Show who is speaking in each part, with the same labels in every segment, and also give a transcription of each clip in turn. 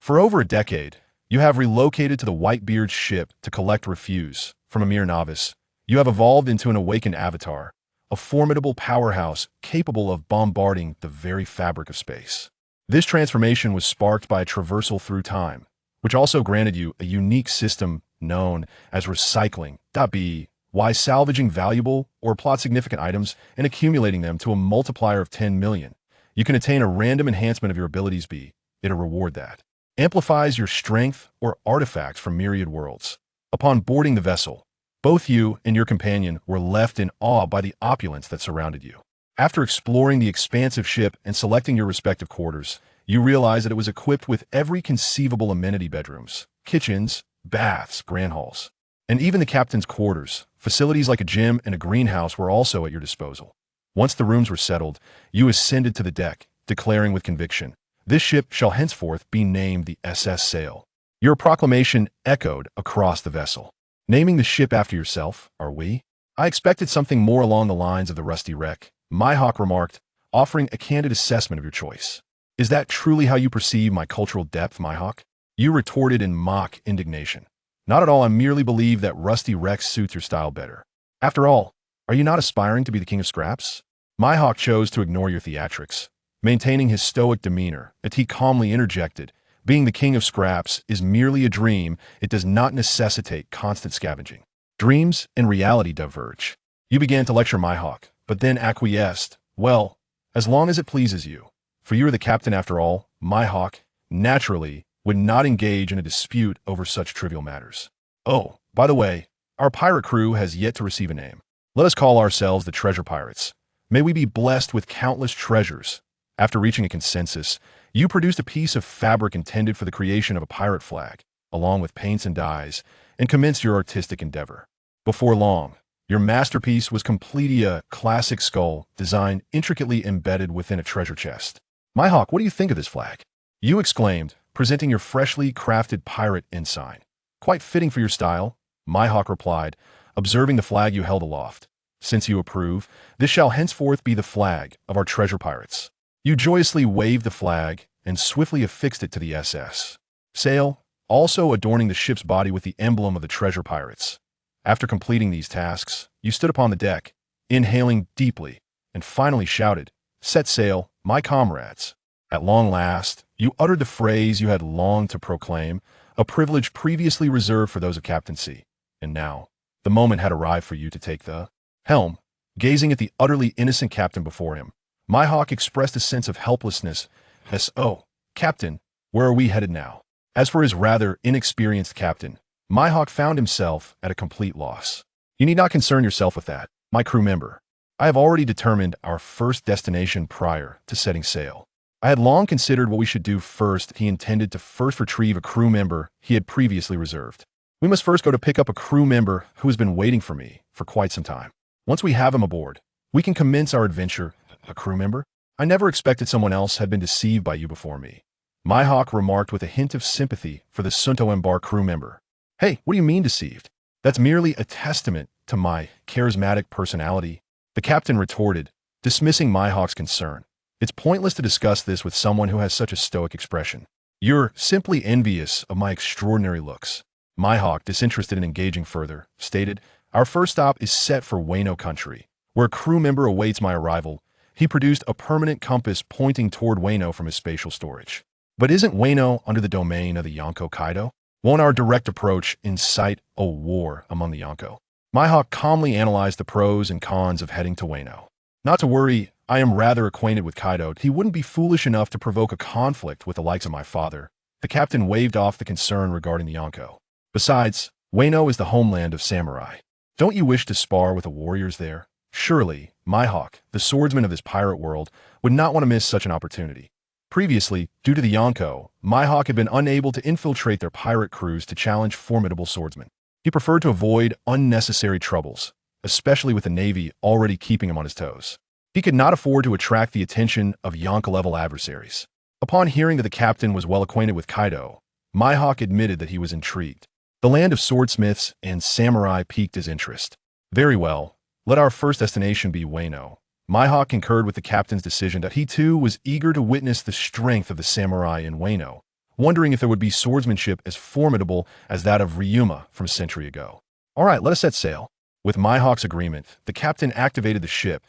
Speaker 1: For over a decade, you have relocated to the Whitebeard's ship to collect refuse. From a mere novice, you have evolved into an awakened avatar, a formidable powerhouse capable of bombarding the very fabric of space. This transformation was sparked by a traversal through time, which also granted you a unique system known as recycling.The, why salvaging valuable or plot-significant items and accumulating them to a multiplier of 10 million. You can attain a random enhancement of your abilities, be it a reward that amplifies your strength or artifacts from myriad worlds. Upon boarding the vessel, both you and your companion were left in awe by the opulence that surrounded you. After exploring the expansive ship and selecting your respective quarters, you realized that it was equipped with every conceivable amenity: bedrooms, kitchens, baths, grand halls, and even the captain's quarters. Facilities like a gym and a greenhouse were also at your disposal. Once the rooms were settled, you ascended to the deck, declaring with conviction, "This ship shall henceforth be named the SS Sail." Your proclamation echoed across the vessel. "Naming the ship after yourself, are we? I expected something more along the lines of the rusty wreck," Mihawk remarked, offering a candid assessment of your choice. "Is that truly how you perceive my cultural depth, Mihawk?" You retorted in mock indignation. "Not at all. I merely believe that rusty wreck suits your style better. After all, are you not aspiring to be the king of scraps?" Mihawk chose to ignore your theatrics, maintaining his stoic demeanor, as he calmly interjected, "Being the king of scraps is merely a dream. It does not necessitate constant scavenging. Dreams and reality diverge." You began to lecture Mihawk, but then acquiesced. "Well, as long as it pleases you. For you are the captain after all." Mihawk, naturally, would not engage in a dispute over such trivial matters. "Oh, by the way, our pirate crew has yet to receive a name. Let us call ourselves the Treasure Pirates. May we be blessed with countless treasures." After reaching a consensus, you produced a piece of fabric intended for the creation of a pirate flag, along with paints and dyes, and commenced your artistic endeavor. Before long, your masterpiece was completely a classic skull design intricately embedded within a treasure chest. "Mihawk, what do you think of this flag?" you exclaimed, presenting your freshly crafted pirate ensign. "Quite fitting for your style," Mihawk replied, observing the flag you held aloft. "Since you approve, this shall henceforth be the flag of our Treasure Pirates." You joyously waved the flag and swiftly affixed it to the SS Sail, also adorning the ship's body with the emblem of the Treasure Pirates. After completing these tasks, you stood upon the deck, inhaling deeply, and finally shouted, "Set sail, my comrades." At long last, you uttered the phrase you had longed to proclaim, a privilege previously reserved for those of captaincy. And now, the moment had arrived for you to take the helm. Gazing at the utterly innocent captain before him, Mihawk expressed a sense of helplessness as, "Oh, Captain, where are we headed now?" As for his rather inexperienced captain, Mihawk found himself at a complete loss. "You need not concern yourself with that, my crew member. I have already determined our first destination prior to setting sail." I had long considered what we should do first. He intended to first retrieve a crew member he had previously reserved. "We must first go to pick up a crew member who has been waiting for me for quite some time. Once we have him aboard, we can commence our adventure." "A crew member? I never expected someone else had been deceived by you before me," Mihawk remarked with a hint of sympathy for the Sunto Embar crew member. "Hey, what do you mean deceived? That's merely a testament to my charismatic personality," the captain retorted, dismissing Mihawk's concern. "It's pointless to discuss this with someone who has such a stoic expression. You're simply envious of my extraordinary looks." Mihawk, disinterested in engaging further, stated, "Our first stop is set for Wano country, where a crew member awaits my arrival." He produced a permanent compass pointing toward Wano from his spatial storage. "But isn't Wano under the domain of the Yonko Kaido? Won't our direct approach incite a war among the Yonko?" Mihawk calmly analyzed the pros and cons of heading to Wano. "Not to worry, I am rather acquainted with Kaido. He wouldn't be foolish enough to provoke a conflict with the likes of my father." The captain waved off the concern regarding the Yonko. "Besides, Wano is the homeland of samurai. Don't you wish to spar with the warriors there? Surely, Mihawk, the swordsman of this pirate world, would not want to miss such an opportunity." Previously, due to the Yonko, Mihawk had been unable to infiltrate their pirate crews to challenge formidable swordsmen. He preferred to avoid unnecessary troubles, especially with the Navy already keeping him on his toes. He could not afford to attract the attention of Yonko-level adversaries. Upon hearing that the captain was well acquainted with Kaido, Mihawk admitted that he was intrigued. The land of swordsmiths and samurai piqued his interest. "Very well, let our first destination be Wano." Mihawk concurred with the captain's decision that he too was eager to witness the strength of the samurai in Wano, wondering if there would be swordsmanship as formidable as that of Ryuma from a century ago. All right, let us set sail. With Mihawk's agreement, the captain activated the ship.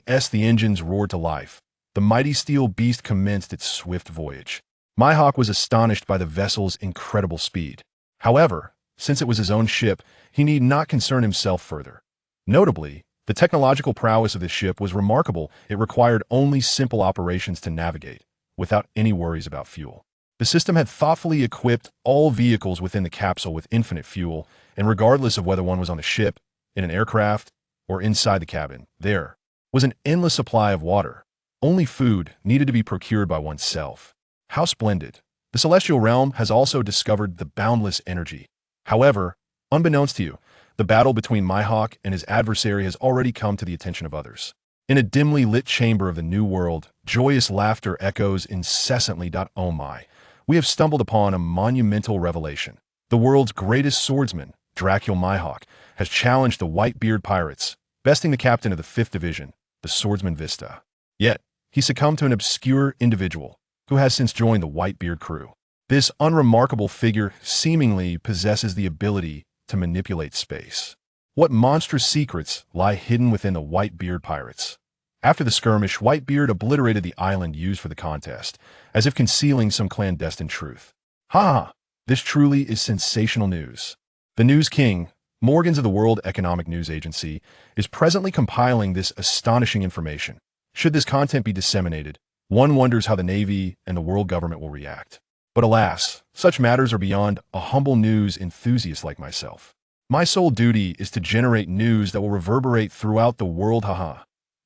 Speaker 1: As the engines roared to life, the mighty steel beast commenced its swift voyage. Mihawk was astonished by the vessel's incredible speed. However, since it was his own ship, he need not concern himself further. Notably, the technological prowess of the ship was remarkable. It required only simple operations to navigate, without any worries about fuel. The system had thoughtfully equipped all vehicles within the capsule with infinite fuel, and regardless of whether one was on the ship, in an aircraft, or inside the cabin, there was an endless supply of water. Only food needed to be procured by oneself. How splendid! The celestial realm has also discovered the boundless energy. However, unbeknownst to you, the battle between Mihawk and his adversary has already come to the attention of others. In a dimly lit chamber of the New World, joyous laughter echoes incessantly. Oh my! We have stumbled upon a monumental revelation. The world's greatest swordsman, Dracula Mihawk, has challenged the Whitebeard Pirates, besting the captain of the 5th Division, the swordsman Vista. Yet, he succumbed to an obscure individual who has since joined the Whitebeard crew. This unremarkable figure seemingly possesses the ability to manipulate space. What monstrous secrets lie hidden within the Whitebeard Pirates? After the skirmish, Whitebeard obliterated the island used for the contest, as if concealing some clandestine truth. Ha! This truly is sensational news. The News King, Morgans of the World Economic News Agency, is presently compiling this astonishing information. Should this content be disseminated, one wonders how the Navy and the world government will react. But alas, such matters are beyond a humble news enthusiast like myself. My sole duty is to generate news that will reverberate throughout the world. Haha.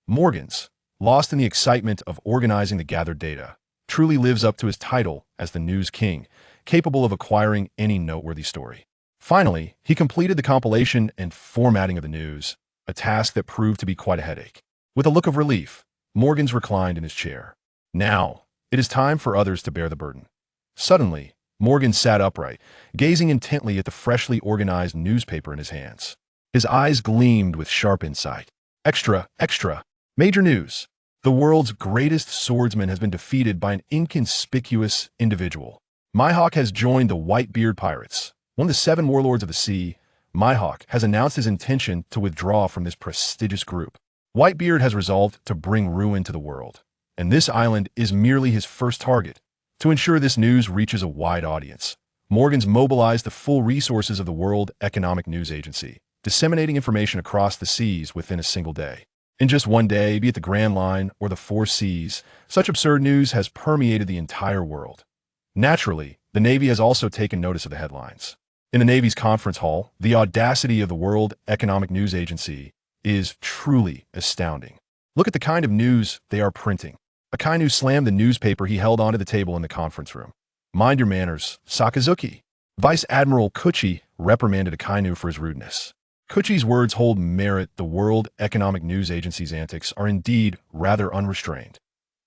Speaker 1: Morgans, lost in the excitement of organizing the gathered data, truly lives up to his title as the News King, capable of acquiring any noteworthy story. Finally, he completed the compilation and formatting of the news, a task that proved to be quite a headache. With a look of relief, Morgans reclined in his chair. Now, it is time for others to bear the burden. Suddenly, Morgan sat upright, gazing intently at the freshly organized newspaper in his hands. His eyes gleamed with sharp insight. Extra, extra! Major news! The world's greatest swordsman has been defeated by an inconspicuous individual. Mihawk has joined the Whitebeard Pirates. One of the 7 warlords of the sea, Mihawk has announced his intention to withdraw from this prestigious group. Whitebeard has resolved to bring ruin to the world, and this island is merely his first target. To ensure this news reaches a wide audience, Morgans mobilized the full resources of the World Economic News Agency, disseminating information across the seas within a single day. In just one day, be it the Grand Line or the 4 seas, such absurd news has permeated the entire world. Naturally, the Navy has also taken notice of the headlines. In the Navy's conference hall, the audacity of the World Economic News Agency is truly astounding. Look at the kind of news they are printing. Akainu slammed the newspaper he held onto the table in the conference room. Mind your manners, Sakazuki. Vice Admiral Kuchi reprimanded Akainu for his rudeness. Kuchi's words hold merit. The World Economic News Agency's antics are indeed rather unrestrained.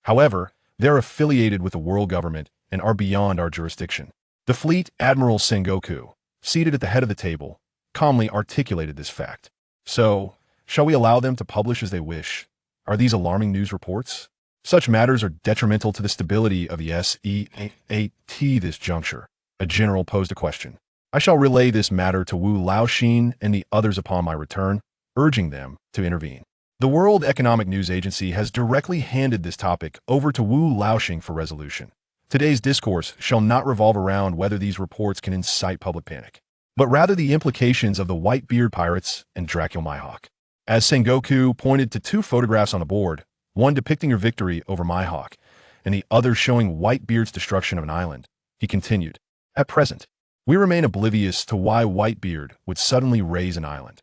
Speaker 1: However, they're affiliated with the world government and are beyond our jurisdiction. The Fleet Admiral Sengoku, seated at the head of the table, calmly articulated this fact. So, shall we allow them to publish as they wish? Are these alarming news reports? Such matters are detrimental to the stability of the SEAT this juncture. A general posed a question. I shall relay this matter to Wu Laoxin and the others upon my return, urging them to intervene. The World Economic News Agency has directly handed this topic over to Wu Laoxin for resolution. Today's discourse shall not revolve around whether these reports can incite public panic, but rather the implications of the Whitebeard Pirates and Dracula Mihawk. As Sengoku pointed to 2 photographs on the board, one depicting your victory over Mihawk, and the other showing Whitebeard's destruction of an island, he continued, "At present, we remain oblivious to why Whitebeard would suddenly raise an island.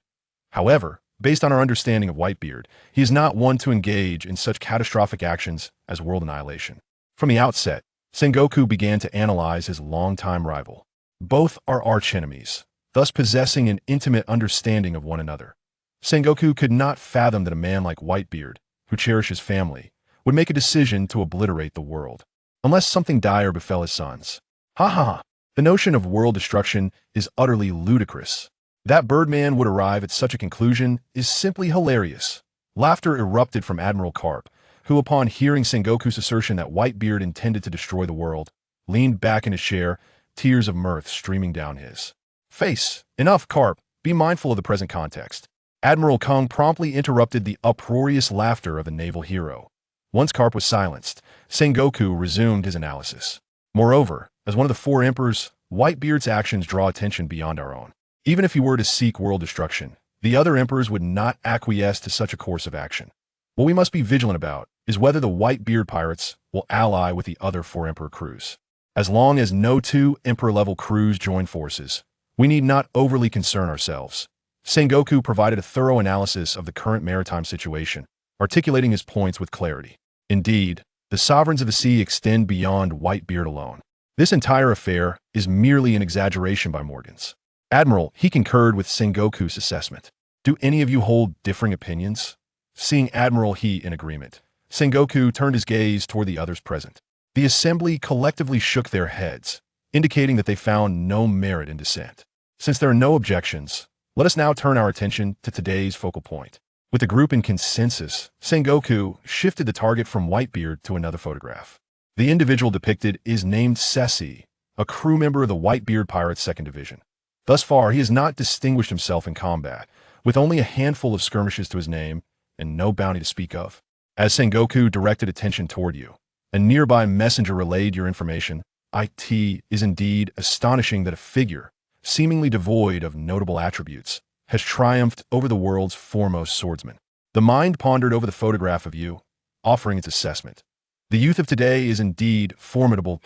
Speaker 1: However, based on our understanding of Whitebeard, he is not one to engage in such catastrophic actions as world annihilation." From the outset, Sengoku began to analyze his longtime rival. Both are archenemies, thus possessing an intimate understanding of one another. Sengoku could not fathom that a man like Whitebeard, who cherished his family, would make a decision to obliterate the world, unless something dire befell his sons. Ha ha ha! The notion of world destruction is utterly ludicrous. That Birdman would arrive at such a conclusion is simply hilarious. Laughter erupted from Admiral Karp, who, upon hearing Sengoku's assertion that Whitebeard intended to destroy the world, leaned back in his chair, tears of mirth streaming down his face. Enough, Carp. Be mindful of the present context. Admiral Kung promptly interrupted the uproarious laughter of the naval hero. Once Carp was silenced, Sengoku resumed his analysis. Moreover, as one of the four emperors, Whitebeard's actions draw attention beyond our own. Even if he were to seek world destruction, the other emperors would not acquiesce to such a course of action. What we must be vigilant about is whether the Whitebeard Pirates will ally with the other four emperor crews. As long as no two emperor-level crews join forces, we need not overly concern ourselves. Sengoku provided a thorough analysis of the current maritime situation, articulating his points with clarity. Indeed, the sovereigns of the sea extend beyond Whitebeard alone. This entire affair is merely an exaggeration by Morgans. Admiral, he concurred with Sengoku's assessment. Do any of you hold differing opinions? Seeing Admiral He in agreement, Sengoku turned his gaze toward the others present. The assembly collectively shook their heads, indicating that they found no merit in dissent. Since there are no objections, let us now turn our attention to today's focal point. With the group in consensus, Sengoku shifted the target from Whitebeard to another photograph. The individual depicted is named Saixi, a crew member of the Whitebeard Pirates' 2nd Division. Thus far, he has not distinguished himself in combat, with only a handful of skirmishes to his name and no bounty to speak of. As Sengoku directed attention toward you, a nearby messenger relayed your information. It is indeed astonishing that a figure, seemingly devoid of notable attributes, has triumphed over the world's foremost swordsman. The mind pondered over the photograph of you, offering its assessment. The youth of today is indeed formidable,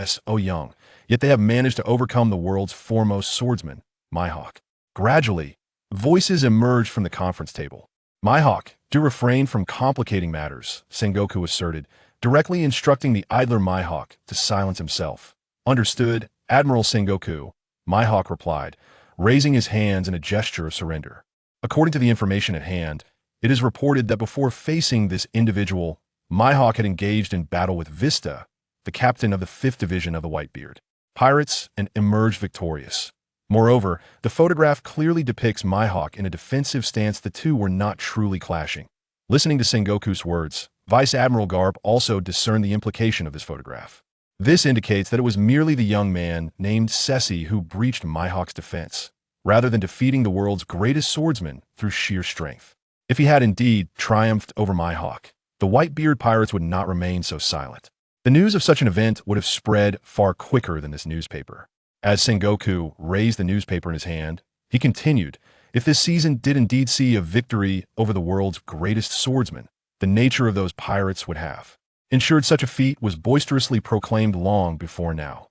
Speaker 1: so young, yet they have managed to overcome the world's foremost swordsman, Mihawk. Gradually, voices emerged from the conference table. Mihawk, do refrain from complicating matters, Sengoku asserted, directly instructing the idler Mihawk to silence himself. Understood, Admiral Sengoku, Mihawk replied, raising his hands in a gesture of surrender. According to the information at hand, it is reported that before facing this individual, Mihawk had engaged in battle with Vista, the captain of the 5th Division of the Whitebeard Pirates, and emerged victorious. Moreover, the photograph clearly depicts Mihawk in a defensive stance. The two were not truly clashing. Listening to Sengoku's words, Vice Admiral Garp also discerned the implication of this photograph. This indicates that it was merely the young man named Saixi who breached Mihawk's defense, rather than defeating the world's greatest swordsman through sheer strength. If he had indeed triumphed over Mihawk, the Whitebeard Pirates would not remain so silent. The news of such an event would have spread far quicker than this newspaper. As Sengoku raised the newspaper in his hand, he continued, if this season did indeed see a victory over the world's greatest swordsman, the nature of those pirates would have ensured such a feat was boisterously proclaimed long before now.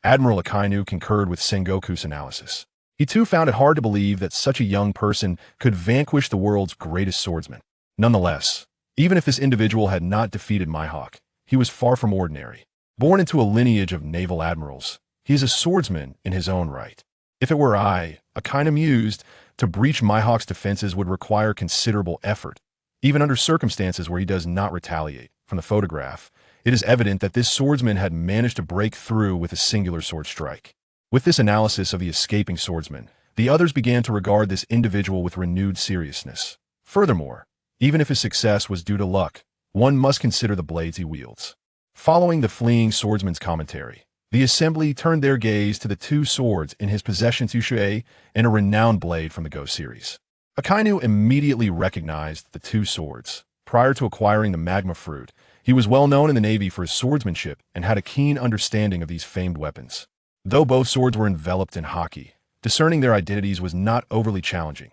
Speaker 1: Admiral Akainu concurred with Sengoku's analysis. He too found it hard to believe that such a young person could vanquish the world's greatest swordsman. Nonetheless, even if this individual had not defeated Mihawk, he was far from ordinary. Born into a lineage of naval admirals, he is a swordsman in his own right. If it were I, Akainu mused, to breach Mihawk's defenses would require considerable effort, even under circumstances where he does not retaliate. From the photograph, it is evident that this swordsman had managed to break through with a singular sword strike. With this analysis of the escaping swordsman, the others began to regard this individual with renewed seriousness. Furthermore, even if his success was due to luck, one must consider the blades he wields. Following the fleeing swordsman's commentary, the assembly turned their gaze to the two swords in his possession, Tsushue and a renowned blade from the Go series. Akainu immediately recognized the two swords. Prior to acquiring the magma fruit, he was well known in the Navy for his swordsmanship and had a keen understanding of these famed weapons. Though both swords were enveloped in haki, discerning their identities was not overly challenging.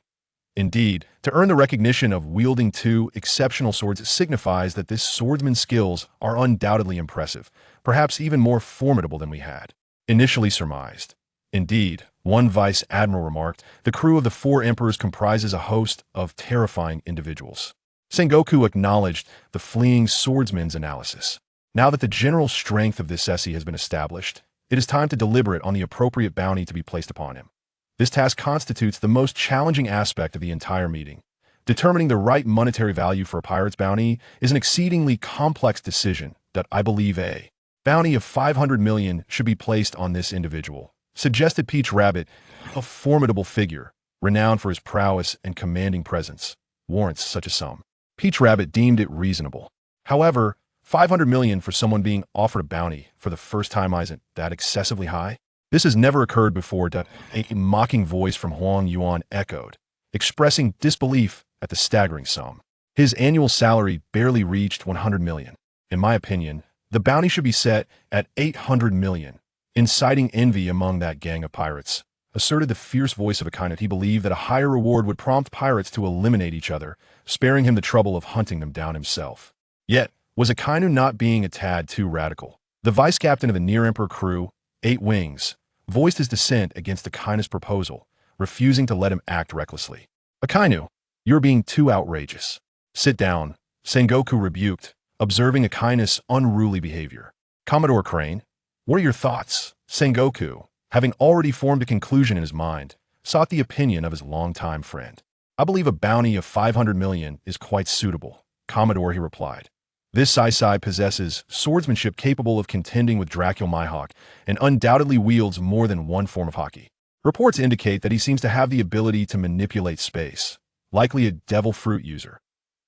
Speaker 1: Indeed, to earn the recognition of wielding two exceptional swords signifies that this swordsman's skills are undoubtedly impressive, perhaps even more formidable than we had initially surmised. Indeed, one vice admiral remarked, the crew of the four emperors comprises a host of terrifying individuals. Sengoku acknowledged the fleeing swordsman's analysis. Now that the general strength of this Saixi has been established, it is time to deliberate on the appropriate bounty to be placed upon him. This task constitutes the most challenging aspect of the entire meeting. Determining the right monetary value for a pirate's bounty is an exceedingly complex decision that I believe a bounty of 500 million should be placed on this individual, suggested Peach Rabbit, a formidable figure, renowned for his prowess and commanding presence, warrants such a sum. Peach Rabbit deemed it reasonable. However, 500 million for someone being offered a bounty for the first time isn't that excessively high? This has never occurred before, a mocking voice from Huang Yuan echoed, expressing disbelief at the staggering sum. His annual salary barely reached 100 million. In my opinion, the bounty should be set at 800 million. Inciting envy among that gang of pirates, asserted the fierce voice of Akainu. He believed that a higher reward would prompt pirates to eliminate each other, sparing him the trouble of hunting them down himself. Yet, was Akainu not being a tad too radical? The vice captain of the Near Emperor crew, 8 Wings, voiced his dissent against Akainu's proposal, refusing to let him act recklessly. Akainu, you're being too outrageous. Sit down, Sengoku rebuked, observing Akainu's unruly behavior. Commodore Crane, what are your thoughts? Sengoku, having already formed a conclusion in his mind, sought the opinion of his longtime friend. I believe a bounty of 500 million is quite suitable, Commodore, he replied. This Saixi possesses swordsmanship capable of contending with Dracul Mihawk and undoubtedly wields more than one form of haki. Reports indicate that he seems to have the ability to manipulate space, likely a devil fruit user.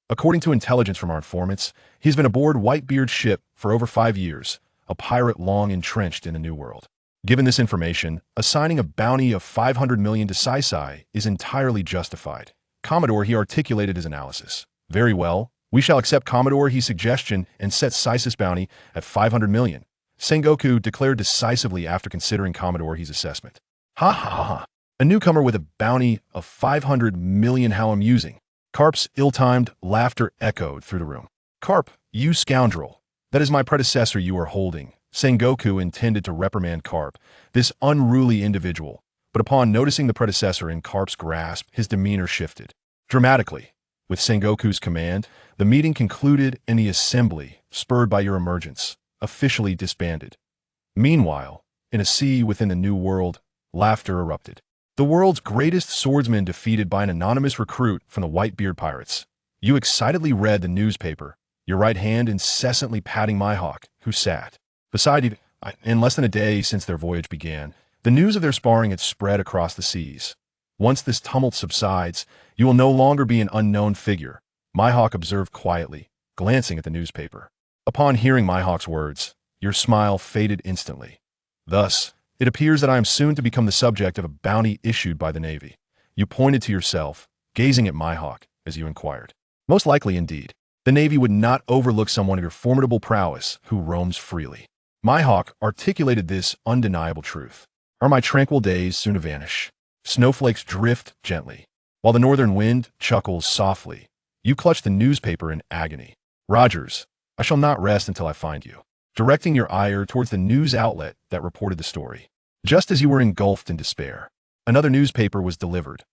Speaker 1: According to intelligence from our informants, he's been aboard Whitebeard's ship for over 5 years, a pirate long entrenched in the New World. Given this information, assigning a bounty of 500 million to Saixi is entirely justified. Commodore, he articulated his analysis. Very well. We shall accept Commodore-He's suggestion and set Saix's bounty at 500 million. Sengoku declared decisively after considering Commodore-He's assessment. Ha ha ha ha. A newcomer with a bounty of 500 million, how amusing. Carp's ill-timed laughter echoed through the room. Carp, you scoundrel. That is my predecessor you are holding. Sengoku intended to reprimand Carp, this unruly individual, but upon noticing the predecessor in Carp's grasp, his demeanor shifted. Dramatically, with Sengoku's command, the meeting concluded and the assembly, spurred by your emergence, officially disbanded. Meanwhile, in a sea within the New World, laughter erupted. The world's greatest swordsman defeated by an anonymous recruit from the Whitebeard Pirates. You excitedly read the newspaper, your right hand incessantly patting Mihawk, who sat beside you. In less than a day since their voyage began, the news of their sparring had spread across the seas. Once this tumult subsides, you will no longer be an unknown figure, Mihawk observed quietly, glancing at the newspaper. Upon hearing Mihawk's words, your smile faded instantly. Thus, it appears that I am soon to become the subject of a bounty issued by the Navy. You pointed to yourself, gazing at Mihawk, as you inquired. Most likely indeed, the Navy would not overlook someone of your formidable prowess who roams freely. Mihawk articulated this undeniable truth. Are my tranquil days soon to vanish? Snowflakes drift gently, while the northern wind chuckles softly. You clutch the newspaper in agony. Rogers, I shall not rest until I find you. Directing your ire towards the news outlet that reported the story. Just as you were engulfed in despair, another newspaper was delivered.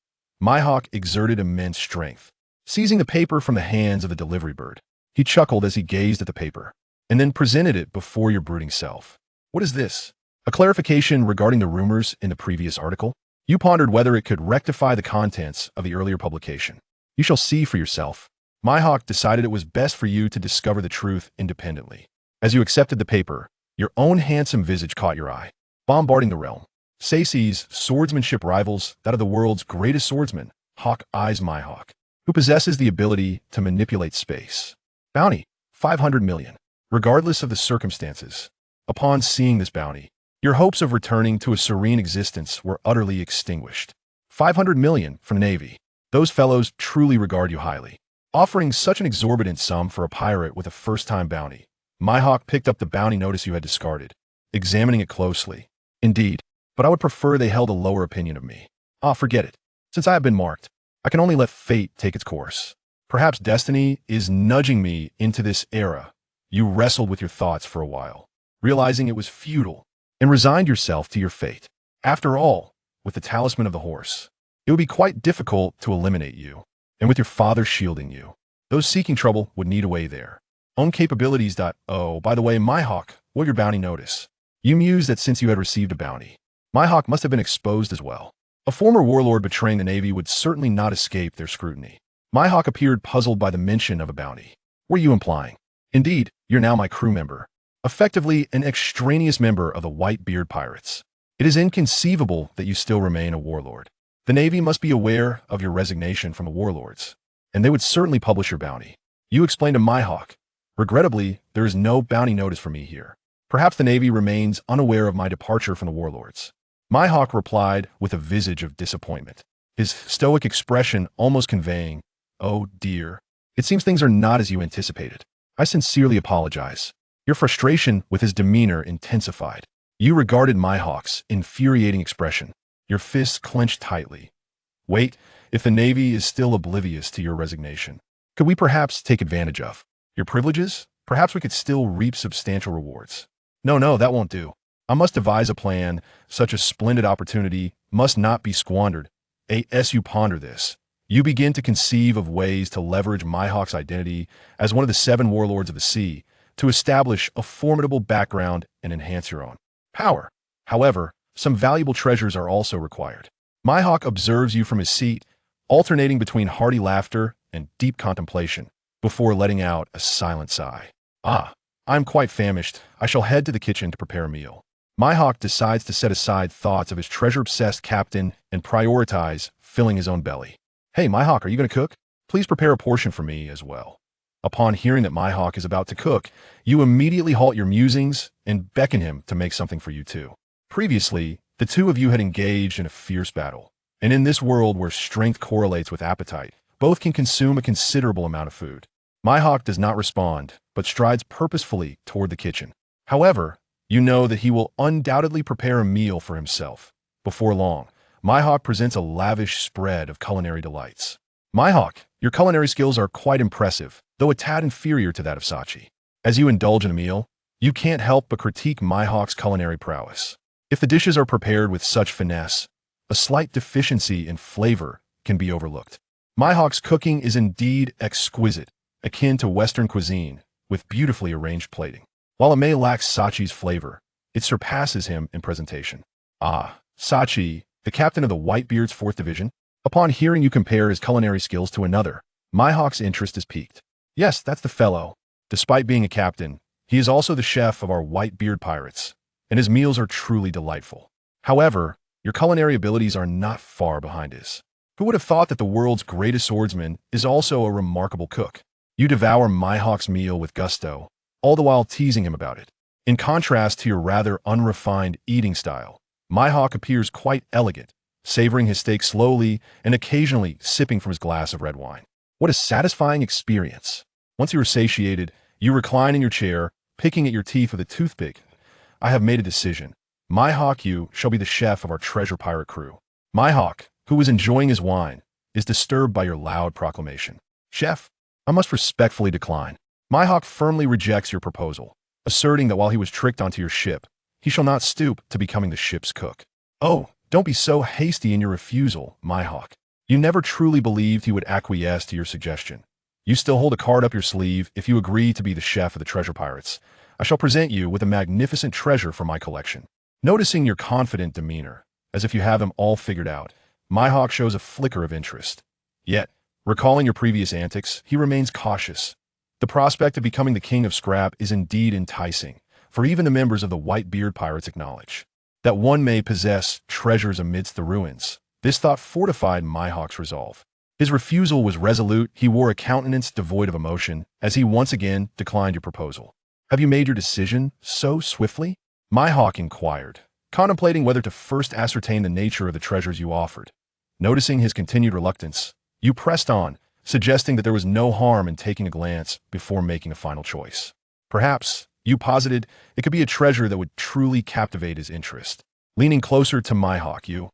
Speaker 1: Mihawk exerted immense strength. Seizing the paper from the hands of the delivery bird, he chuckled as he gazed at the paper, and then presented it before your brooding self. What is this? A clarification regarding the rumors in the previous article? You pondered whether it could rectify the contents of the earlier publication. You shall see for yourself. Mihawk decided it was best for you to discover the truth independently. As you accepted the paper, your own handsome visage caught your eye. Bombarding the realm. Saix's swordsmanship rivals that of the world's greatest swordsman, Hawk Eyes Mihawk, who possesses the ability to manipulate space. Bounty, 500 million. Regardless of the circumstances, upon seeing this bounty, your hopes of returning to a serene existence were utterly extinguished. 500 million from the Navy. Those fellows truly regard you highly. Offering such an exorbitant sum for a pirate with a first-time bounty, Mihawk picked up the bounty notice you had discarded, examining it closely. Indeed, but I would prefer they held a lower opinion of me. Forget it. Since I have been marked, I can only let fate take its course. Perhaps destiny is nudging me into this era. You wrestled with your thoughts for a while, realizing it was futile, and resigned yourself to your fate. After all, with the talisman of the horse, it would be quite difficult to eliminate you, and with your father shielding you, those seeking trouble would need a way there. Own capabilities. Oh, by the way, Mihawk, what your bounty notice? You mused that since you had received a bounty, Mihawk must have been exposed as well. A former warlord betraying the Navy would certainly not escape their scrutiny. Mihawk appeared puzzled by the mention of a bounty. What are you implying? Indeed, you're now my crew member. Effectively an extraneous member of the Whitebeard Pirates. It is inconceivable that you still remain a warlord. The Navy must be aware of your resignation from the warlords, and they would certainly publish your bounty. You explained to Mihawk, Regrettably, there is no bounty notice for me here. Perhaps the Navy remains unaware of my departure from the warlords. Mihawk replied with a visage of disappointment, his stoic expression almost conveying, "Oh dear. It seems things are not as you anticipated. I sincerely apologize." Your frustration with his demeanor intensified. You regarded Mihawk's infuriating expression, your fists clenched tightly. Wait, if the Navy is still oblivious to your resignation, could we perhaps take advantage of your privileges? Perhaps we could still reap substantial rewards. No, that won't do. I must devise a plan. Such a splendid opportunity must not be squandered. As you ponder this, you begin to conceive of ways to leverage Mihawk's identity as one of the 7 warlords of the sea to establish a formidable background and enhance your own power. However, some valuable treasures are also required. Mihawk observes you from his seat, alternating between hearty laughter and deep contemplation, before letting out a silent sigh. I'm quite famished. I shall head to the kitchen to prepare a meal. Mihawk decides to set aside thoughts of his treasure-obsessed captain and prioritize filling his own belly. Hey, Mihawk, are you going to cook? Please prepare a portion for me as well. Upon hearing that Mihawk is about to cook, you immediately halt your musings and beckon him to make something for you too. Previously, the two of you had engaged in a fierce battle, and in this world where strength correlates with appetite, both can consume a considerable amount of food. Mihawk does not respond, but strides purposefully toward the kitchen. However, you know that he will undoubtedly prepare a meal for himself. Before long, Mihawk presents a lavish spread of culinary delights. Mihawk, your culinary skills are quite impressive, though a tad inferior to that of Sachi. As you indulge in a meal, you can't help but critique Mihawk's culinary prowess. If the dishes are prepared with such finesse, a slight deficiency in flavor can be overlooked. Mihawk's cooking is indeed exquisite, akin to Western cuisine, with beautifully arranged plating. While it may lack Sachi's flavor, it surpasses him in presentation. Sachi, the captain of the Whitebeard's 4th Division. Upon hearing you compare his culinary skills to another, Mihawk's interest is piqued. Yes, that's the fellow. Despite being a captain, he is also the chef of our Whitebeard Pirates, and his meals are truly delightful. However, your culinary abilities are not far behind his. Who would have thought that the world's greatest swordsman is also a remarkable cook? You devour Mihawk's meal with gusto, all the while teasing him about it. In contrast to your rather unrefined eating style, Mihawk appears quite elegant, savoring his steak slowly and occasionally sipping from his glass of red wine. What a satisfying experience. Once you are satiated, you recline in your chair, picking at your teeth with a toothpick. I have made a decision. Mihawk, you shall be the chef of our treasure pirate crew. Mihawk, who was enjoying his wine, is disturbed by your loud proclamation. Chef, I must respectfully decline. Mihawk firmly rejects your proposal, asserting that while he was tricked onto your ship, he shall not stoop to becoming the ship's cook. Oh, don't be so hasty in your refusal, Mihawk. You never truly believed he would acquiesce to your suggestion. You still hold a card up your sleeve if you agree to be the chef of the treasure pirates. I shall present you with a magnificent treasure from my collection. Noticing your confident demeanor, as if you have him all figured out, Mihawk shows a flicker of interest. Yet, recalling your previous antics, he remains cautious. The prospect of becoming the king of scrap is indeed enticing, for even the members of the Whitebeard Pirates acknowledge that one may possess treasures amidst the ruins. This thought fortified Mihawk's resolve. His refusal was resolute. He wore a countenance devoid of emotion as he once again declined your proposal. Have you made your decision so swiftly? Mihawk inquired, contemplating whether to first ascertain the nature of the treasures you offered. Noticing his continued reluctance, you pressed on, suggesting that there was no harm in taking a glance before making a final choice. Perhaps, you posited, it could be a treasure that would truly captivate his interest. Leaning closer to Mihawk,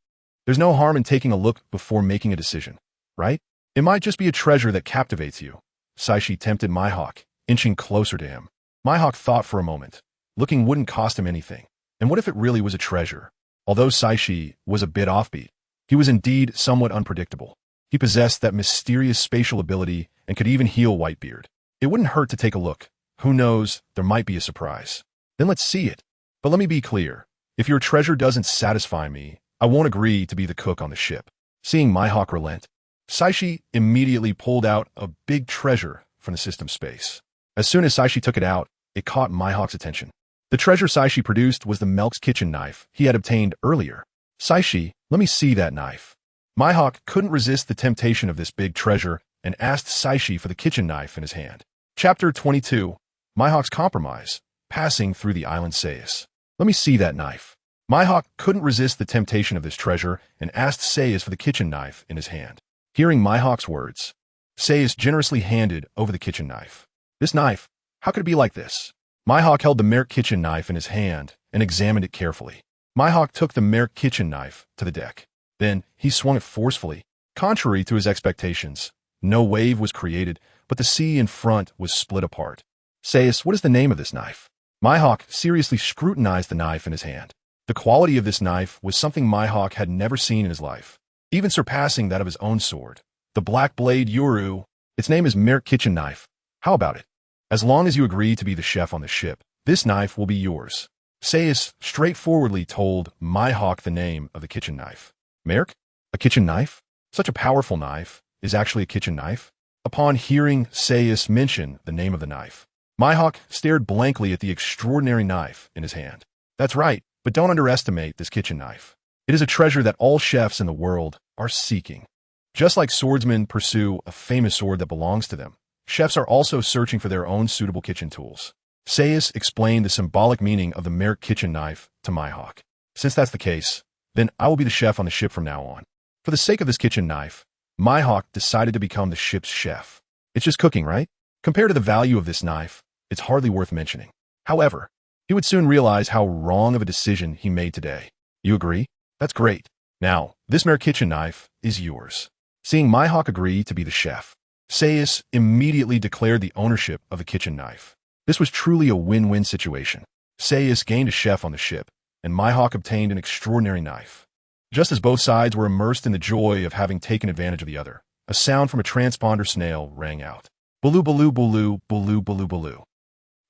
Speaker 1: there's no harm in taking a look before making a decision, right? It might just be a treasure that captivates you. Saixi tempted Mihawk, inching closer to him. Mihawk thought for a moment. Looking wouldn't cost him anything. And what if it really was a treasure? Although Saixi was a bit offbeat, he was indeed somewhat unpredictable. He possessed that mysterious spatial ability and could even heal Whitebeard. It wouldn't hurt to take a look. Who knows, there might be a surprise. Then let's see it. But let me be clear. If your treasure doesn't satisfy me, I won't agree to be the cook on the ship. Seeing Mihawk relent, Saixi immediately pulled out a big treasure from the system space. As soon as Saixi took it out, it caught Mihawk's attention. The treasure Saixi produced was the Melk's kitchen knife he had obtained earlier. Saixi, let me see that knife. Mihawk couldn't resist the temptation of this big treasure and asked Saixi for the kitchen knife in his hand. Chapter 22. Mihawk's compromise, passing through the island Saixi. Let me see that knife. Mihawk couldn't resist the temptation of this treasure and asked Saixi for the kitchen knife in his hand. Hearing Mihawk's words, Saixi generously handed over the kitchen knife. This knife, how could it be like this? Mihawk held the Merc kitchen knife in his hand and examined it carefully. Mihawk took the Merc kitchen knife to the deck. Then he swung it forcefully. Contrary to his expectations, no wave was created, but the sea in front was split apart. Saixi, what is the name of this knife? Mihawk seriously scrutinized the knife in his hand. The quality of this knife was something Mihawk had never seen in his life, even surpassing that of his own sword. The Black Blade Yuru. Its name is Merc Kitchen Knife. How about it? As long as you agree to be the chef on the ship, this knife will be yours. Saixi straightforwardly told Mihawk the name of the kitchen knife. Merc? A kitchen knife? Such a powerful knife is actually a kitchen knife? Upon hearing Saixi mention the name of the knife, Mihawk stared blankly at the extraordinary knife in his hand. That's right, but don't underestimate this kitchen knife. It is a treasure that all chefs in the world are seeking. Just like swordsmen pursue a famous sword that belongs to them, chefs are also searching for their own suitable kitchen tools. Saixi explained the symbolic meaning of the Merc kitchen knife to Mihawk. Since that's the case, then I will be the chef on the ship from now on. For the sake of this kitchen knife, Mihawk decided to become the ship's chef. It's just cooking, right? Compared to the value of this knife, it's hardly worth mentioning. However, he would soon realize how wrong of a decision he made today. You agree? That's great. Now, this Merc kitchen knife is yours. Seeing Mihawk agree to be the chef, Saixi immediately declared the ownership of the kitchen knife. This was truly a win-win situation. Saixi gained a chef on the ship, and Mihawk obtained an extraordinary knife. Just as both sides were immersed in the joy of having taken advantage of the other, a sound from a transponder snail rang out. Baloo, baloo, baloo, baloo, baloo, baloo.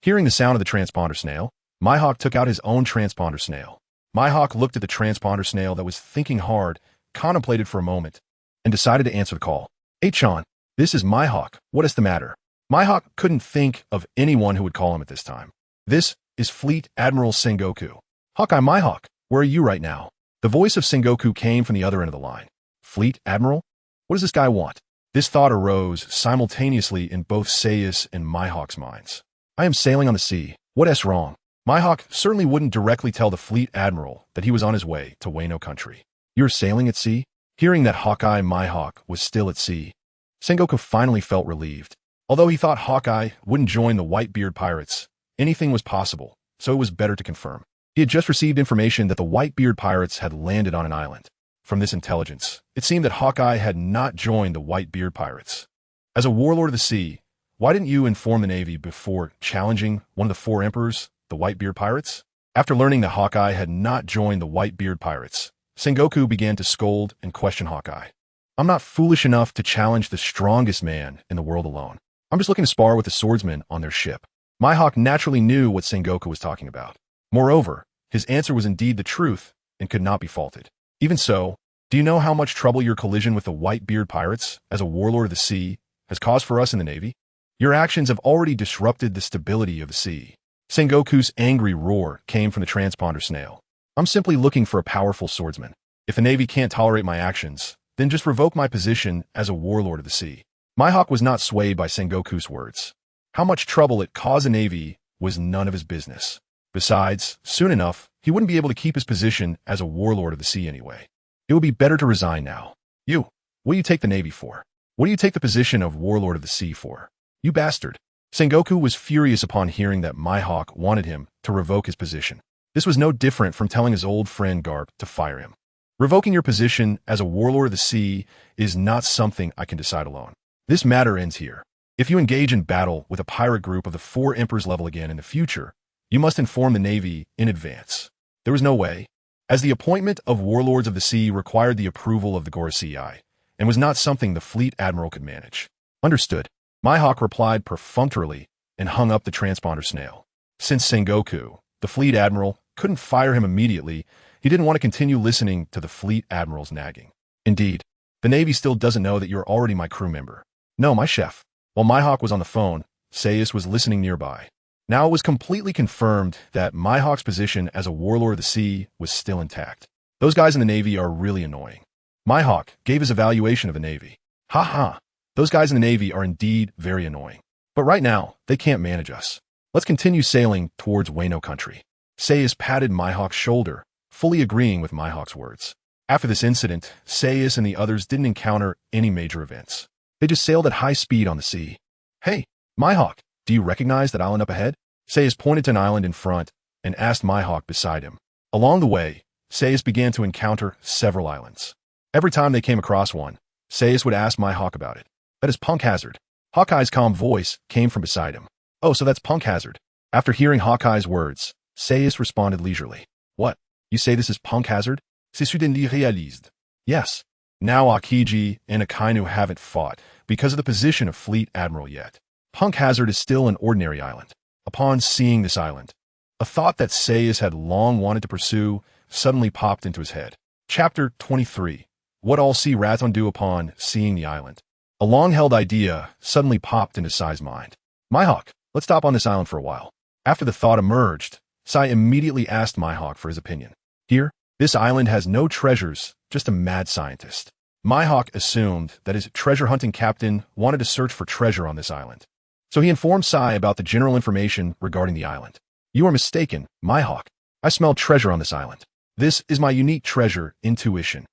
Speaker 1: Hearing the sound of the transponder snail, Mihawk took out his own transponder snail. Mihawk looked at the transponder snail that was thinking hard, contemplated for a moment, and decided to answer the call. Hey, Chan, this is Mihawk. What is the matter? Mihawk couldn't think of anyone who would call him at this time. This is Fleet Admiral Sengoku. Hawkeye Mihawk, where are you right now? The voice of Sengoku came from the other end of the line. Fleet Admiral? What does this guy want? This thought arose simultaneously in both Saixi and Mihawk's minds. I am sailing on the sea. What's wrong? Mihawk certainly wouldn't directly tell the Fleet Admiral that he was on his way to Wano country. You're sailing at sea? Hearing that Hawkeye Mihawk was still at sea, Sengoku finally felt relieved. Although he thought Hawkeye wouldn't join the Whitebeard Pirates, anything was possible, so it was better to confirm. He had just received information that the Whitebeard Pirates had landed on an island. From this intelligence, it seemed that Hawkeye had not joined the Whitebeard Pirates. As a warlord of the sea, why didn't you inform the Navy before challenging one of the four emperors, the Whitebeard Pirates? After learning that Hawkeye had not joined the Whitebeard Pirates, Sengoku began to scold and question Hawkeye. I'm not foolish enough to challenge the strongest man in the world alone. I'm just looking to spar with the swordsmen on their ship. Mihawk naturally knew what Sengoku was talking about. Moreover, his answer was indeed the truth and could not be faulted. Even so, do you know how much trouble your collision with the Whitebeard Pirates, as a warlord of the sea, has caused for us in the Navy? Your actions have already disrupted the stability of the sea. Sengoku's angry roar came from the transponder snail. I'm simply looking for a powerful swordsman. If the Navy can't tolerate my actions, then just revoke my position as a warlord of the sea. Mihawk was not swayed by Sengoku's words. How much trouble it caused the Navy was none of his business. Besides, soon enough, he wouldn't be able to keep his position as a warlord of the sea anyway. It would be better to resign now. You, what do you take the Navy for? What do you take the position of warlord of the sea for? You bastard. Sengoku was furious upon hearing that Mihawk wanted him to revoke his position. This was no different from telling his old friend Garp to fire him. Revoking your position as a warlord of the sea is not something I can decide alone. This matter ends here. If you engage in battle with a pirate group of the four emperors level again in the future, you must inform the Navy in advance. There was no way, as the appointment of warlords of the sea required the approval of the Gorosei, and was not something the Fleet Admiral could manage. Understood. Mihawk replied perfunctorily and hung up the transponder snail. Since Sengoku, the Fleet Admiral, couldn't fire him immediately, he didn't want to continue listening to the Fleet Admiral's nagging. Indeed, the Navy still doesn't know that you're already my crew member. No, my chef. While Mihawk was on the phone, Saixi was listening nearby. Now it was completely confirmed that Mihawk's position as a warlord of the sea was still intact. Those guys in the Navy are really annoying. Mihawk gave his evaluation of the Navy. Ha ha. Those guys in the Navy are indeed very annoying. But right now, they can't manage us. Let's continue sailing towards Wano country. Saixi patted Mihawk's shoulder, fully agreeing with Mihawk's words. After this incident, Saixi and the others didn't encounter any major events. They just sailed at high speed on the sea. Hey, Mihawk, do you recognize that island up ahead? Saixi pointed to an island in front and asked Mihawk beside him. Along the way, Saixi began to encounter several islands. Every time they came across one, Saixi would ask Mihawk about it. That is Punk Hazard. Hawkeye's calm voice came from beside him. Oh, so that's Punk Hazard. After hearing Hawkeye's words, Saixi responded leisurely. What? You say this is Punk Hazard? C'est soudainly réalised. Yes. Now Akiji and Akainu haven't fought because of the position of Fleet Admiral yet. Punk Hazard is still an ordinary island. Upon seeing this island, a thought that Saixi had long wanted to pursue suddenly popped into his head. Chapter 23. What all sea rats do upon seeing the island. A long-held idea suddenly popped into Sai's mind. Mihawk, let's stop on this island for a while. After the thought emerged, Sai immediately asked Mihawk for his opinion. Here, this island has no treasures, just a mad scientist. Mihawk assumed that his treasure-hunting captain wanted to search for treasure on this island. So he informed Sai about the general information regarding the island. You are mistaken, Mihawk. I smell treasure on this island. This is my unique treasure, intuition.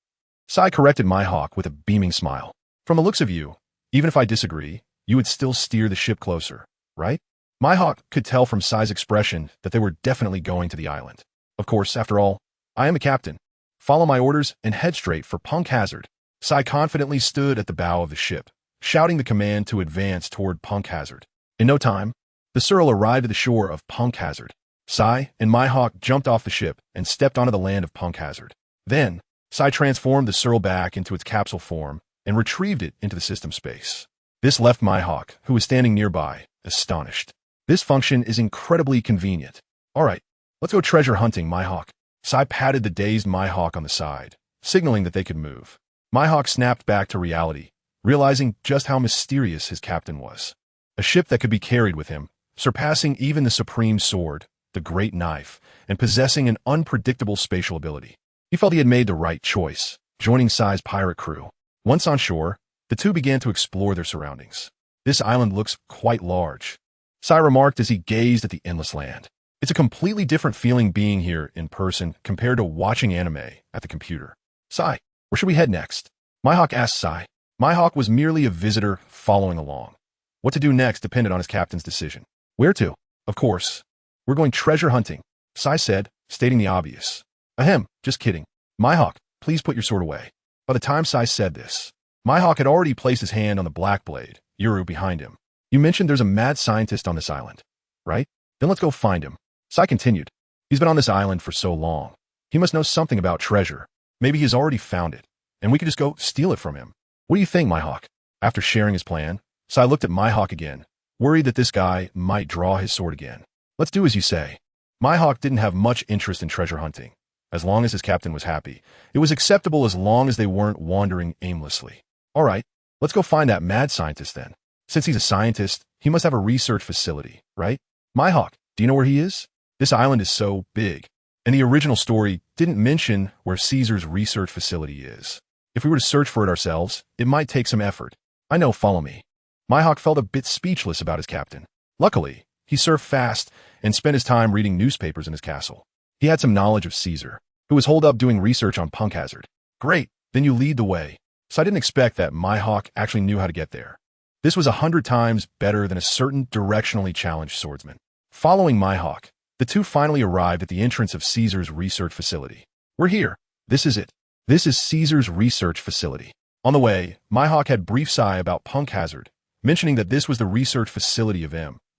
Speaker 1: Sai corrected Mihawk with a beaming smile. From the looks of you, even if I disagree, you would still steer the ship closer, right? Mihawk could tell from Sai's expression that they were definitely going to the island. Of course, after all, I am a captain. Follow my orders and head straight for Punk Hazard. Sai confidently stood at the bow of the ship, shouting the command to advance toward Punk Hazard. In no time, the Searle arrived at the shore of Punk Hazard. Sai and Mihawk jumped off the ship and stepped onto the land of Punk Hazard. Then, Sai transformed the Searle back into its capsule form and retrieved it into the system space. This left Mihawk, who was standing nearby, astonished. This function is incredibly convenient. All right, let's go treasure hunting, Mihawk. Sai patted the dazed Mihawk on the side, signaling that they could move. Mihawk snapped back to reality, realizing just how mysterious his captain was. A ship that could be carried with him, surpassing even the supreme sword, the great knife, and possessing an unpredictable spatial ability. He felt he had made the right choice, joining Sai's pirate crew. Once on shore, the two began to explore their surroundings. This island looks quite large, Sai remarked as he gazed at the endless land. It's a completely different feeling being here in person compared to watching anime at the computer. Sai, where should we head next? Mihawk asked Sai. Mihawk was merely a visitor following along. What to do next depended on his captain's decision. Where to? Of course. We're going treasure hunting, Sai said, stating the obvious. Ahem, just kidding. Mihawk, please put your sword away. By the time Sai said this, Mihawk had already placed his hand on the black blade, Yuru behind him. You mentioned there's a mad scientist on this island, right? Then let's go find him. Sai continued. He's been on this island for so long. He must know something about treasure. Maybe he's already found it, and we could just go steal it from him. What do you think, Mihawk? After sharing his plan, Sai looked at Mihawk again, worried that this guy might draw his sword again. Let's do as you say. Mihawk didn't have much interest in treasure hunting. As long as his captain was happy, it was acceptable as long as they weren't wandering aimlessly. All right, let's go find that mad scientist then. Since he's a scientist, he must have a research facility, right? Mihawk, do you know where he is? This island is so big, and the original story didn't mention where Caesar's research facility is. If we were to search for it ourselves, it might take some effort. I know, follow me. Mihawk felt a bit speechless about his captain. Luckily, he surfed fast and spent his time reading newspapers in his castle. He had some knowledge of Caesar, who was holed up doing research on Punk Hazard. Great, then you lead the way. So I didn't expect that Mihawk actually knew how to get there. This was 100 times better than a certain directionally challenged swordsman. Following Mihawk, the two finally arrived at the entrance of Caesar's research facility. We're here. This is it. This is Caesar's research facility. On the way, Mihawk had briefed Sai about Punk Hazard, mentioning that this was the research facility of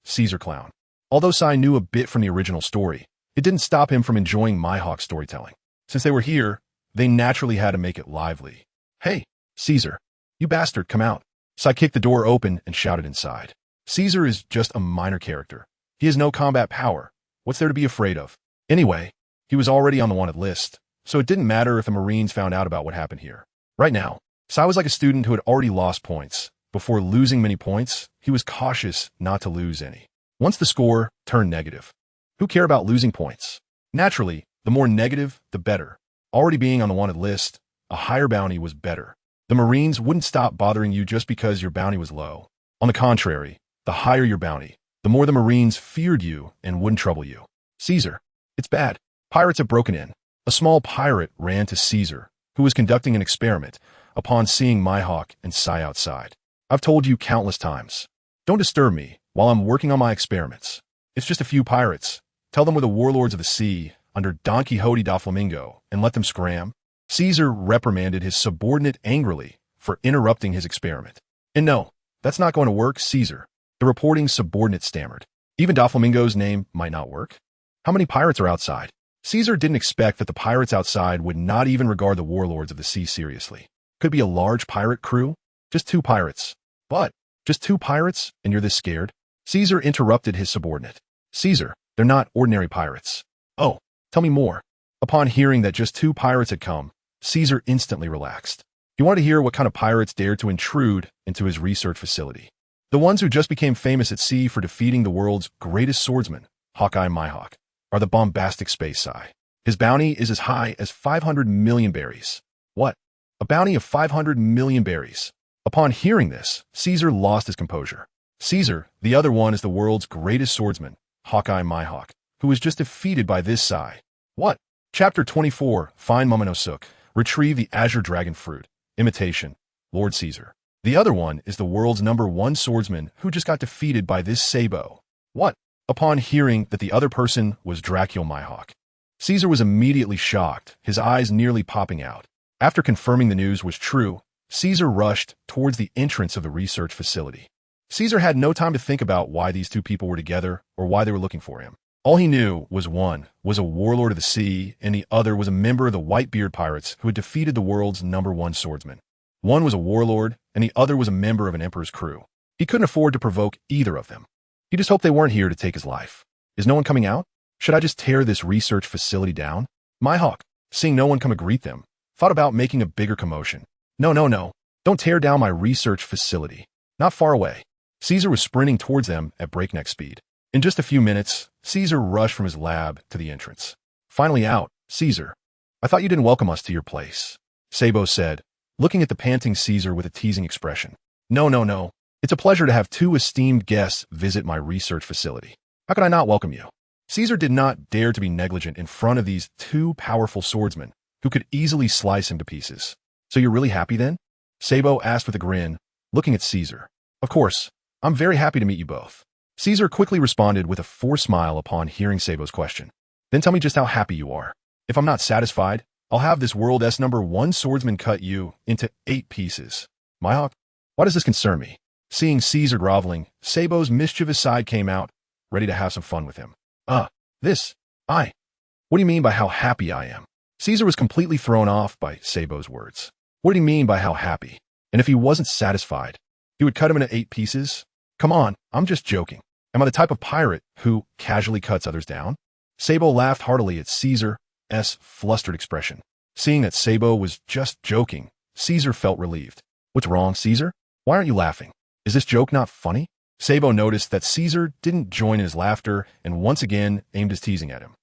Speaker 1: Caesar Clown. Although Sai knew a bit from the original story, it didn't stop him from enjoying Mihawk's storytelling. Since they were here, they naturally had to make it lively. Hey, Caesar, you bastard, come out. Sai kicked the door open and shouted inside. Caesar is just a minor character. He has no combat power. What's there to be afraid of? Anyway, he was already on the wanted list, so it didn't matter if the Marines found out about what happened here. Right now, Sai was like a student who had already lost points. Before losing many points, he was cautious not to lose any. Once the score turned negative, who cared about losing points? Naturally, the more negative, the better. Already being on the wanted list, a higher bounty was better. The Marines wouldn't stop bothering you just because your bounty was low. On the contrary, the higher your bounty, the more the Marines feared you and wouldn't trouble you. Caesar, it's bad. Pirates have broken in. A small pirate ran to Caesar, who was conducting an experiment, upon seeing Mihawk and Sai outside. I've told you countless times. Don't disturb me while I'm working on my experiments. It's just a few pirates. Tell them we're the warlords of the sea, under Don Quixote da Flamingo, and let them scram. Caesar reprimanded his subordinate angrily for interrupting his experiment. And no, that's not going to work, Caesar. The reporting subordinate stammered. Even Doflamingo's name might not work. How many pirates are outside? Caesar didn't expect that the pirates outside would not even regard the warlords of the sea seriously. Could be a large pirate crew? Just 2 pirates. But, just 2 pirates, and you're this scared? Caesar interrupted his subordinate. Caesar, they're not ordinary pirates. Oh, tell me more. Upon hearing that just 2 pirates had come, Caesar instantly relaxed. He wanted to hear what kind of pirates dared to intrude into his research facility. The ones who just became famous at sea for defeating the world's greatest swordsman, Hawkeye Mihawk, are the bombastic Saixi. His bounty is as high as 500 million berries. What? A bounty of 500 million berries. Upon hearing this, Caesar lost his composure. Caesar, the other one, is the world's greatest swordsman, Hawkeye Mihawk, who was just defeated by this Sai. What? Chapter 24, Find Momonosuke, Retrieve the Azure Dragon Fruit, Imitation, Lord Caesar. The other one is the world's #1 swordsman who just got defeated by this Sabo. What? Upon hearing that the other person was Dracula Mihawk, Caesar was immediately shocked, his eyes nearly popping out. After confirming the news was true, Caesar rushed towards the entrance of the research facility. Caesar had no time to think about why these 2 people were together or why they were looking for him. All he knew was one was a warlord of the sea and the other was a member of the Whitebeard Pirates who had defeated the world's #1 swordsman. One was a warlord and the other was a member of an emperor's crew. He couldn't afford to provoke either of them. He just hoped they weren't here to take his life. Is no one coming out? Should I just tear this research facility down? Mihawk, seeing no one come to greet them, thought about making a bigger commotion. No. Don't tear down my research facility. Not far away. Caesar was sprinting towards them at breakneck speed. In just a few minutes, Caesar rushed from his lab to the entrance. Finally out, Caesar. I thought you didn't welcome us to your place, Sabo said, looking at the panting Caesar with a teasing expression. No. It's a pleasure to have 2 esteemed guests visit my research facility. How could I not welcome you? Caesar did not dare to be negligent in front of these 2 powerful swordsmen who could easily slice him to pieces. So you're really happy then? Sabo asked with a grin, looking at Caesar. Of course, I'm very happy to meet you both. Caesar quickly responded with a forced smile upon hearing Sabo's question. Then tell me just how happy you are. If I'm not satisfied, I'll have this world's #1 swordsman cut you into 8 pieces. Mihawk, why does this concern me? Seeing Caesar groveling, Sabo's mischievous side came out, ready to have some fun with him. What do you mean by how happy I am? Caesar was completely thrown off by Sabo's words. What did he mean by how happy? And if he wasn't satisfied, he would cut him into 8 pieces? Come on, I'm just joking. Am I the type of pirate who casually cuts others down? Sabo laughed heartily at Caesar's flustered expression. Seeing that Sabo was just joking, Caesar felt relieved. What's wrong, Caesar? Why aren't you laughing? Is this joke not funny? Sabo noticed that Caesar didn't join in his laughter and once again aimed his teasing at him.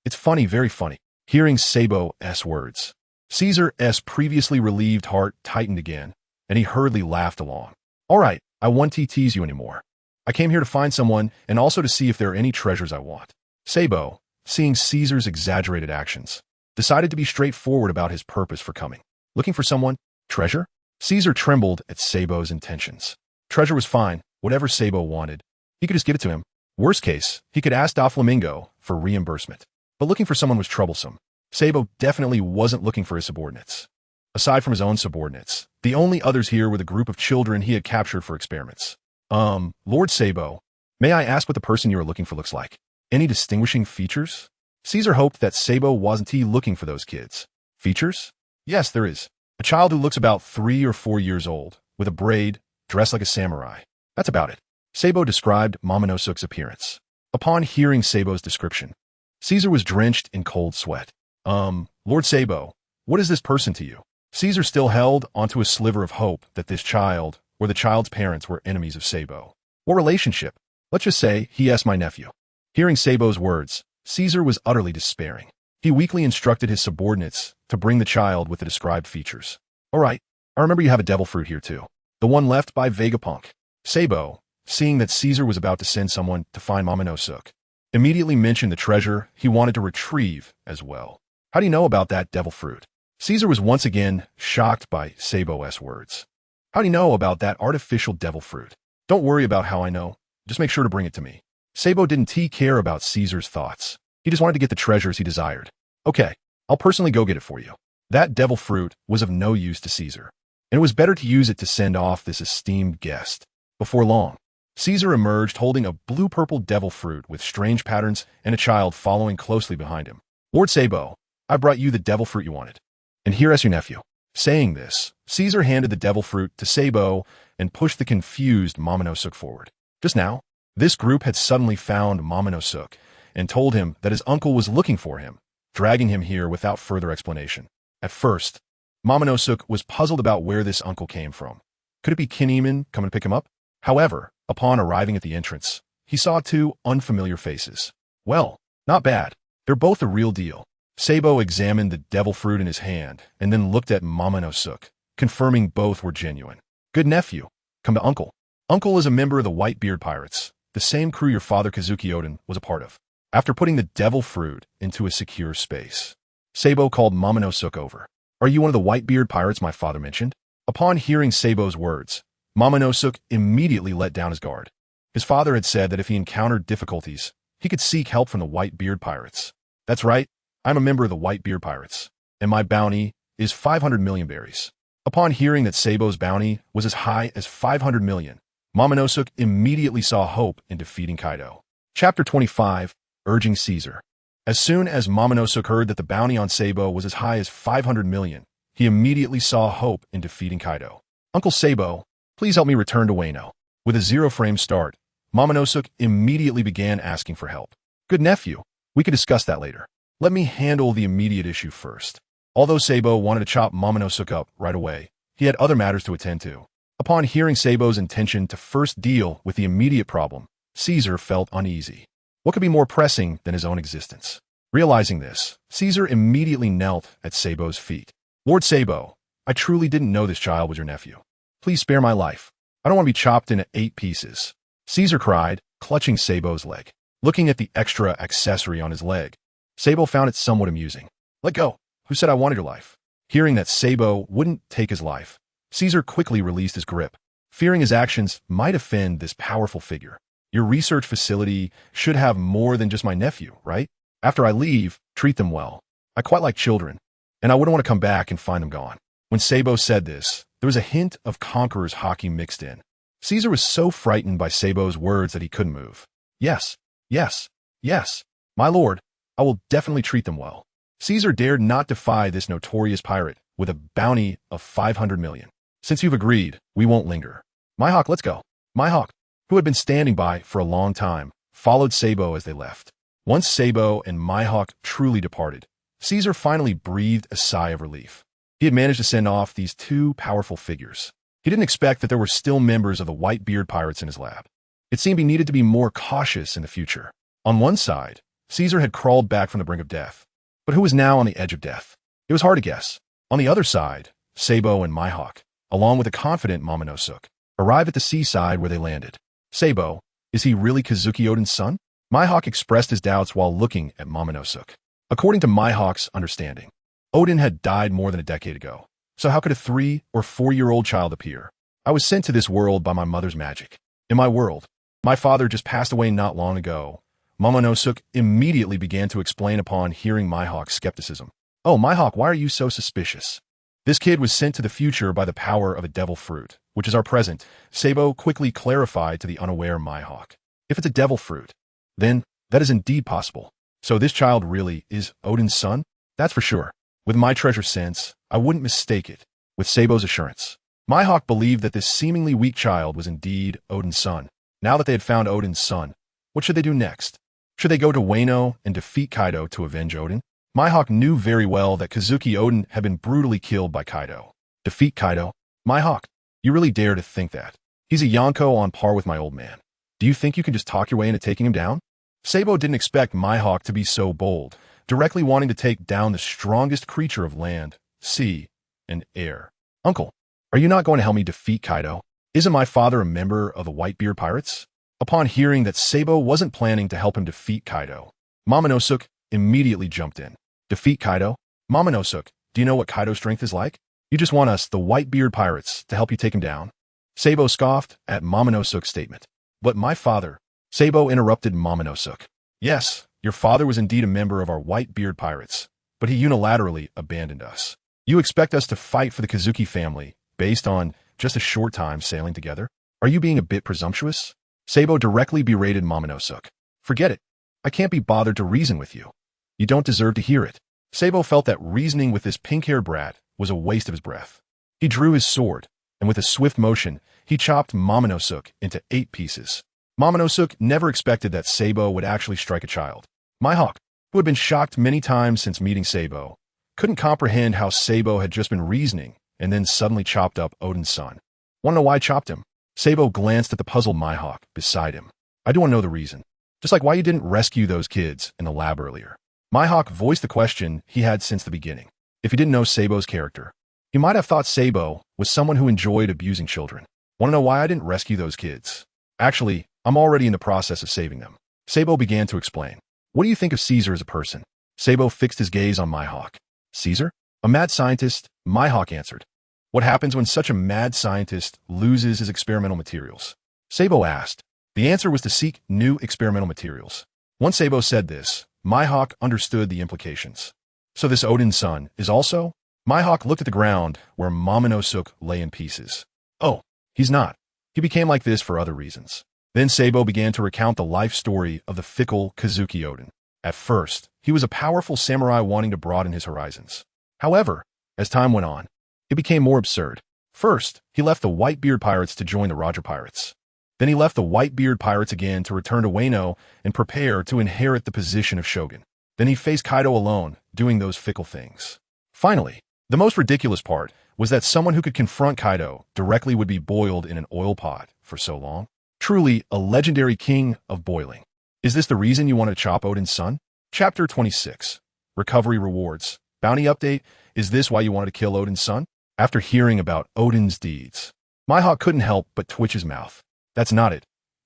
Speaker 1: It's funny, very funny. Hearing Sabo's words, Caesar's previously relieved heart tightened again, and he hurriedly laughed along. All right, I won't tease you anymore. I came here to find someone and also to see if there are any treasures I want. Sabo, seeing Caesar's exaggerated actions, decided to be straightforward about his purpose for coming. Looking for someone? Treasure? Caesar trembled at Sabo's intentions. Treasure was fine, whatever Sabo wanted. He could just give it to him. Worst case, he could ask Doflamingo for reimbursement. But looking for someone was troublesome. Sabo definitely wasn't looking for his subordinates. Aside from his own subordinates, the only others here were the group of children he had captured for experiments. Lord Sabo, may I ask what the person you are looking for looks like? Any distinguishing features? Caesar hoped that Sabo wasn't looking for those kids. Features? Yes, there is. A child who looks about 3 or 4 years old, with a braid, dressed like a samurai. That's about it. Sabo described Momonosuke's appearance. Upon hearing Sabo's description, Caesar was drenched in cold sweat. Lord Sabo, what is this person to you? Caesar still held onto a sliver of hope that this child or the child's parents were enemies of Sabo. What relationship? Let's just say he asked my nephew. Hearing Sabo's words, Caesar was utterly despairing. He weakly instructed his subordinates to bring the child with the described features. All right, I remember you have a devil fruit here too. The one left by Vegapunk. Sabo, seeing that Caesar was about to send someone to find Momonosuke, immediately mentioned the treasure he wanted to retrieve as well. How do you know about that devil fruit? Caesar was once again shocked by Sabo's words. How do you know about that artificial devil fruit? Don't worry about how I know. Just make sure to bring it to me. Sabo didn't care about Caesar's thoughts. He just wanted to get the treasures he desired. Okay, I'll personally go get it for you. That devil fruit was of no use to Caesar, and it was better to use it to send off this esteemed guest. Before long, Caesar emerged holding a blue-purple devil fruit with strange patterns and a child following closely behind him. Lord Sabo, I brought you the devil fruit you wanted. And here is your nephew. Saying this, Caesar handed the devil fruit to Sabo and pushed the confused Momonosuke forward. Just now, this group had suddenly found Momonosuke and told him that his uncle was looking for him, dragging him here without further explanation. At first, Momonosuke was puzzled about where this uncle came from. Could it be Kinemon coming to pick him up? However, upon arriving at the entrance, he saw two unfamiliar faces. Well, not bad. They're both the real deal. Sabo examined the devil fruit in his hand and then looked at Momonosuke, confirming both were genuine. Good nephew, come to Uncle. Uncle is a member of the Whitebeard Pirates, the same crew your father Kazuki Oden was a part of. After putting the devil fruit into a secure space, Sabo called Momonosuke over. Are you one of the Whitebeard Pirates my father mentioned? Upon hearing Sabo's words, Momonosuke immediately let down his guard. His father had said that if he encountered difficulties, he could seek help from the Whitebeard Pirates. That's right, I'm a member of the Whitebeard Pirates, and my bounty is 500 million berries. Upon hearing that Sabo's bounty was as high as 500 million, Momonosuke immediately saw hope in defeating Kaido. Chapter 25, Urging Caesar. As soon as Momonosuke heard that the bounty on Sabo was as high as 500 million, he immediately saw hope in defeating Kaido. Uncle Sabo, please help me return to Wano. With a zero-frame start, Momonosuke immediately began asking for help. Good nephew, we could discuss that later. Let me handle the immediate issue first. Although Sabo wanted to chop Momonosuke up right away, he had other matters to attend to. Upon hearing Sabo's intention to first deal with the immediate problem, Caesar felt uneasy. What could be more pressing than his own existence? Realizing this, Caesar immediately knelt at Sabo's feet. Lord Sabo, I truly didn't know this child was your nephew. Please spare my life. I don't want to be chopped into 8 pieces. Caesar cried, clutching Sabo's leg. Looking at the extra accessory on his leg, Sabo found it somewhat amusing. Let go. Who said I wanted your life? Hearing that Sabo wouldn't take his life, Caesar quickly released his grip, fearing his actions might offend this powerful figure. Your research facility should have more than just my nephew, right? After I leave, treat them well. I quite like children, and I wouldn't want to come back and find them gone. When Sabo said this, there was a hint of conqueror's hockey mixed in. Caesar was so frightened by Sabo's words that he couldn't move. Yes, yes, yes, my lord, I will definitely treat them well. Caesar dared not defy this notorious pirate with a bounty of 500 million. Since you've agreed, we won't linger. Mihawk, let's go. Mihawk, who had been standing by for a long time, followed Sabo as they left. Once Sabo and Mihawk truly departed, Caesar finally breathed a sigh of relief. He had managed to send off these 2 powerful figures. He didn't expect that there were still members of the Whitebeard Pirates in his lab. It seemed he needed to be more cautious in the future. On one side, Caesar had crawled back from the brink of death, but who was now on the edge of death? It was hard to guess. On the other side, Sabo and Mihawk, along with a confident Momonosuke, arrived at the seaside where they landed. Sabo, is he really Kazuki Oden's son? Mihawk expressed his doubts while looking at Momonosuke. According to Mihawk's understanding, Oden had died more than a decade ago. So how could a 3- or 4-year-old child appear? I was sent to this world by my mother's magic. In my world, my father just passed away not long ago. Momonosuke immediately began to explain upon hearing Mihawk's skepticism. Oh, Mihawk, why are you so suspicious? This kid was sent to the future by the power of a devil fruit, which is our present. Sabo quickly clarified to the unaware Mihawk. If it's a devil fruit, then that is indeed possible. So this child really is Oden's son? That's for sure. With my treasure sense, I wouldn't mistake it. With Sabo's assurance, Mihawk believed that this seemingly weak child was indeed Oden's son. Now that they had found Oden's son, what should they do next? Should they go to Wano and defeat Kaido to avenge Oden? Mihawk knew very well that Kazuki Oden had been brutally killed by Kaido. Defeat Kaido? Mihawk, you really dare to think that? He's a Yonko on par with my old man. Do you think you can just talk your way into taking him down? Sabo didn't expect Mihawk to be so bold, directly wanting to take down the strongest creature of land, sea, and air. Uncle, are you not going to help me defeat Kaido? Isn't my father a member of the Whitebeard Pirates? Upon hearing that Sabo wasn't planning to help him defeat Kaido, Momonosuke immediately jumped in. Defeat Kaido? Momonosuke, do you know what Kaido's strength is like? You just want us, the Whitebeard Pirates, to help you take him down? Sabo scoffed at Momonosuke's statement. But my father, Sabo interrupted Momonosuke. Yes, your father was indeed a member of our Whitebeard Pirates, but he unilaterally abandoned us. You expect us to fight for the Kazuki family based on just a short time sailing together? Are you being a bit presumptuous? Sabo directly berated Momonosuke. Forget it. I can't be bothered to reason with you. You don't deserve to hear it. Sabo felt that reasoning with this pink-haired brat was a waste of his breath. He drew his sword, and with a swift motion, he chopped Momonosuke into 8 pieces. Momonosuke never expected that Sabo would actually strike a child. Mihawk, who had been shocked many times since meeting Sabo, couldn't comprehend how Sabo had just been reasoning and then suddenly chopped up Odin's son. Want to know why I chopped him? Sabo glanced at the puzzled Mihawk beside him. I do want to know the reason. Just like why you didn't rescue those kids in the lab earlier. Mihawk voiced the question he had since the beginning. If he didn't know Sabo's character, he might have thought Sabo was someone who enjoyed abusing children. Want to know why I didn't rescue those kids? Actually, I'm already in the process of saving them. Sabo began to explain. What do you think of Caesar as a person? Sabo fixed his gaze on Mihawk. Caesar? A mad scientist? Mihawk answered. What happens when such a mad scientist loses his experimental materials? Sabo asked. The answer was to seek new experimental materials. Once Sabo said this, Mihawk understood the implications. So this Odin's son is also? Mihawk looked at the ground where Momonosuke lay in pieces. Oh, he's not. He became like this for other reasons. Then Sabo began to recount the life story of the fickle Kazuki Odin. At first, he was a powerful samurai wanting to broaden his horizons. However, as time went on, it became more absurd. First, he left the Whitebeard Pirates to join the Roger Pirates. Then he left the Whitebeard Pirates again to return to Wano and prepare to inherit the position of shogun. Then he faced Kaido alone, doing those fickle things. Finally, the most ridiculous part was that someone who could confront Kaido directly would be boiled in an oil pot for so long. Truly a legendary king of boiling. Is this the reason you want to chop Odin's son? Chapter 26. Recovery Rewards. Bounty update. Is this why you wanted to kill Odin's son? After hearing about Odin's deeds, Mihawk couldn't help but twitch his mouth. That's not it.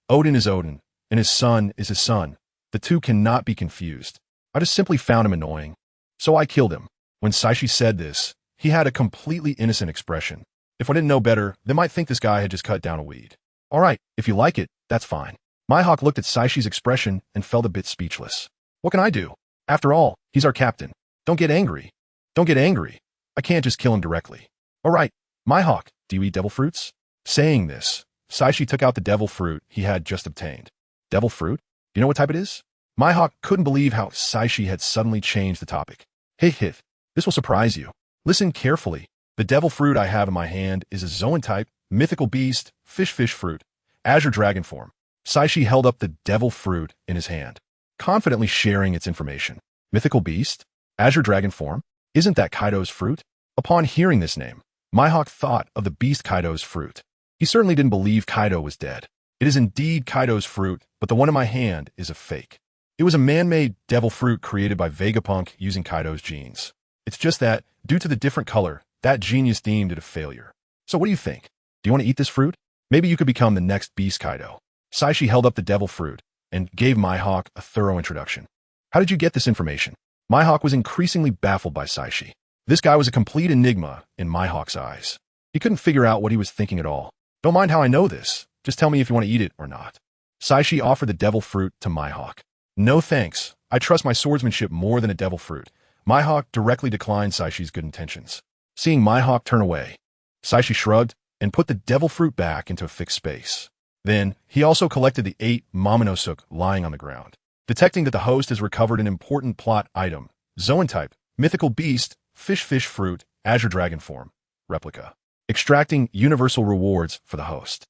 Speaker 1: Odin is Odin, and his son is his son. The two cannot be confused. I just simply found him annoying. So I killed him. When Sachi said this, he had a completely innocent expression. If I didn't know better, they might think this guy had just cut down a weed. Alright, if you like it, that's fine. Mihawk looked at Saishi's expression and felt a bit speechless. What can I do? After all, he's our captain. Don't get angry. Don't get angry. I can't just kill him directly. Alright, Mihawk, do you eat devil fruits? Saying this, Sachi took out the devil fruit he had just obtained. Devil fruit? Do you know what type it is? Mihawk couldn't believe how Sachi had suddenly changed the topic. Hey, this will surprise you. Listen carefully. The devil fruit I have in my hand is a Zoan type, mythical beast, fish fruit, azure dragon form. Sachi held up the devil fruit in his hand, confidently sharing its information. Mythical beast? Azure dragon form? Isn't that Kaido's fruit? Upon hearing this name, Mihawk thought of the beast Kaido's fruit. He certainly didn't believe Kaido was dead. It is indeed Kaido's fruit, but the one in my hand is a fake. It was a man-made devil fruit created by Vegapunk using Kaido's genes. It's just that, due to the different color, that genius deemed it a failure. So what do you think? Do you want to eat this fruit? Maybe you could become the next beast Kaido. Sachi held up the devil fruit and gave Mihawk a thorough introduction. How did you get this information? Mihawk was increasingly baffled by Sachi. This guy was a complete enigma in Mihawk's eyes. He couldn't figure out what he was thinking at all. Don't mind how I know this. Just tell me if you want to eat it or not. Sachi offered the devil fruit to Mihawk. No thanks. I trust my swordsmanship more than a devil fruit. Mihawk directly declined Saishi's good intentions. Seeing Mihawk turn away, Sachi shrugged and put the devil fruit back into a fixed space. Then, he also collected the 8 Momonosuke lying on the ground. Detecting that the host has recovered an important plot item, Zoan type, mythical beast, fish fruit, azure dragon form, replica. Extracting universal rewards for the host.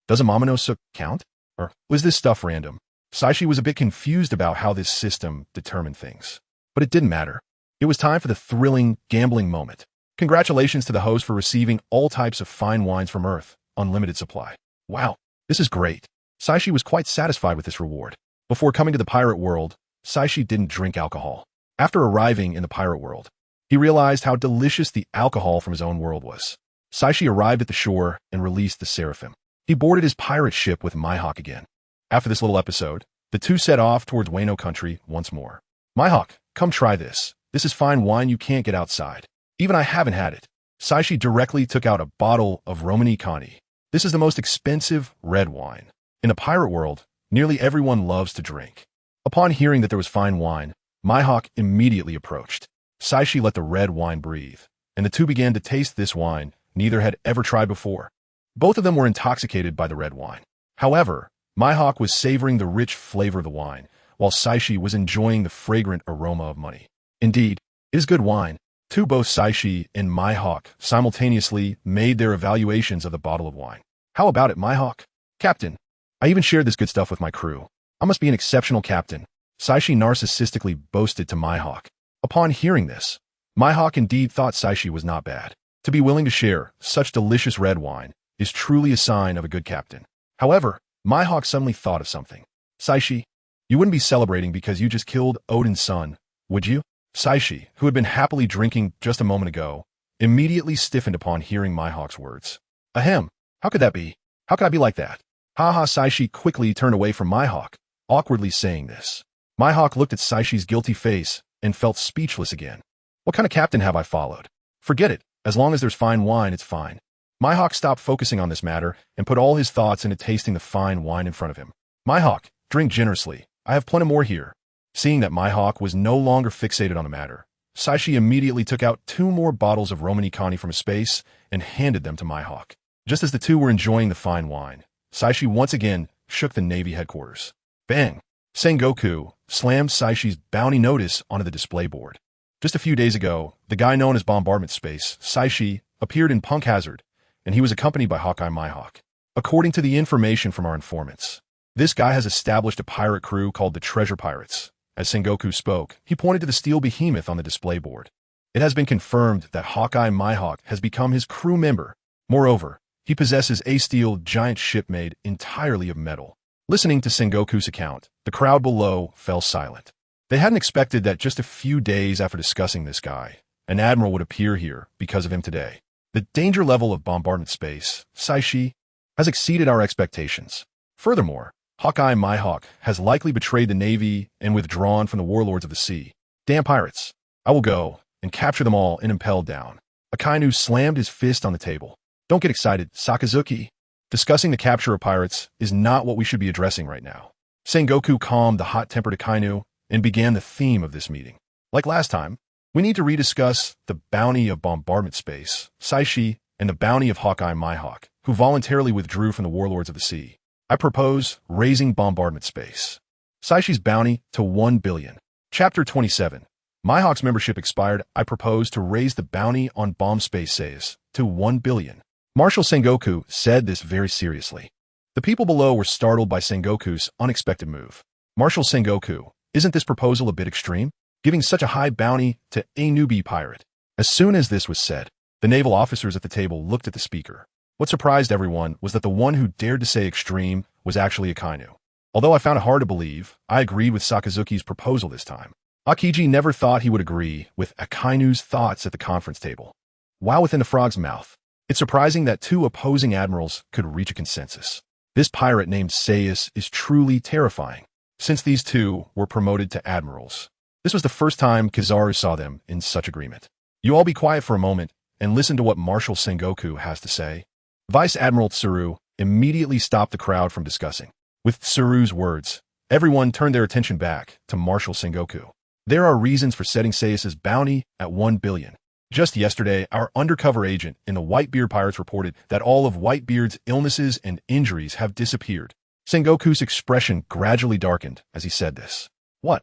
Speaker 1: Does a Momonosuke count? Or was this stuff random? Sachi was a bit confused about how this system determined things. But it didn't matter. It was time for the thrilling, gambling moment. Congratulations to the host for receiving all types of fine wines from Earth, unlimited supply. Wow, this is great. Sachi was quite satisfied with this reward. Before coming to the pirate world, Sachi didn't drink alcohol. After arriving in the pirate world, he realized how delicious the alcohol from his own world was. Sachi arrived at the shore and released the Seraphim. He boarded his pirate ship with Mihawk again. After this little episode, the two set off towards Wano country once more. Mihawk, come try this. This is fine wine you can't get outside. Even I haven't had it. Sachi directly took out a bottle of Romani Conti. This is the most expensive red wine. In the pirate world, nearly everyone loves to drink. Upon hearing that there was fine wine, Mihawk immediately approached. Sachi let the red wine breathe, and the two began to taste this wine neither had ever tried before. Both of them were intoxicated by the red wine. However, Mihawk was savoring the rich flavor of the wine, while Sachi was enjoying the fragrant aroma of money. Indeed, it is good wine. Both Sachi and Mihawk simultaneously made their evaluations of the bottle of wine. How about it, Mihawk? Captain, I even shared this good stuff with my crew. I must be an exceptional captain. Sachi narcissistically boasted to Mihawk. Upon hearing this, Mihawk indeed thought Sachi was not bad. To be willing to share such delicious red wine is truly a sign of a good captain. However, Mihawk suddenly thought of something. Sachi, you wouldn't be celebrating because you just killed Odin's son, would you? Sachi, who had been happily drinking just a moment ago, immediately stiffened upon hearing Mihawk's words. Ahem, how could that be? How could I be like that? Haha, Sachi quickly turned away from Mihawk, awkwardly saying this. Mihawk looked at Saichi's guilty face and felt speechless again. What kind of captain have I followed? Forget it, as long as there's fine wine, it's fine. Mihawk stopped focusing on this matter and put all his thoughts into tasting the fine wine in front of him. Mihawk, drink generously. I have plenty more here. Seeing that Mihawk was no longer fixated on the matter, Sachi immediately took out 2 more bottles of Romani Conti from his space and handed them to Mihawk. Just as the two were enjoying the fine wine, Sachi once again shook the Navy headquarters. Bang! Sengoku slammed Saichi's bounty notice onto the display board. Just a few days ago, the guy known as Bombardment Space, Sachi, appeared in Punk Hazard, and he was accompanied by Hawkeye Mihawk. According to the information from our informants, this guy has established a pirate crew called the Treasure Pirates. As Sengoku spoke, he pointed to the steel behemoth on the display board. It has been confirmed that Hawkeye Mihawk has become his crew member. Moreover, he possesses a steel giant ship made entirely of metal. Listening to Sengoku's account, the crowd below fell silent. They hadn't expected that just a few days after discussing this guy, an admiral would appear here because of him today. The danger level of Bombardment Space, Saixi, has exceeded our expectations. Furthermore, Hawkeye Mihawk has likely betrayed the Navy and withdrawn from the warlords of the sea. Damn pirates. I will go and capture them all and impel down. Akainu slammed his fist on the table. Don't get excited, Sakazuki. Discussing the capture of pirates is not what we should be addressing right now. Sengoku calmed the hot-tempered Akainu and began the theme of this meeting. Like last time, we need to rediscuss the bounty of Bombardment Space, Saixi, and the bounty of Hawkeye Mihawk, who voluntarily withdrew from the warlords of the sea. I propose raising Bombardment Space. Saishi's bounty to 1 billion. Chapter 27. Mihawk's membership expired. I propose to raise the bounty on Bomb Space Says to 1 billion. Marshal Sengoku said this very seriously. The people below were startled by Sengoku's unexpected move. Marshal Sengoku, isn't this proposal a bit extreme? Giving such a high bounty to a newbie pirate. As soon as this was said, the naval officers at the table looked at the speaker. What surprised everyone was that the one who dared to say extreme was actually Akainu. Although I found it hard to believe, I agreed with Sakazuki's proposal this time. Akiji never thought he would agree with Akainu's thoughts at the conference table. While within the frog's mouth, it's surprising that 2 opposing admirals could reach a consensus. This pirate named Sais is truly terrifying, since these 2 were promoted to admirals. This was the first time Kizaru saw them in such agreement. You all be quiet for a moment and listen to what Marshal Sengoku has to say. Vice Admiral Tsuru immediately stopped the crowd from discussing. With Tsuru's words, everyone turned their attention back to Marshal Sengoku. There are reasons for setting Sais's bounty at 1 billion. Just yesterday, our undercover agent in the Whitebeard Pirates reported that all of Whitebeard's illnesses and injuries have disappeared. Sengoku's expression gradually darkened as he said this. What?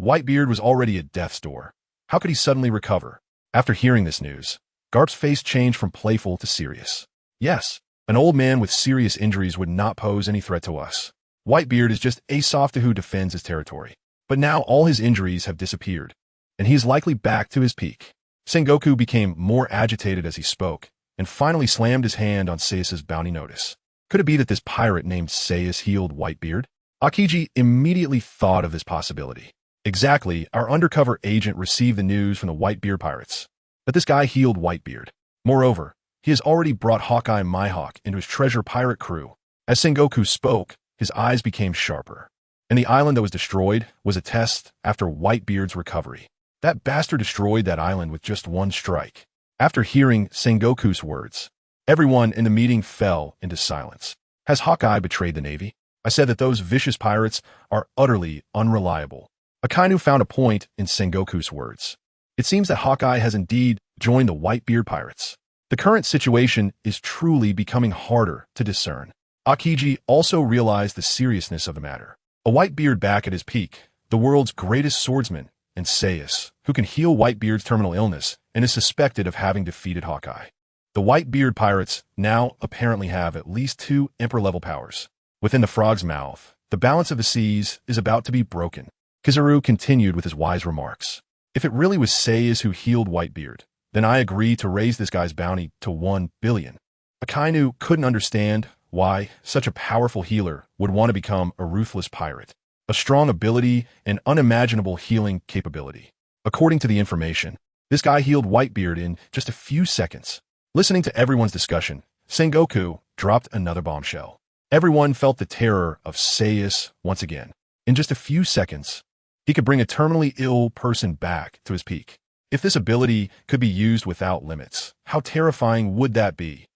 Speaker 1: Whitebeard was already at death's door. How could he suddenly recover? After hearing this news, Garp's face changed from playful to serious. Yes, an old man with serious injuries would not pose any threat to us. Whitebeard is just a softy who defends his territory. But now all his injuries have disappeared, and he is likely back to his peak. Sengoku became more agitated as he spoke, and finally slammed his hand on Sais's bounty notice. Could it be that this pirate named Sais healed Whitebeard? Akiji immediately thought of this possibility. Exactly, our undercover agent received the news from the Whitebeard Pirates that this guy healed Whitebeard. Moreover, He has already brought Hawkeye Mihawk into his treasure pirate crew. As Sengoku spoke, his eyes became sharper. And the island that was destroyed was a test after Whitebeard's recovery. That bastard destroyed that island with just one strike. After hearing Sengoku's words, everyone in the meeting fell into silence. Has Hawkeye betrayed the Navy? I said that those vicious pirates are utterly unreliable. Akainu found a point in Sengoku's words. It seems that Hawkeye has indeed joined the Whitebeard Pirates. The current situation is truly becoming harder to discern. Akiji also realized the seriousness of the matter. A Whitebeard back at his peak, the world's greatest swordsman, and Saixi, who can heal Whitebeard's terminal illness and is suspected of having defeated Hawkeye. The Whitebeard Pirates now apparently have at least 2 Emperor-level powers. Within the frog's mouth, the balance of the seas is about to be broken. Kizaru continued with his wise remarks. If it really was Saixi who healed Whitebeard, then I agree to raise this guy's bounty to 1 billion. Akainu couldn't understand why such a powerful healer would want to become a ruthless pirate. A strong ability and unimaginable healing capability. According to the information, this guy healed Whitebeard in just a few seconds. Listening to everyone's discussion, Sengoku dropped another bombshell. Everyone felt the terror of Saixi once again. In just a few seconds, he could bring a terminally ill person back to his peak. If this ability could be used without limits, how terrifying would that be?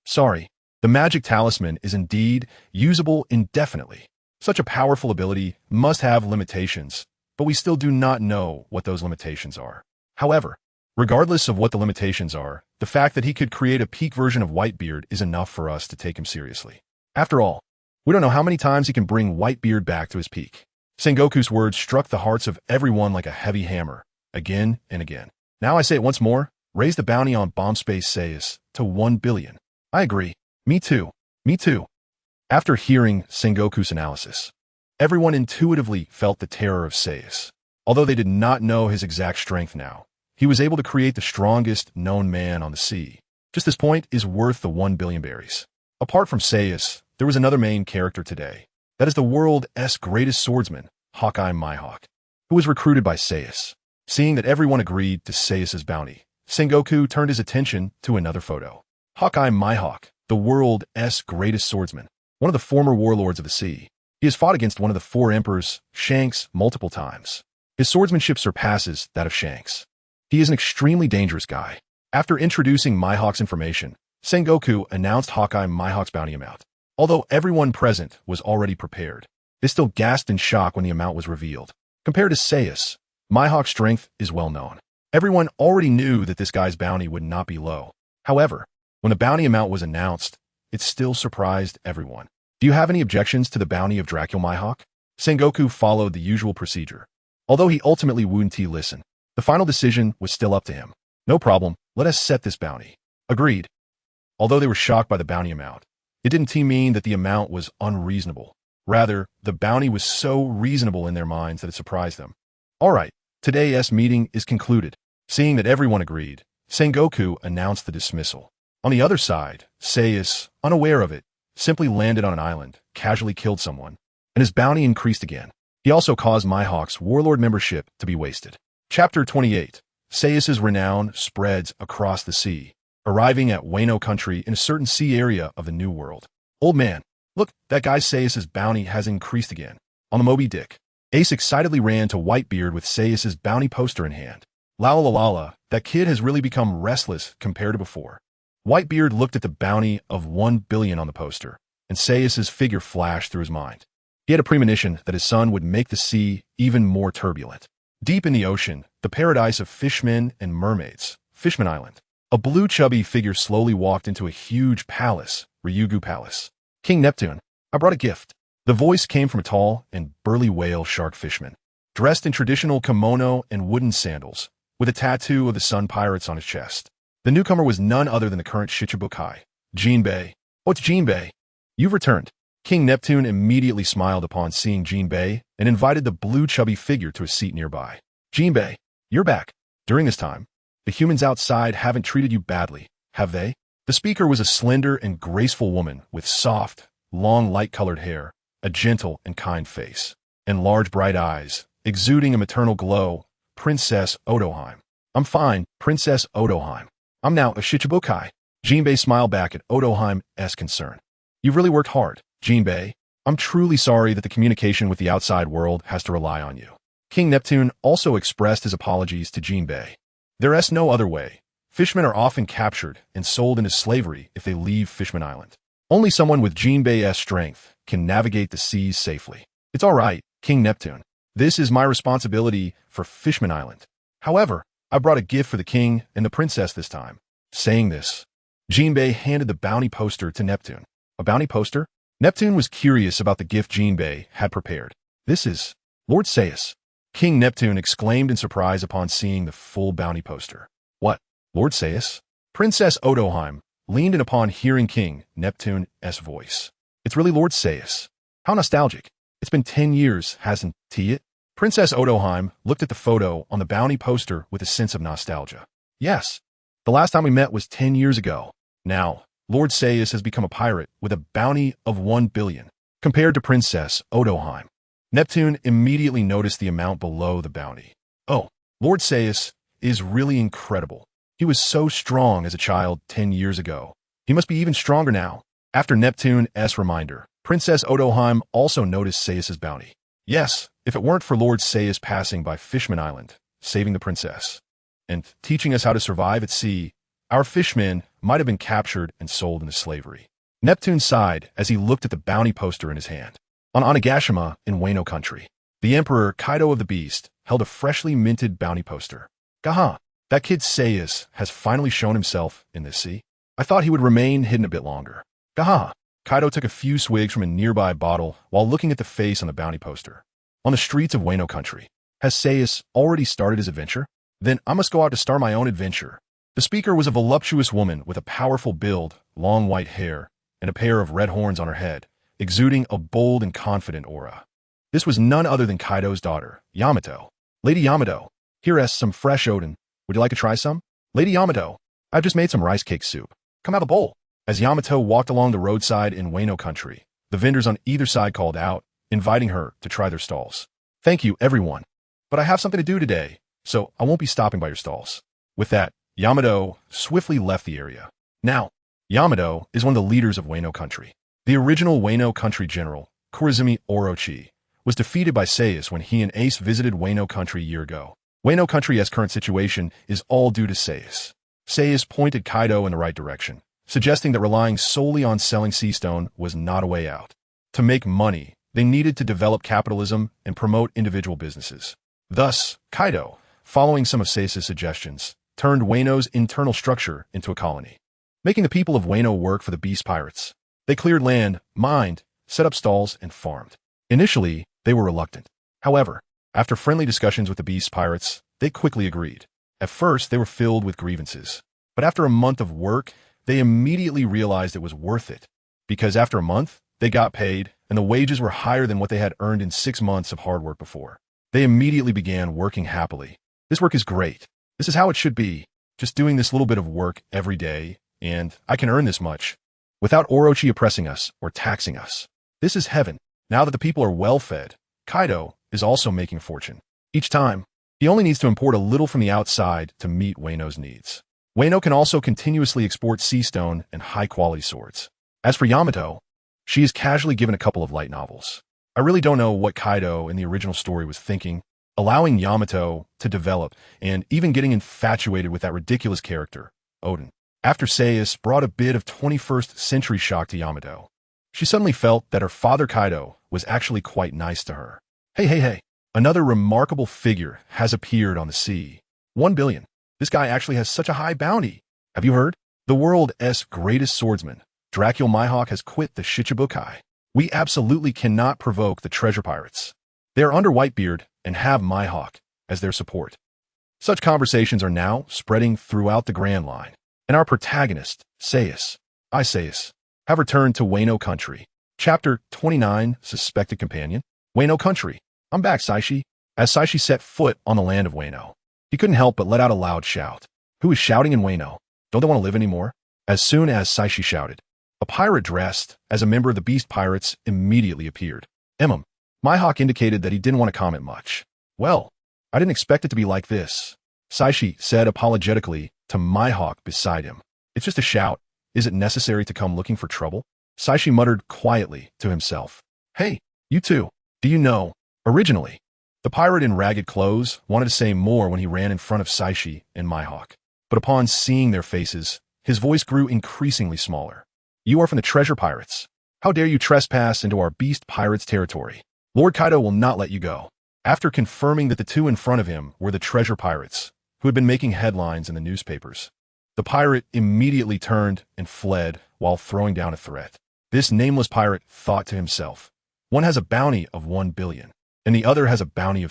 Speaker 1: Sorry. The magic talisman is indeed usable indefinitely. Such a powerful ability must have limitations, but we still do not know what those limitations are. However, regardless of what the limitations are, the fact that he could create a peak version of Whitebeard is enough for us to take him seriously. After all, we don't know how many times he can bring Whitebeard back to his peak. Sengoku's words struck the hearts of everyone like a heavy hammer, again and again. Now I say it once more, raise the bounty on Bomb Space Saixi to 1 billion. I agree. Me too. Me too. After hearing Sengoku's analysis, everyone intuitively felt the terror of Saixi. Although they did not know his exact strength now, he was able to create the strongest known man on the sea. Just this point is worth the 1 billion berries. Apart from Saixi, there was another main character today. That is the world's greatest swordsman, Hawkeye Mihawk, who was recruited by Saixi. Seeing that everyone agreed to Saix's bounty, Sengoku turned his attention to another photo. Hawkeye Mihawk, the world's greatest swordsman, one of the former warlords of the sea. He has fought against one of the 4 emperors, Shanks, multiple times. His swordsmanship surpasses that of Shanks. He is an extremely dangerous guy. After introducing Mihawk's information, Sengoku announced Hawkeye Mihawk's bounty amount. Although everyone present was already prepared, they still gasped in shock when the amount was revealed. Compared to Saixi, Mihawk's strength is well known. Everyone already knew that this guy's bounty would not be low. However, when the bounty amount was announced, it still surprised everyone. Do you have any objections to the bounty of Dracula Mihawk? Sengoku followed the usual procedure. Although he ultimately wouldn't listen, the final decision was still up to him. No problem, let us set this bounty. Agreed. Although they were shocked by the bounty amount, it didn't mean that the amount was unreasonable. Rather, the bounty was so reasonable in their minds that it surprised them. Alright, today's meeting is concluded. Seeing that everyone agreed, Sengoku announced the dismissal. On the other side, Saixi, unaware of it, simply landed on an island, casually killed someone, and his bounty increased again. He also caused Mihawk's warlord membership to be wasted. Chapter 28. Saix's renown spreads across the sea, arriving at Wano country in a certain sea area of the New World. Old man, look, that guy Saix's bounty has increased again. On the Moby Dick, Ace excitedly ran to Whitebeard with Saix's bounty poster in hand. La la la la, that kid has really become restless compared to before. Whitebeard looked at the bounty of 1 billion on the poster, and Saix's figure flashed through his mind. He had a premonition that his son would make the sea even more turbulent. Deep in the ocean, the paradise of fishmen and mermaids, Fishman Island, a blue chubby figure slowly walked into a huge palace, Ryugu Palace. King Neptune, I brought a gift. The voice came from a tall and burly whale shark fishman, dressed in traditional kimono and wooden sandals, with a tattoo of the Sun Pirates on his chest. The newcomer was none other than the current Shichibukai, Jinbei. Oh, it's Jinbei. You've returned. King Neptune immediately smiled upon seeing Jinbei and invited the blue chubby figure to a seat nearby. Jinbei, you're back. During this time, the humans outside haven't treated you badly, have they? The speaker was a slender and graceful woman with soft, long light-colored hair, a gentle and kind face, and large bright eyes, exuding a maternal glow. Princess Odoheim. I'm fine, Princess Odoheim. I'm now a Shichibukai. Jinbei smiled back at Odoheim's concern. You've really worked hard, Jinbei. I'm truly sorry that the communication with the outside world has to rely on you. King Neptune also expressed his apologies to Jinbei. There's no other way. Fishmen are often captured and sold into slavery if they leave Fishman Island. Only someone with Jinbei's strength can navigate the seas safely. It's all right, King Neptune. This is my responsibility for Fishman Island. However, I brought a gift for the king and the princess this time. Saying this, Jinbei handed the bounty poster to Neptune. A bounty poster? Neptune was curious about the gift Jinbei had prepared. This is Lord Saixi. King Neptune exclaimed in surprise upon seeing the full bounty poster. What? Lord Saixi? Princess Odoheim leaned in upon hearing King Neptune's voice. It's really Lord Saixi. How nostalgic. It's been 10 years, hasn't it? Princess Odoheim looked at the photo on the bounty poster with a sense of nostalgia. Yes, the last time we met was 10 years ago. Now, Lord Saixi has become a pirate with a bounty of 1 billion, compared to Princess Odoheim. Neptune immediately noticed the amount below the bounty. Oh, Lord Saixi is really incredible. He was so strong as a child 10 years ago. He must be even stronger now. After Neptune's reminder, Princess Odoheim also noticed Saix's bounty. Yes, if it weren't for Lord Saixi passing by Fishman Island, saving the princess, and teaching us how to survive at sea, our fishmen might have been captured and sold into slavery. Neptune sighed as he looked at the bounty poster in his hand. On Onagashima in Wano country, the Emperor Kaido of the Beast held a freshly minted bounty poster. Gaha, that kid Saixi has finally shown himself in this sea. I thought he would remain hidden a bit longer. Gaha. Kaido took a few swigs from a nearby bottle while looking at the face on the bounty poster. On the streets of Wano country, has Saixi already started his adventure? Then I must go out to start my own adventure. The speaker was a voluptuous woman with a powerful build, long white hair, and a pair of red horns on her head, exuding a bold and confident aura. This was none other than Kaido's daughter, Yamato. Lady Yamato, here's some fresh Odin. Would you like to try some? Lady Yamato, I've just made some rice cake soup. Come have a bowl. As Yamato walked along the roadside in Wano country, the vendors on either side called out, inviting her to try their stalls. Thank you, everyone. But I have something to do today, so I won't be stopping by your stalls. With that, Yamato swiftly left the area. Now, Yamato is one of the leaders of Wano country. The original Wano country general, Korizumi Orochi, was defeated by Saixi when he and Ace visited Wano country a year ago. Wano country's current situation is all due to Saixi. Saixi pointed Kaido in the right direction, suggesting that relying solely on selling sea stone was not a way out. To make money, they needed to develop capitalism and promote individual businesses. Thus, Kaido, following some of Saix's suggestions, turned Wano's internal structure into a colony, making the people of Wano work for the Beast Pirates. They cleared land, mined, set up stalls, and farmed. Initially, they were reluctant. However, after friendly discussions with the Beast Pirates, they quickly agreed. At first, they were filled with grievances, but after a month of work, they immediately realized it was worth it, because after a month, they got paid, and the wages were higher than what they had earned in 6 months of hard work before. They immediately began working happily. This work is great. This is how it should be. Just doing this little bit of work every day, and I can earn this much, without Orochi oppressing us or taxing us. This is heaven. Now that the people are well fed, Kaido is also making a fortune. Each time, he only needs to import a little from the outside to meet Wano's needs. Wano can also continuously export sea stone and high-quality swords. As for Yamato, she is casually given a couple of light novels. I really don't know what Kaido in the original story was thinking, allowing Yamato to develop and even getting infatuated with that ridiculous character, Odin. After Saixi brought a bit of 21st century shock to Yamato, she suddenly felt that her father Kaido was actually quite nice to her. Hey. Another remarkable figure has appeared on the sea. 1 billion. This guy actually has such a high bounty. Have you heard? The world's greatest swordsman, Dracula Mihawk, has quit the Shichibukai. We absolutely cannot provoke the treasure pirates. They are under Whitebeard and have Mihawk as their support. Such conversations are now spreading throughout the Grand Line, and our protagonist, Saixi, have returned to Wano country. Chapter 29, Suspected Companion. Wano country. I'm back, Sachi. As Sachi set foot on the land of Wano, he couldn't help but let out a loud shout. Who is shouting in Wano? Don't they want to live anymore? As soon as Sachi shouted, a pirate dressed as a member of the Beast Pirates immediately appeared. Mihawk indicated that he didn't want to comment much. Well, I didn't expect it to be like this, Sachi said apologetically to Mihawk beside him. It's just a shout. Is it necessary to come looking for trouble? Saixi muttered quietly to himself. Hey, you two, do you know? Originally, the pirate in ragged clothes wanted to say more when he ran in front of Saixi and Mihawk. But upon seeing their faces, his voice grew increasingly smaller. You are from the treasure pirates. How dare you trespass into our beast pirates' territory? Lord Kaido will not let you go. After confirming that the two in front of him were the treasure pirates, who had been making headlines in the newspapers, the pirate immediately turned and fled while throwing down a threat. This nameless pirate thought to himself, one has a bounty of 1 billion, and the other has a bounty of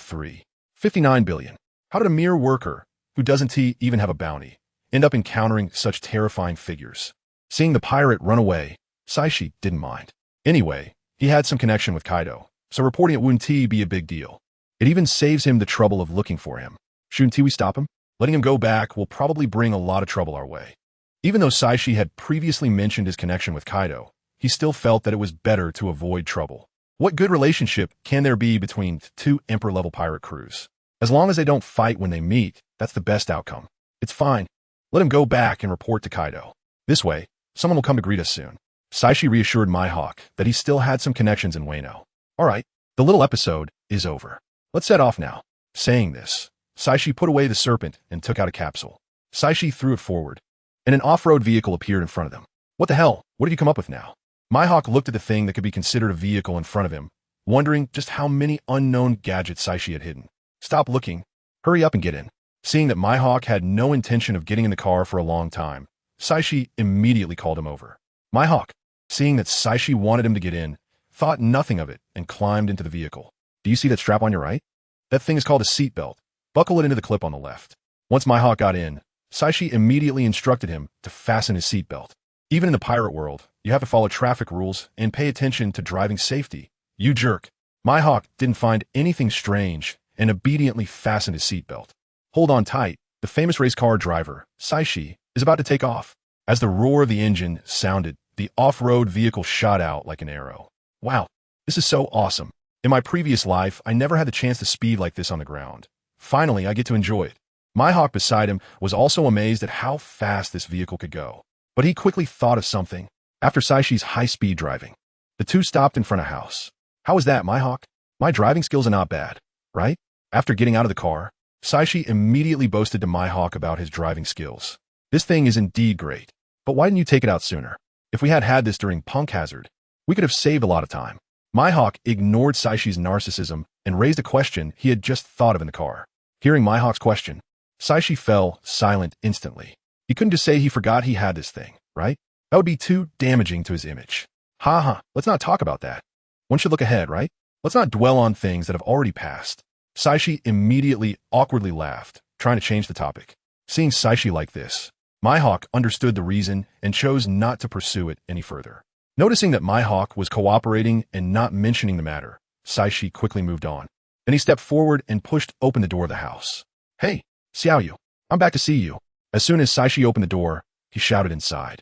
Speaker 1: 59 billion. How did a mere worker, who doesn't even have a bounty, end up encountering such terrifying figures? Seeing the pirate run away, Saixi didn't mind. Anyway, he had some connection with Kaido, so reporting it wouldn't be a big deal. It even saves him the trouble of looking for him. Shouldn't we stop him? Letting him go back will probably bring a lot of trouble our way. Even though Saixi had previously mentioned his connection with Kaido, he still felt that it was better to avoid trouble. What good relationship can there be between two Emperor-level pirate crews? As long as they don't fight when they meet, that's the best outcome. It's fine. Let him go back and report to Kaido. This way, someone will come to greet us soon. Saixi reassured Mihawk that he still had some connections in Wano. Alright, the little episode is over. Let's set off now. Saying this, Saixi put away the serpent and took out a capsule. Saixi threw it forward, and an off-road vehicle appeared in front of them. What the hell? What have you come up with now? Mihawk looked at the thing that could be considered a vehicle in front of him, wondering just how many unknown gadgets Saixi had hidden. Stop looking. Hurry up and get in. Seeing that Mihawk had no intention of getting in the car for a long time, Saixi immediately called him over. Mihawk, seeing that Saixi wanted him to get in, thought nothing of it and climbed into the vehicle. Do you see that strap on your right? That thing is called a seatbelt. Buckle it into the clip on the left. Once Mihawk got in, Saixi immediately instructed him to fasten his seatbelt. Even in the pirate world, you have to follow traffic rules and pay attention to driving safety. You jerk. Mihawk didn't find anything strange and obediently fastened his seatbelt. Hold on tight. The famous race car driver, Saixi, is about to take off. As the roar of the engine sounded, the off-road vehicle shot out like an arrow. Wow, this is so awesome. In my previous life, I never had the chance to speed like this on the ground. Finally, I get to enjoy it. Mihawk beside him was also amazed at how fast this vehicle could go. But he quickly thought of something. After Saishi's high-speed driving, the two stopped in front of a house. How was that, Mihawk? My driving skills are not bad, right? After getting out of the car, Saixi immediately boasted to Mihawk about his driving skills. This thing is indeed great, but why didn't you take it out sooner? If we had this during Punk Hazard, we could have saved a lot of time. Mihawk ignored Saishi's narcissism and raised a question he had just thought of in the car. Hearing Mihawk's question, Saixi fell silent instantly. He couldn't just say he forgot he had this thing, right? That would be too damaging to his image. Let's not talk about that. One should look ahead, right? Let's not dwell on things that have already passed. Saixi immediately awkwardly laughed, trying to change the topic. Seeing Saixi like this, Mihawk understood the reason and chose not to pursue it any further. Noticing that Mihawk was cooperating and not mentioning the matter, Saixi quickly moved on. Then he stepped forward and pushed open the door of the house. Hey, Xiaoyu, I'm back to see you. As soon as Saixi opened the door, he shouted inside.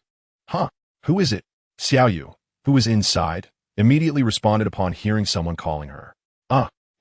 Speaker 1: Who is it? Xiaoyu, who was inside, immediately responded upon hearing someone calling her.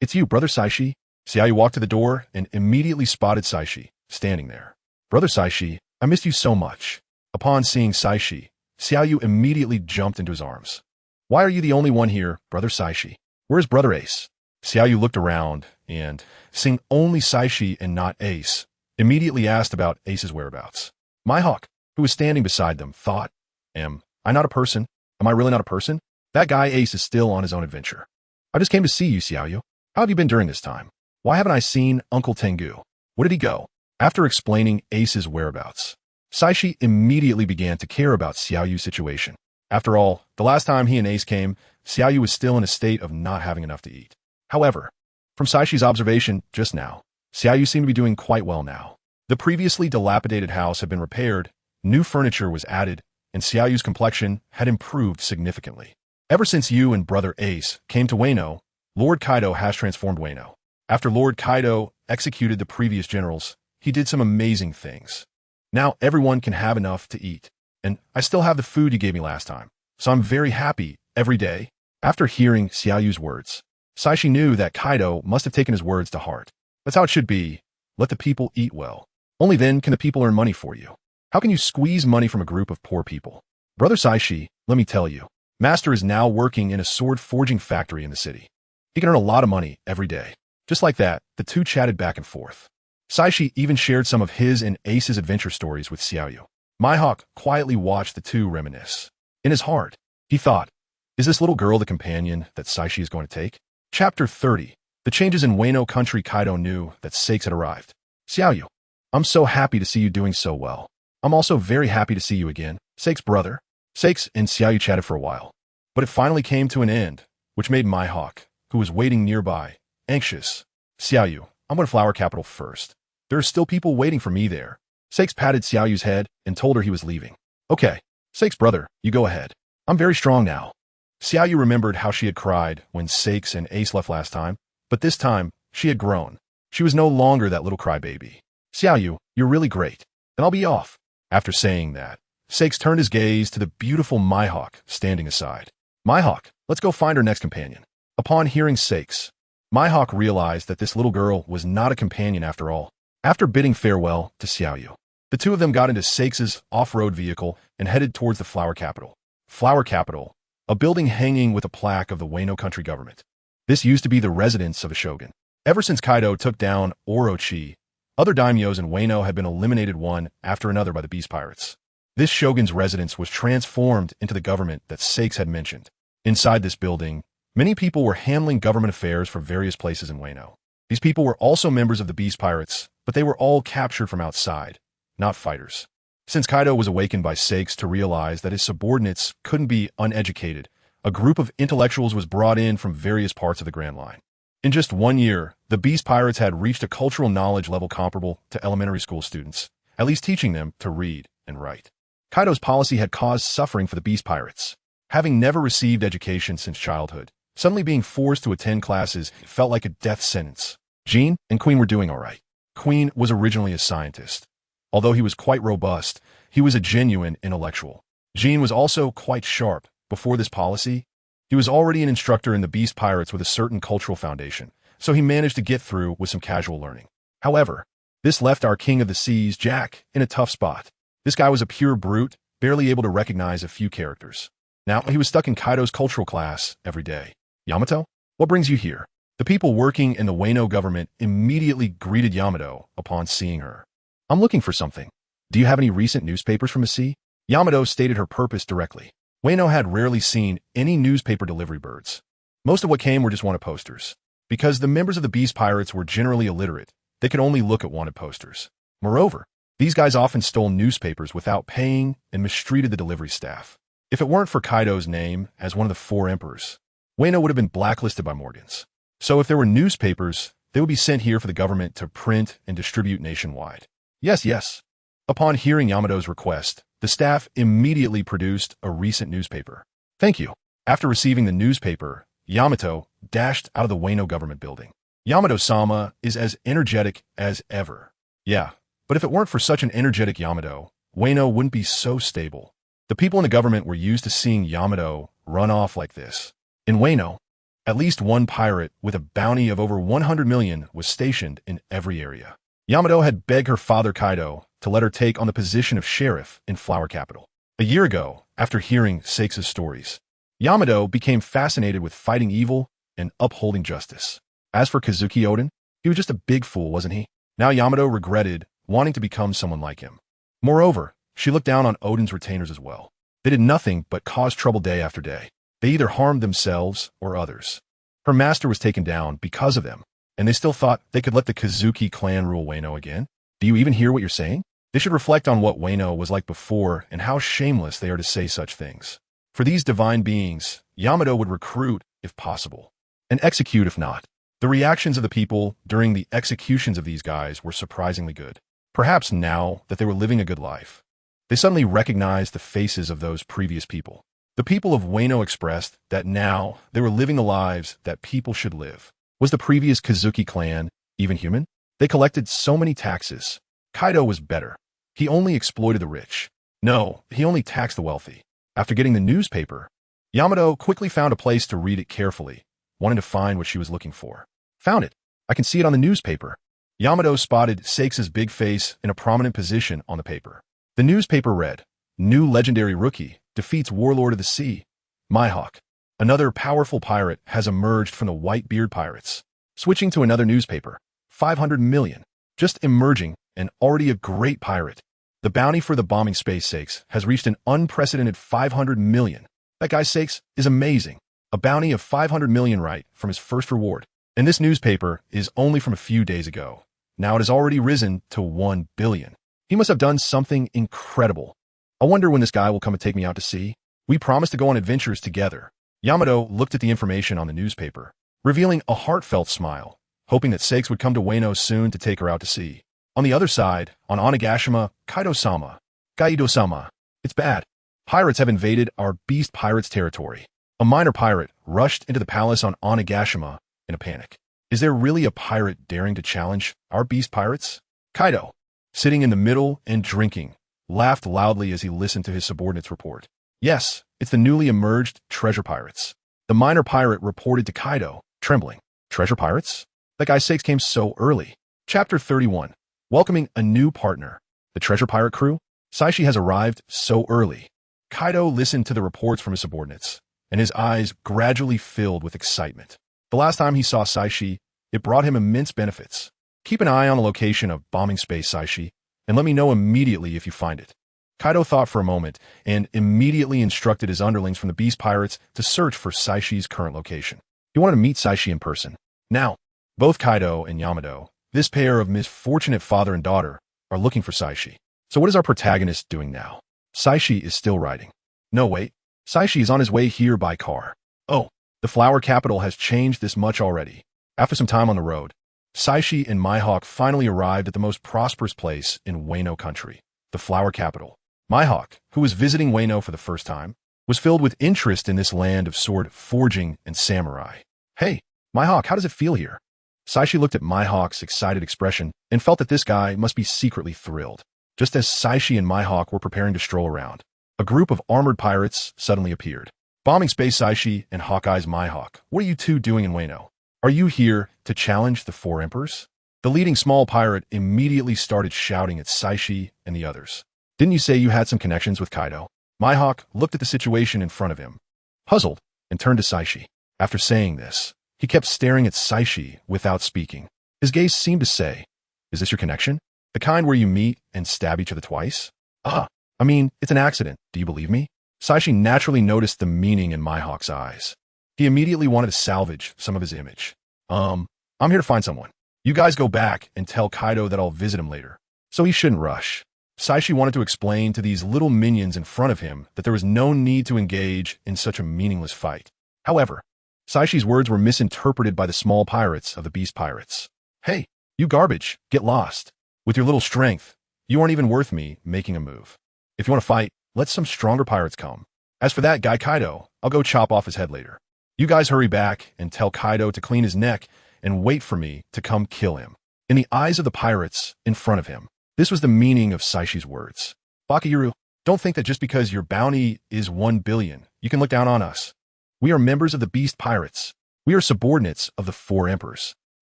Speaker 1: It's you, Brother Saixi. Xiaoyu walked to the door and immediately spotted Saixi, standing there. Brother Saixi, I missed you so much. Upon seeing Saixi, Xiaoyu immediately jumped into his arms. Why are you the only one here, Brother Saixi? Where's Brother Ace? Xiaoyu looked around and, seeing only Saixi and not Ace, immediately asked about Ace's whereabouts. Mihawk, who was standing beside them, thought, Am I not a person? Am I really not a person? That guy Ace is still on his own adventure. I just came to see you, Xiaoyu. How have you been during this time? Why haven't I seen Uncle Tengu? Where did he go? After explaining Ace's whereabouts, Saixi immediately began to care about Xiaoyu's situation. After all, the last time he and Ace came, Xiaoyu was still in a state of not having enough to eat. However, from Saishi's observation just now, Xiaoyu seemed to be doing quite well now. The previously dilapidated house had been repaired, new furniture was added, and Xiaoyu's complexion had improved significantly. Ever since you and Brother Ace came to Wano, Lord Kaido has transformed Wano. After Lord Kaido executed the previous generals, he did some amazing things. Now everyone can have enough to eat, and I still have the food you gave me last time, so I'm very happy every day. After hearing Xiaoyu's words, Saixi knew that Kaido must have taken his words to heart. That's how it should be. Let the people eat well. Only then can the people earn money for you. How can you squeeze money from a group of poor people? Brother Saixi, let me tell you, Master is now working in a sword forging factory in the city. He can earn a lot of money every day. Just like that, the two chatted back and forth. Saixi even shared some of his and Ace's adventure stories with Xiaoyu. Mihawk quietly watched the two reminisce. In his heart, he thought, is this little girl the companion that Saixi is going to take? Chapter 30. The changes in Wano country. Kaido knew that Saixi had arrived. Xiaoyu, I'm so happy to see you doing so well. I'm also very happy to see you again, Saix's brother. Saixi and Xiaoyu chatted for a while, but it finally came to an end, which made Mihawk, who was waiting nearby, anxious. Xiaoyu, I'm going to Flower Capital first. There are still people waiting for me there. Saixi patted Xiaoyu's head and told her he was leaving. Okay, Saix's brother, you go ahead. I'm very strong now. Xiaoyu remembered how she had cried when Saixi and Ace left last time, but this time, she had grown. She was no longer that little crybaby. Xiaoyu, you're really great, and I'll be off. After saying that, Saixi turned his gaze to the beautiful Mihawk standing aside. Mihawk, let's go find our next companion. Upon hearing Saixi, Mihawk realized that this little girl was not a companion after all. After bidding farewell to Xiaoyu, the two of them got into Saix's off-road vehicle and headed towards the Flower Capital. Flower Capital, a building hanging with a plaque of the Wano country government. This used to be the residence of a shogun. Ever since Kaido took down Orochi, other daimyos in Wano had been eliminated one after another by the Beast Pirates. This shogun's residence was transformed into the government that Saixi had mentioned. Inside this building, many people were handling government affairs for various places in Wano. These people were also members of the Beast Pirates, but they were all captured from outside, not fighters. Since Kaido was awakened by Saixi to realize that his subordinates couldn't be uneducated, a group of intellectuals was brought in from various parts of the Grand Line. In just 1 year, the Beast Pirates had reached a cultural knowledge level comparable to elementary school students, at least teaching them to read and write. Kaido's policy had caused suffering for the Beast Pirates. Having never received education since childhood, suddenly being forced to attend classes felt like a death sentence. Jean and Queen were doing all right. Queen was originally a scientist. Although he was quite robust, he was a genuine intellectual. Jean was also quite sharp. Before this policy, he was already an instructor in the Beast Pirates with a certain cultural foundation, so he managed to get through with some casual learning. However, this left our King of the Seas, Jack, in a tough spot. This guy was a pure brute, barely able to recognize a few characters. Now, he was stuck in Kaido's cultural class every day. Yamato, what brings you here? The people working in the Wano government immediately greeted Yamato upon seeing her. I'm looking for something. Do you have any recent newspapers from the sea? Yamato stated her purpose directly. Wano had rarely seen any newspaper delivery birds. Most of what came were just wanted posters. Because the members of the Beast Pirates were generally illiterate, they could only look at wanted posters. Moreover, these guys often stole newspapers without paying and mistreated the delivery staff. If it weren't for Kaido's name as one of the 4 emperors, Wano would have been blacklisted by Morgans. So if there were newspapers, they would be sent here for the government to print and distribute nationwide. Yes. Upon hearing Yamato's request, the staff immediately produced a recent newspaper. Thank you. After receiving the newspaper, Yamato dashed out of the Wano government building. Yamato-sama is as energetic as ever. Yeah, but if it weren't for such an energetic Yamato, Wano wouldn't be so stable. The people in the government were used to seeing Yamato run off like this. In Wano, at least one pirate with a bounty of over 100 million was stationed in every area. Yamato had begged her father Kaido to let her take on the position of sheriff in Flower Capital. A year ago, after hearing Saix's stories, Yamato became fascinated with fighting evil and upholding justice. As for Kazuki Oden, he was just a big fool, wasn't he? Now Yamato regretted wanting to become someone like him. Moreover, she looked down on Oden's retainers as well. They did nothing but cause trouble day after day. They either harmed themselves or others. Her master was taken down because of them, and they still thought they could let the Kazuki clan rule Wano again. Do you even hear what you're saying? They should reflect on what Wano was like before and how shameless they are to say such things. For these divine beings, Yamato would recruit if possible, and execute if not. The reactions of the people during the executions of these guys were surprisingly good. Perhaps now that they were living a good life, they suddenly recognized the faces of those previous people. The people of Wano expressed that now they were living the lives that people should live. Was the previous Kazuki clan even human? They collected so many taxes. Kaido was better. He only exploited the rich. No, he only taxed the wealthy. After getting the newspaper, Yamato quickly found a place to read it carefully, wanting to find what she was looking for. Found it. I can see it on the newspaper. Yamato spotted Saix's big face in a prominent position on the paper. The newspaper read, New legendary rookie defeats Warlord of the Sea. Mihawk. Another powerful pirate has emerged from the Whitebeard Pirates. Switching to another newspaper. 500 million. Just emerging and already a great pirate. The bounty for the bombing space Saixi has reached an unprecedented 500 million. That guy Saixi is amazing. A bounty of 500 million right from his first reward. And this newspaper is only from a few days ago. Now it has already risen to 1 billion. He must have done something incredible. I wonder when this guy will come and take me out to sea. We promised to go on adventures together. Yamato looked at the information on the newspaper, revealing a heartfelt smile, hoping that Saixi would come to Wano soon to take her out to sea. On the other side, on Onigashima, Kaido-sama. Kaido-sama. It's bad. Pirates have invaded our beast pirates' territory. A minor pirate rushed into the palace on Onigashima in a panic. Is there really a pirate daring to challenge our beast pirates? Kaido, sitting in the middle and drinking, laughed loudly as he listened to his subordinate's report. Yes, it's the newly emerged treasure pirates. The minor pirate reported to Kaido, trembling. Treasure pirates? That guy Saixi came so early. Chapter 31. Welcoming a new partner. The treasure pirate crew? Sachi has arrived so early. Kaido listened to the reports from his subordinates, and his eyes gradually filled with excitement. The last time he saw Saixi, it brought him immense benefits. Keep an eye on the location of bombing space Saixi, and let me know immediately if you find it. Kaido thought for a moment and immediately instructed his underlings from the Beast Pirates to search for Saishi's current location. He wanted to meet Saixi in person. Now, both Kaido and Yamato, this pair of misfortunate father and daughter, are looking for Saixi. So what is our protagonist doing now? Saixi is still riding. No, wait. Saixi is on his way here by car. Oh, the flower capital has changed this much already. After some time on the road, Saixi and Mihawk finally arrived at the most prosperous place in Wano country, the flower capital. Mihawk, who was visiting Wano for the first time, was filled with interest in this land of sword forging and samurai. Hey, Mihawk, how does it feel here? Saixi looked at Mihawk's excited expression and felt that this guy must be secretly thrilled. Just as Saixi and Mihawk were preparing to stroll around, a group of armored pirates suddenly appeared. Bombing Space Saixi and Hawkeye's Mihawk, what are you two doing in Wano? Are you here to challenge the four emperors? The leading small pirate immediately started shouting at Saixi and the others. Didn't you say you had some connections with Kaido? Mihawk looked at the situation in front of him, puzzled, and turned to Saixi. After saying this, he kept staring at Saixi without speaking. His gaze seemed to say, is this your connection? The kind where you meet and stab each other twice? I mean, it's an accident. Do you believe me? Saixi naturally noticed the meaning in Mihawk's eyes. He immediately wanted to salvage some of his image. I'm here to find someone. You guys go back and tell Kaido that I'll visit him later. So he shouldn't rush. Saixi wanted to explain to these little minions in front of him that there was no need to engage in such a meaningless fight. However, Saishi's words were misinterpreted by the small pirates of the Beast Pirates. Hey, you garbage, get lost. With your little strength, you aren't even worth me making a move. If you want to fight, let some stronger pirates come. As for that guy Kaido, I'll go chop off his head later. You guys hurry back and tell Kaido to clean his neck and wait for me to come kill him. In the eyes of the pirates in front of him, this was the meaning of Saishi's words. Bakayuru, don't think that just because your bounty is 1 billion, you can look down on us. We are members of the Beast Pirates. We are subordinates of the four emperors.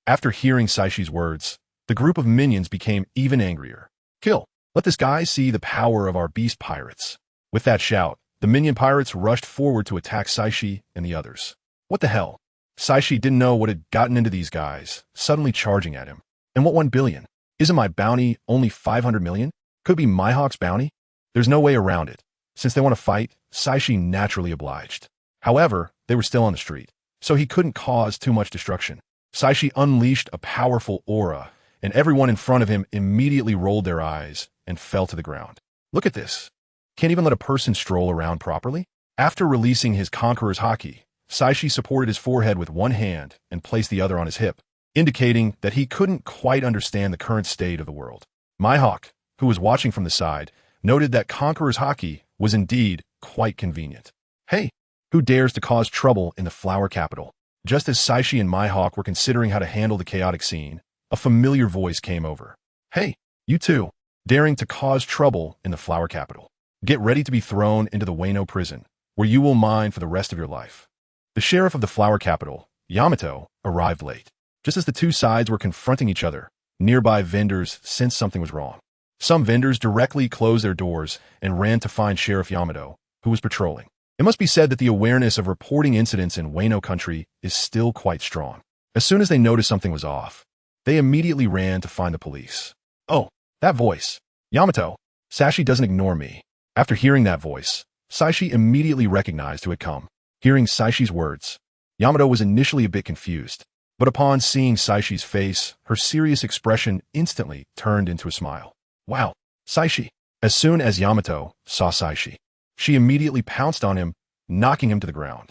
Speaker 1: After hearing Saishi's words, the group of minions became even angrier. Kill. Let this guy see the power of our Beast Pirates. With that shout, the minion pirates rushed forward to attack Saixi and the others. What the hell? Saixi didn't know what had gotten into these guys, suddenly charging at him. And what 1 billion? Isn't my bounty only 500 million? Could it be Mihawk's bounty? There's no way around it. Since they want to fight, Saixi naturally obliged. However, they were still on the street, so he couldn't cause too much destruction. Saixi unleashed a powerful aura, and everyone in front of him immediately rolled their eyes and fell to the ground. Look at this. Can't even let a person stroll around properly? After releasing his Conqueror's Haki, Saixi supported his forehead with one hand and placed the other on his hip, indicating that he couldn't quite understand the current state of the world. Mihawk, who was watching from the side, noted that Conqueror's Haki was indeed quite convenient. Hey, who dares to cause trouble in the flower capital? Just as Saixi and Mihawk were considering how to handle the chaotic scene, a familiar voice came over. Hey, you two, daring to cause trouble in the flower capital. Get ready to be thrown into the Wano prison, where you will mine for the rest of your life. The sheriff of the flower capital, Yamato, arrived late. Just as the two sides were confronting each other, nearby vendors sensed something was wrong. Some vendors directly closed their doors and ran to find Sheriff Yamato, who was patrolling. It must be said that the awareness of reporting incidents in Wano country is still quite strong. As soon as they noticed something was off, they immediately ran to find the police. Oh, that voice. Yamato. Sachi doesn't ignore me. After hearing that voice, Saixi immediately recognized who had come. Hearing Saishi's words, Yamato was initially a bit confused, but upon seeing Saishi's face, her serious expression instantly turned into a smile. Wow, Saixi. As soon as Yamato saw Saixi, she immediately pounced on him, knocking him to the ground.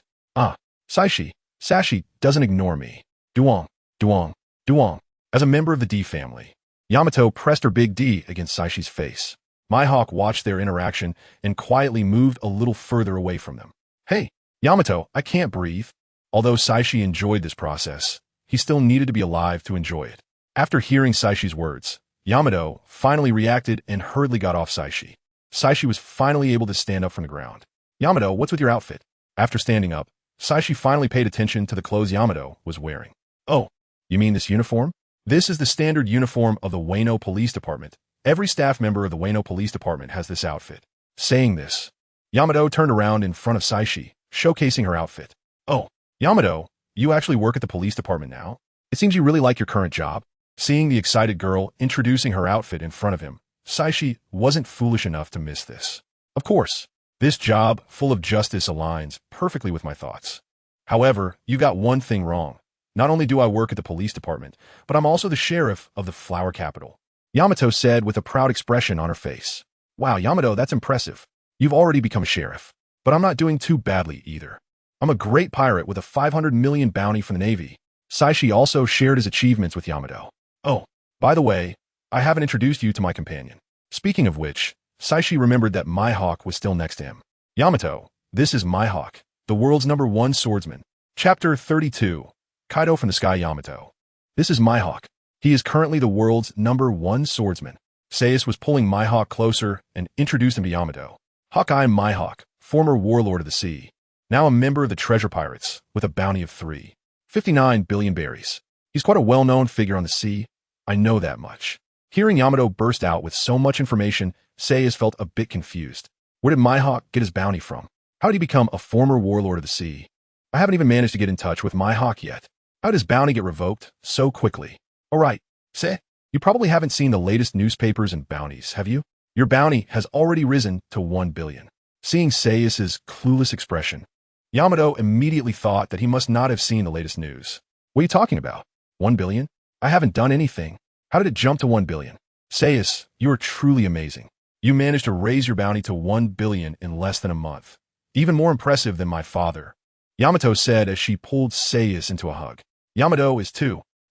Speaker 1: Saixi. Sachi doesn't ignore me. Duong, Duong, Duong. As a member of the D family, Yamato pressed her big D against Saishi's face. Mihawk watched their interaction and quietly moved a little further away from them. Hey, Yamato, I can't breathe. Although Saixi enjoyed this process, he still needed to be alive to enjoy it. After hearing Saishi's words, Yamato finally reacted and hurriedly got off Saixi. Saixi was finally able to stand up from the ground. Yamato, what's with your outfit? After standing up, Saixi finally paid attention to the clothes Yamato was wearing. Oh, you mean this uniform? This is the standard uniform of the Wano Police Department. Every staff member of the Wano Police Department has this outfit. Saying this, Yamato turned around in front of Saixi, showcasing her outfit. Oh, Yamato, you actually work at the police department now? It seems you really like your current job. Seeing the excited girl introducing her outfit in front of him, Saixi wasn't foolish enough to miss this. Of course, this job full of justice aligns perfectly with my thoughts. However, you got one thing wrong. Not only do I work at the police department, but I'm also the sheriff of the flower capital. Yamato said with a proud expression on her face. Wow, Yamato, that's impressive. You've already become a sheriff. But I'm not doing too badly either. I'm a great pirate with a 500 million bounty from the Navy. Saixi also shared his achievements with Yamato. Oh, by the way, I haven't introduced you to my companion. Speaking of which, Saixi remembered that Mihawk was still next to him. Yamato, this is Mihawk, the world's #1 swordsman. Chapter 32. Kaido from the Sky Yamato. This is Mihawk. He is currently the world's #1 swordsman. Saixi was pulling Mihawk closer and introduced him to Yamato. Hawkeye Mihawk, former warlord of the sea, now a member of the treasure pirates with a bounty of 359 billion berries. He's quite a well-known figure on the sea. I know that much. Hearing Yamato burst out with so much information, Saixi felt a bit confused. Where did Mihawk get his bounty from? How did he become a former warlord of the sea? I haven't even managed to get in touch with Mihawk yet. How did his bounty get revoked so quickly? Alright, Saixi, you probably haven't seen the latest newspapers and bounties, have you? Your bounty has already risen to 1 billion. Seeing Saix's clueless expression, Yamato immediately thought that he must not have seen the latest news. What are you talking about? 1 billion? I haven't done anything. How did it jump to 1 billion? Saixi, you are truly amazing. You managed to raise your bounty to 1 billion in less than a month. Even more impressive than my father. Yamato said as she pulled Saixi into a hug. Yamato is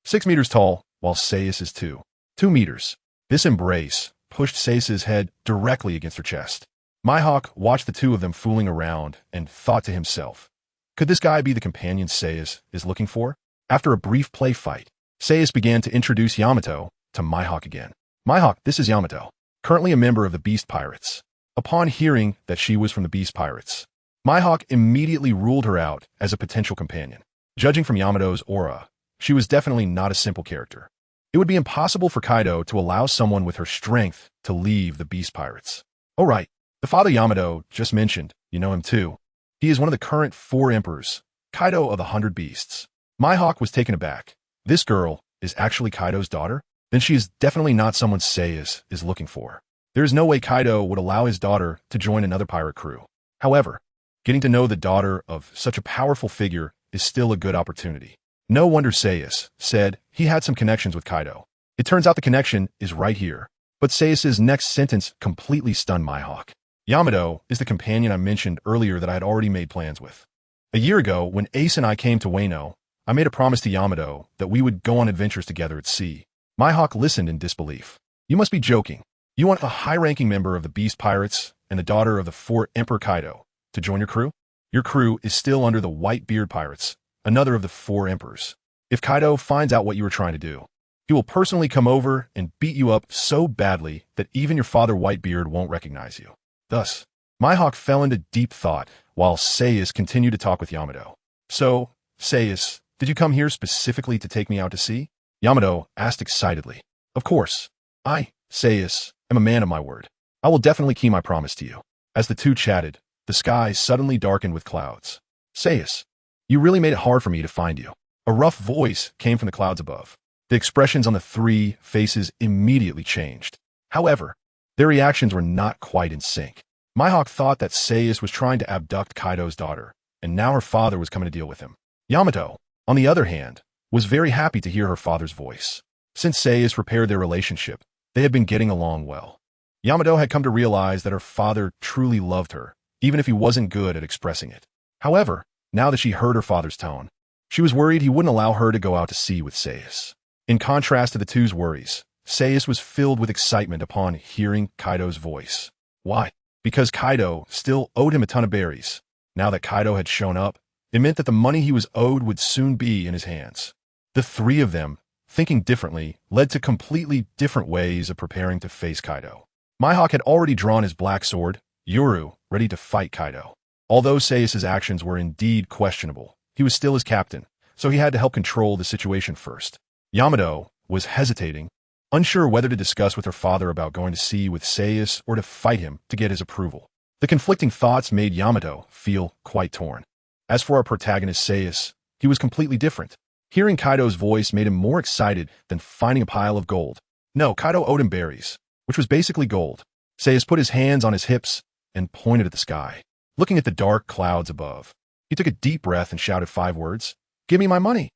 Speaker 1: 6 meters tall, while Saixi is 2 meters. This embrace pushed Saix's head directly against her chest. Mihawk watched the two of them fooling around and thought to himself, could this guy be the companion Saixi is looking for? After a brief play fight, Saixi began to introduce Yamato to Mihawk again. Mihawk, this is Yamato, currently a member of the Beast Pirates. Upon hearing that she was from the Beast Pirates, Mihawk immediately ruled her out as a potential companion. Judging from Yamato's aura, she was definitely not a simple character. It would be impossible for Kaido to allow someone with her strength to leave the Beast Pirates. Oh right, the father Yamato just mentioned, you know him too. He is one of the current 4 emperors, Kaido of the 100 Beasts. Mihawk was taken aback. This girl is actually Kaido's daughter? Then she is definitely not someone Saixi is looking for. There is no way Kaido would allow his daughter to join another pirate crew. However, getting to know the daughter of such a powerful figure is still a good opportunity. No wonder Saixi said he had some connections with Kaido. It turns out the connection is right here. But Saix's next sentence completely stunned Mihawk. Yamato is the companion I mentioned earlier that I had already made plans with. A year ago, when Ace and I came to Wano, I made a promise to Yamato that we would go on adventures together at sea. Mihawk listened in disbelief. You must be joking. You want a high-ranking member of the Beast Pirates and the daughter of the 4 Emperor Kaido to join your crew? Your crew is still under the Whitebeard Pirates, another of the 4 emperors. If Kaido finds out what you were trying to do, he will personally come over and beat you up so badly that even your father Whitebeard won't recognize you. Thus, Mihawk fell into deep thought while Saixi continued to talk with Yamato. So, Saixi, did you come here specifically to take me out to sea? Yamato asked excitedly. Of course. Saixi, am a man of my word. I will definitely keep my promise to you." As the two chatted, the sky suddenly darkened with clouds. "Saixi, you really made it hard for me to find you." A rough voice came from the clouds above. The expressions on the three faces immediately changed. However, their reactions were not quite in sync. Mihawk thought that Saixi was trying to abduct Kaido's daughter, and now her father was coming to deal with him. Yamato, on the other hand, was very happy to hear her father's voice. Since Saixi repaired their relationship, they had been getting along well. Yamato had come to realize that her father truly loved her, even if he wasn't good at expressing it. However, now that she heard her father's tone, she was worried he wouldn't allow her to go out to sea with Saixi. In contrast to the two's worries, Saixi was filled with excitement upon hearing Kaido's voice. Why? Because Kaido still owed him a ton of berries. Now that Kaido had shown up, it meant that the money he was owed would soon be in his hands. The three of them, thinking differently, led to completely different ways of preparing to face Kaido. Mihawk had already drawn his black sword, Yoru, ready to fight Kaido. Although Saix's actions were indeed questionable, he was still his captain, so he had to help control the situation first. Yamato was hesitating, unsure whether to discuss with her father about going to sea with Saixi or to fight him to get his approval. The conflicting thoughts made Yamato feel quite torn. As for our protagonist Saixi, he was completely different. Hearing Kaido's voice made him more excited than finding a pile of gold. No, Kaido owed him berries, which was basically gold. Saixi put his hands on his hips and pointed at the sky, looking at the dark clouds above. He took a deep breath and shouted 5 words, "Give me my money."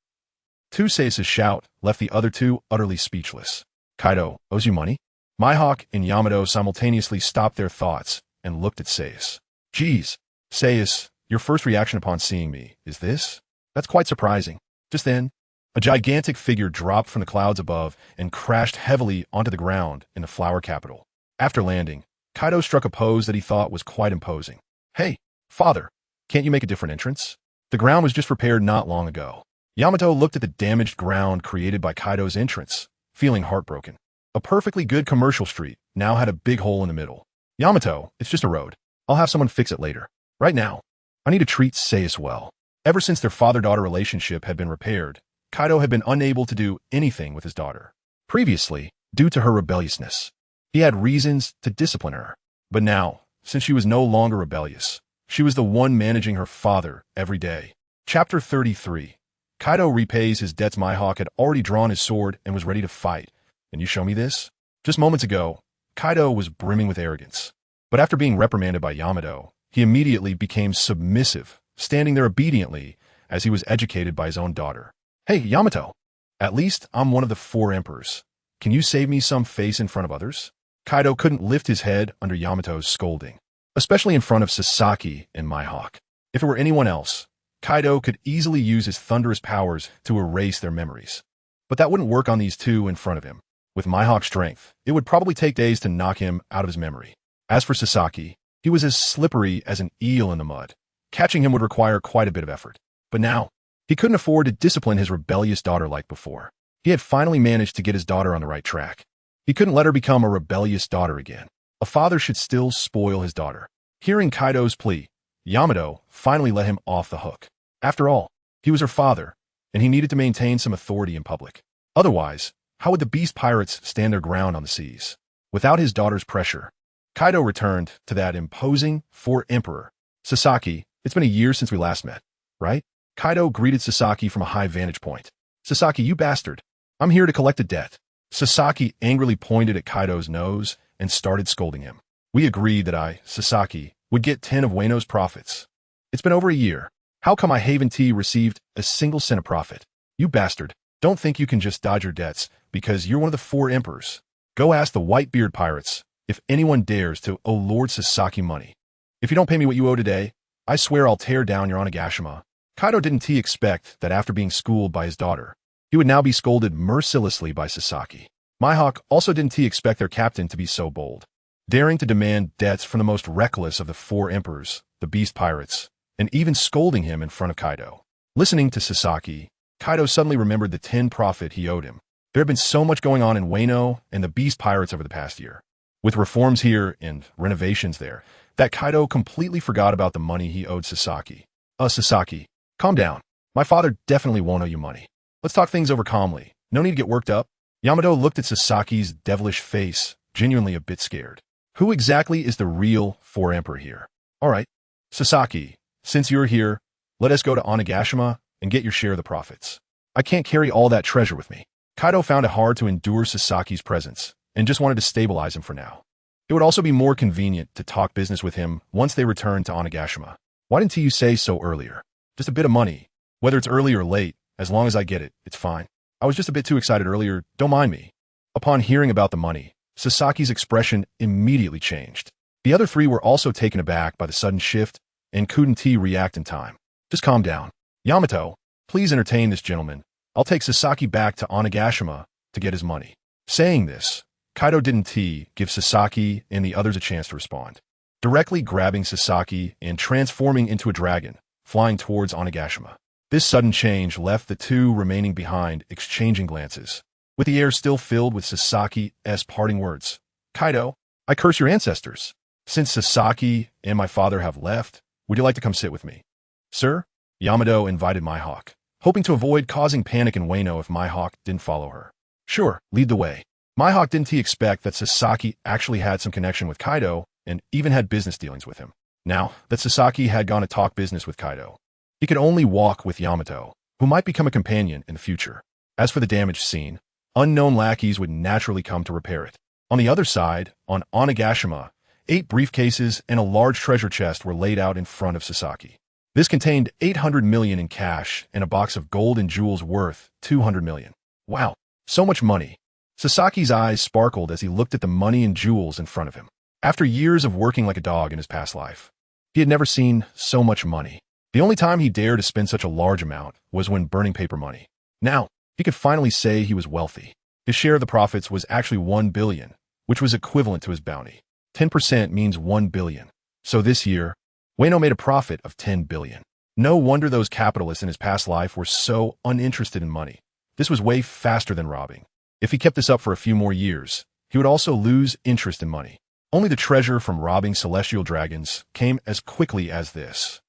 Speaker 1: Saix's shout left the other two utterly speechless. "Kaido owes you money?" Mihawk and Yamato simultaneously stopped their thoughts and looked at Saixi. "Geez, Saixi, your first reaction upon seeing me is this? That's quite surprising." Just then, a gigantic figure dropped from the clouds above and crashed heavily onto the ground in the flower capital. After landing, Kaido struck a pose that he thought was quite imposing. "Hey, father, can't you make a different entrance? The ground was just repaired not long ago." Yamato looked at the damaged ground created by Kaido's entrance, feeling heartbroken. A perfectly good commercial street now had a big hole in the middle. "Yamato, it's just a road. I'll have someone fix it later. Right now, I need to treat Saixi well." Ever since their father-daughter relationship had been repaired, Kaido had been unable to do anything with his daughter. Previously, due to her rebelliousness, he had reasons to discipline her. But now, since she was no longer rebellious, she was the one managing her father every day. Chapter 33. Kaido repays his debts. Mihawk had already drawn his sword and was ready to fight. "And you show me this?" Just moments ago, Kaido was brimming with arrogance. But after being reprimanded by Yamato, he immediately became submissive, standing there obediently as he was educated by his own daughter. "Hey, Yamato, at least I'm one of the 4 emperors. Can you save me some face in front of others?" Kaido couldn't lift his head under Yamato's scolding, especially in front of Sachi and Mihawk. If it were anyone else, Kaido could easily use his thunderous powers to erase their memories. But that wouldn't work on these two in front of him. With Mihawk's strength, it would probably take days to knock him out of his memory. As for Sachi, he was as slippery as an eel in the mud. Catching him would require quite a bit of effort. But now, he couldn't afford to discipline his rebellious daughter like before. He had finally managed to get his daughter on the right track. He couldn't let her become a rebellious daughter again. A father should still spoil his daughter. Hearing Kaido's plea, Yamato finally let him off the hook. After all, he was her father, and he needed to maintain some authority in public. Otherwise, how would the beast pirates stand their ground on the seas? Without his daughter's pressure, Kaido returned to that imposing 4th emperor. "Sachi, it's been a year since we last met, right?" Kaido greeted Sachi from a high vantage point. "Sachi, you bastard. I'm here to collect a debt." Sachi angrily pointed at Kaido's nose and started scolding him. "We agreed that Sachi, would get 10 of Wano's profits. It's been over a year. How come I haven't received a single cent of profit? You bastard, don't think you can just dodge your debts because you're one of the 4 emperors. Go ask the Whitebeard Pirates if anyone dares to owe Lord Sachi money. If you don't pay me what you owe today, I swear I'll tear down your Onigashima." Kaido didn't expect that after being schooled by his daughter, he would now be scolded mercilessly by Sachi. Mihawk also didn't expect their captain to be so bold, daring to demand debts from the most reckless of the 4 emperors, the beast pirates, and even scolding him in front of Kaido. Listening to Sachi, Kaido suddenly remembered the 10 profit he owed him. There had been so much going on in Wano and the beast pirates over the past year, with reforms here and renovations there, that Kaido completely forgot about the money he owed Sachi. Sachi, calm down. My father definitely won't owe you money. Let's talk things over calmly. No need to get worked up." Yamato looked at Sasaki's devilish face genuinely a bit scared. Who exactly is the real emperor here? Alright, Sasaki, since you're here, let us go to Onigashima and get your share of the profits. I can't carry all that treasure with me. Kaido found it hard to endure Sasaki's presence, and just wanted to stabilize him for now. It would also be more convenient to talk business with him once they returned to Onigashima. Why didn't you say so earlier? Just a bit of money. Whether it's early or late, as long as I get it, it's fine. I was just a bit too excited earlier, don't mind me. Upon hearing about the money, Sasaki's expression immediately changed. The other three were also taken aback by the sudden shift and couldn't react in time. Just calm down. Yamato, please entertain this gentleman. I'll take Sasaki back to Onigashima to get his money. Saying this, Kaido didn't give Sasaki and the others a chance to respond. Directly grabbing Sasaki and transforming into a dragon, flying towards Onigashima. This sudden change left the two remaining behind exchanging glances, with the air still filled with Sasaki's parting words. Kaido, I curse your ancestors. Since Sasaki and my father have left, would you like to come sit with me? Sir? Yamato invited Mihawk, hoping to avoid causing panic in Wano if Mihawk didn't follow her. Sure, lead the way. Mihawk didn't expect that Sasaki actually had some connection with Kaido and even had business dealings with him. Now that Sasaki had gone to talk business with Kaido, he could only walk with Yamato, who might become a companion in the future. As for the damaged scene, unknown lackeys would naturally come to repair it. On the other side, on Onigashima, 8 briefcases and a large treasure chest were laid out in front of Sasaki. This contained 800 million in cash and a box of gold and jewels worth 200 million. Wow, so much money. Sasaki's eyes sparkled as he looked at the money and jewels in front of him. After years of working like a dog in his past life, he had never seen so much money. The only time he dared to spend such a large amount was when burning paper money. Now, he could finally say he was wealthy. His share of the profits was actually 1 billion, which was equivalent to his bounty. 10% means 1 billion. So this year, Wano made a profit of 10 billion. No wonder those capitalists in his past life were so uninterested in money. This was way faster than robbing. If he kept this up for a few more years, he would also lose interest in money. Only the treasure from robbing celestial dragons came as quickly as this.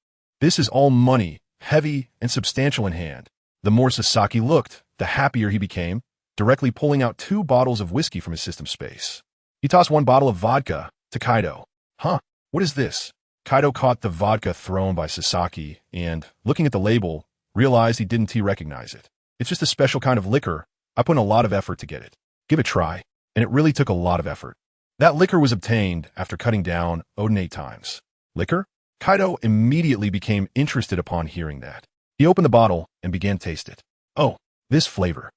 Speaker 1: This is all money, heavy and substantial in hand. The more Sasaki looked, the happier he became, directly pulling out 2 bottles of whiskey from his system space. He tossed 1 bottle of vodka to Kaido. Huh, what is this? Kaido caught the vodka thrown by Sasaki and, looking at the label, realized he didn't recognize it. It's just a special kind of liquor. I put in a lot of effort to get it. Give it a try. And it really took a lot of effort. That liquor was obtained after cutting down Odin 8 times. Liquor? Kaido immediately became interested upon hearing that. He opened the bottle and began to taste it. Oh, this flavor.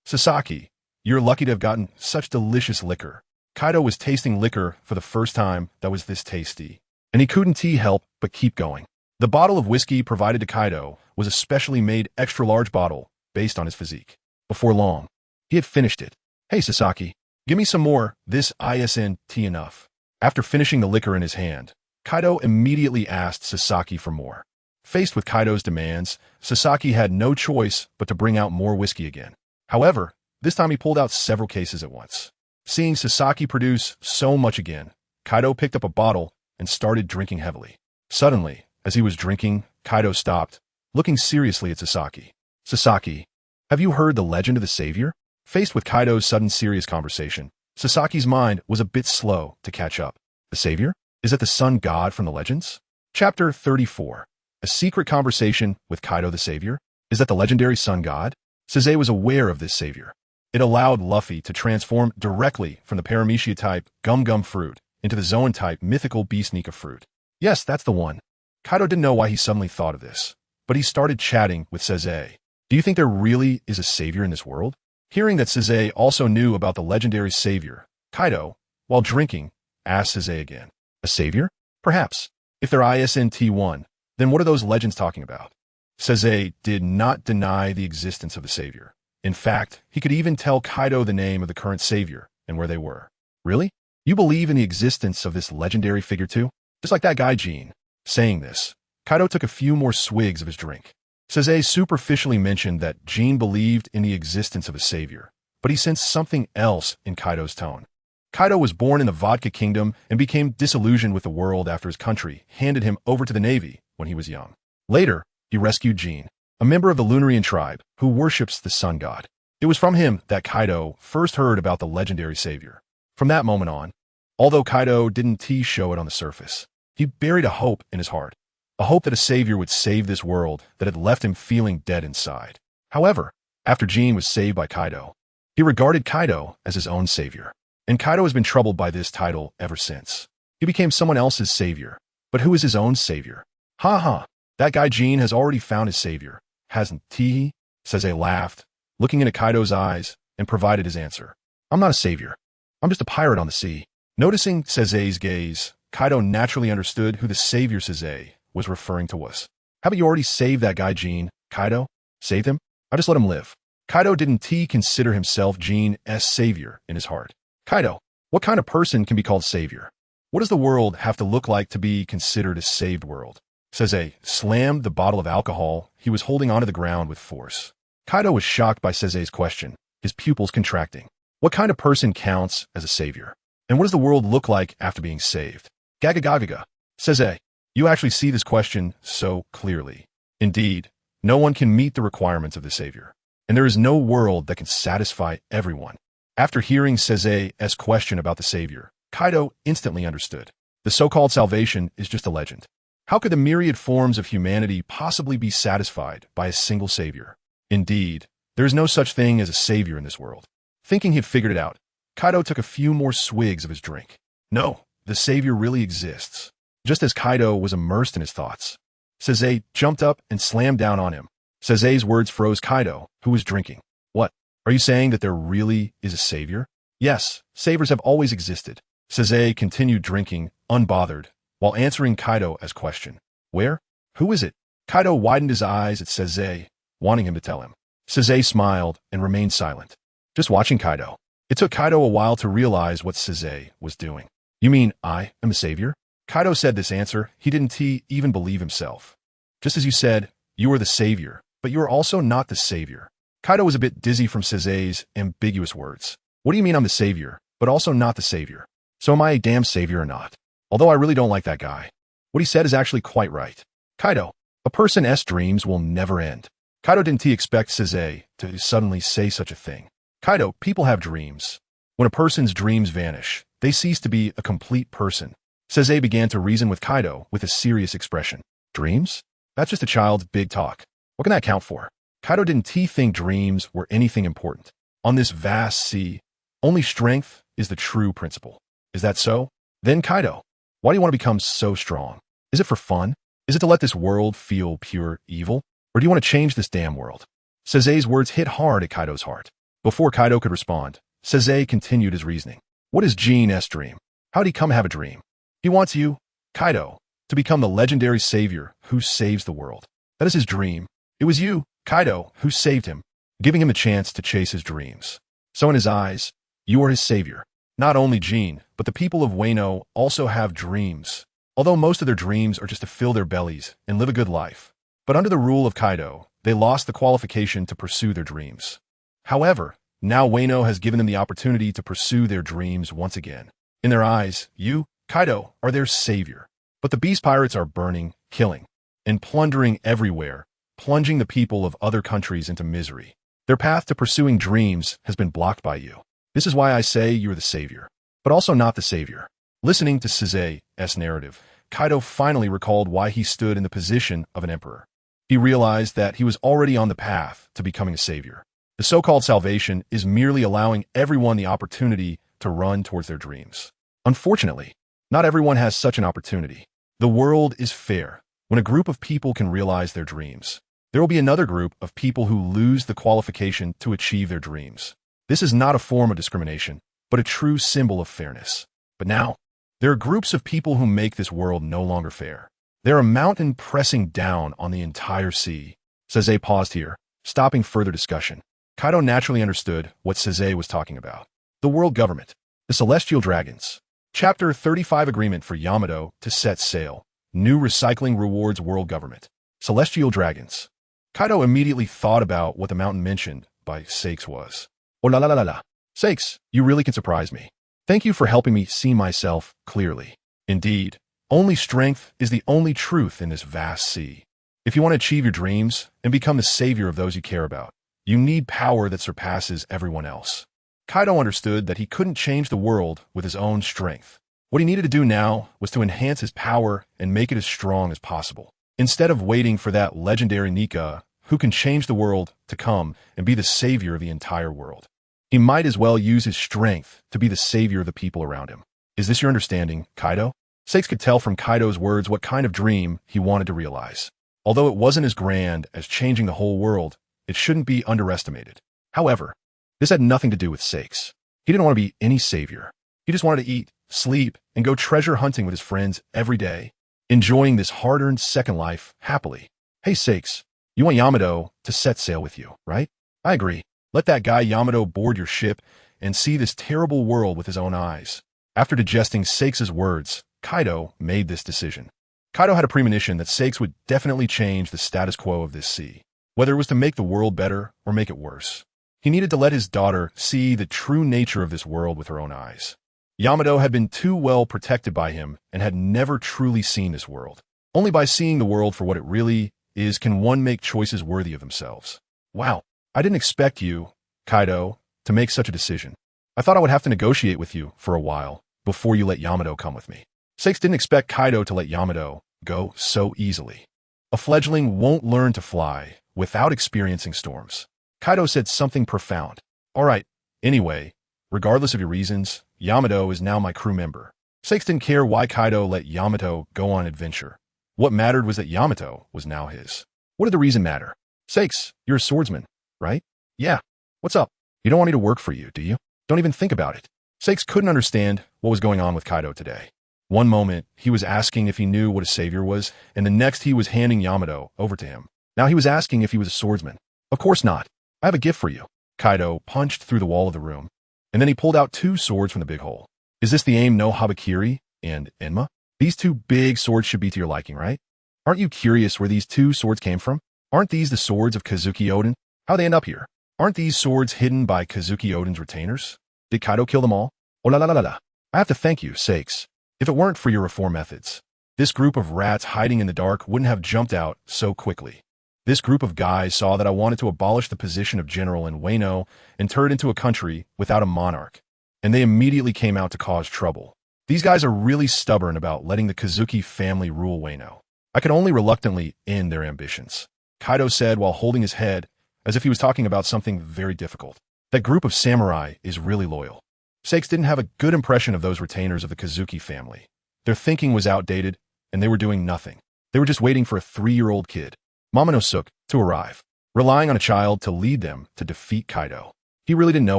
Speaker 1: Sasaki, you're lucky to have gotten such delicious liquor. Kaido was tasting liquor for the first time that was this tasty, and he couldn't help but keep going. The bottle of whiskey provided to Kaido was a specially made extra-large bottle based on his physique. Before long, he had finished it. Hey, Sasaki, give me some more. This isn't enough. After finishing the liquor in his hand, Kaido immediately asked Sasaki for more. Faced with Kaido's demands, Sasaki had no choice but to bring out more whiskey again. However, this time he pulled out several cases at once. Seeing Sasaki produce so much again, Kaido picked up a bottle and started drinking heavily. Suddenly, as he was drinking, Kaido stopped, looking seriously at Sasaki. Sasaki, have you heard the legend of the Savior? Faced with Kaido's sudden serious conversation, Sasaki's mind was a bit slow to catch up. The Savior? Is that the sun god from the legends? Chapter 34. A secret conversation with Kaido the Savior? Is that the legendary sun god? Saixi was aware of this savior. It allowed Luffy to transform directly from the Paramecia type Gum Gum fruit into the Zoan type mythical Beast Nika fruit. Yes, that's the one. Kaido didn't know why he suddenly thought of this, but he started chatting with Saixi. Do you think there really is a savior in this world? Hearing that Saixi also knew about the legendary savior, Kaido, while drinking, asked Saixi again. A savior? Perhaps. If they're isn't one, then what are those legends talking about? Saixi did not deny the existence of the savior. In fact, he could even tell Kaido the name of the current savior and where they were. Really? You believe in the existence of this legendary figure too? Just like that guy Jean. Saying this, Kaido took a few more swigs of his drink. Saixi superficially mentioned that Jean believed in the existence of a savior, but he sensed something else in Kaido's tone. Kaido was born in the Vodka Kingdom and became disillusioned with the world after his country handed him over to the Navy when he was young. Later, he rescued Jean, a member of the Lunarian tribe who worships the sun god. It was from him that Kaido first heard about the legendary savior. From that moment on, although Kaido didn't show it on the surface, he buried a hope in his heart. A hope that a savior would save this world that had left him feeling dead inside. However, after Jean was saved by Kaido, he regarded Kaido as his own savior. And Kaido has been troubled by this title ever since. He became someone else's savior. But who is his own savior? Ha ha, that guy Jean has already found his savior, hasn't he? Saixi laughed, looking into Kaido's eyes, and provided his answer. I'm not a savior. I'm just a pirate on the sea. Noticing Saixi's gaze, Kaido naturally understood who the savior Saixi was referring to was. Haven't you already saved that guy Jean, Kaido? Saved him? I just let him live. Kaido didn't consider himself Jean's savior in his heart. Kaido, what kind of person can be called savior? What does the world have to look like to be considered a saved world? Saixi slammed the bottle of alcohol he was holding onto the ground with force. Kaido was shocked by Saixi's question, his pupils contracting. What kind of person counts as a savior? And what does the world look like after being saved? Gagagagaga. Saixi, you actually see this question so clearly. Indeed, no one can meet the requirements of the savior. And there is no world that can satisfy everyone. After hearing Saixi's question about the savior, Kaido instantly understood. The so-called salvation is just a legend. How could the myriad forms of humanity possibly be satisfied by a single savior? Indeed, there is no such thing as a savior in this world. Thinking he'd figured it out, Kaido took a few more swigs of his drink. No, the savior really exists. Just as Kaido was immersed in his thoughts, Saixi jumped up and slammed down on him. Saixi's words froze Kaido, who was drinking. What? Are you saying that there really is a savior? Yes, saviors have always existed. Saixi continued drinking, unbothered, while answering Kaido's question. Where? Who is it? Kaido widened his eyes at Saixi, wanting him to tell him. Saixi smiled and remained silent, just watching Kaido. It took Kaido a while to realize what Saixi was doing. You mean I am a savior? Kaido said this answer, he didn't even believe himself. Just as you said, you are the savior, but you are also not the savior. Kaido was a bit dizzy from Saixi's ambiguous words. What do you mean I'm the savior, but also not the savior? So am I a damn savior or not? Although I really don't like that guy. What he said is actually quite right. Kaido, a person's dreams will never end. Kaido didn't expect Saixi to suddenly say such a thing. Kaido, people have dreams. When a person's dreams vanish, they cease to be a complete person. Saixi began to reason with Kaido with a serious expression. Dreams? That's just a child's big talk. What can that count for? Kaido didn't think dreams were anything important. On this vast sea, only strength is the true principle. Is that so? Then Kaido, why do you want to become so strong? Is it for fun? Is it to let this world feel pure evil? Or do you want to change this damn world? Saixi's words hit hard at Kaido's heart. Before Kaido could respond, Saixi continued his reasoning. What is Jean's dream? How did he come have a dream? He wants you, Kaido, to become the legendary savior who saves the world. That is his dream. It was you, Kaido, who saved him, giving him the chance to chase his dreams. So in his eyes, you are his savior. Not only Jean, but the people of Wano also have dreams. Although most of their dreams are just to fill their bellies and live a good life. But under the rule of Kaido, they lost the qualification to pursue their dreams. However, now Wano has given them the opportunity to pursue their dreams once again. In their eyes, you, Kaido, are their savior. But the beast pirates are burning, killing, and plundering everywhere, plunging the people of other countries into misery. Their path to pursuing dreams has been blocked by you. This is why I say you're the savior, but also not the savior. Listening to Saixi's narrative, Kaido finally recalled why he stood in the position of an emperor. He realized that he was already on the path to becoming a savior. The so-called salvation is merely allowing everyone the opportunity to run towards their dreams. Unfortunately, not everyone has such an opportunity. The world is fair when a group of people can realize their dreams. There will be another group of people who lose the qualification to achieve their dreams. This is not a form of discrimination, but a true symbol of fairness. But now, there are groups of people who make this world no longer fair. They're a mountain pressing down on the entire sea. Saixi paused here, stopping further discussion. Kaido naturally understood what Saixi was talking about. The world government. The celestial dragons. Chapter 35 Agreement for Yamato to set sail. New recycling rewards world government. Celestial dragons. Kaido immediately thought about what the mountain mentioned by Saixi was. Oh la la la la. Saixi, you really can surprise me. Thank you for helping me see myself clearly. Indeed, only strength is the only truth in this vast sea. If you want to achieve your dreams and become the savior of those you care about, you need power that surpasses everyone else. Kaido understood that he couldn't change the world with his own strength. What he needed to do now was to enhance his power and make it as strong as possible. Instead of waiting for that legendary Nika who can change the world to come and be the savior of the entire world, he might as well use his strength to be the savior of the people around him. Is this your understanding, Kaido? Saixi could tell from Kaido's words what kind of dream he wanted to realize. Although it wasn't as grand as changing the whole world, it shouldn't be underestimated. However, this had nothing to do with Saixi. He didn't want to be any savior. He just wanted to eat, sleep, and go treasure hunting with his friends every day, enjoying this hard-earned second life happily. Hey Saixi, you want Yamato to set sail with you, right? I agree. Let that guy Yamato board your ship and see this terrible world with his own eyes. After digesting Saix's words, Kaido made this decision. Kaido had a premonition that Saixi would definitely change the status quo of this sea, whether it was to make the world better or make it worse. He needed to let his daughter see the true nature of this world with her own eyes. Yamato had been too well protected by him and had never truly seen this world. Only by seeing the world for what it really is can one make choices worthy of themselves. Wow, I didn't expect you, Kaido, to make such a decision. I thought I would have to negotiate with you for a while before you let Yamato come with me. Saixi didn't expect Kaido to let Yamato go so easily. A fledgling won't learn to fly without experiencing storms. Kaido said something profound. All right, anyway, regardless of your reasons, Yamato is now my crew member. Saixi didn't care why Kaido let Yamato go on an adventure. What mattered was that Yamato was now his. What did the reason matter? Saixi, you're a swordsman, right? Yeah. What's up? You don't want me to work for you, do you? Don't even think about it. Saixi couldn't understand what was going on with Kaido today. One moment, he was asking if he knew what a savior was, and the next he was handing Yamato over to him. Now he was asking if he was a swordsman. Of course not. I have a gift for you. Kaido punched through the wall of the room, and then he pulled out 2 swords from the big hole. Is this the aim no Habakiri and Enma? These 2 big swords should be to your liking, right? Aren't you curious where these 2 swords came from? Aren't these the swords of Kazuki Oden? How'd they end up here? Aren't these swords hidden by Kazuki Oden's retainers? Did Kaido kill them all? Oh la la la la. I have to thank you, Saixi. If it weren't for your reform methods, this group of rats hiding in the dark wouldn't have jumped out so quickly. This group of guys saw that I wanted to abolish the position of general in Wano and turn it into a country without a monarch, and they immediately came out to cause trouble. These guys are really stubborn about letting the Kazuki family rule Wano. I could only reluctantly end their ambitions. Kaido said while holding his head as if he was talking about something very difficult. That group of samurai is really loyal. Saixi didn't have a good impression of those retainers of the Kazuki family. Their thinking was outdated, and they were doing nothing. They were just waiting for a 3-year-old kid, Momonosuke, to arrive, relying on a child to lead them to defeat Kaido. He really didn't know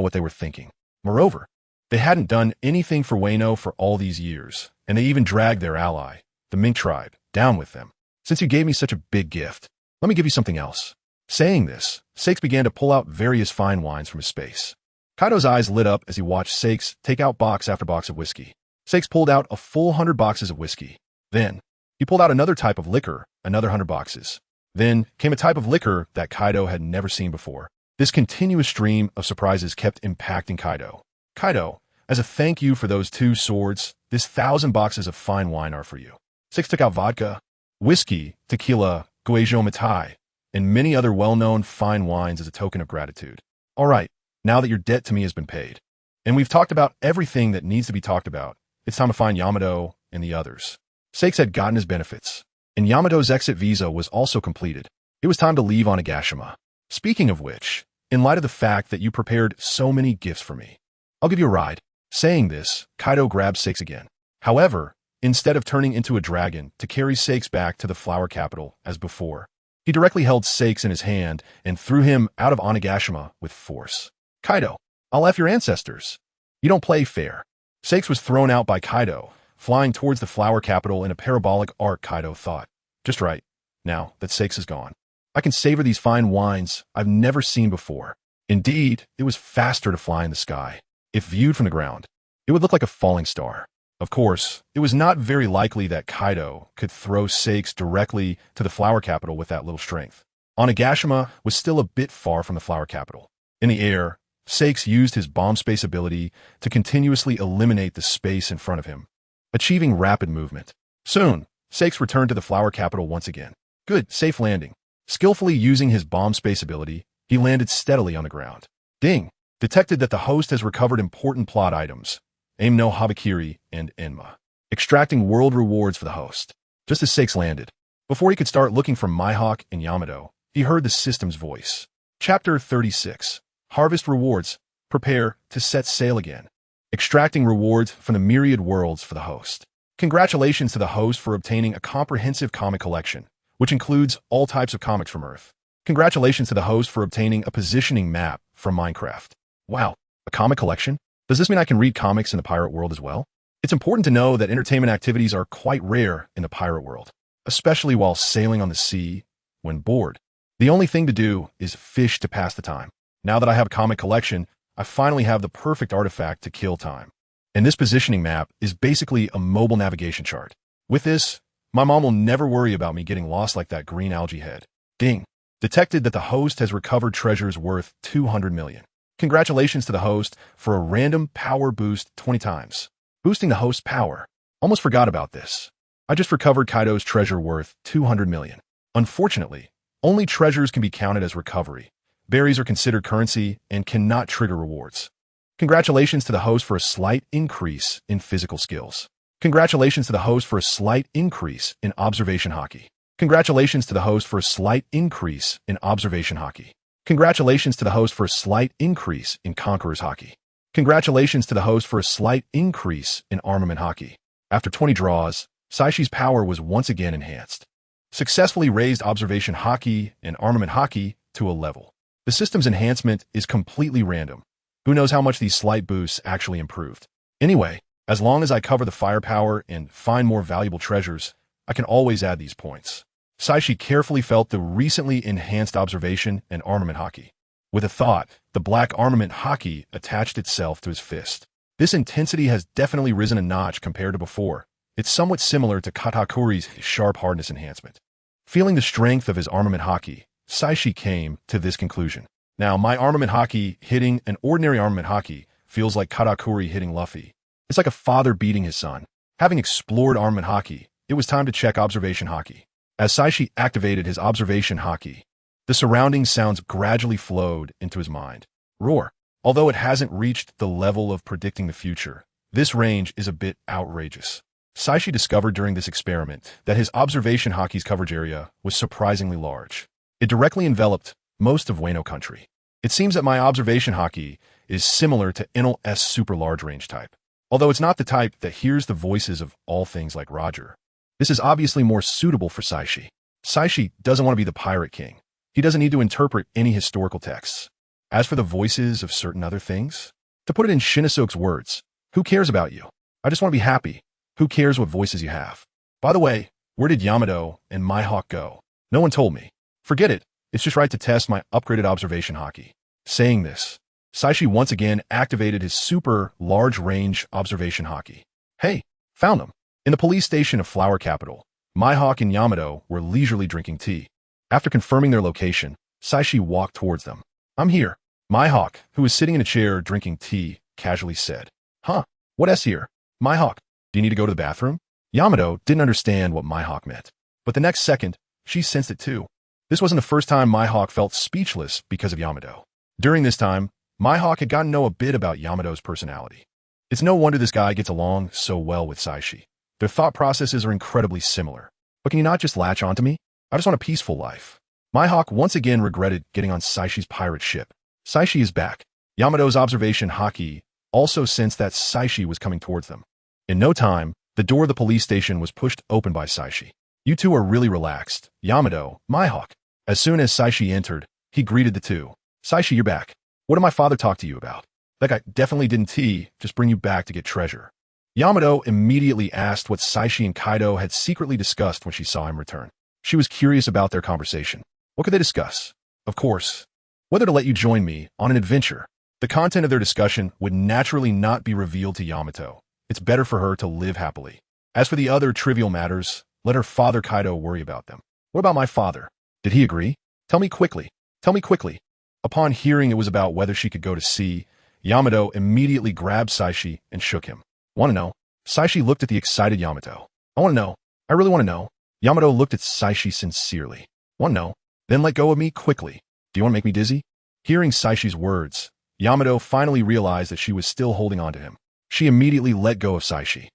Speaker 1: what they were thinking. Moreover, they hadn't done anything for Wano for all these years, and they even dragged their ally, the Mink tribe, down with them. Since you gave me such a big gift, let me give you something else. Saying this, Saixi began to pull out various fine wines from his space. Kaido's eyes lit up as he watched Saixi take out box after box of whiskey. Saixi pulled out a full 100 boxes of whiskey. Then, he pulled out another type of liquor, another 100 boxes. Then came a type of liquor that Kaido had never seen before. This continuous stream of surprises kept impacting Kaido. Kaido, as a thank you for those 2 swords, this 1,000 boxes of fine wine are for you. Saixi took out vodka, whiskey, tequila, Guizhou Matai, and many other well-known fine wines as a token of gratitude. All right, now that your debt to me has been paid, and we've talked about everything that needs to be talked about, it's time to find Yamato and the others. Saixi had gotten his benefits, and Yamato's exit visa was also completed. It was time to leave Onigashima. Speaking of which, in light of the fact that you prepared so many gifts for me, I'll give you a ride. Saying this, Kaido grabbed Saixi again. However, instead of turning into a dragon to carry Saixi back to the flower capital as before, he directly held Saixi in his hand and threw him out of Onigashima with force. Kaido, I'll F your ancestors. You don't play fair. Saixi was thrown out by Kaido, flying towards the flower capital in a parabolic arc. Kaido thought. Just right. Now that Saixi is gone, I can savor these fine wines I've never seen before. Indeed, it was faster to fly in the sky. If viewed from the ground, it would look like a falling star. Of course, it was not very likely that Kaido could throw Saixi directly to the flower capital with that little strength. Onigashima was still a bit far from the flower capital. In the air, Saixi used his bomb space ability to continuously eliminate the space in front of him, achieving rapid movement. Soon, Saixi returned to the flower capital once again. Good, safe landing. Skillfully using his bomb space ability, he landed steadily on the ground. Ding! Detected that the host has recovered important plot items, Aim no Habakiri and Enma, extracting world rewards for the host. Just as Saixi landed, before he could start looking for Mihawk and Yamato, he heard the system's voice. Chapter 36. Harvest Rewards. Prepare to set sail again. Extracting rewards from the myriad worlds for the host. Congratulations to the host for obtaining a comprehensive comic collection, which includes all types of comics from Earth. Congratulations to the host for obtaining a positioning map from Minecraft. Wow, a comic collection? Does this mean I can read comics in the pirate world as well? It's important to know that entertainment activities are quite rare in the pirate world, especially while sailing on the sea when bored. The only thing to do is fish to pass the time. Now that I have a comic collection, I finally have the perfect artifact to kill time. And this positioning map is basically a mobile navigation chart. With this, my mom will never worry about me getting lost like that green algae head. Ding. Detected that the host has recovered treasures worth 200 million. Congratulations to the host for a random power boost 20 times. Boosting the host's power. Almost forgot about this. I just recovered Kaido's treasure worth 200 million. Unfortunately, only treasures can be counted as recovery. Berries are considered currency and cannot trigger rewards. Congratulations to the host for a slight increase in physical skills. Congratulations to the host for a slight increase in observation hockey. Congratulations to the host for a slight increase in observation hockey. Congratulations to the host for a slight increase in conqueror's hockey. Congratulations to the host for a slight increase in armament hockey. After 20 draws, Saishi's power was once again enhanced. Successfully raised observation hockey and armament hockey to a level. The system's enhancement is completely random. Who knows how much these slight boosts actually improved? Anyway, as long as I cover the firepower and find more valuable treasures, I can always add these points. Saixi carefully felt the recently enhanced observation and armament hockey. With a thought, the black armament hockey attached itself to his fist. This intensity has definitely risen a notch compared to before. It's somewhat similar to Katakuri's sharp hardness enhancement. Feeling the strength of his armament hockey, Saixi came to this conclusion. Now, my armament hockey hitting an ordinary armament hockey feels like Katakuri hitting Luffy. It's like a father beating his son. Having explored armament hockey, it was time to check observation hockey. As Saixi activated his observation hockey, the surrounding sounds gradually flowed into his mind. Roar. Although it hasn't reached the level of predicting the future, this range is a bit outrageous. Saixi discovered during this experiment that his observation hockey's coverage area was surprisingly large. It directly enveloped most of Wano country. It seems that my observation hockey is similar to Enel's super large range type. Although it's not the type that hears the voices of all things like Roger. This is obviously more suitable for Saixi. Saixi doesn't want to be the pirate king. He doesn't need to interpret any historical texts. As for the voices of certain other things, to put it in Shinisoke's words, who cares about you? I just want to be happy. Who cares what voices you have? By the way, where did Yamato and Mihawk go? No one told me. Forget it. It's just right to test my upgraded observation hockey. Saying this, Saixi once again activated his super large range observation hockey. Hey, found them. In the police station of Flower Capital, Mihawk and Yamato were leisurely drinking tea. After confirming their location, Saixi walked towards them. I'm here. Mihawk, who was sitting in a chair drinking tea, casually said. Huh, what's here? Mihawk, do you need to go to the bathroom? Yamato didn't understand what Mihawk meant. But the next second, she sensed it too. This wasn't the first time Mihawk felt speechless because of Yamato. During this time, Mihawk had gotten to know a bit about Yamato's personality. It's no wonder this guy gets along so well with Saixi. Their thought processes are incredibly similar. But can you not just latch onto me? I just want a peaceful life. Mihawk once again regretted getting on Saishi's pirate ship. Saixi is back. Yamato's observation hockey also sensed that Saixi was coming towards them. In no time, the door of the police station was pushed open by Saixi. You two are really relaxed. Yamato, Mihawk. As soon as Saixi entered, he greeted the two. Saixi, you're back. What did my father talk to you about? That guy definitely didn't just bring you back to get treasure. Yamato immediately asked what Saixi and Kaido had secretly discussed when she saw him return. She was curious about their conversation. What could they discuss? Of course, whether to let you join me on an adventure. The content of their discussion would naturally not be revealed to Yamato. It's better for her to live happily. As for the other trivial matters, let her father Kaido worry about them. What about my father? Did he agree? Tell me quickly. Tell me quickly. Upon hearing it was about whether she could go to sea, Yamato immediately grabbed Saixi and shook him. Want to know? Saixi looked at the excited Yamato. I want to know. I really want to know. Yamato looked at Saixi sincerely. Want to know? Then let go of me quickly. Do you want to make me dizzy? Hearing Saishi's words, Yamato finally realized that she was still holding on to him. She immediately let go of Saixi.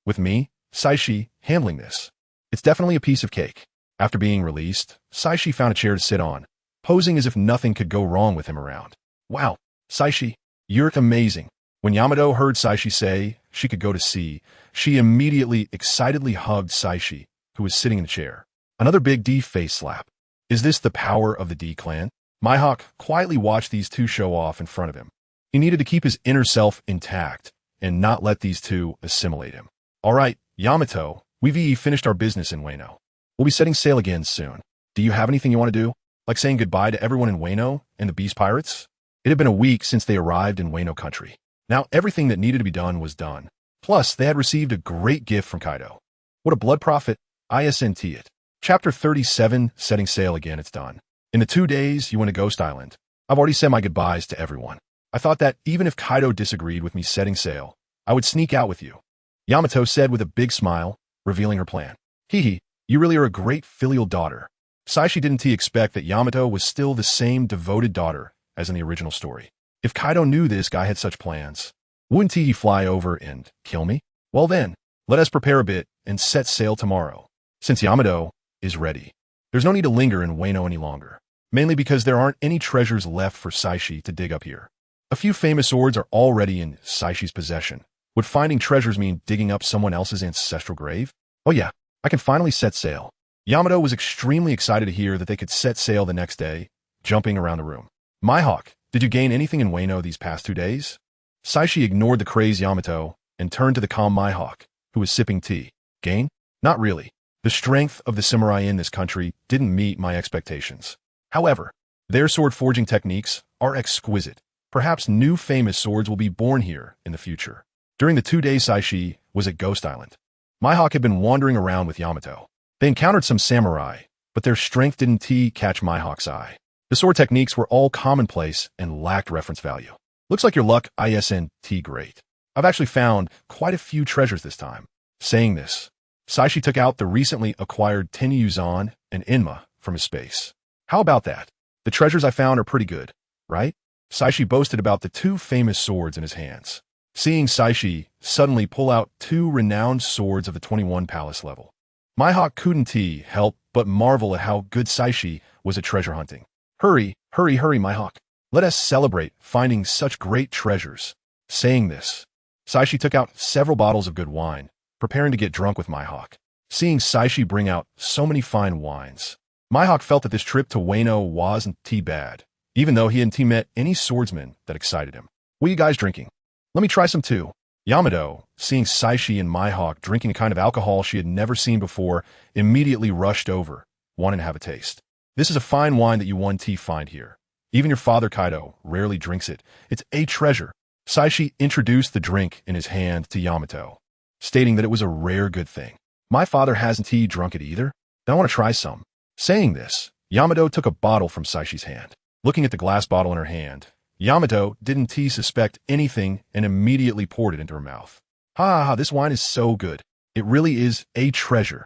Speaker 1: With me, Saixi, handling this. It's definitely a piece of cake. After being released, Saixi found a chair to sit on, posing as if nothing could go wrong with him around. Wow, Saixi, you're amazing. When Yamato heard Saixi say she could go to sea, she immediately excitedly hugged Saixi, who was sitting in the chair. Another big D face slap. Is this the power of the D clan? Mihawk quietly watched these two show off in front of him. He needed to keep his inner self intact and not let these two assimilate him. All right, Yamato, we've finished our business in Wano. We'll be setting sail again soon. Do you have anything you want to do? Like saying goodbye to everyone in Wano and the Beast Pirates? It had been a week since they arrived in Wano country. Now everything that needed to be done was done. Plus, they had received a great gift from Kaido. What a blood prophet, ISNT it. Chapter 37, Setting Sail Again, it's done. In the 2 days you went to Ghost Island, I've already said my goodbyes to everyone. I thought that even if Kaido disagreed with me setting sail, I would sneak out with you. Yamato said with a big smile, revealing her plan. Hee, you really are a great filial daughter. Saixi didn't expect that Yamato was still the same devoted daughter as in the original story. If Kaido knew this guy had such plans, wouldn't he fly over and kill me? Well then, let us prepare a bit and set sail tomorrow, since Yamato is ready. There's no need to linger in Wano any longer, mainly because there aren't any treasures left for Saixi to dig up here. A few famous swords are already in Saishi's possession. Would finding treasures mean digging up someone else's ancestral grave? Oh yeah, I can finally set sail. Yamato was extremely excited to hear that they could set sail the next day, jumping around the room. Mihawk, did you gain anything in Wano these past 2 days? Saixi ignored the crazed Yamato and turned to the calm Mihawk, who was sipping tea. Gain? Not really. The strength of the samurai in this country didn't meet my expectations. However, their sword forging techniques are exquisite. Perhaps new famous swords will be born here in the future. During the 2 days Saixi was at Ghost Island, Mihawk had been wandering around with Yamato. They encountered some samurai, but their strength didn't catch Mihawk's eye. The sword techniques were all commonplace and lacked reference value. Looks like your luck, ISNT, great. I've actually found quite a few treasures this time. Saying this, Saixi took out the recently acquired Tenyuzan and Inma from his space. How about that? The treasures I found are pretty good, right? Saixi boasted about the 2 famous swords in his hands. Seeing Saixi suddenly pull out 2 renowned swords of the 21 palace level, Mihawk couldn't help but marvel at how good Saixi was at treasure hunting. Hurry, Mihawk. Let us celebrate finding such great treasures. Saying this, Saixi took out several bottles of good wine, preparing to get drunk with Mihawk. Seeing Saixi bring out so many fine wines, Mihawk felt that this trip to Wano wasn't bad, even though he hadn't met any swordsmen that excited him. What are you guys drinking? Let me try some too. Yamato, seeing Saixi and Mihawk drinking a kind of alcohol she had never seen before, immediately rushed over, wanting to have a taste. This is a fine wine that you find here. Even your father Kaido rarely drinks it. It's a treasure. Saixi introduced the drink in his hand to Yamato, stating that it was a rare good thing. My father hasn't drunk it either. Then I want to try some. Saying this, Yamato took a bottle from Saishi's hand. Looking at the glass bottle in her hand, Yamato didn't suspect anything and immediately poured it into her mouth. This wine is so good. It really is a treasure.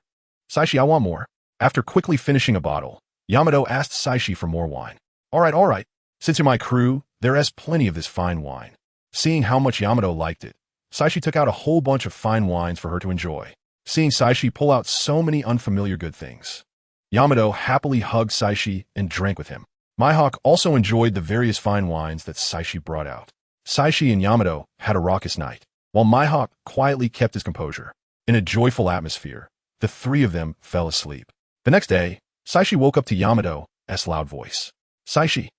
Speaker 1: Saixi, I want more. After quickly finishing a bottle, Yamato asked Saixi for more wine. All right. Since you're my crew, there is plenty of this fine wine. Seeing how much Yamato liked it, Saixi took out a whole bunch of fine wines for her to enjoy. Seeing Saixi pull out so many unfamiliar good things, Yamato happily hugged Saixi and drank with him. Mihawk also enjoyed the various fine wines that Saixi brought out. Saixi and Yamato had a raucous night, while Mihawk quietly kept his composure. In a joyful atmosphere, the 3 of them fell asleep. The next day, Saixi woke up to Yamato's loud voice. Saixi,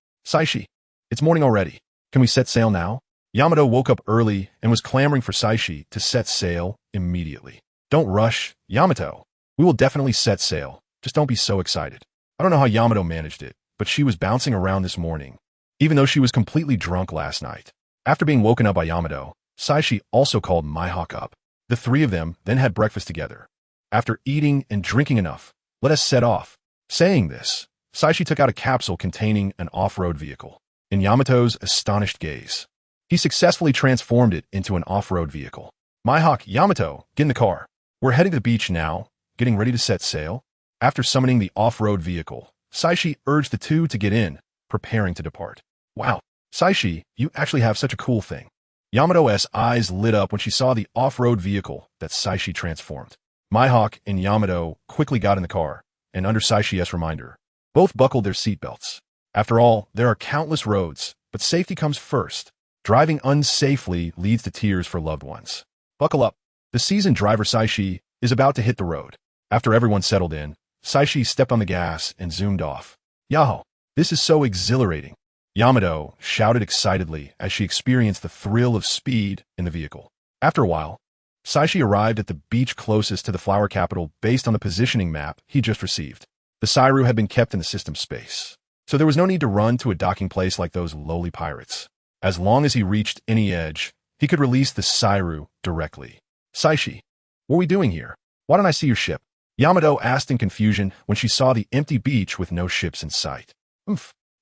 Speaker 1: it's morning already. Can we set sail now? Yamato woke up early and was clamoring for Saixi to set sail immediately. Don't rush, Yamato. We will definitely set sail. Just don't be so excited. I don't know how Yamato managed it, but she was bouncing around this morning, even though she was completely drunk last night. After being woken up by Yamato, Saixi also called Mihawk up. The 3 of them then had breakfast together. After eating and drinking enough, let us set off. Saying this, Saixi took out a capsule containing an off-road vehicle. In Yamato's astonished gaze, he successfully transformed it into an off-road vehicle. Mihawk, Yamato, get in the car. We're heading to the beach now, getting ready to set sail. After summoning the off-road vehicle, Saixi urged the 2 to get in, preparing to depart. Wow, Saixi, you actually have such a cool thing. Yamato's eyes lit up when she saw the off-road vehicle that Saixi transformed. Mihawk and Yamato quickly got in the car, and under Saishi's reminder, both buckled their seatbelts. After all, there are countless roads, but safety comes first. Driving unsafely leads to tears for loved ones. Buckle up. The seasoned driver Saixi is about to hit the road. After everyone settled in, Saixi stepped on the gas and zoomed off. Yahoo! This is so exhilarating. Yamato shouted excitedly as she experienced the thrill of speed in the vehicle. After a while, Saixi arrived at the beach closest to the flower capital based on the positioning map he just received. The Sairu had been kept in the system space, so there was no need to run to a docking place like those lowly pirates. As long as he reached any edge, he could release the Sairu directly. Saixi, what are we doing here? Why don't I see your ship? Yamato asked in confusion when she saw the empty beach with no ships in sight.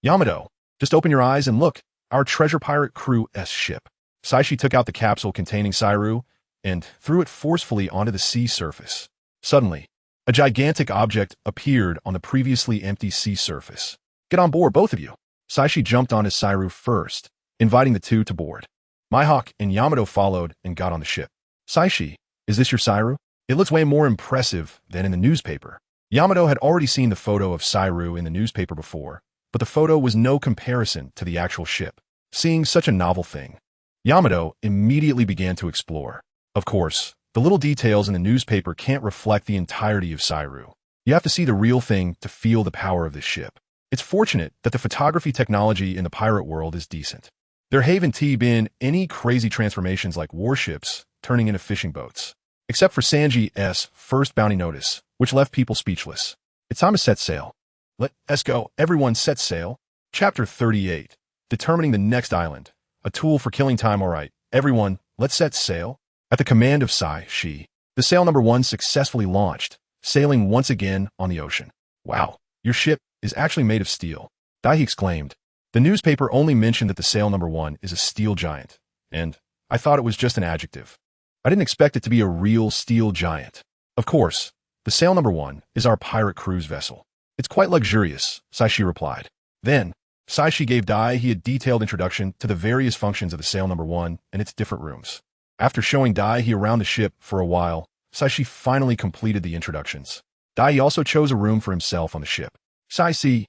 Speaker 1: Yamato, just open your eyes and look, our treasure pirate crew's ship. Saixi took out the capsule containing Sairu and threw it forcefully onto the sea surface. Suddenly, a gigantic object appeared on the previously empty sea surface. Get on board, both of you. Saixi jumped on his Sairu first, inviting the two to board. Mihawk and Yamato followed and got on the ship. Saixi, is this your Sairu? It looks way more impressive than in the newspaper. Yamato had already seen the photo of Sairu in the newspaper before, but the photo was no comparison to the actual ship. Seeing such a novel thing, Yamato immediately began to explore. Of course, the little details in the newspaper can't reflect the entirety of Sairu. You have to see the real thing to feel the power of this ship. It's fortunate that the photography technology in the pirate world is decent. There haven't been any crazy transformations like warships turning into fishing boats. Except for Sanji's first bounty notice, which left people speechless. It's time to set sail. Let's go. Everyone set sail. Chapter 38. Determining the next island. A tool for killing time. Alright, everyone, let's set sail. At the command of Saixi, the sail number 1 successfully launched, sailing once again on the ocean. Wow, your ship is actually made of steel. Dai exclaimed. The newspaper only mentioned that the sail number 1 is a steel giant, and I thought it was just an adjective. I didn't expect it to be a real steel giant. Of course, the sail number 1 is our pirate cruise vessel. It's quite luxurious, Saixi replied. Then, Saixi gave Dai a detailed introduction to the various functions of the sail number 1 and its different rooms. After showing Dai around the ship for a while, Saixi finally completed the introductions. Dai also chose a room for himself on the ship. Saixi,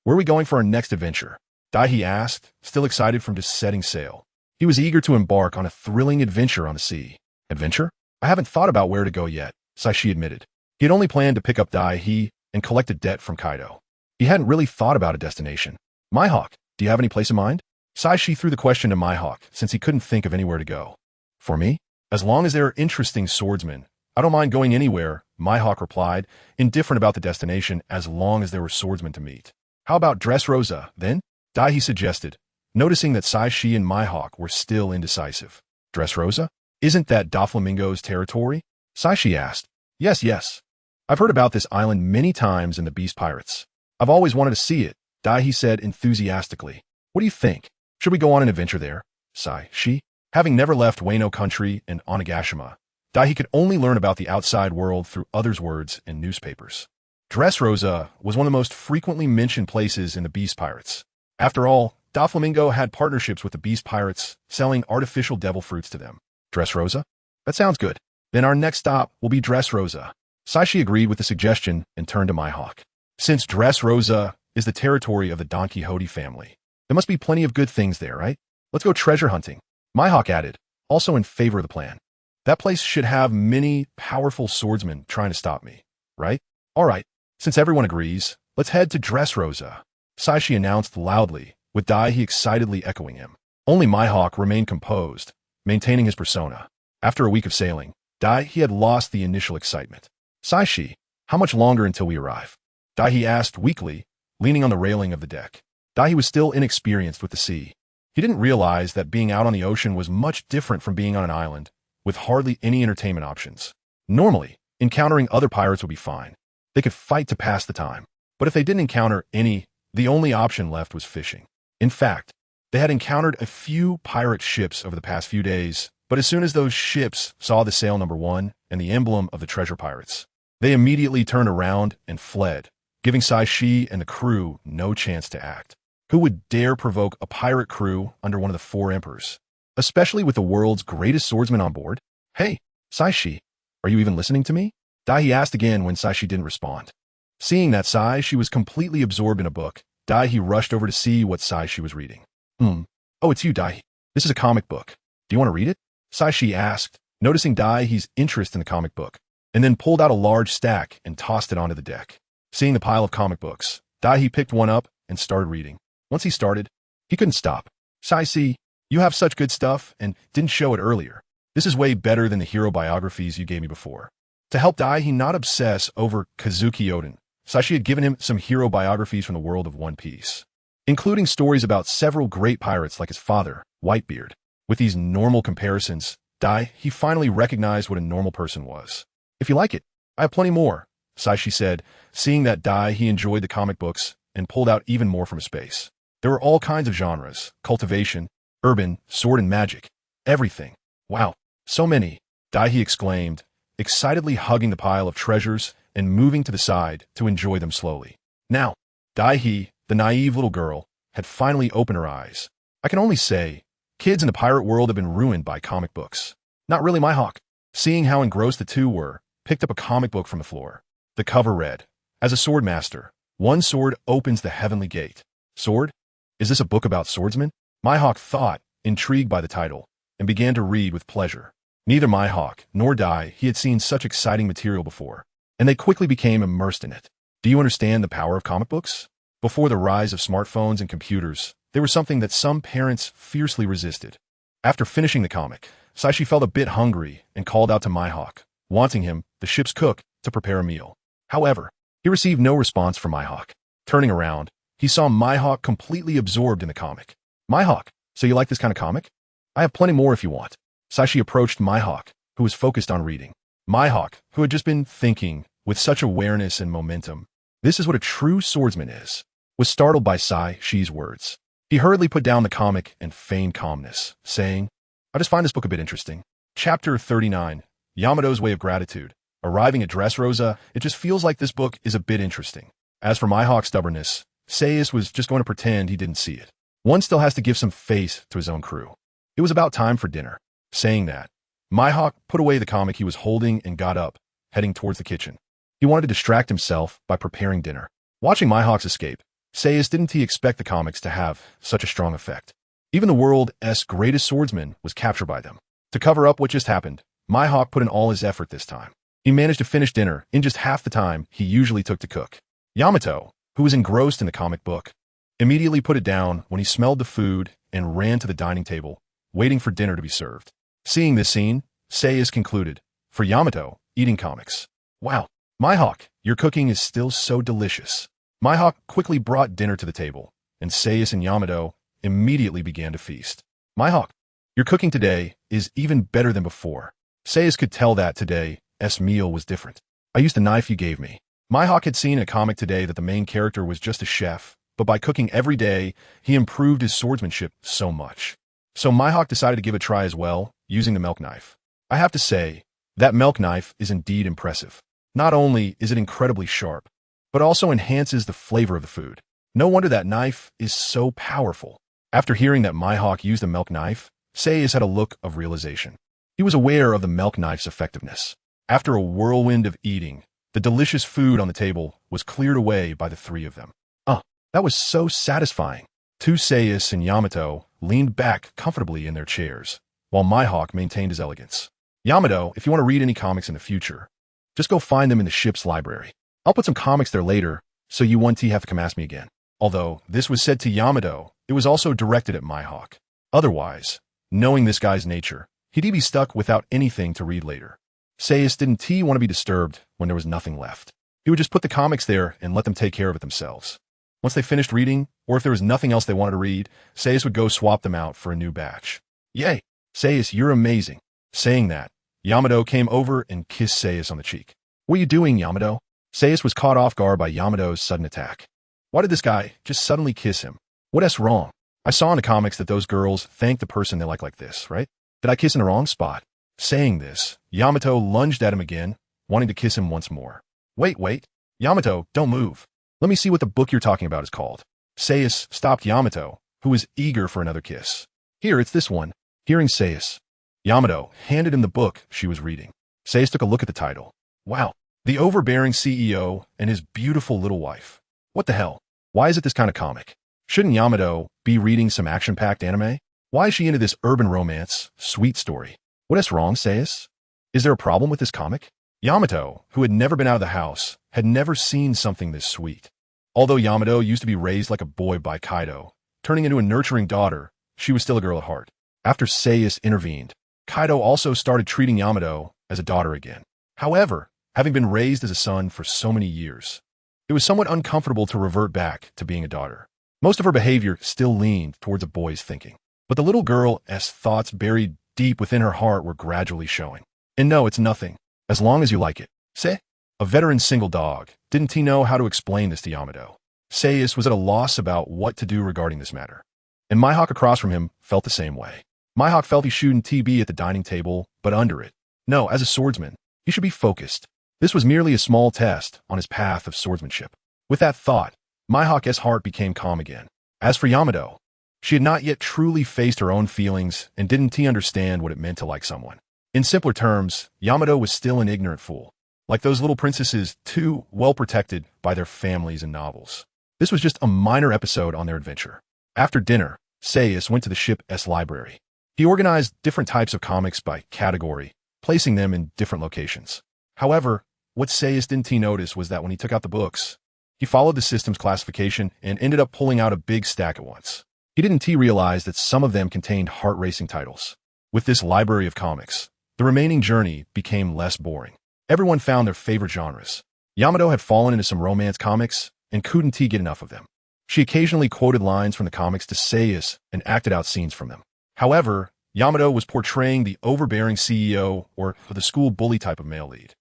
Speaker 1: where are we going for our next adventure? Dai asked, still excited from just setting sail. He was eager to embark on a thrilling adventure on the sea. Adventure? I haven't thought about where to go yet, Saixi admitted. He had only planned to pick up Dai and collect a debt from Kaido. He hadn't really thought about a destination. Mihawk, do you have any place in mind? Saixi threw the question to Mihawk since he couldn't think of anywhere to go. For me? As long as there are interesting swordsmen, I don't mind going anywhere, Mihawk replied, indifferent about the destination as long as there were swordsmen to meet. How about Dressrosa, then? Dai suggested, noticing that Saixi and Mihawk were still indecisive. Dressrosa? Isn't that Doflamingo's territory? Saixi asked. Yes. I've heard about this island many times in the Beast Pirates. I've always wanted to see it, Dai said enthusiastically. What do you think? Should we go on an adventure there? Saixi, having never left Wano country and Onigashima, Dai could only learn about the outside world through others' words and newspapers. Dressrosa was one of the most frequently mentioned places in the Beast Pirates. After all, Doflamingo had partnerships with the Beast Pirates, selling artificial devil fruits to them. Dressrosa? That sounds good. Then our next stop will be Dressrosa. Saixi agreed with the suggestion and turned to Mihawk. Since Dressrosa is the territory of the Don Quixote family, there must be plenty of good things there, right? Let's go treasure hunting. Mihawk added, also in favor of the plan. That place should have many powerful swordsmen trying to stop me, right? Alright, since everyone agrees, let's head to Dressrosa. Saixi announced loudly, with Dai excitedly echoing him. Only Mihawk remained composed, maintaining his persona. After a week of sailing, Dai had lost the initial excitement. Saixi, how much longer until we arrive? Dai asked weakly, leaning on the railing of the deck. Dai was still inexperienced with the sea. He didn't realize that being out on the ocean was much different from being on an island, with hardly any entertainment options. Normally, encountering other pirates would be fine. They could fight to pass the time. But if they didn't encounter any, the only option left was fishing. In fact, they had encountered a few pirate ships over the past few days, but as soon as those ships saw the sail number 1 and the emblem of the treasure pirates, they immediately turned around and fled, giving Saixi and the crew no chance to act. Who would dare provoke a pirate crew under one of the four emperors? Especially with the world's greatest swordsman on board? Hey, Saixi, are you even listening to me? He asked again when Saixi didn't respond. Seeing that Saixi was completely absorbed in a book, he rushed over to see what Saixi was reading. Oh, it's you, Dai. This is a comic book. Do you want to read it? Saixi asked, noticing Dai's interest in the comic book, and then pulled out a large stack and tossed it onto the deck. Seeing the pile of comic books, Dai picked one up and started reading. Once he started, he couldn't stop. Saixi, you have such good stuff and didn't show it earlier. This is way better than the hero biographies you gave me before. To help Dai not obsess over Kazuki Oden, Sachi had given him some hero biographies from the world of One Piece, including stories about several great pirates like his father, Whitebeard. With these normal comparisons, he finally recognized what a normal person was. If you like it, I have plenty more, Sachi said, seeing that he enjoyed the comic books and pulled out even more from his space. There were all kinds of genres, cultivation, urban, sword and magic, everything. Wow, so many, he exclaimed, excitedly hugging the pile of treasures and moving to the side to enjoy them slowly. Now, the naive little girl, had finally opened her eyes. I can only say, kids in the pirate world have been ruined by comic books. Not really my hawk. Seeing how engrossed the two were, picked up a comic book from the floor. The cover read, as a sword master, one sword opens the heavenly gate. Sword? Is this a book about swordsmen? My hawk thought, intrigued by the title, and began to read with pleasure. Neither my hawk nor he had seen such exciting material before, and they quickly became immersed in it. Do you understand the power of comic books? Before the rise of smartphones and computers, they were something that some parents fiercely resisted. After finishing the comic, Sachi felt a bit hungry and called out to my hawk, wanting him, the ship's cook, to prepare a meal. However, he received no response from my hawk. Turning around, he saw my hawk completely absorbed in the comic. My hawk, so you like this kind of comic? I have plenty more if you want. Sachi approached my hawk, who was focused on reading. My hawk, who had just been thinking, with such awareness and momentum, this is what a true swordsman is, was startled by Saishi's words. He hurriedly put down the comic and feigned calmness, saying, I just find this book a bit interesting. Chapter 39, Yamato's Way of Gratitude. Arriving at Dressrosa, it just feels like this book is a bit interesting. As for my hawk's stubbornness, Saixi was just going to pretend he didn't see it. One still has to give some face to his own crew. It was about time for dinner. Saying that, my hawk put away the comic he was holding and got up, heading towards the kitchen. He wanted to distract himself by preparing dinner. Watching my hawk's escape, Saixi didn't he expect the comics to have such a strong effect. Even the world's greatest swordsman was captured by them. To cover up what just happened, my hawk put in all his effort this time. He managed to finish dinner in just half the time he usually took to cook. Yamato, who was engrossed in the comic book, immediately put it down when he smelled the food and ran to the dining table, waiting for dinner to be served. Seeing this scene, Saixi concluded, for Yamato, eating comics. Wow, my hawk, your cooking is still so delicious. My hawk quickly brought dinner to the table, and Saixi and Yamato immediately began to feast. My hawk, your cooking today is even better than before. Saixi could tell that today's meal was different. I used the knife you gave me. My hawk had seen in a comic today that the main character was just a chef, but by cooking every day, he improved his swordsmanship so much. So my hawk decided to give it a try as well, using the milk knife. I have to say, that milk knife is indeed impressive. Not only is it incredibly sharp, but also enhances the flavor of the food. No wonder that knife is so powerful. After hearing that my hawk used a milk knife, Saixi had a look of realization. He was aware of the milk knife's effectiveness. After a whirlwind of eating, the delicious food on the table was cleared away by the three of them. That was so satisfying. Two Saixi and Yamato leaned back comfortably in their chairs, while my hawk maintained his elegance. Yamato, if you want to read any comics in the future, just go find them in the ship's library. I'll put some comics there later, so you won't have to come ask me again. Although this was said to Yamato, it was also directed at my hawk. Otherwise, knowing this guy's nature, he'd be stuck without anything to read later. Saixi didn't want to be disturbed when there was nothing left. He would just put the comics there and let them take care of it themselves. Once they finished reading, or if there was nothing else they wanted to read, Saixi would go swap them out for a new batch. Yay! Saixi, you're amazing. Saying that, Yamato came over and kissed Saixi on the cheek. What are you doing, Yamato? Saixi was caught off guard by Yamato's sudden attack. Why did this guy just suddenly kiss him? What's wrong? I saw in the comics that those girls thank the person they like this, right? Did I kiss in the wrong spot? Saying this, Yamato lunged at him again, wanting to kiss him once more. Wait. Yamato, don't move. Let me see what the book you're talking about is called. Saixi stopped Yamato, who was eager for another kiss. Here, it's this one. Hearing Saixi, Yamato handed him the book she was reading. Saixi took a look at the title. Wow, the overbearing CEO and his beautiful little wife. What the hell? Why is it this kind of comic? Shouldn't Yamato be reading some action-packed anime? Why is she into this urban romance, sweet story? What is wrong, Saixi? Is there a problem with this comic? Yamato, who had never been out of the house, had never seen something this sweet. Although Yamato used to be raised like a boy by Kaido, turning into a nurturing daughter, she was still a girl at heart. After Saixi intervened, Kaido also started treating Yamato as a daughter again. However, having been raised as a son for so many years, it was somewhat uncomfortable to revert back to being a daughter. Most of her behavior still leaned towards a boy's thinking, but the little girl's thoughts buried deep within her heart were gradually showing. And no, it's nothing, as long as you like it. Say, a veteran single dog, didn't he know how to explain this to Yamato? Saixi was at a loss about what to do regarding this matter. And Mihawk across from him felt the same way. Mihawk felt he shouldn't be at the dining table, but under it. No, as a swordsman, he should be focused. This was merely a small test on his path of swordsmanship. With that thought, Mihawk's heart became calm again. As for Yamato, she had not yet truly faced her own feelings and didn't understand what it meant to like someone. In simpler terms, Yamato was still an ignorant fool, like those little princesses too well protected by their families and novels. This was just a minor episode on their adventure. After dinner, Saixi went to the ship's library. He organized different types of comics by category, placing them in different locations. However, what Saixi didn't notice was that when he took out the books, he followed the system's classification and ended up pulling out a big stack at once. He didn't realize that some of them contained heart-racing titles. With this library of comics, the remaining journey became less boring. Everyone found their favorite genres. Yamato had fallen into some romance comics and couldn't get enough of them. She occasionally quoted lines from the comics to Saixi and acted out scenes from them. However, Yamato was portraying the overbearing CEO or the school bully type of male lead.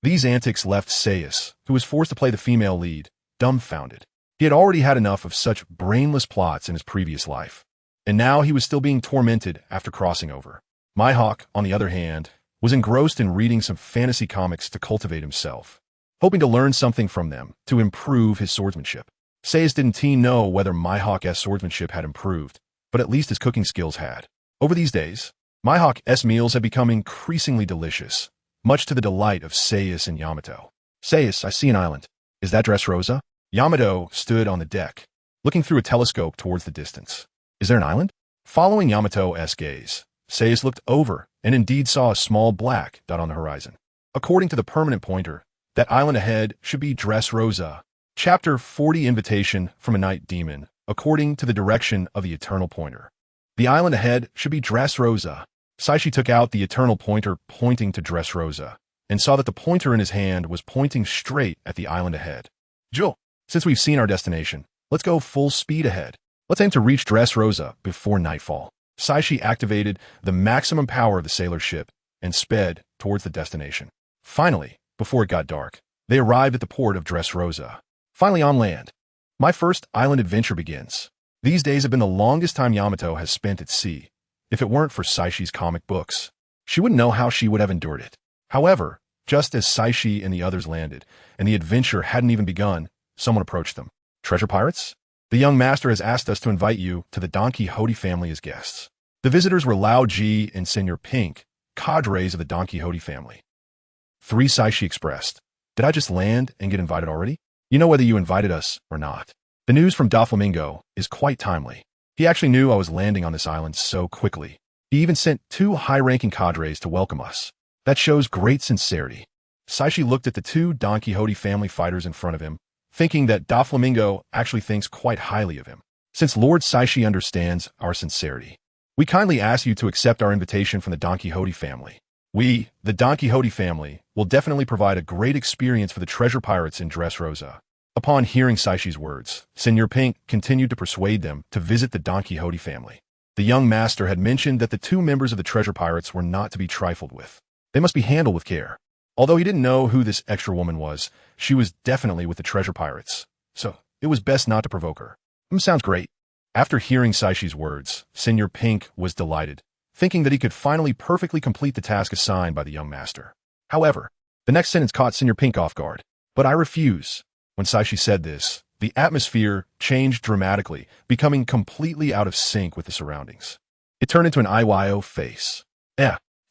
Speaker 1: These antics left Saixi, who was forced to play the female lead, dumbfounded. He had already had enough of such brainless plots in his previous life, and now he was still being tormented after crossing over. Mihawk, on the other hand, was engrossed in reading some fantasy comics to cultivate himself, hoping to learn something from them to improve his swordsmanship. Saixi didn't know whether Mihawk's swordsmanship had improved, but at least his cooking skills had. Over these days, Mihawk's meals had become increasingly delicious, much to the delight of Saixi and Yamato. Saixi, I see an island. Is that Dressrosa? Yamato stood on the deck, looking through a telescope towards the distance. Is there an island? Following Yamato's gaze, Saixi looked over and indeed saw a small black dot on the horizon. According to the permanent pointer, that island ahead should be Dressrosa. Chapter 40 Invitation from a Night Demon, according to the direction of the eternal pointer. The island ahead should be Dressrosa. Sachi took out the eternal pointer pointing to Dressrosa and saw that the pointer in his hand was pointing straight at the island ahead. Joe, since we've seen our destination, let's go full speed ahead. Let's aim to reach Dressrosa before nightfall. Saixi activated the maximum power of the sailor ship and sped towards the destination. Finally, before it got dark, they arrived at the port of Dressrosa. Finally on land. My first island adventure begins. These days have been the longest time Yamato has spent at sea. If it weren't for Saishi's comic books, she wouldn't know how she would have endured it. However, just as Saixi and the others landed, and the adventure hadn't even begun, someone approached them. Treasure pirates? The young master has asked us to invite you to the Don Quixote family as guests. The visitors were Lao Ji and Senor Pink, cadres of the Don Quixote family. 3 Saixi expressed. Did I just land and get invited already? You know whether you invited us or not. The news from Doflamingo is quite timely. He actually knew I was landing on this island so quickly. He even sent 2 high-ranking cadres to welcome us. That shows great sincerity. Saixi looked at the 2 Don Quixote family fighters in front of him, thinking that Doflamingo actually thinks quite highly of him. Since Lord Saixi understands our sincerity, we kindly ask you to accept our invitation from the Don Quixote family. We, the Don Quixote family, will definitely provide a great experience for the treasure pirates in Dressrosa. Upon hearing Saishi's words, Senor Pink continued to persuade them to visit the Don Quixote family. The young master had mentioned that the 2 members of the treasure pirates were not to be trifled with. They must be handled with care. Although he didn't know who this extra woman was, she was definitely with the treasure pirates, so it was best not to provoke her. Sounds great. After hearing Saishi's words, Senor Pink was delighted, thinking that he could finally perfectly complete the task assigned by the young master. However, the next sentence caught Senor Pink off guard. But I refuse. When Saixi said this, The atmosphere changed dramatically, becoming completely out of sync with the surroundings. It turned into an IYO face.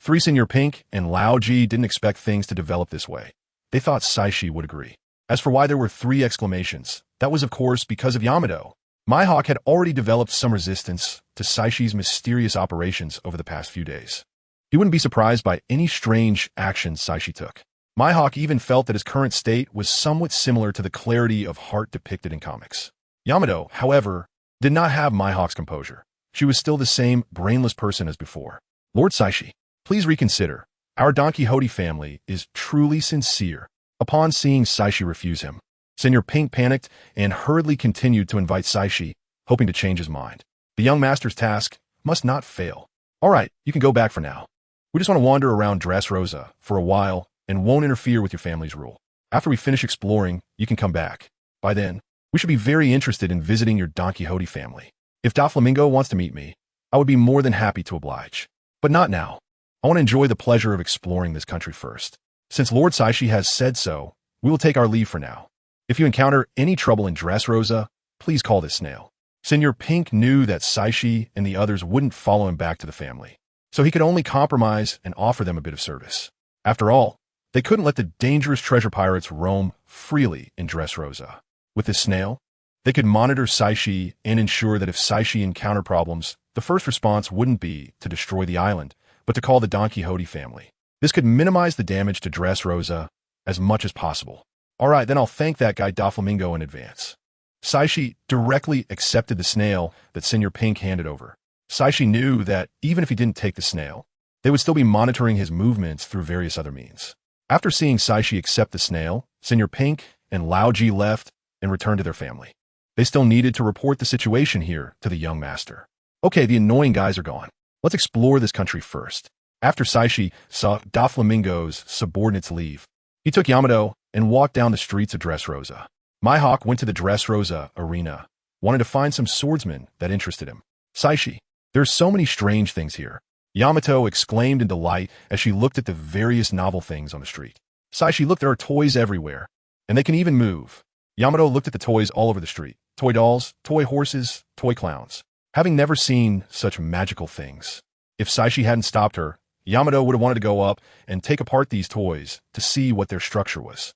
Speaker 1: Three Senior Pink and Lao Ji didn't expect things to develop this way. They thought Saixi would agree. As for why there were 3 exclamations, that was of course because of Yamato. Mihawk had already developed some resistance to Saishi's mysterious operations over the past few days. He wouldn't be surprised by any strange actions Saixi took. Mihawk even felt that his current state was somewhat similar to the clarity of heart depicted in comics. Yamato, however, did not have Mihawk's composure. She was still the same brainless person as before. Lord Saixi, please reconsider. Our Don Quixote family is truly sincere. Upon seeing Saixi refuse him, Senior Pink panicked and hurriedly continued to invite Saixi, hoping to change his mind. The young master's task must not fail. All right, you can go back for now. We just want to wander around Dressrosa for a while and won't interfere with your family's rule. After we finish exploring, you can come back. By then, we should be very interested in visiting your Don Quixote family. If Doflamingo wants to meet me, I would be more than happy to oblige. But not now. I want to enjoy the pleasure of exploring this country first. Since Lord Saixi has said so, we will take our leave for now. If you encounter any trouble in Dressrosa, please call this snail. Senior Pink knew that Saixi and the others wouldn't follow him back to the family, so he could only compromise and offer them a bit of service. After all, they couldn't let the dangerous treasure pirates roam freely in Dressrosa. With this snail, they could monitor Saixi and ensure that if Saixi encountered problems, the first response wouldn't be to destroy the island, but to call the Don Quixote family. This could minimize the damage to Dressrosa as much as possible. All right, then I'll thank that guy Doflamingo in advance. Saixi directly accepted the snail that Senior Pink handed over. Saixi knew that even if he didn't take the snail, they would still be monitoring his movements through various other means. After seeing Saixi accept the snail, Senior Pink and Lao Ji left and returned to their family. They still needed to report the situation here to the young master. Okay, the annoying guys are gone. Let's explore this country first. After Saixi saw Doflamingo's subordinates leave, he took Yamato and walked down the streets of Dressrosa. Mihawk went to the Dressrosa arena, wanted to find some swordsmen that interested him. Saixi, there are so many strange things here. Yamato exclaimed in delight as she looked at the various novel things on the street. Saixi, look, there are toys everywhere, and they can even move. Yamato looked at the toys all over the street. Toy dolls, toy horses, toy clowns. Having never seen such magical things. If Saixi hadn't stopped her, Yamato would have wanted to go up and take apart these toys to see what their structure was.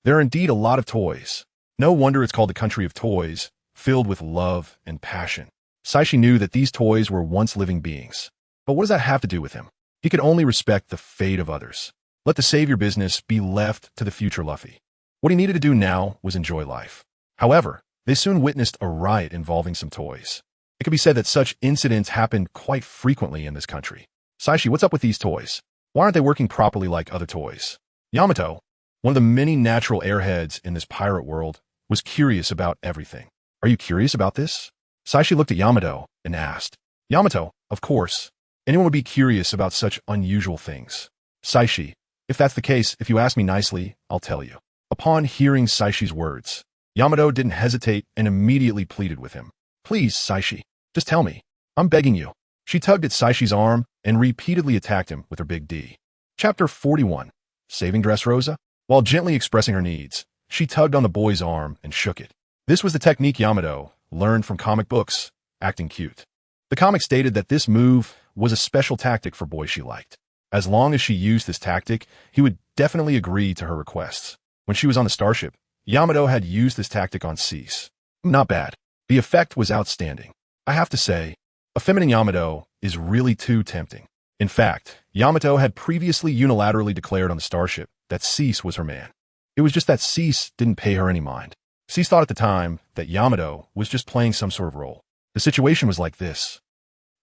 Speaker 1: There are indeed a lot of toys. No wonder it's called the country of toys, filled with love and passion. Saixi knew that these toys were once living beings. But what does that have to do with him? He could only respect the fate of others. Let the savior business be left to the future Luffy. What he needed to do now was enjoy life. However, they soon witnessed a riot involving some toys. It could be said that such incidents happen quite frequently in this country. Saixi, what's up with these toys? Why aren't they working properly like other toys? Yamato, one of the many natural airheads in this pirate world, was curious about everything. Are you curious about this? Saixi looked at Yamato and asked. Yamato, of course. Anyone would be curious about such unusual things. Saixi, if that's the case, if you ask me nicely, I'll tell you. Upon hearing Saishi's words, Yamato didn't hesitate and immediately pleaded with him. Please, Saixi, just tell me. I'm begging you. She tugged at Saishi's arm and repeatedly attacked him with her big D. Chapter 41. Saving Dressrosa? While gently expressing her needs, she tugged on the boy's arm and shook it. This was the technique Yamato learned from comic books, acting cute. The comic stated that this move was a special tactic for boys she liked. As long as she used this tactic, he would definitely agree to her requests. When she was on the starship, Yamato had used this tactic on Cease. Not bad. The effect was outstanding. I have to say, a feminine Yamato is really too tempting. In fact, Yamato had previously unilaterally declared on the starship that Cease was her man. It was just that Cease didn't pay her any mind. Cease thought at the time that Yamato was just playing some sort of role. The situation was like this.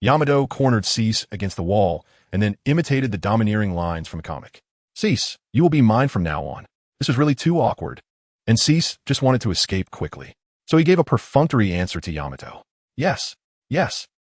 Speaker 1: Yamato cornered Cease against the wall and then imitated the domineering lines from a comic. Cease, you will be mine from now on. This was really too awkward. And Cease just wanted to escape quickly. So he gave a perfunctory answer to Yamato. Yes,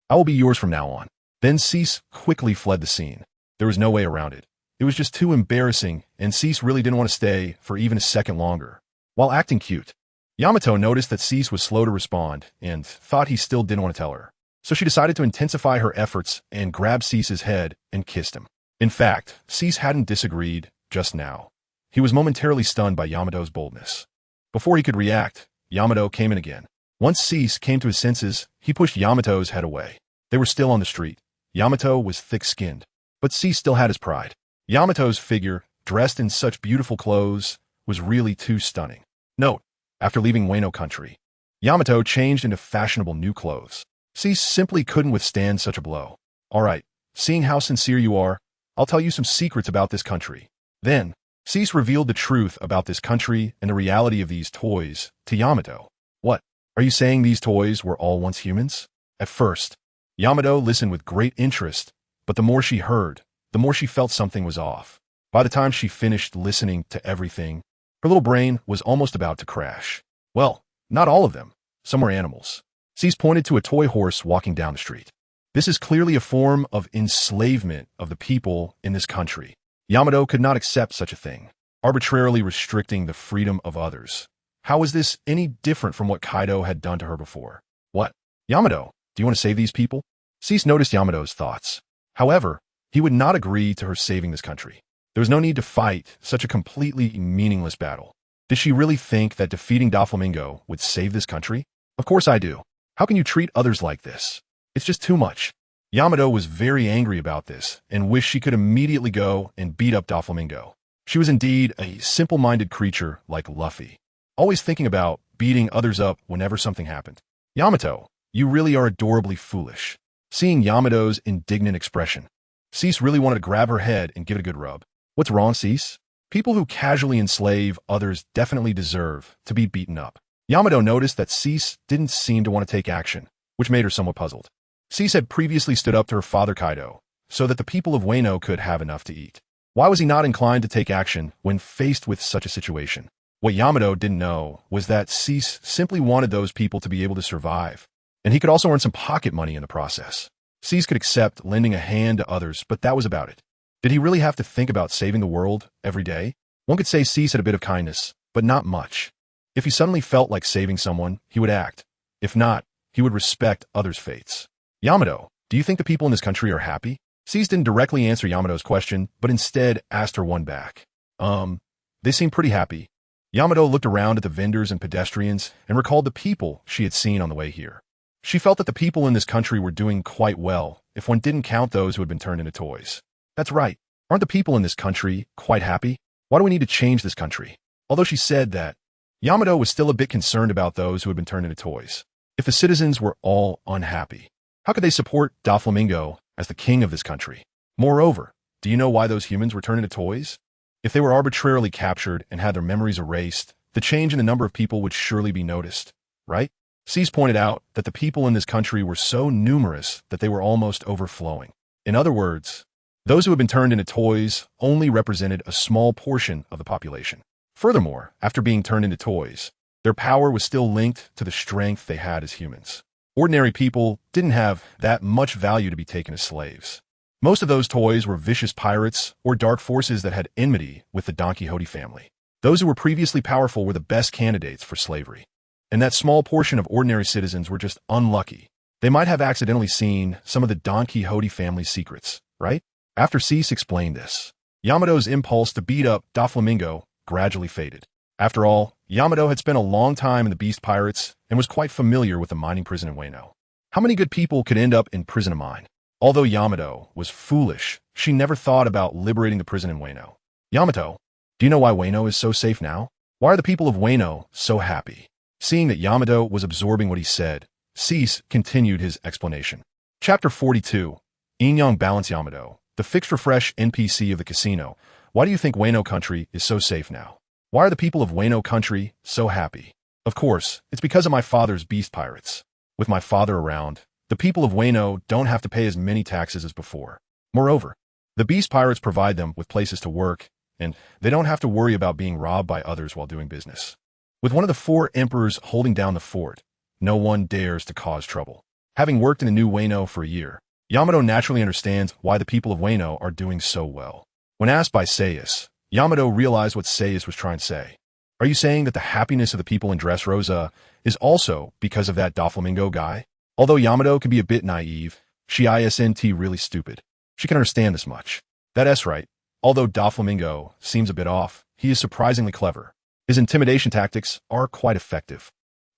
Speaker 1: I will be yours from now on. Then Cease quickly fled the scene. There was no way around it. It was just too embarrassing, and Cease really didn't want to stay for even a second longer. While acting cute, Yamato noticed that Cease was slow to respond and thought he still didn't want to tell her. So she decided to intensify her efforts and grabbed Cease's head and kissed him. In fact, Cease hadn't disagreed just now. He was momentarily stunned by Yamato's boldness. Before he could react, Yamato came in again. Once Saixi came to his senses, he pushed Yamato's head away. They were still on the street. Yamato was thick-skinned, but Saixi still had his pride. Yamato's figure, dressed in such beautiful clothes, was really too stunning. Note, after leaving Wano country, Yamato changed into fashionable new clothes. Saixi simply couldn't withstand such a blow. All right, seeing how sincere you are, I'll tell you some secrets about this country. Then, Saixi revealed the truth about this country and the reality of these toys to Yamato. What? Are you saying these toys were all once humans? At first, Yamato listened with great interest, but the more she heard, the more she felt something was off. By the time she finished listening to everything, her little brain was almost about to crash. Well, not all of them. Some were animals. Saixi pointed to a toy horse walking down the street. This is clearly a form of enslavement of the people in this country. Yamato could not accept such a thing, arbitrarily restricting the freedom of others. How is this any different from what Kaido had done to her before? What? Yamato, do you want to save these people? Saixi noticed Yamato's thoughts. However, he would not agree to her saving this country. There was no need to fight such a completely meaningless battle. Did she really think that defeating Doflamingo would save this country? Of course I do. How can you treat others like this? It's just too much. Yamato was very angry about this and wished she could immediately go and beat up Doflamingo. She was indeed a simple-minded creature like Luffy, always thinking about beating others up whenever something happened. Yamato, you really are adorably foolish. Seeing Yamato's indignant expression, Saixi really wanted to grab her head and give it a good rub. What's wrong, Saixi? People who casually enslave others definitely deserve to be beaten up. Yamato noticed that Saixi didn't seem to want to take action, which made her somewhat puzzled. Saixi had previously stood up to her father Kaido, so that the people of Wano could have enough to eat. Why was he not inclined to take action when faced with such a situation? What Yamato didn't know was that Saixi simply wanted those people to be able to survive, and he could also earn some pocket money in the process. Saixi could accept lending a hand to others, but that was about it. Did he really have to think about saving the world every day? One could say Saixi had a bit of kindness, but not much. If he suddenly felt like saving someone, he would act. If not, he would respect others' fates. Yamato, do you think the people in this country are happy? Saixi didn't directly answer Yamato's question, but instead asked her one back. They seem pretty happy. Yamato looked around at the vendors and pedestrians and recalled the people she had seen on the way here. She felt that the people in this country were doing quite well, if one didn't count those who had been turned into toys. That's right. Aren't the people in this country quite happy? Why do we need to change this country? Although she said that, Yamato was still a bit concerned about those who had been turned into toys. If the citizens were all unhappy, how could they support Doflamingo as the king of this country? Moreover, do you know why those humans were turned into toys? If they were arbitrarily captured and had their memories erased, the change in the number of people would surely be noticed, right? Saixi pointed out that the people in this country were so numerous that they were almost overflowing. In other words, those who had been turned into toys only represented a small portion of the population. Furthermore, after being turned into toys, their power was still linked to the strength they had as humans. Ordinary people didn't have that much value to be taken as slaves. Most of those toys were vicious pirates or dark forces that had enmity with the Don Quixote family. Those who were previously powerful were the best candidates for slavery. And that small portion of ordinary citizens were just unlucky. They might have accidentally seen some of the Don Quixote family's secrets, right? After Saixi explained this, Yamato's impulse to beat up Doflamingo gradually faded. After all, Yamato had spent a long time in the Beast Pirates and was quite familiar with the mining prison in Wano. How many good people could end up in prison to mine? Although Yamato was foolish, she never thought about liberating the prison in Wano. Yamato, do you know why Wano is so safe now? Why are the people of Wano so happy? Seeing that Yamato was absorbing what he said, Saixi continued his explanation. Chapter 42, Inyang Balance Yamato, the fixed refresh NPC of the casino. Why do you think Wano country is so safe now? Why are the people of Wano country so happy? Of course, it's because of my father's Beast Pirates. With my father around, the people of Wano don't have to pay as many taxes as before. Moreover, the Beast Pirates provide them with places to work, and they don't have to worry about being robbed by others while doing business. With one of the 4 emperors holding down the fort, no one dares to cause trouble. Having worked in the new Wano for a year, Yamato naturally understands why the people of Wano are doing so well. When asked by Saixi, Yamato realized what Saixi was trying to say. Are you saying that the happiness of the people in Dressrosa is also because of that Doflamingo guy? Although Yamato can be a bit naive, she isn't really stupid. She can understand this much. That's right. Although Doflamingo seems a bit off, he is surprisingly clever. His intimidation tactics are quite effective.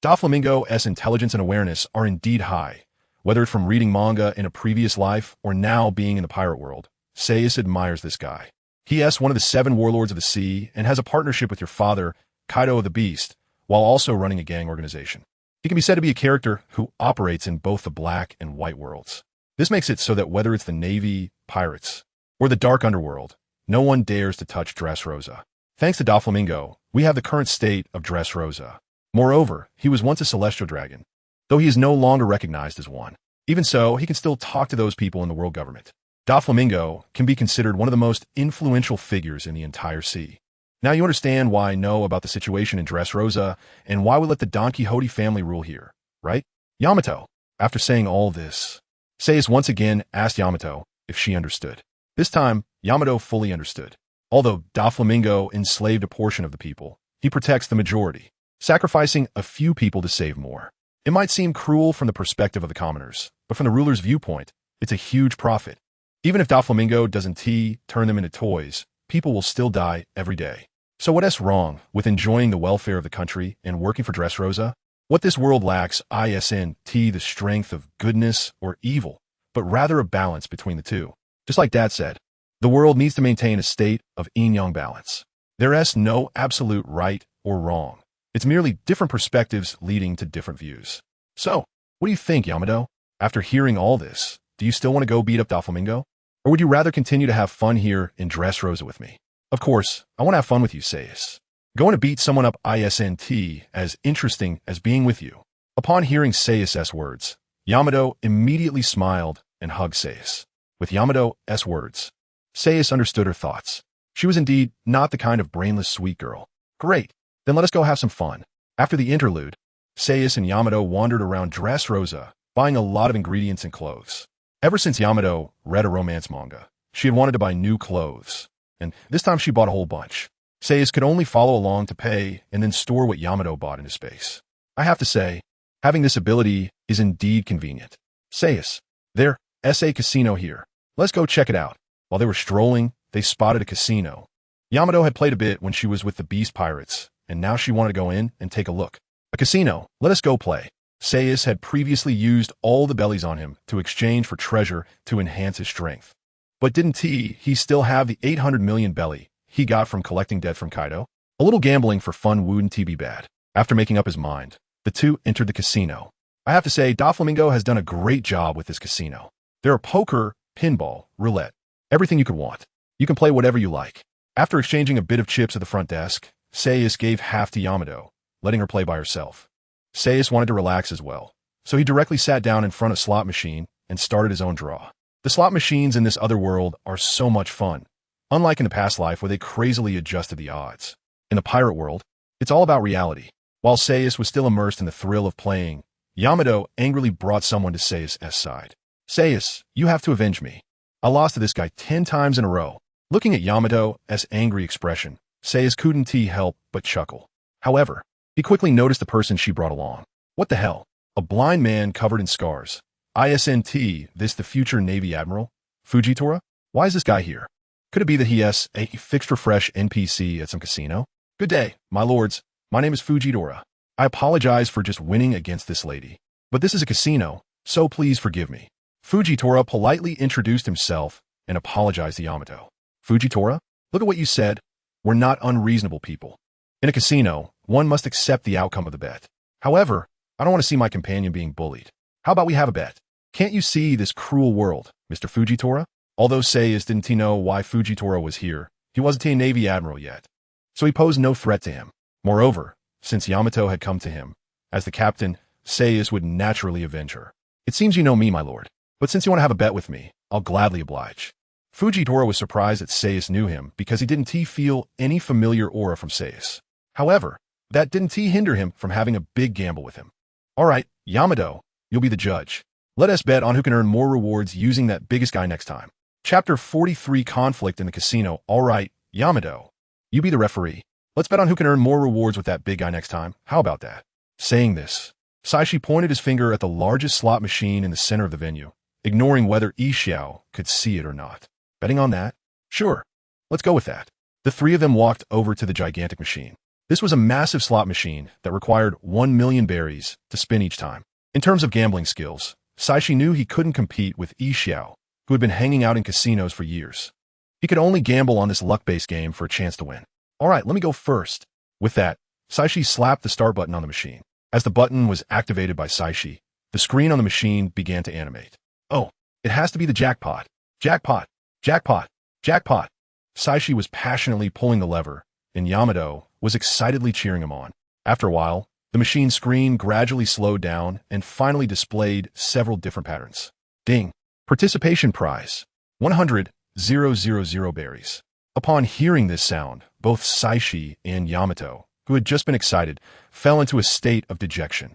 Speaker 1: Doflamingo's intelligence and awareness are indeed high, whether it's from reading manga in a previous life or now being in the pirate world. Saixi admires this guy. He is one of the 7 warlords of the sea and has a partnership with your father, Kaido of the Beast, while also running a gang organization. He can be said to be a character who operates in both the black and white worlds. This makes it so that whether it's the Navy, pirates, or the dark underworld, no one dares to touch Dressrosa. Thanks to Doflamingo, we have the current state of Dressrosa. Moreover, he was once a celestial dragon, though he is no longer recognized as one. Even so, he can still talk to those people in the world government. Doflamingo can be considered one of the most influential figures in the entire sea. Now you understand why I know about the situation in Dressrosa and why we let the Don Quixote family rule here, right? Yamato. After saying all this, Saixi once again asked Yamato if she understood. This time, Yamato fully understood. Although Doflamingo enslaved a portion of the people, he protects the majority, sacrificing a few people to save more. It might seem cruel from the perspective of the commoners, but from the ruler's viewpoint, it's a huge profit. Even if Doflamingo doesn't turn them into toys, people will still die every day. So what's wrong with enjoying the welfare of the country and working for Dressrosa? What this world lacks isn't the strength of goodness or evil, but rather a balance between the two. Just like Dad said, the world needs to maintain a state of yin-yang balance. There is no absolute right or wrong. It's merely different perspectives leading to different views. So, what do you think, Yamato? After hearing all this, do you still want to go beat up Doflamingo? Or would you rather continue to have fun here in Dressrosa with me? Of course, I want to have fun with you, Saixi. Going to beat someone up isn't as interesting as being with you. Upon hearing Saix's words, Yamato immediately smiled and hugged Saixi. With Yamato's words, Saixi understood her thoughts. She was indeed not the kind of brainless sweet girl. Great, then let us go have some fun. After the interlude, Saixi and Yamato wandered around Dressrosa, buying a lot of ingredients and clothes. Ever since Yamato read a romance manga, she had wanted to buy new clothes, and this time she bought a whole bunch. Saixi could only follow along to pay and then store what Yamato bought into space. I have to say, having this ability is indeed convenient. Saixi, there's a casino here. Let's go check it out. While they were strolling, they spotted a casino. Yamato had played a bit when she was with the Beast Pirates, and now she wanted to go in and take a look. A casino, let us go play. Saixi had previously used all the bellies on him to exchange for treasure to enhance his strength. But didn't he still have the 800 million belly he got from collecting debt from Kaido? A little gambling for fun wouldn't be bad. After making up his mind, the two entered the casino. I have to say, Doflamingo has done a great job with this casino. There are poker, pinball, roulette, everything you could want. You can play whatever you like. After exchanging a bit of chips at the front desk, Saixi gave half to Yamato, letting her play by herself. Saixi wanted to relax as well, so he directly sat down in front of a slot machine and started his own draw. The slot machines in this other world are so much fun, unlike in the past life where they crazily adjusted the odds. In the pirate world, it's all about reality. While Saixi was still immersed in the thrill of playing, Yamato angrily brought someone to Saix's side. Saixi, you have to avenge me. I lost to this guy 10 times in a row. Looking at Yamato's angry expression, Saixi couldn't help but chuckle. However, he quickly noticed the person she brought along. What the hell? A blind man covered in scars. Isn't this the future Navy Admiral? Fujitora? Why is this guy here? Could it be that he is a fixture fresh NPC at some casino? Good day, my lords. My name is Fujitora. I apologize for just winning against this lady. But this is a casino, so please forgive me. Fujitora politely introduced himself and apologized to Yamato. Fujitora, look at what you said. We're not unreasonable people. In a casino, one must accept the outcome of the bet. However, I don't want to see my companion being bullied. How about we have a bet? Can't you see this cruel world, Mr. Fujitora? Although Saixi didn't know why Fujitora was here, he wasn't a Navy Admiral yet, so he posed no threat to him. Moreover, since Yamato had come to him, as the captain, Saixi would naturally avenge her. It seems you know me, my lord, but since you want to have a bet with me, I'll gladly oblige. Fujitora was surprised that Saixi knew him because he didn't feel any familiar aura from Saixi. However, that didn't hinder him from having a big gamble with him. All right, Yamato, you'll be the judge. Let us bet on who can earn more rewards using that biggest guy next time. Chapter 43, Conflict in the Casino. All right, Yamato, you be the referee. Let's bet on who can earn more rewards with that big guy next time. How about that? Saying this, Sachi pointed his finger at the largest slot machine in the center of the venue, ignoring whether Yixiao could see it or not. Betting on that? Sure. Let's go with that. The three of them walked over to the gigantic machine. This was a massive slot machine that required 1 million berries to spin each time. In terms of gambling skills, Saixi knew he couldn't compete with Yi Xiao, who had been hanging out in casinos for years. He could only gamble on this luck-based game for a chance to win. All right, let me go first. With that, Saixi slapped the start button on the machine. As the button was activated by Saixi, the screen on the machine began to animate. Oh, it has to be the jackpot. Jackpot! Jackpot! Jackpot! Saixi was passionately pulling the lever, and Yamato was excitedly cheering him on. After a while, the machine screen gradually slowed down and finally displayed several different patterns. Ding! Participation prize. 100,000 berries. Upon hearing this sound, both Saixi and Yamato, who had just been excited, fell into a state of dejection.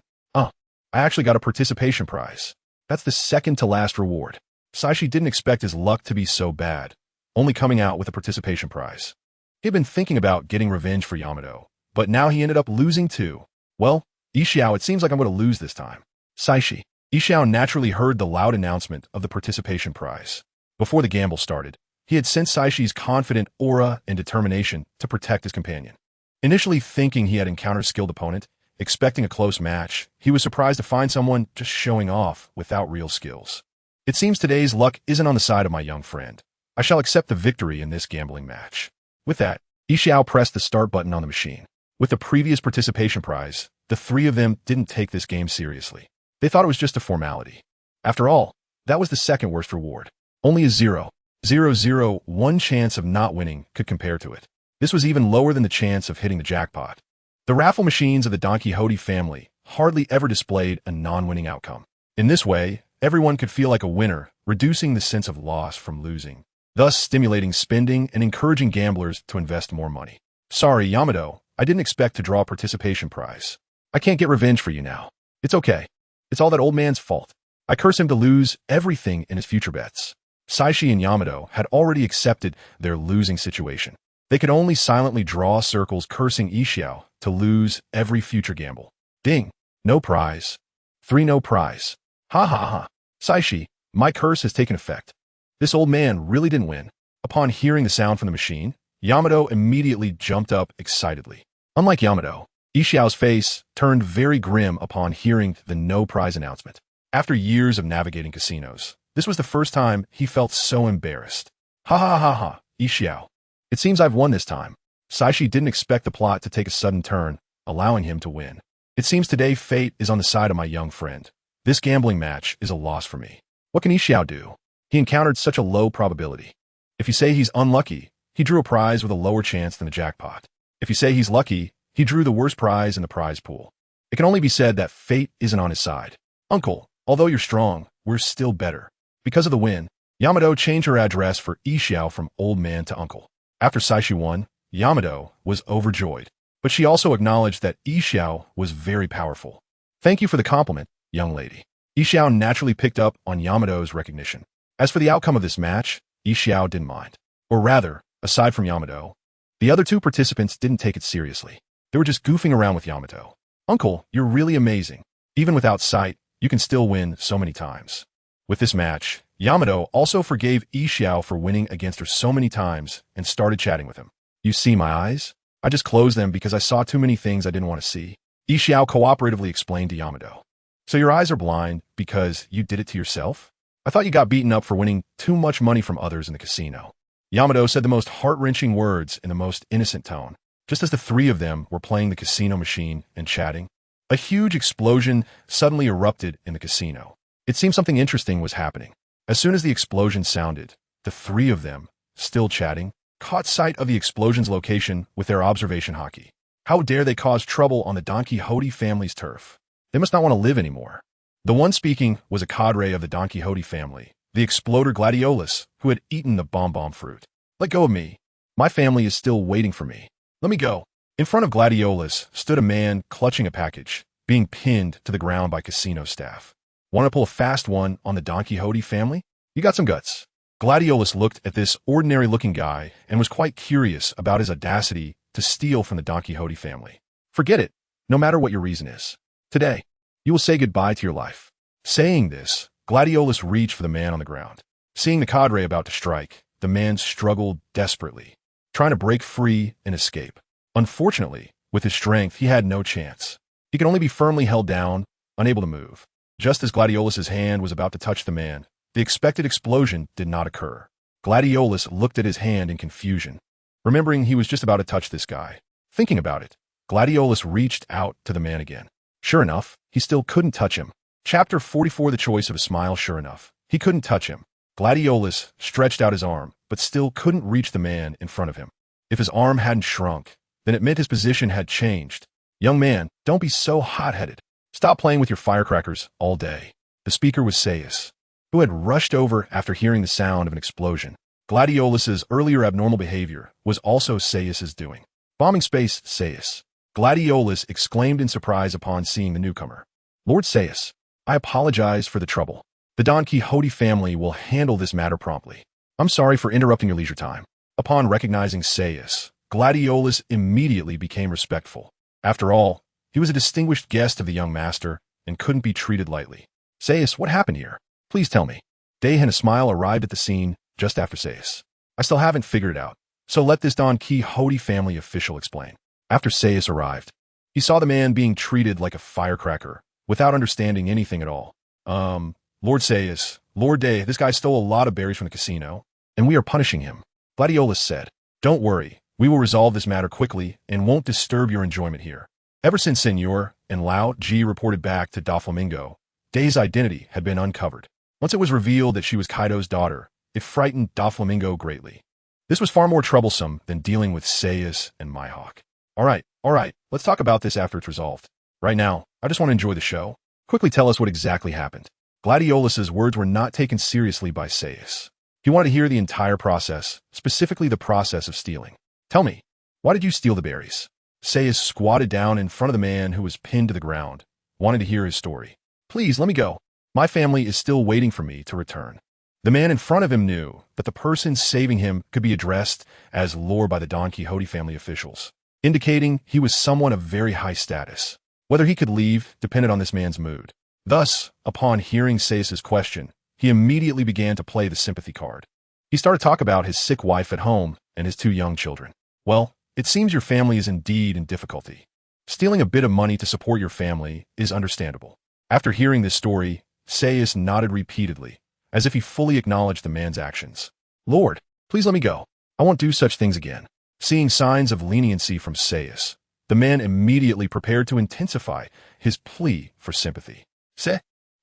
Speaker 1: I actually got a participation prize. That's the second to last reward. Saixi didn't expect his luck to be so bad, only coming out with a participation prize. He had been thinking about getting revenge for Yamato, but now he ended up losing too. Well, Yi Xiao, it seems like I'm going to lose this time. Saixi. Yi Xiao naturally heard the loud announcement of the participation prize. Before the gamble started, he had sensed Saishi's confident aura and determination to protect his companion. Initially thinking he had encountered a skilled opponent, expecting a close match, he was surprised to find someone just showing off without real skills. It seems today's luck isn't on the side of my young friend. I shall accept the victory in this gambling match. With that, Yi Xiao pressed the start button on the machine. With the previous participation prize, the three of them didn't take this game seriously. They thought it was just a formality. After all, that was the second worst reward. Only a 0.001 chance of not winning could compare to it. This was even lower than the chance of hitting the jackpot. The raffle machines of the Don Quixote family hardly ever displayed a non-winning outcome. In this way, everyone could feel like a winner, reducing the sense of loss from losing, thus stimulating spending and encouraging gamblers to invest more money. Sorry, Yamato, I didn't expect to draw a participation prize. I can't get revenge for you now. It's okay. It's all that old man's fault. I curse him to lose everything in his future bets. Saixi and Yamato had already accepted their losing situation. They could only silently draw circles cursing Yi Xiao to lose every future gamble. Ding! No prize. 3 no prize. Ha ha ha. Saixi, my curse has taken effect. This old man really didn't win. Upon hearing the sound from the machine, Yamato immediately jumped up excitedly. Unlike Yamato, Yi Xiao's face turned very grim upon hearing the no prize announcement. After years of navigating casinos, this was the first time he felt so embarrassed. Ha ha ha ha, Yi Xiao. It seems I've won this time. Saixi didn't expect the plot to take a sudden turn, allowing him to win. It seems today fate is on the side of my young friend. This gambling match is a loss for me. What can Yi Xiao do? He encountered such a low probability. If you say he's unlucky, he drew a prize with a lower chance than the jackpot. If you say he's lucky, he drew the worst prize in the prize pool. It can only be said that fate isn't on his side. Uncle, although you're strong, we're still better. Because of the win, Yamato changed her address for Yi Xiao from old man to uncle. After Saixi won, Yamato was overjoyed, but she also acknowledged that Yi Xiao was very powerful. Thank you for the compliment, young lady. Yi Xiao naturally picked up on Yamato's recognition. As for the outcome of this match, Yi Xiao didn't mind. Or rather, aside from Yamato, the other two participants didn't take it seriously. They were just goofing around with Yamato. Uncle, you're really amazing. Even without sight, you can still win so many times. With this match, Yamato also forgave Yi Xiao for winning against her so many times and started chatting with him. You see my eyes? I just closed them because I saw too many things I didn't want to see. Yi Xiao cooperatively explained to Yamato. So your eyes are blind because you did it to yourself? I thought you got beaten up for winning too much money from others in the casino. Yamato said the most heart-wrenching words in the most innocent tone, just as the three of them were playing the casino machine and chatting. A huge explosion suddenly erupted in the casino. It seemed something interesting was happening. As soon as the explosion sounded, the three of them, still chatting, caught sight of the explosion's location with their observation hockey. How dare they cause trouble on the Don Quixote family's turf? They must not want to live anymore. The one speaking was a cadre of the Don Quixote family, the exploder Gladiolus, who had eaten the bomb fruit. Let go of me. My family is still waiting for me. Let me go. In front of Gladiolus stood a man clutching a package, being pinned to the ground by casino staff. Want to pull a fast one on the Don Quixote family? You got some guts. Gladiolus looked at this ordinary-looking guy and was quite curious about his audacity to steal from the Don Quixote family. Forget it, no matter what your reason is. Today, you will say goodbye to your life. Saying this, Gladiolus reached for the man on the ground. Seeing the cadre about to strike, the man struggled desperately, trying to break free and escape. Unfortunately, With his strength, he had no chance. He could only be firmly held down, unable to move. Just as Gladiolus's hand was about to touch the man, the expected explosion did not occur. Gladiolus looked at his hand in confusion, remembering he was just about to touch this guy. Thinking about it, Gladiolus reached out to the man again. Sure enough, he still couldn't touch him. Chapter 44 The Choice of a Smile. Sure enough, he couldn't touch him. Gladiolus stretched out his arm, but still couldn't reach the man in front of him. If his arm hadn't shrunk, then it meant his position had changed. Young man, don't be so hot-headed. Stop playing with your firecrackers all day. The speaker was Saixi, who had rushed over after hearing the sound of an explosion. Gladiolus's earlier abnormal behavior was also Saix's doing. Bombing space, Saixi. Gladiolus exclaimed in surprise upon seeing the newcomer. Lord Saixi, I apologize for the trouble. The Don Quixote family will handle this matter promptly. I'm sorry for interrupting your leisure time. Upon recognizing Saixi, Gladiolus immediately became respectful. After all, he was a distinguished guest of the young master and couldn't be treated lightly. Saixi, what happened here? Please tell me. Day and a smile arrived at the scene just after Saixi. I still haven't figured it out, so let this Don Quixote family official explain. After Saixi arrived, he saw the man being treated like a firecracker, without understanding anything at all. Lord Saixi, Lord Day, this guy stole a lot of berries from the casino, and we are punishing him. Gladiolus said, Don't worry, we will resolve this matter quickly and won't disturb your enjoyment here. Ever since Senor and Lao Ji reported back to Doflamingo, Day's identity had been uncovered. Once it was revealed that she was Kaido's daughter, it frightened Doflamingo greatly. This was far more troublesome than dealing with Saixi and Mihawk. All right, let's talk about this after it's resolved. Right now, I just want to enjoy the show. Quickly tell us what exactly happened. Gladiolus's words were not taken seriously by Saixi. He wanted to hear the entire process, specifically the process of stealing. Tell me, why did you steal the berries? Saixi squatted down in front of the man who was pinned to the ground, wanting to hear his story. Please, let me go. My family is still waiting for me to return. The man in front of him knew that the person saving him could be addressed as Lord by the Don Quixote family officials, indicating he was someone of very high status. Whether he could leave depended on this man's mood. Thus, upon hearing Saix's question, he immediately began to play the sympathy card. He started to talk about his sick wife at home and his 2 young children. Well, it seems your family is indeed in difficulty. Stealing a bit of money to support your family is understandable. After hearing this story, Saixi nodded repeatedly, as if he fully acknowledged the man's actions. Lord, please let me go. I won't do such things again. Seeing signs of leniency from Saixi, the man immediately prepared to intensify his plea for sympathy.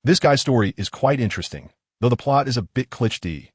Speaker 1: This guy's story is quite interesting, though the plot is a bit cliché.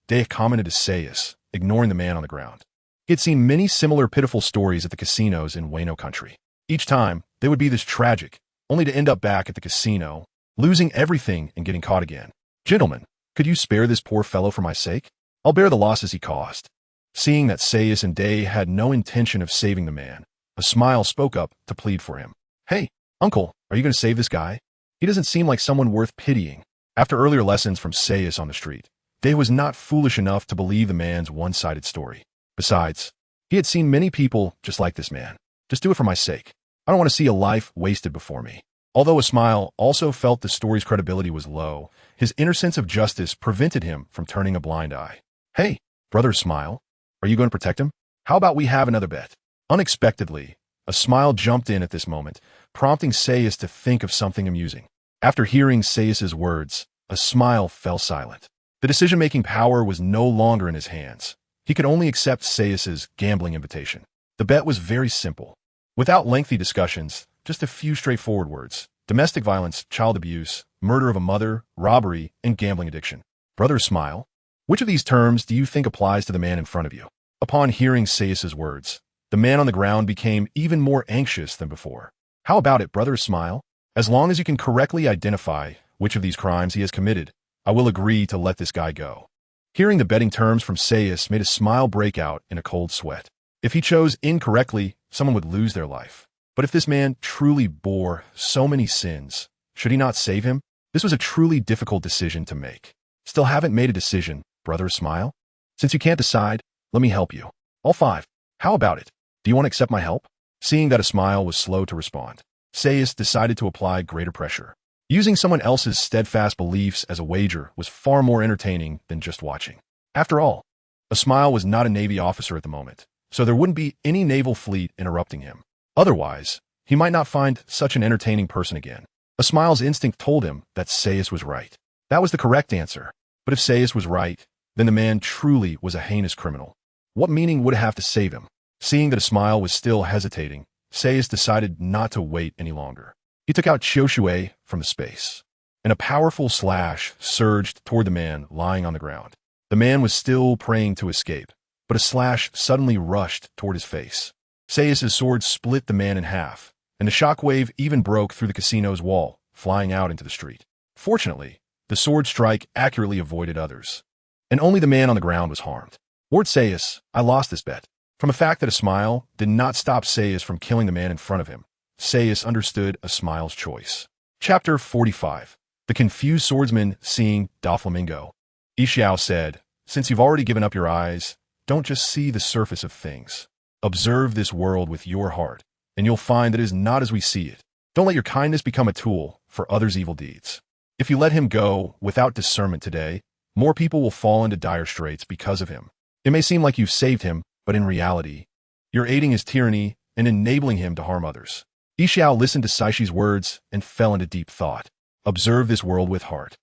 Speaker 1: Day commented to Saixi, ignoring the man on the ground. He had seen many similar pitiful stories at the casinos in Wano country. Each time, they would be this tragic, only to end up back at the casino, losing everything and getting caught again. Gentlemen, could you spare this poor fellow for my sake? I'll bear the losses he caused. Seeing that Saixi and Day had no intention of saving the man, a smile spoke up to plead for him. Hey, uncle, are you going to save this guy? He doesn't seem like someone worth pitying. After earlier lessons from Saixi on the street, Day was not foolish enough to believe the man's one-sided story. Besides, he had seen many people just like this man. Just do it for my sake. I don't want to see a life wasted before me. Although a smile also felt the story's credibility was low, his inner sense of justice prevented him from turning a blind eye. Hey, brother Smile, are you going to protect him? How about we have another bet? Unexpectedly, a smile jumped in at this moment, prompting Saixi to think of something amusing. After hearing Saix's words, a smile fell silent. The decision-making power was no longer in his hands. He could only accept Saix's gambling invitation. The bet was very simple. Without lengthy discussions, just a few straightforward words: domestic violence, child abuse, murder of a mother, robbery, and gambling addiction. Brother Smile, which of these terms do you think applies to the man in front of you? Upon hearing Saix's words, the man on the ground became even more anxious than before. How about it, brother Smile? As long as you can correctly identify which of these crimes he has committed, I will agree to let this guy go. Hearing the betting terms from Saixi made a smile break out in a cold sweat. If he chose incorrectly, someone would lose their life. But if this man truly bore so many sins, should he not save him? This was a truly difficult decision to make. Still haven't made a decision, brother Smile? Since you can't decide, let me help you. All 5. How about it? Do you want to accept my help? Seeing that a smile was slow to respond, Saixi decided to apply greater pressure. Using someone else's steadfast beliefs as a wager was far more entertaining than just watching. After all, a smile was not a Navy officer at the moment, so there wouldn't be any naval fleet interrupting him. Otherwise, he might not find such an entertaining person again. A smile's instinct told him that Saixi was right. That was the correct answer. But if Saixi was right, then the man truly was a heinous criminal. What meaning would it have to save him? Seeing that a smile was still hesitating, Saixi decided not to wait any longer. He took out Qiushui from the space, and a powerful slash surged toward the man lying on the ground. The man was still praying to escape, but a slash suddenly rushed toward his face. Saix's sword split the man in half, and the shockwave even broke through the casino's wall, flying out into the street. Fortunately, the sword strike accurately avoided others, and only the man on the ground was harmed. Lord Saixi, I lost this bet. From a fact that a smile did not stop Saixi from killing the man in front of him, Saixi understood a smile's choice. Chapter 45. The Confused Swordsman Seeing Doflamingo. Yixiao said, "Since you've already given up your eyes, don't just see the surface of things. Observe this world with your heart, and you'll find that it is not as we see it. Don't let your kindness become a tool for others' evil deeds. If you let him go without discernment today, more people will fall into dire straits because of him. It may seem like you've saved him, but in reality, you're aiding his tyranny and enabling him to harm others." Yixiao listened to Saixi's words and fell into deep thought. Observe this world with heart.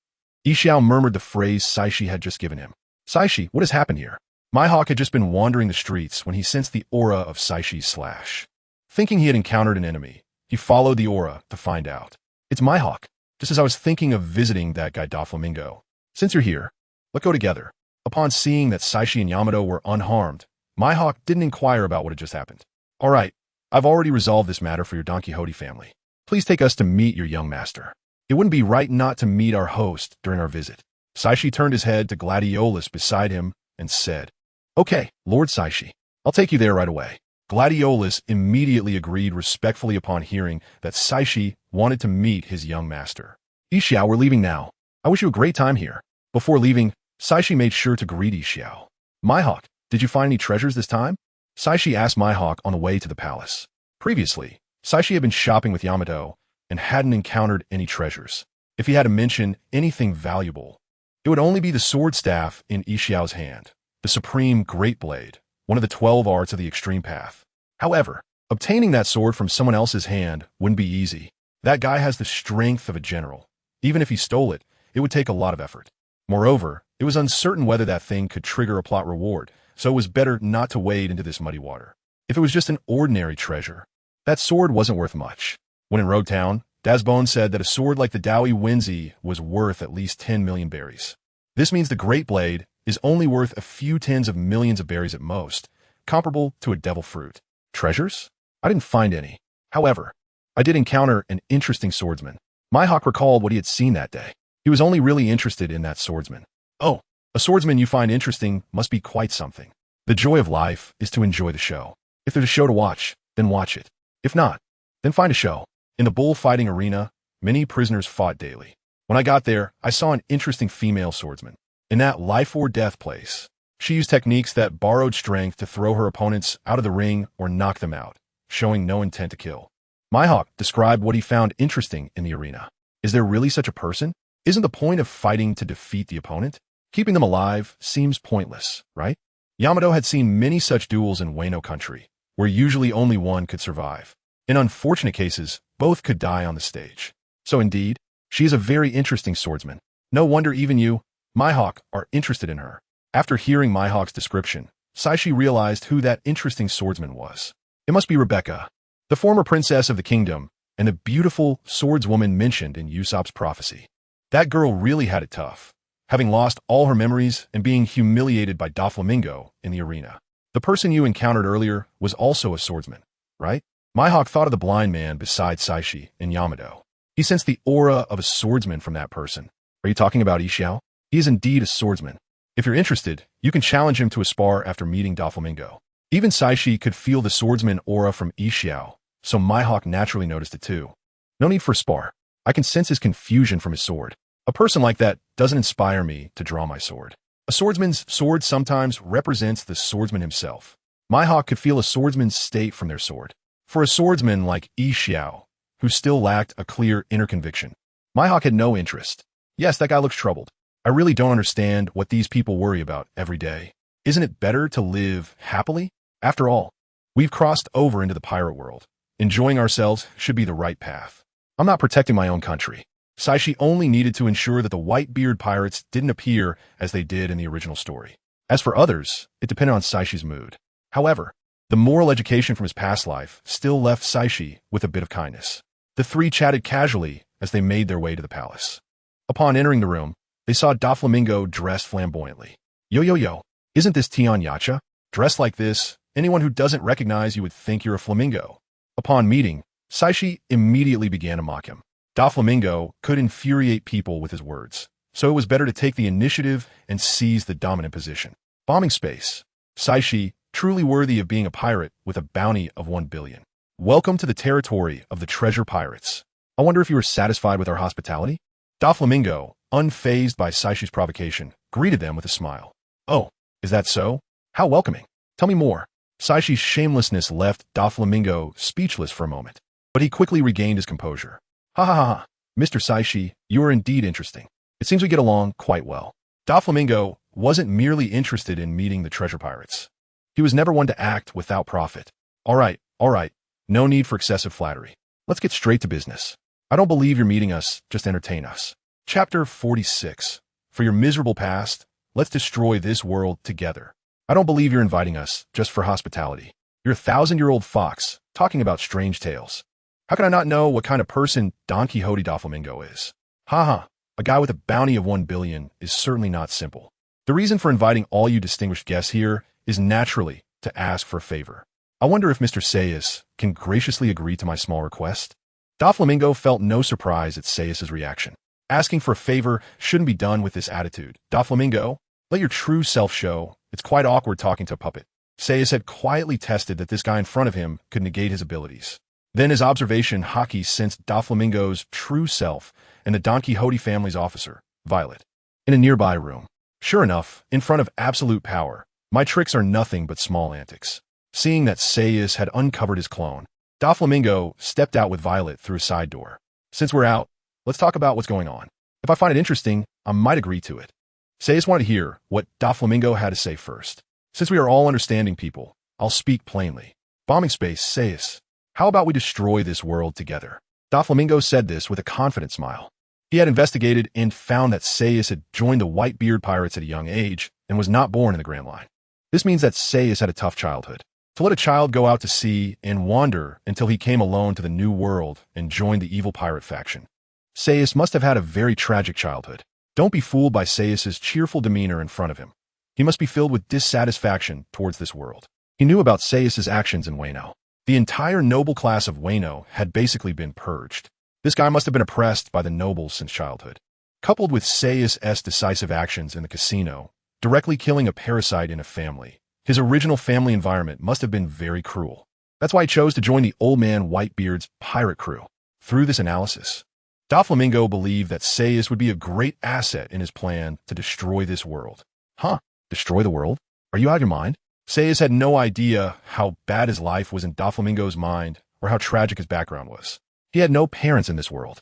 Speaker 1: Yixiao murmured the phrase Saixi had just given him. "Saixi, what has happened here?" Maihawk had just been wandering the streets when he sensed the aura of Saixi's slash. Thinking he had encountered an enemy, he followed the aura to find out. "It's Maihawk, just as I was thinking of visiting that guy Doflamingo. Since you're here, let's go together." Upon seeing that Saixi and Yamato were unharmed, Maihawk didn't inquire about what had just happened. "All right, I've already resolved this matter for your Don Quixote family. Please take us to meet your young master. It wouldn't be right not to meet our host during our visit." Saixi turned his head to Gladiolus beside him and said, "Okay, Lord Saixi, I'll take you there right away." Gladiolus immediately agreed respectfully upon hearing that Saixi wanted to meet his young master. "Yixiao, we're leaving now. I wish you a great time here." Before leaving, Saixi made sure to greet Yixiao. "Maihawk, did you find any treasures this time?" Saixi asked Maihawk on the way to the palace. Previously, Saixi had been shopping with Yamato and hadn't encountered any treasures. If he had to mention anything valuable, it would only be the sword staff in Yixiao's hand, the supreme great blade, one of the 12 arts of the extreme path. However, obtaining that sword from someone else's hand wouldn't be easy. That guy has the strength of a general. Even if he stole it, it would take a lot of effort. Moreover, it was uncertain whether that thing could trigger a plot reward, so it was better not to wade into this muddy water. If it was just an ordinary treasure, that sword wasn't worth much. When in Rogue Town, Dazbone said that a sword like the Dowie Winzi was worth at least 10 million berries. This means the Great Blade is only worth a few tens of millions of berries at most, comparable to a devil fruit. Treasures? I didn't find any. However, I did encounter an interesting swordsman. Maihawk recalled what he had seen that day. He was only really interested in that swordsman. "Oh, a swordsman you find interesting must be quite something. The joy of life is to enjoy the show. If there's a show to watch, then watch it. If not, then find a show." In the bullfighting arena, many prisoners fought daily. When I got there, I saw an interesting female swordsman. In that life or death place, she used techniques that borrowed strength to throw her opponents out of the ring or knock them out, showing no intent to kill. Maihawk described what he found interesting in the arena. Is there really such a person? Isn't the point of fighting to defeat the opponent? Keeping them alive seems pointless, right? Yamato had seen many such duels in Wano country, where usually only one could survive. In unfortunate cases, both could die on the stage. So indeed, she is a very interesting swordsman. No wonder even you, Maihawk, are interested in her. After hearing Maihawk's description, Saixi realized who that interesting swordsman was. It must be Rebecca, the former princess of the kingdom, and the beautiful swordswoman mentioned in Usopp's prophecy. That girl really had it tough, having lost all her memories and being humiliated by Doflamingo in the arena. The person you encountered earlier was also a swordsman, right? Maihawk thought of the blind man beside Saixi and Yamato. He sensed the aura of a swordsman from that person. Are you talking about Yixiao? He is indeed a swordsman. If you're interested, you can challenge him to a spar after meeting Doflamingo. Even Saixi could feel the swordsman aura from Yixiao, so Maihawk naturally noticed it too. No need for a spar. I can sense his confusion from his sword. A person like that doesn't inspire me to draw my sword. A swordsman's sword sometimes represents the swordsman himself. Maihawk could feel a swordsman's state from their sword. For a swordsman like Yixiao, who still lacked a clear inner conviction, Maihawk had no interest. Yes, that guy looks troubled. I really don't understand what these people worry about every day. Isn't it better to live happily? After all, we've crossed over into the pirate world. Enjoying ourselves should be the right path. I'm not protecting my own country. Saixi only needed to ensure that the Whitebeard Pirates didn't appear as they did in the original story. As for others, it depended on Saixi's mood. However, the moral education from his past life still left Saixi with a bit of kindness. The three chatted casually as they made their way to the palace. Upon entering the room, they saw Doflamingo dressed flamboyantly. Yo, isn't this Tion Yacha? Dressed like this, anyone who doesn't recognize you would think you're a flamingo. Upon meeting, Saixi immediately began to mock him. Doflamingo could infuriate people with his words, so it was better to take the initiative and seize the dominant position. Bombing space. Saixi, truly worthy of being a pirate with a bounty of 1 billion. Welcome to the territory of the treasure pirates. I wonder if you were satisfied with our hospitality? Doflamingo, unfazed by Saixi's provocation, greeted them with a smile. Oh, is that so? How welcoming. Tell me more. Saixi's shamelessness left Doflamingo speechless for a moment, but he quickly regained his composure. Ha. Mr. Saixi, you are indeed interesting. It seems we get along quite well. Doflamingo wasn't merely interested in meeting the treasure pirates. He was never one to act without profit. All right. No need for excessive flattery. Let's get straight to business. I don't believe you're meeting us, just entertain us. Chapter 46. For your miserable past, let's destroy this world together. I don't believe you're inviting us just for hospitality. You're a 1,000-year-old fox, talking about strange tales. How can I not know what kind of person Don Quixote Doflamingo is? Ha. A guy with a bounty of 1 billion is certainly not simple. The reason for inviting all you distinguished guests here is naturally to ask for a favor. I wonder if Mr. Saixi can graciously agree to my small request. Doflamingo felt no surprise at Saix's reaction. Asking for a favor shouldn't be done with this attitude. Doflamingo, let your true self show. It's quite awkward talking to a puppet. Saixi had quietly tested that this guy in front of him could negate his abilities. Then his observation Haki sensed Doflamingo's true self and the Don Quixote family's officer, Violet, in a nearby room. Sure enough, in front of absolute power, my tricks are nothing but small antics. Seeing that Saixi had uncovered his clone, Doflamingo stepped out with Violet through a side door. Since we're out, let's talk about what's going on. If I find it interesting, I might agree to it. Saixi wanted to hear what Doflamingo had to say first. Since we are all understanding people, I'll speak plainly. Bombing space, Saixi. How about we destroy this world together? Doflamingo said this with a confident smile. He had investigated and found that Saixi had joined the Whitebeard Pirates at a young age and was not born in the Grand Line. This means that Saixi had a tough childhood. To let a child go out to sea and wander until he came alone to the new world and joined the evil pirate faction. Saixi must have had a very tragic childhood. Don't be fooled by Saix's cheerful demeanor in front of him. He must be filled with dissatisfaction towards this world. He knew about Saix's actions in Wano. The entire noble class of Wano had basically been purged. This guy must have been oppressed by the nobles since childhood. Coupled with Saix's decisive actions in the casino, directly killing a parasite in a family, his original family environment must have been very cruel. That's why he chose to join the old man Whitebeard's pirate crew. Through this analysis, Doflamingo believed that Saixi would be a great asset in his plan to destroy this world. Destroy the world? Are you out of your mind? Saixi had no idea how bad his life was in Doflamingo's mind or how tragic his background was. He had no parents in this world.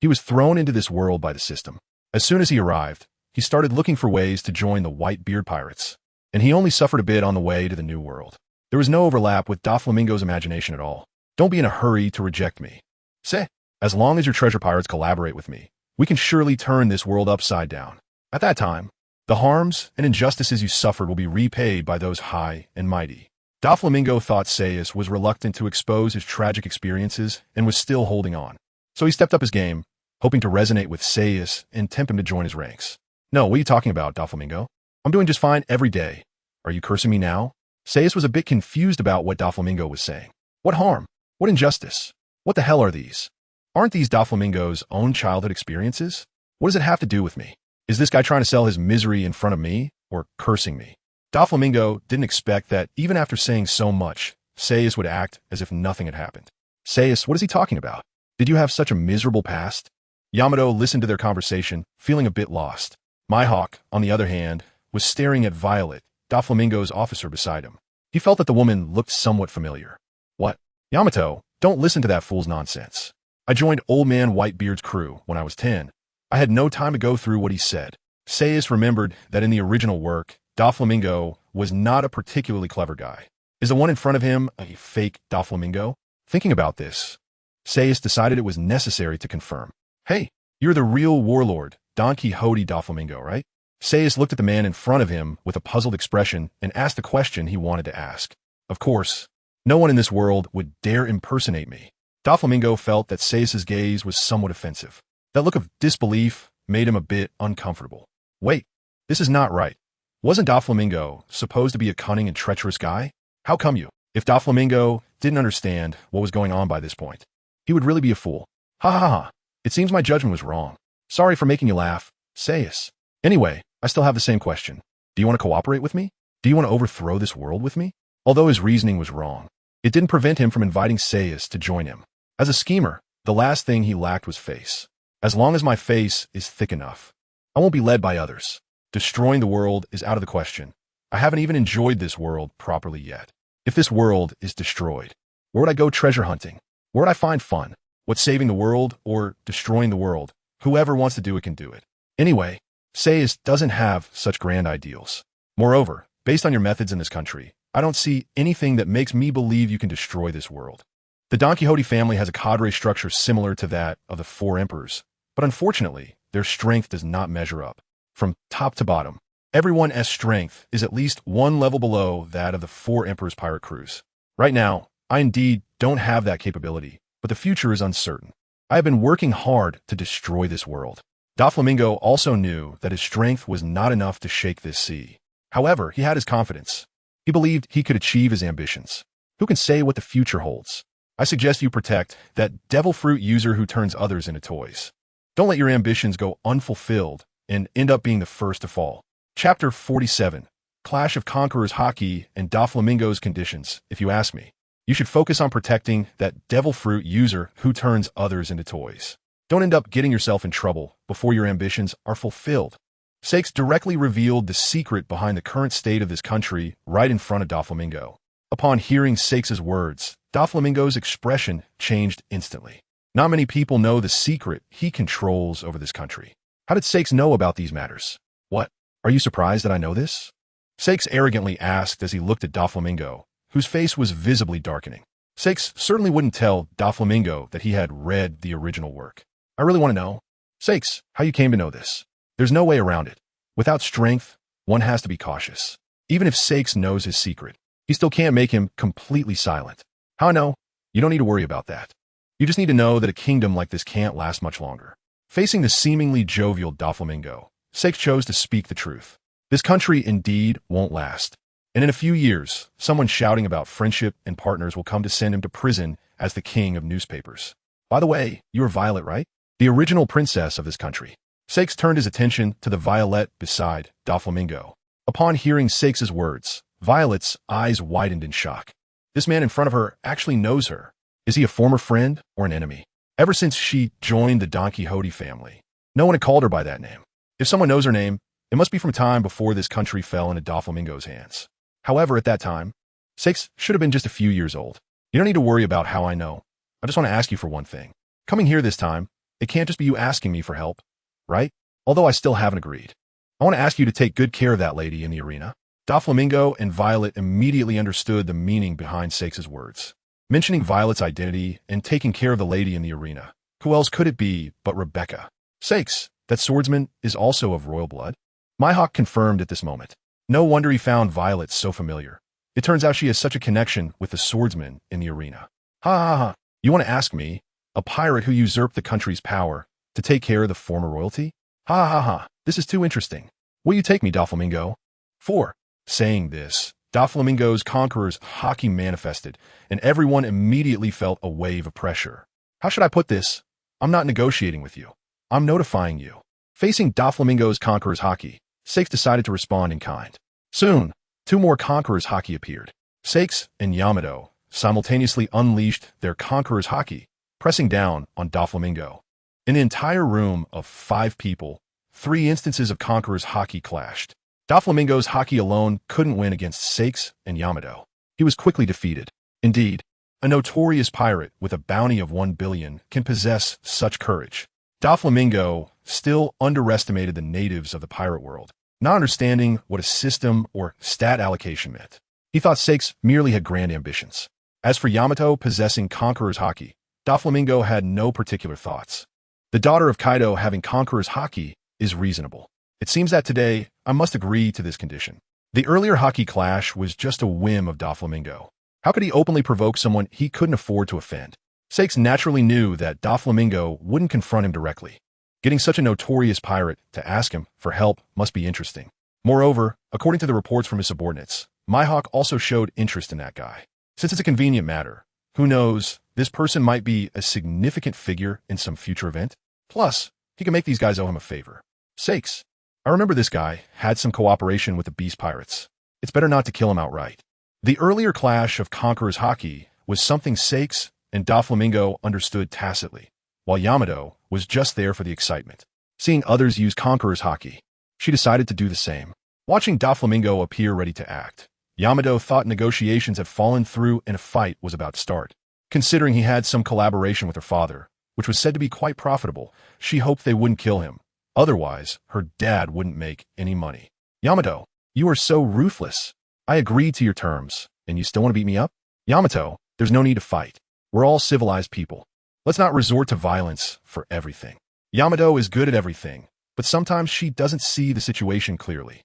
Speaker 1: He was thrown into this world by the system. As soon as he arrived, he started looking for ways to join the Whitebeard Pirates, and he only suffered a bit on the way to the new world. There was no overlap with Doflamingo's imagination at all. Don't be in a hurry to reject me. Say, as long as your treasure pirates collaborate with me, we can surely turn this world upside down. At that time, the harms and injustices you suffered will be repaid by those high and mighty. Doflamingo thought Saixi was reluctant to expose his tragic experiences and was still holding on. So he stepped up his game, hoping to resonate with Saixi and tempt him to join his ranks. No, what are you talking about, Doflamingo? I'm doing just fine every day. Are you cursing me now? Saixi was a bit confused about what Doflamingo was saying. What harm? What injustice? What the hell are these? Aren't these Doflamingo's own childhood experiences? What does it have to do with me? Is this guy trying to sell his misery in front of me or cursing me? Doflamingo didn't expect that even after saying so much, Saixi would act as if nothing had happened. Saixi, what is he talking about? Did you have such a miserable past? Yamato listened to their conversation, feeling a bit lost. Mihawk, on the other hand, was staring at Violet, Doflamingo's officer beside him. He felt that the woman looked somewhat familiar. What? Yamato, don't listen to that fool's nonsense. I joined Old Man Whitebeard's crew when I was 10. I had no time to go through what he said. Saixi remembered that in the original work, Doflamingo was not a particularly clever guy. Is the one in front of him a fake Doflamingo? Thinking about this, Saixi decided it was necessary to confirm. Hey, you're the real warlord, Don Quixote Doflamingo, right? Saixi looked at the man in front of him with a puzzled expression and asked the question he wanted to ask. Of course, no one in this world would dare impersonate me. Doflamingo felt that Saix's gaze was somewhat offensive. That look of disbelief made him a bit uncomfortable. Wait, this is not right. Wasn't Doflamingo supposed to be a cunning and treacherous guy? How come you? If Doflamingo didn't understand what was going on by this point, he would really be a fool. Ha ha ha. It seems my judgment was wrong. Sorry for making you laugh, Saixi. Anyway, I still have the same question. Do you want to cooperate with me? Do you want to overthrow this world with me? Although his reasoning was wrong, it didn't prevent him from inviting Saixi to join him. As a schemer, the last thing he lacked was face. As long as my face is thick enough, I won't be led by others. Destroying the world is out of the question. I haven't even enjoyed this world properly yet. If this world is destroyed, where would I go treasure hunting? Where would I find fun? What's saving the world or destroying the world? Whoever wants to do it can do it. Anyway, Saixi doesn't have such grand ideals. Moreover, based on your methods in this country, I don't see anything that makes me believe you can destroy this world. The Don Quixote family has a cadre structure similar to that of the four emperors, but unfortunately, their strength does not measure up. From top to bottom, everyone's strength is at least one level below that of the four emperors' pirate crews. Right now, I indeed don't have that capability, but the future is uncertain. I have been working hard to destroy this world. Doflamingo also knew that his strength was not enough to shake this sea. However, he had his confidence. He believed he could achieve his ambitions. Who can say what the future holds? I suggest you protect that devil fruit user who turns others into toys. Don't let your ambitions go unfulfilled and end up being the first to fall. Chapter 47. Clash of Conquerors Hockey and Doflamingo's Conditions. If you ask me, you should focus on protecting that devil fruit user who turns others into toys. Don't end up getting yourself in trouble before your ambitions are fulfilled. Saixi directly revealed the secret behind the current state of this country right in front of Doflamingo. Upon hearing Saix's words, Doflamingo's expression changed instantly. Not many people know the secret he controls over this country. How did Saixi know about these matters? What? Are you surprised that I know this? Saixi arrogantly asked as he looked at Doflamingo, whose face was visibly darkening. Saixi certainly wouldn't tell Doflamingo that he had read the original work. I really want to know, Saixi, how you came to know this. There's no way around it. Without strength, one has to be cautious. Even if Saixi knows his secret, he still can't make him completely silent. How I know? You don't need to worry about that. You just need to know that a kingdom like this can't last much longer. Facing the seemingly jovial Doflamingo, Saixi chose to speak the truth. This country indeed won't last. And in a few years, someone shouting about friendship and partners will come to send him to prison as the king of newspapers. By the way, you are Violet, right? The original princess of this country. Saixi turned his attention to the Violet beside Doflamingo. Upon hearing Saix's words, Violet's eyes widened in shock. This man in front of her actually knows her. Is he a former friend or an enemy? Ever since she joined the Don Quixote family, no one had called her by that name. If someone knows her name, it must be from time before this country fell into Doflamingo's hands. However, at that time, Saixi should have been just a few years old. You don't need to worry about how I know. I just want to ask you for one thing. Coming here this time, it can't just be you asking me for help, right? Although I still haven't agreed. I want to ask you to take good care of that lady in the arena. Doflamingo and Violet immediately understood the meaning behind Saix's words. Mentioning Violet's identity and taking care of the lady in the arena. Who else could it be but Rebecca? Saixi, that swordsman, is also of royal blood? Mihawk confirmed at this moment. No wonder he found Violet so familiar. It turns out she has such a connection with the swordsman in the arena. Ha ha ha. You want to ask me, a pirate who usurped the country's power, to take care of the former royalty? Ha ha ha. This is too interesting. Will you take me, Doflamingo? 4. Saying this, Doflamingo's conqueror's hockey manifested, and everyone immediately felt a wave of pressure. How should I put this? I'm not negotiating with you. I'm notifying you. Facing Doflamingo's conqueror's hockey, Saixi decided to respond in kind. Soon, 2 more conqueror's hockey appeared. Saixi and Yamato simultaneously unleashed their conqueror's hockey, pressing down on Doflamingo. In the entire room of 5 people, 3 instances of conqueror's hockey clashed. Doflamingo's hockey alone couldn't win against Saixi and Yamato. He was quickly defeated. Indeed, a notorious pirate with a bounty of 1 billion can possess such courage. Doflamingo still underestimated the natives of the pirate world, not understanding what a system or stat allocation meant. He thought Saixi merely had grand ambitions. As for Yamato possessing Conqueror's Haki, Doflamingo had no particular thoughts. The daughter of Kaido having Conqueror's Haki is reasonable. It seems that today, I must agree to this condition. The earlier Haki clash was just a whim of Doflamingo. How could he openly provoke someone he couldn't afford to offend? Saixi naturally knew that Doflamingo wouldn't confront him directly. Getting such a notorious pirate to ask him for help must be interesting. Moreover, according to the reports from his subordinates, Mihawk also showed interest in that guy. Since it's a convenient matter, who knows, this person might be a significant figure in some future event? Plus, he can make these guys owe him a favor. Saixi, I remember this guy had some cooperation with the Beast Pirates. It's better not to kill him outright. The earlier clash of Conqueror's Haki was something Saixi and Doflamingo understood tacitly, while Yamato was just there for the excitement. Seeing others use Conqueror's Haki, she decided to do the same. Watching Doflamingo appear ready to act, Yamato thought negotiations had fallen through and a fight was about to start. Considering he had some collaboration with her father, which was said to be quite profitable, she hoped they wouldn't kill him. Otherwise, her dad wouldn't make any money. Yamato, you are so ruthless. I agreed to your terms, and you still want to beat me up? Yamato, there's no need to fight. We're all civilized people. Let's not resort to violence for everything. Yamato is good at everything, but sometimes she doesn't see the situation clearly.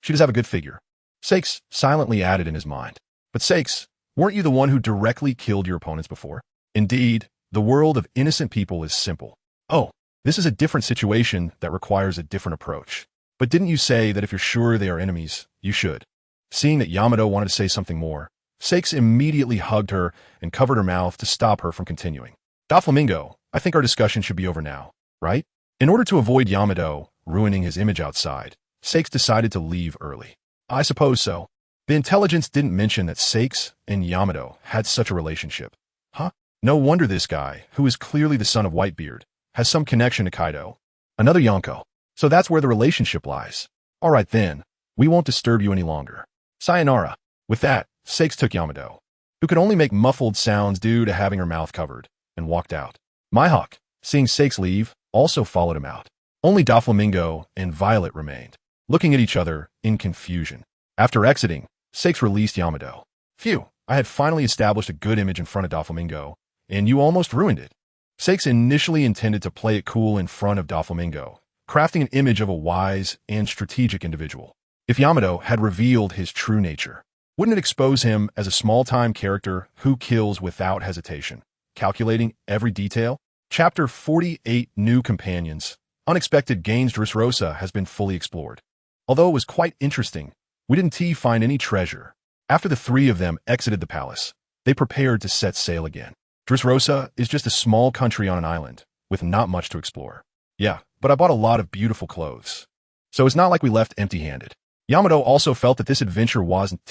Speaker 1: She does have a good figure. Saixi silently added in his mind. But Saixi, weren't you the one who directly killed your opponents before? Indeed, the world of innocent people is simple. Oh, this is a different situation that requires a different approach. But didn't you say that if you're sure they are enemies, you should? Seeing that Yamato wanted to say something more, Saixi immediately hugged her and covered her mouth to stop her from continuing. Doflamingo, I think our discussion should be over now, right? In order to avoid Yamato ruining his image outside, Saixi decided to leave early. I suppose so. The intelligence didn't mention that Saixi and Yamato had such a relationship. Huh? No wonder this guy, who is clearly the son of Whitebeard, has some connection to Kaido. Another Yonko. So that's where the relationship lies. All right then, we won't disturb you any longer. Sayonara. With that, Saixi took Yamato, who could only make muffled sounds due to having her mouth covered, and walked out. Mihawk, seeing Saixi leave, also followed him out. Only Doflamingo and Violet remained, looking at each other in confusion. After exiting, Saixi released Yamato. Phew, I had finally established a good image in front of Doflamingo, and you almost ruined it. Saixi initially intended to play it cool in front of Doflamingo, crafting an image of a wise and strategic individual. If Yamato had revealed his true nature, wouldn't it expose him as a small-time character who kills without hesitation, calculating every detail? Chapter 48 New Companions. Unexpected gains. Dressrosa has been fully explored. Although it was quite interesting, we didn't find any treasure. After the three of them exited the palace, they prepared to set sail again. Dressrosa is just a small country on an island, with not much to explore. Yeah, but I bought a lot of beautiful clothes. So it's not like we left empty-handed. Yamato also felt that this adventure wasn't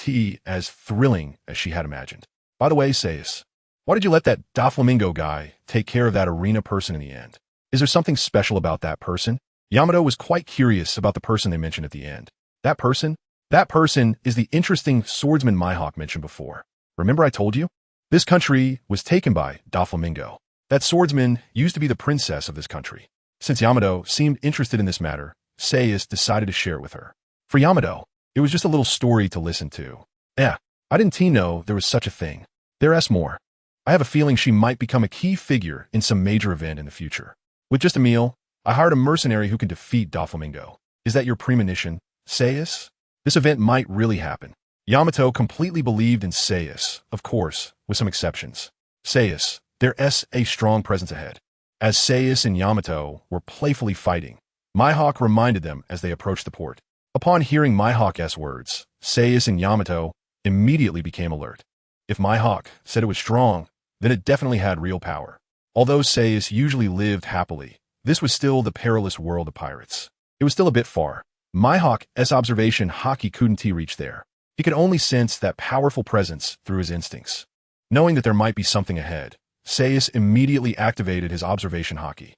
Speaker 1: as thrilling as she had imagined. By the way, Saixi, why did you let that Doflamingo guy take care of that arena person in the end? Is there something special about that person? Yamato was quite curious about the person they mentioned at the end. That person? That person is the interesting swordsman Mihawk mentioned before. Remember I told you? This country was taken by Doflamingo. That swordsman used to be the princess of this country. Since Yamato seemed interested in this matter, Saixi decided to share it with her. For Yamato, it was just a little story to listen to. I didn't know there was such a thing. There's more. I have a feeling she might become a key figure in some major event in the future. With just a meal, I hired a mercenary who can defeat Doflamingo. Is that your premonition, Saixi? This event might really happen. Yamato completely believed in Saixi, of course, with some exceptions. Saixi, there's a strong presence ahead. As Saixi and Yamato were playfully fighting, Mihawk reminded them as they approached the port. Upon hearing Mihawk's words, Saixi and Yamato immediately became alert. If Mihawk said it was strong, then it definitely had real power. Although Saixi usually lived happily, this was still the perilous world of pirates. It was still a bit far. Mihawk's observation Haki couldn't reach there. He could only sense that powerful presence through his instincts. Knowing that there might be something ahead, Saixi immediately activated his observation Haki.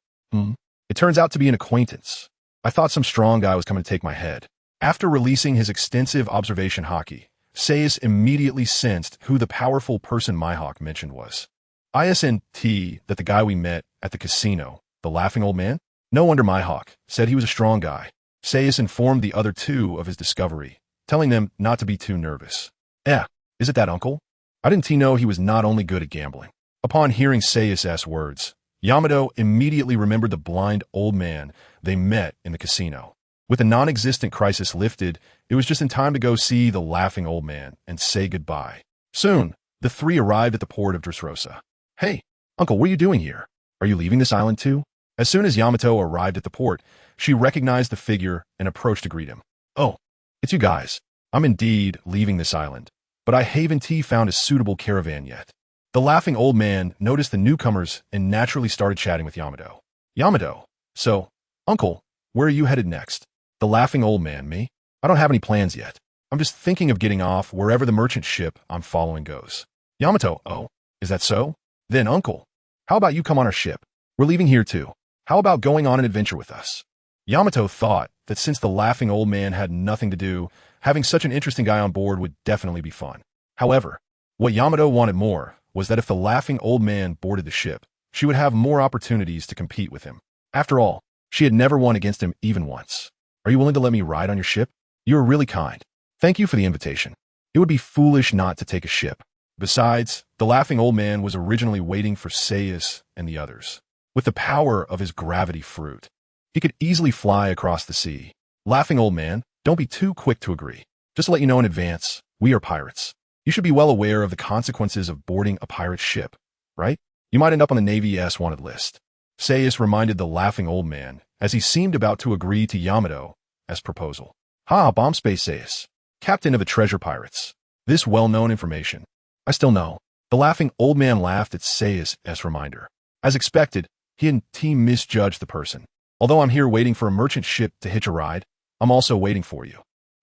Speaker 1: It turns out to be an acquaintance. I thought some strong guy was coming to take my head. After releasing his extensive observation Haki, Saixi immediately sensed who the powerful person Mihawk mentioned was. Isn't that the guy we met at the casino, the laughing old man? No wonder Mihawk said he was a strong guy. Saixi informed the other two of his discovery, telling them not to be too nervous. Is it that uncle? I didn't know he was not only good at gambling. Upon hearing Saix's words, Yamato immediately remembered the blind old man they met in the casino. With the non-existent crisis lifted, it was just in time to go see the laughing old man and say goodbye. Soon, the three arrived at the port of Dressrosa. Hey, uncle, what are you doing here? Are you leaving this island too? As soon as Yamato arrived at the port, she recognized the figure and approached to greet him. Oh, it's you guys. I'm indeed leaving this island, but I haven't found a suitable caravan yet. The laughing old man noticed the newcomers and naturally started chatting with Yamato. Yamato, so, uncle, where are you headed next? The laughing old man, me? I don't have any plans yet. I'm just thinking of getting off wherever the merchant ship I'm following goes. Yamato, oh, is that so? Then, uncle, how about you come on our ship? We're leaving here too. How about going on an adventure with us? Yamato thought that since the laughing old man had nothing to do, having such an interesting guy on board would definitely be fun. However, what Yamato wanted more was that if the laughing old man boarded the ship, she would have more opportunities to compete with him. After all, she had never won against him even once. Are you willing to let me ride on your ship? You are really kind. Thank you for the invitation. It would be foolish not to take a ship. Besides, the laughing old man was originally waiting for Saixi and the others. With the power of his gravity fruit, he could easily fly across the sea. Laughing old man, don't be too quick to agree. Just to let you know in advance, we are pirates. You should be well aware of the consequences of boarding a pirate ship, right? You might end up on the Navy's wanted list. Saixi reminded the laughing old man as he seemed about to agree to Yamato's proposal. Bomb Space Saixi, captain of the treasure pirates. This well-known information. I still know. The laughing old man laughed at Saix's reminder. As expected, he and team misjudged the person. Although I'm here waiting for a merchant ship to hitch a ride, I'm also waiting for you.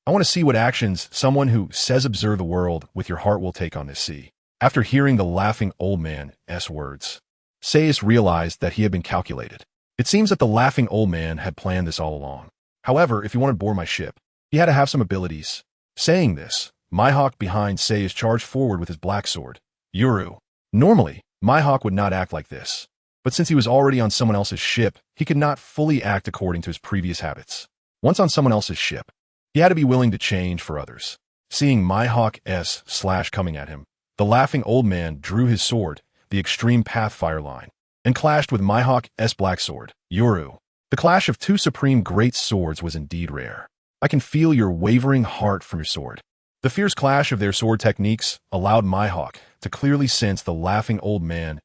Speaker 1: I want to see what actions someone who says observe the world with your heart will take on this sea. After hearing the laughing old man's words, Saixi realized that he had been calculated. It seems that the laughing old man had planned this all along. However, if he wanted to board my ship, he had to have some abilities. Saying this, Mihawk behind Saixi charged forward with his black sword. Yuru. Normally, Mihawk would not act like this. But since he was already on someone else's ship, he could not fully act according to his previous habits. Once on someone else's ship, he had to be willing to change for others. Seeing Mihawk's slash coming at him, the laughing old man drew his sword, the extreme pathfire line, and clashed with Mihawk's black sword, Yuru. The clash of two supreme great swords was indeed rare. I can feel your wavering heart from your sword. The fierce clash of their sword techniques allowed Mihawk to clearly sense the laughing old man's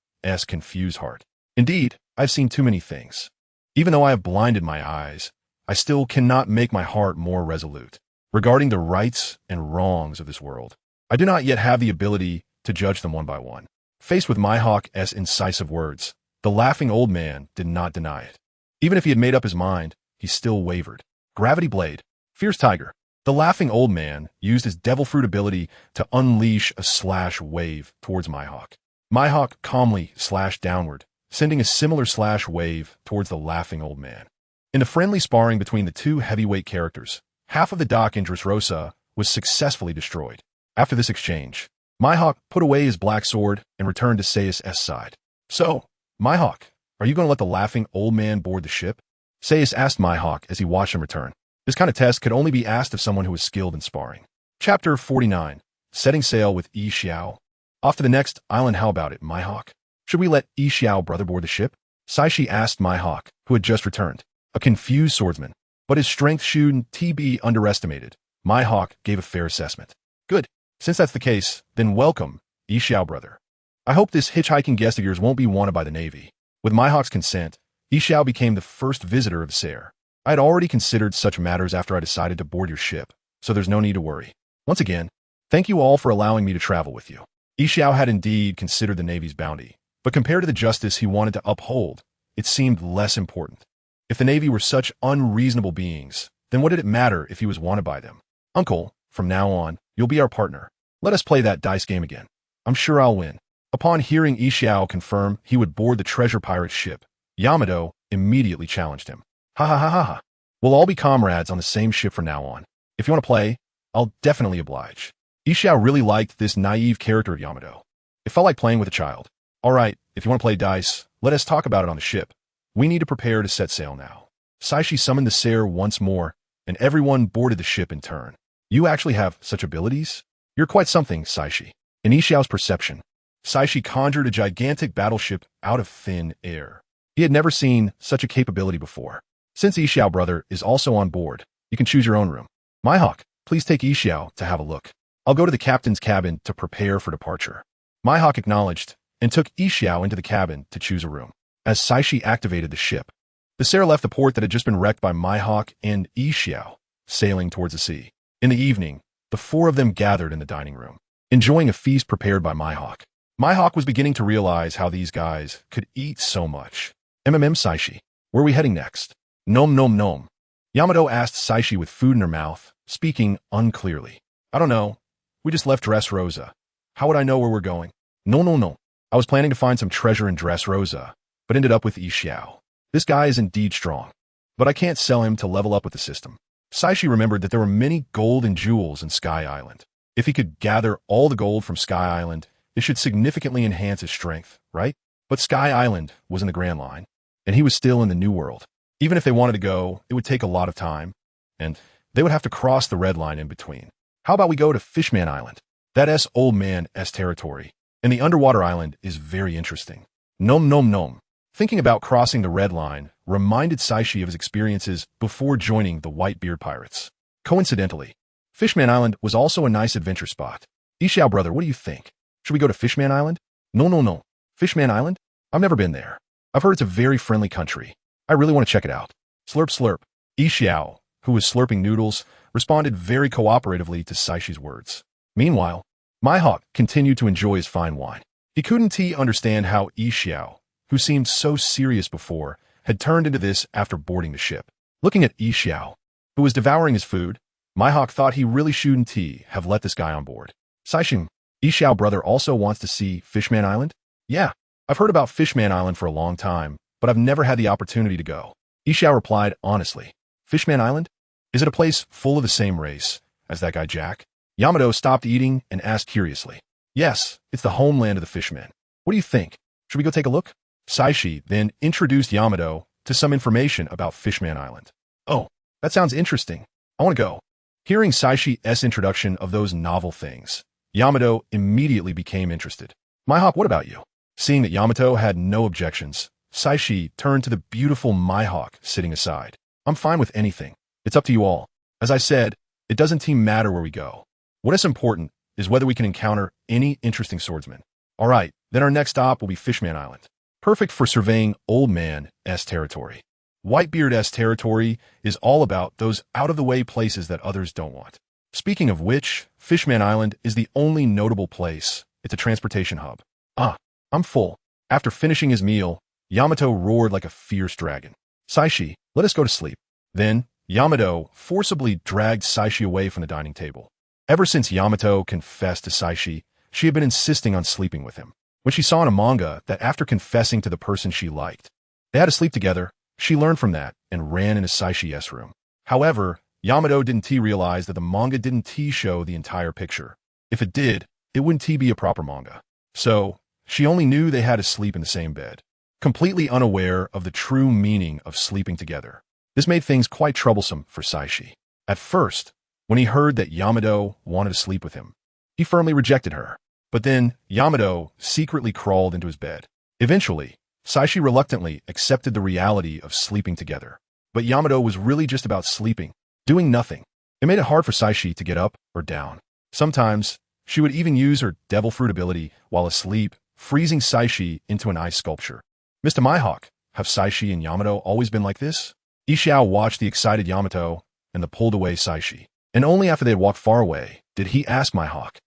Speaker 1: confused heart. Indeed, I've seen too many things. Even though I have blinded my eyes, I still cannot make my heart more resolute. Regarding the rights and wrongs of this world, I do not yet have the ability to judge them one by one. Faced with Mihawk's incisive words, the laughing old man did not deny it. Even if he had made up his mind, he still wavered. Gravity Blade. Fierce Tiger. The laughing old man used his devil fruit ability to unleash a slash wave towards Mihawk. Mihawk calmly slashed downward, sending a similar slash wave towards the laughing old man. In the friendly sparring between the two heavyweight characters, half of the dock in Dressrosa was successfully destroyed. After this exchange, Mihawk put away his black sword and returned to Saix's side. So, Mihawk, are you going to let the laughing old man board the ship? Saixi asked Mihawk as he watched him return. This kind of test could only be asked of someone who was skilled in sparring. Chapter 49. Setting sail with Yi Xiao. Off to the next island, how about it, Mihawk? Should we let Yi Xiao brother board the ship? Saixi asked Mihawk, who had just returned. A confused swordsman, but his strength shouldn't be underestimated. Mihawk gave a fair assessment. Good. Since that's the case, then welcome, Yi Xiao brother. I hope this hitchhiking guest of yours won't be wanted by the Navy. With Mihawk's consent, Yi Xiao became the first visitor of Sair. I had already considered such matters after I decided to board your ship, so there's no need to worry. Once again, thank you all for allowing me to travel with you. Yi Xiao had indeed considered the Navy's bounty, but compared to the justice he wanted to uphold, it seemed less important. If the Navy were such unreasonable beings, then what did it matter if he was wanted by them? Uncle, from now on, you'll be our partner. Let us play that dice game again. I'm sure I'll win. Upon hearing Yi Xiao confirm he would board the treasure pirate ship, Yamato immediately challenged him. Ha ha ha ha ha. We'll all be comrades on the same ship from now on. If you want to play, I'll definitely oblige. Yi Xiao really liked this naive character of Yamato. It felt like playing with a child. Alright, if you want to play dice, let us talk about it on the ship. We need to prepare to set sail now. Saixi summoned the sailor once more, and everyone boarded the ship in turn. You actually have such abilities? You're quite something, Saixi. In Ishiao's perception, Saixi conjured a gigantic battleship out of thin air. He had never seen such a capability before. Since Ishiao brother is also on board, you can choose your own room. Maihawk, please take Ishiao to have a look. I'll go to the captain's cabin to prepare for departure. Maihawk acknowledged and took Ishiao into the cabin to choose a room. As Saixi activated the ship, the sailor left the port that had just been wrecked by Maihawk and Ishiao, sailing towards the sea. In the evening, the four of them gathered in the dining room, enjoying a feast prepared by Maihawk. Maihawk was beginning to realize how these guys could eat so much. Saixi, where are we heading next? Nom nom nom. Yamato asked Saixi with food in her mouth, speaking unclearly. I don't know. We just left Dressrosa. How would I know where we're going? No. I was planning to find some treasure in Dressrosa, but ended up with Ishiao. This guy is indeed strong, but I can't sell him to level up with the system. Saixi remembered that there were many gold and jewels in Sky Island. If he could gather all the gold from Sky Island, it should significantly enhance his strength, right? But Sky Island was in the Grand Line, and he was still in the New World. Even if they wanted to go, it would take a lot of time, and they would have to cross the Red Line in between. How about we go to Fishman Island? That's Old Man's territory, and the underwater island is very interesting. Nom. Thinking about crossing the Red Line reminded Saixi of his experiences before joining the Whitebeard Pirates. Coincidentally, Fishman Island was also a nice adventure spot. Ishiao brother, what do you think? Should we go to Fishman Island? No. Fishman Island? I've never been there. I've heard it's a very friendly country. I really want to check it out. Slurp slurp. Ishiao, who was slurping noodles, responded very cooperatively to Saishi's words. Meanwhile, Maihawk continued to enjoy his fine wine. He couldn't understand how Ishiao, who seemed so serious before, had turned into this after boarding the ship. Looking at Ishiao, who was devouring his food, Maihawk thought he really shouldn't have let this guy on board. Saixi, Ishiao brother also wants to see Fishman Island? Yeah, I've heard about Fishman Island for a long time, but I've never had the opportunity to go. Ishiao replied honestly. Fishman Island? Is it a place full of the same race as that guy Jack? Yamato stopped eating and asked curiously. Yes, it's the homeland of the fishmen. What do you think? Should we go take a look? Saixi then introduced Yamato to some information about Fishman Island. Oh, that sounds interesting. I want to go. Hearing Saishi's introduction of those novel things, Yamato immediately became interested. Maihawk, what about you? Seeing that Yamato had no objections, Saixi turned to the beautiful Maihawk sitting aside. I'm fine with anything. It's up to you all. As I said, it doesn't matter where we go. What is important is whether we can encounter any interesting swordsmen. All right, then our next stop will be Fishman Island. Perfect for surveying Old Man's territory. Whitebeard's territory is all about those out-of-the-way places that others don't want. Speaking of which, Fishman Island is the only notable place. It's a transportation hub. I'm full. After finishing his meal, Yamato roared like a fierce dragon. Saixi, let us go to sleep. Then, Yamato forcibly dragged Saixi away from the dining table. Ever since Yamato confessed to Saixi, she had been insisting on sleeping with him. When she saw in a manga that after confessing to the person she liked, they had to sleep together, she learned from that and ran into Saishi's room. However, Yamato didn't realize that the manga didn't show the entire picture. If it did, it wouldn't be a proper manga. So, she only knew they had to sleep in the same bed, completely unaware of the true meaning of sleeping together. This made things quite troublesome for Saixi. At first, when he heard that Yamato wanted to sleep with him, he firmly rejected her. But then, Yamato secretly crawled into his bed. Eventually, Saixi reluctantly accepted the reality of sleeping together. But Yamato was really just about sleeping, doing nothing. It made it hard for Saixi to get up or down. Sometimes, she would even use her devil fruit ability while asleep, freezing Saixi into an ice sculpture. Mr. Maihawk, have Saixi and Yamato always been like this? Ishiao watched the excited Yamato and the pulled away Saixi. And only after they had walked far away did he ask Maihawk.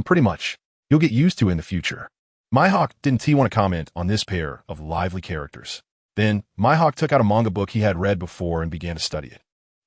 Speaker 1: Pretty much. You'll get used to it in the future. Maihawk didn't want to comment on this pair of lively characters. Then, Maihawk took out a manga book he had read before and began to study it.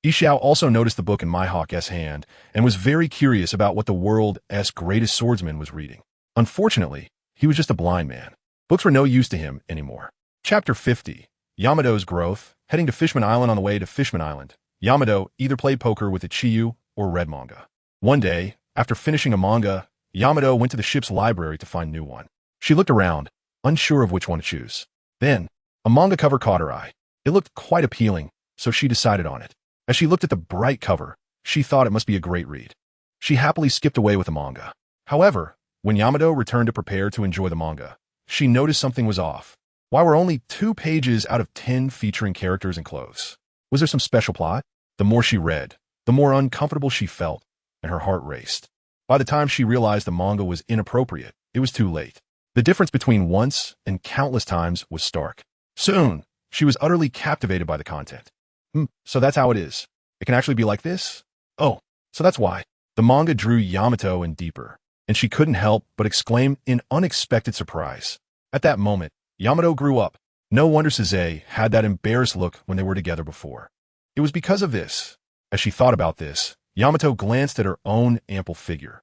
Speaker 1: Ishiao also noticed the book in Maihawk's hand and was very curious about what the world's greatest swordsman was reading. Unfortunately, he was just a blind man. Books were no use to him anymore. Chapter 50. Yamato's Growth. Heading to Fishman Island. On the way to Fishman Island, Yamato either played poker with Ichiyu or read manga. One day, after finishing a manga, Yamato went to the ship's library to find a new one. She looked around, unsure of which one to choose. Then, a manga cover caught her eye. It looked quite appealing, so she decided on it. As she looked at the bright cover, she thought it must be a great read. She happily skipped away with the manga. However, When Yamato returned to prepare to enjoy the manga, she noticed something was off. Why were only 2 pages out of 10 featuring characters in clothes? Was there some special plot? The more she read, the more uncomfortable she felt, and her heart raced. By the time she realized the manga was inappropriate, it was too late. The difference between once and countless times was stark. Soon, she was utterly captivated by the content. So that's how it is. It can actually be like this? Oh, so that's why. The manga drew Yamato in deeper, and she couldn't help but exclaim in unexpected surprise. At that moment, Yamato grew up. No wonder Saixi had that embarrassed look when they were together before. It was because of this. As she thought about this, Yamato glanced at her own ample figure.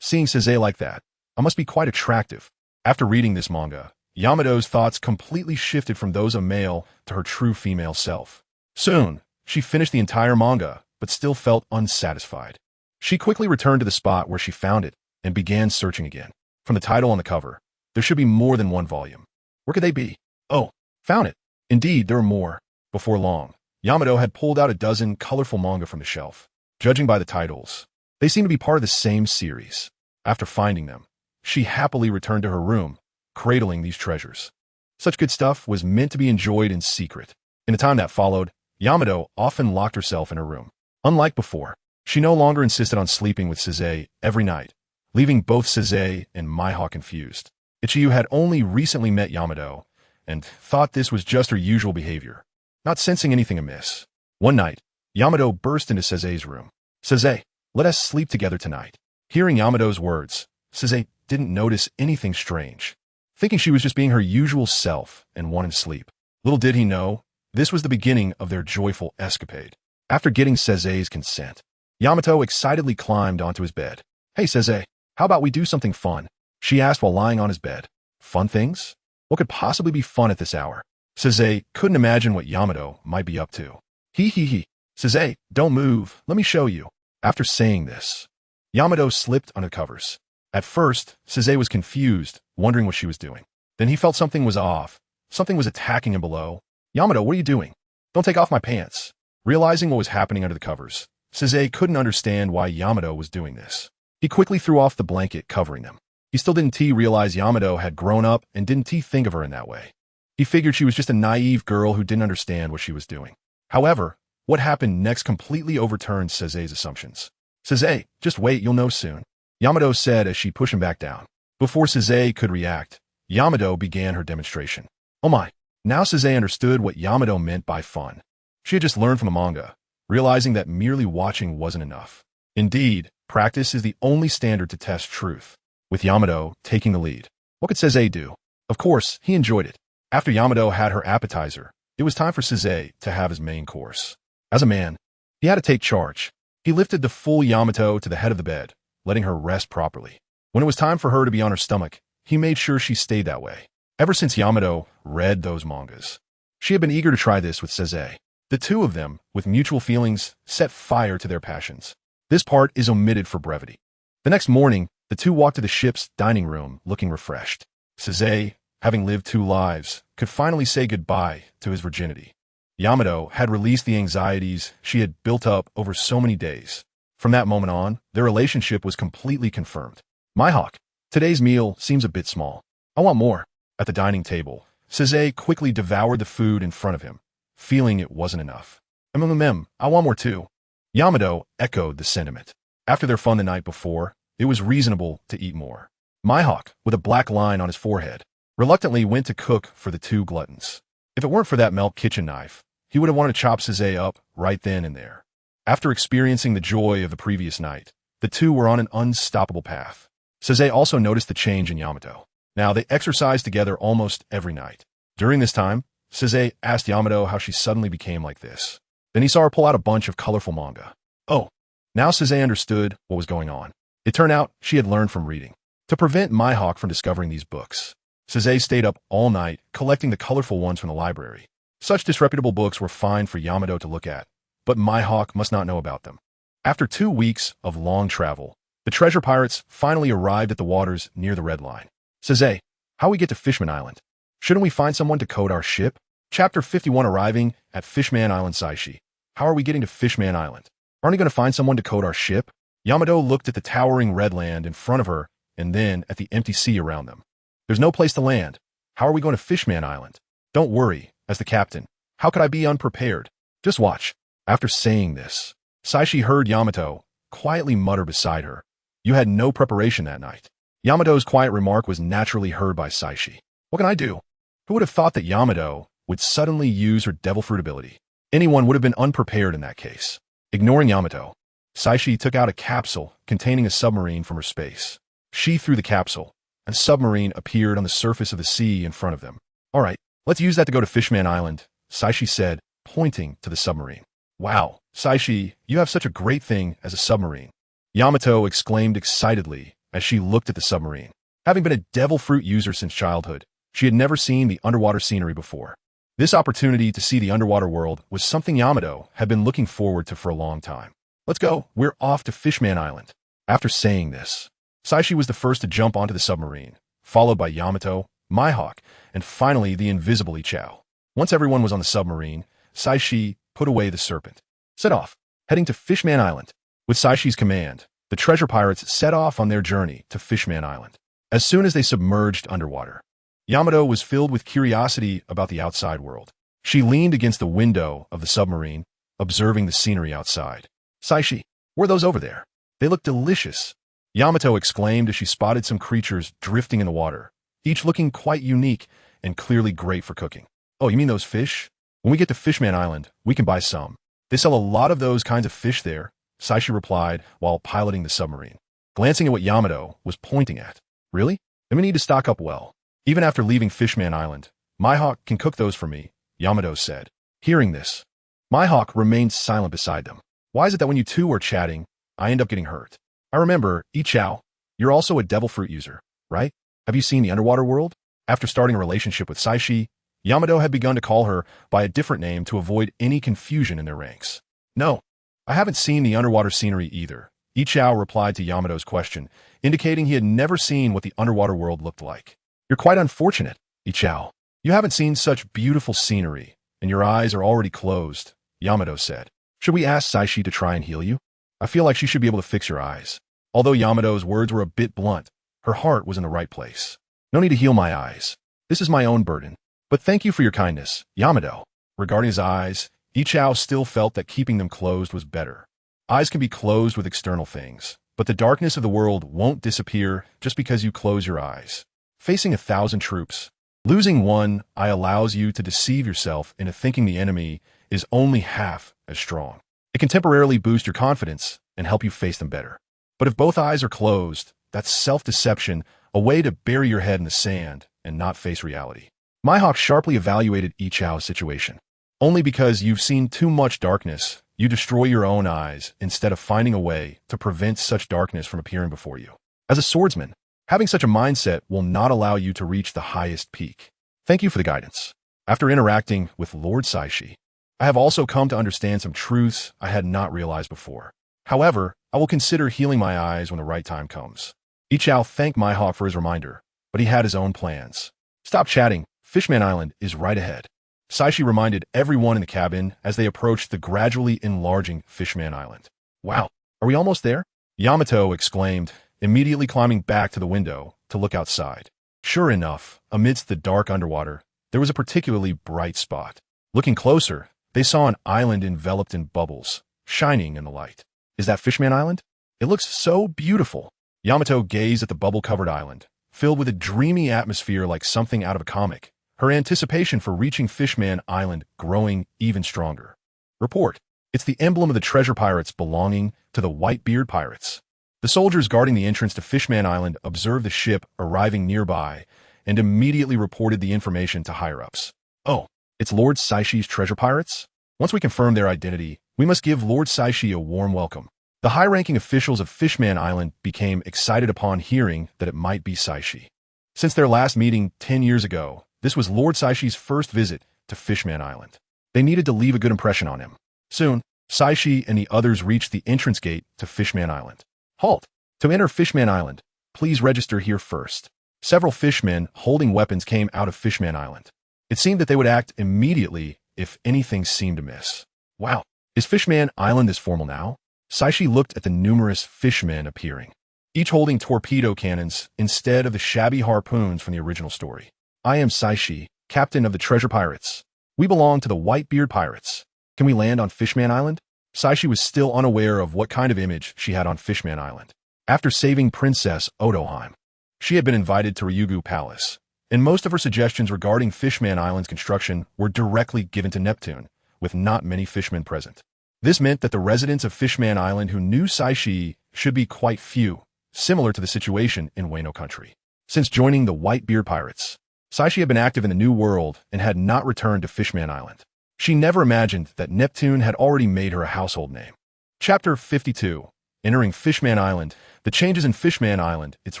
Speaker 1: Seeing Saixi like that, I must be quite attractive. After reading this manga, Yamato's thoughts completely shifted from those of male to her true female self. Soon, she finished the entire manga, but still felt unsatisfied. She quickly returned to the spot where she found it and began searching again. From the title on the cover, there should be more than 1 volume. Where could they be? Oh, found it. Indeed, there were more. Before long, Yamato had pulled out a dozen colorful manga from the shelf. Judging by the titles, they seemed to be part of the same series. After finding them, she happily returned to her room, cradling these treasures. Such good stuff was meant to be enjoyed in secret. In the time that followed, Yamato often locked herself in her room. Unlike before, she no longer insisted on sleeping with Saixi every night, leaving both Saixi and Mihawk confused. Ichiyu had only recently met Yamato and thought this was just her usual behavior, not sensing anything amiss. One night, Yamato burst into Saixi's room. Saixi, let us sleep together tonight. Hearing Yamato's words, Saixi didn't notice anything strange, thinking she was just being her usual self and wanting to sleep. Little did he know, this was the beginning of their joyful escapade. After getting Saixi's consent, Yamato excitedly climbed onto his bed. Hey Saixi, how about we do something fun? She asked while lying on his bed. Fun things? What could possibly be fun at this hour? Saixi couldn't imagine what Yamato might be up to. He. Saixi, don't move, let me show you. After saying this, Yamato slipped under the covers. At first, Saixi was confused, wondering what she was doing. Then he felt something was off. Something was attacking him below. Yamato, what are you doing? Don't take off my pants. Realizing what was happening under the covers, Saixi couldn't understand why Yamato was doing this. He quickly threw off the blanket covering them. He still didn't realize Yamato had grown up and didn't think of her in that way. He figured she was just a naive girl who didn't understand what she was doing. However, what happened next completely overturned Saixi's assumptions. Saixi, just wait, you'll know soon, Yamato said as she pushed him back down. Before Saixi could react, Yamato began her demonstration. Oh my! Now Saixi understood what Yamato meant by fun. She had just learned from the manga, realizing that merely watching wasn't enough. Indeed, practice is the only standard to test truth. With Yamato taking the lead, what could Saixi do? Of course, he enjoyed it. After Yamato had her appetizer, it was time for Saixi to have his main course. As a man, he had to take charge. He lifted the full Yamato to the head of the bed, letting her rest properly. When it was time for her to be on her stomach, he made sure she stayed that way. Ever since Yamato read those mangas, she had been eager to try this with Saixi. The two of them, with mutual feelings, set fire to their passions. This part is omitted for brevity. The next morning, the two walked to the ship's dining room looking refreshed. Saixi, having lived 2 lives, could finally say goodbye to his virginity. Yamato had released the anxieties she had built up over so many days. From that moment on, their relationship was completely confirmed. Mihawk, today's meal seems a bit small. I want more. At the dining table, Saixi quickly devoured the food in front of him, feeling it wasn't enough. I want more too. Yamato echoed the sentiment. After their fun the night before, it was reasonable to eat more. Mihawk, with a black line on his forehead, reluctantly went to cook for the 2 gluttons. If it weren't for that milk kitchen knife, he would have wanted to chop Saixi up right then and there. After experiencing the joy of the previous night, the two were on an unstoppable path. Saixi also noticed the change in Yamato. Now they exercised together almost every night. During this time, Saixi asked Yamato how she suddenly became like this. Then he saw her pull out a bunch of colorful manga. Oh, now Saixi understood what was going on. It turned out she had learned from reading. To prevent Mihawk from discovering these books, Saixi stayed up all night collecting the colorful ones from the library. Such disreputable books were fine for Yamato to look at, but Mihawk must not know about them. After 2 weeks of long travel, the treasure pirates finally arrived at the waters near the red line. Saixi, how we get to Fishman Island? Shouldn't we find someone to code our ship? Chapter 51 arriving at Fishman Island Saixi. How are we getting to Fishman Island? Aren't we going to find someone to code our ship? Yamato looked at the towering red land in front of her and then at the empty sea around them. There's no place to land. How are we going to Fishman Island? Don't worry, as the captain. How could I be unprepared? Just watch. After saying this, Saixi heard Yamato quietly mutter beside her, "You had no preparation that night." Yamato's quiet remark was naturally heard by Saixi. What can I do? Who would have thought that Yamato would suddenly use her devil fruit ability? Anyone would have been unprepared in that case. Ignoring Yamato, Saixi took out a capsule containing a submarine from her space. She threw the capsule, and a submarine appeared on the surface of the sea in front of them. All right, let's use that to go to Fishman Island, Saixi said, pointing to the submarine. Wow, Saixi, you have such a great thing as a submarine. Yamato exclaimed excitedly as she looked at the submarine. Having been a devil fruit user since childhood, she had never seen the underwater scenery before. This opportunity to see the underwater world was something Yamato had been looking forward to for a long time. Let's go, we're off to Fishman Island. After saying this, Saixi was the first to jump onto the submarine, followed by Yamato, Mihawk, and finally the invisible Ichao. Once everyone was on the submarine, Saixi put away the serpent. Set off, heading to Fishman Island. With Saishi's command, the treasure pirates set off on their journey to Fishman Island. As soon as they submerged underwater, Yamato was filled with curiosity about the outside world. She leaned against the window of the submarine, observing the scenery outside. Saixi, what are those over there? They look delicious. Yamato exclaimed as she spotted some creatures drifting in the water, each looking quite unique and clearly great for cooking. Oh, you mean those fish? When we get to Fishman Island, we can buy some. They sell a lot of those kinds of fish there, Saixi replied while piloting the submarine, glancing at what Yamato was pointing at. Really? Then we need to stock up well. Even after leaving Fishman Island, Mihawk can cook those for me, Yamato said. Hearing this, Mihawk remained silent beside them. Why is it that when you two are chatting, I end up getting hurt? I remember, Ichao, you're also a devil fruit user, right? Have you seen the underwater world? After starting a relationship with Saixi, Yamato had begun to call her by a different name to avoid any confusion in their ranks. No, I haven't seen the underwater scenery either, Ichao replied to Yamato's question, indicating he had never seen what the underwater world looked like. You're quite unfortunate, Ichao. You haven't seen such beautiful scenery, and your eyes are already closed, Yamato said. Should we ask Saixi to try and heal you? I feel like she should be able to fix your eyes. Although Yamato's words were a bit blunt, her heart was in the right place. No need to heal my eyes. This is my own burden. But thank you for your kindness, Yamato. Regarding his eyes, Ichao still felt that keeping them closed was better. Eyes can be closed with external things, but the darkness of the world won't disappear just because you close your eyes. Facing 1,000 troops, losing one eye allows you to deceive yourself into thinking the enemy is only half as strong. It can temporarily boost your confidence and help you face them better. But if both eyes are closed, that's self-deception, a way to bury your head in the sand and not face reality. Mihawk sharply evaluated Ichao's situation. Only because you've seen too much darkness, you destroy your own eyes instead of finding a way to prevent such darkness from appearing before you. As a swordsman, having such a mindset will not allow you to reach the highest peak. Thank you for the guidance. After interacting with Lord Saixi, I have also come to understand some truths I had not realized before. However, I will consider healing my eyes when the right time comes. Ichao thanked Mihawk for his reminder, but he had his own plans. Stop chatting. Fishman Island is right ahead. Saixi reminded everyone in the cabin as they approached the gradually enlarging Fishman Island. Wow, are we almost there? Yamato exclaimed, immediately climbing back to the window to look outside. Sure enough, amidst the dark underwater, there was a particularly bright spot. Looking closer, they saw an island enveloped in bubbles, shining in the light. Is that Fishman Island? It looks so beautiful. Yamato gazed at the bubble-covered island, filled with a dreamy atmosphere like something out of a comic, her anticipation for reaching Fishman Island growing even stronger. Report. It's the emblem of the treasure pirates belonging to the Whitebeard Pirates. The soldiers guarding the entrance to Fishman Island observed the ship arriving nearby and immediately reported the information to higher-ups. Oh, it's Lord Saishi's treasure pirates? Once we confirm their identity, we must give Lord Saixi a warm welcome. The high-ranking officials of Fishman Island became excited upon hearing that it might be Saixi. Since their last meeting 10 years ago, this was Lord Saishi's first visit to Fishman Island. They needed to leave a good impression on him. Soon, Saixi and the others reached the entrance gate to Fishman Island. Halt! To enter Fishman Island, please register here first. Several fishmen holding weapons came out of Fishman Island. It seemed that they would act immediately if anything seemed amiss. Wow, is Fishman Island this formal now? Saixi looked at the numerous fishmen appearing. each holding torpedo cannons instead of the shabby harpoons from the original story. I am Saixi, captain of the treasure pirates. We belong to the Whitebeard Pirates. Can we land on Fishman Island? Sachi was still unaware of what kind of image she had on Fishman Island. After saving Princess Odoheim, she had been invited to Ryugu Palace, and most of her suggestions regarding Fishman Island's construction were directly given to Neptune, with not many fishmen present. This meant that the residents of Fishman Island who knew Saixi should be quite few, similar to the situation in Wano country. Since joining the Whitebeard Pirates, Sachi had been active in the New World and had not returned to Fishman Island. She never imagined that Neptune had already made her a household name. Chapter 52. Entering Fishman Island. The changes in Fishman Island. It's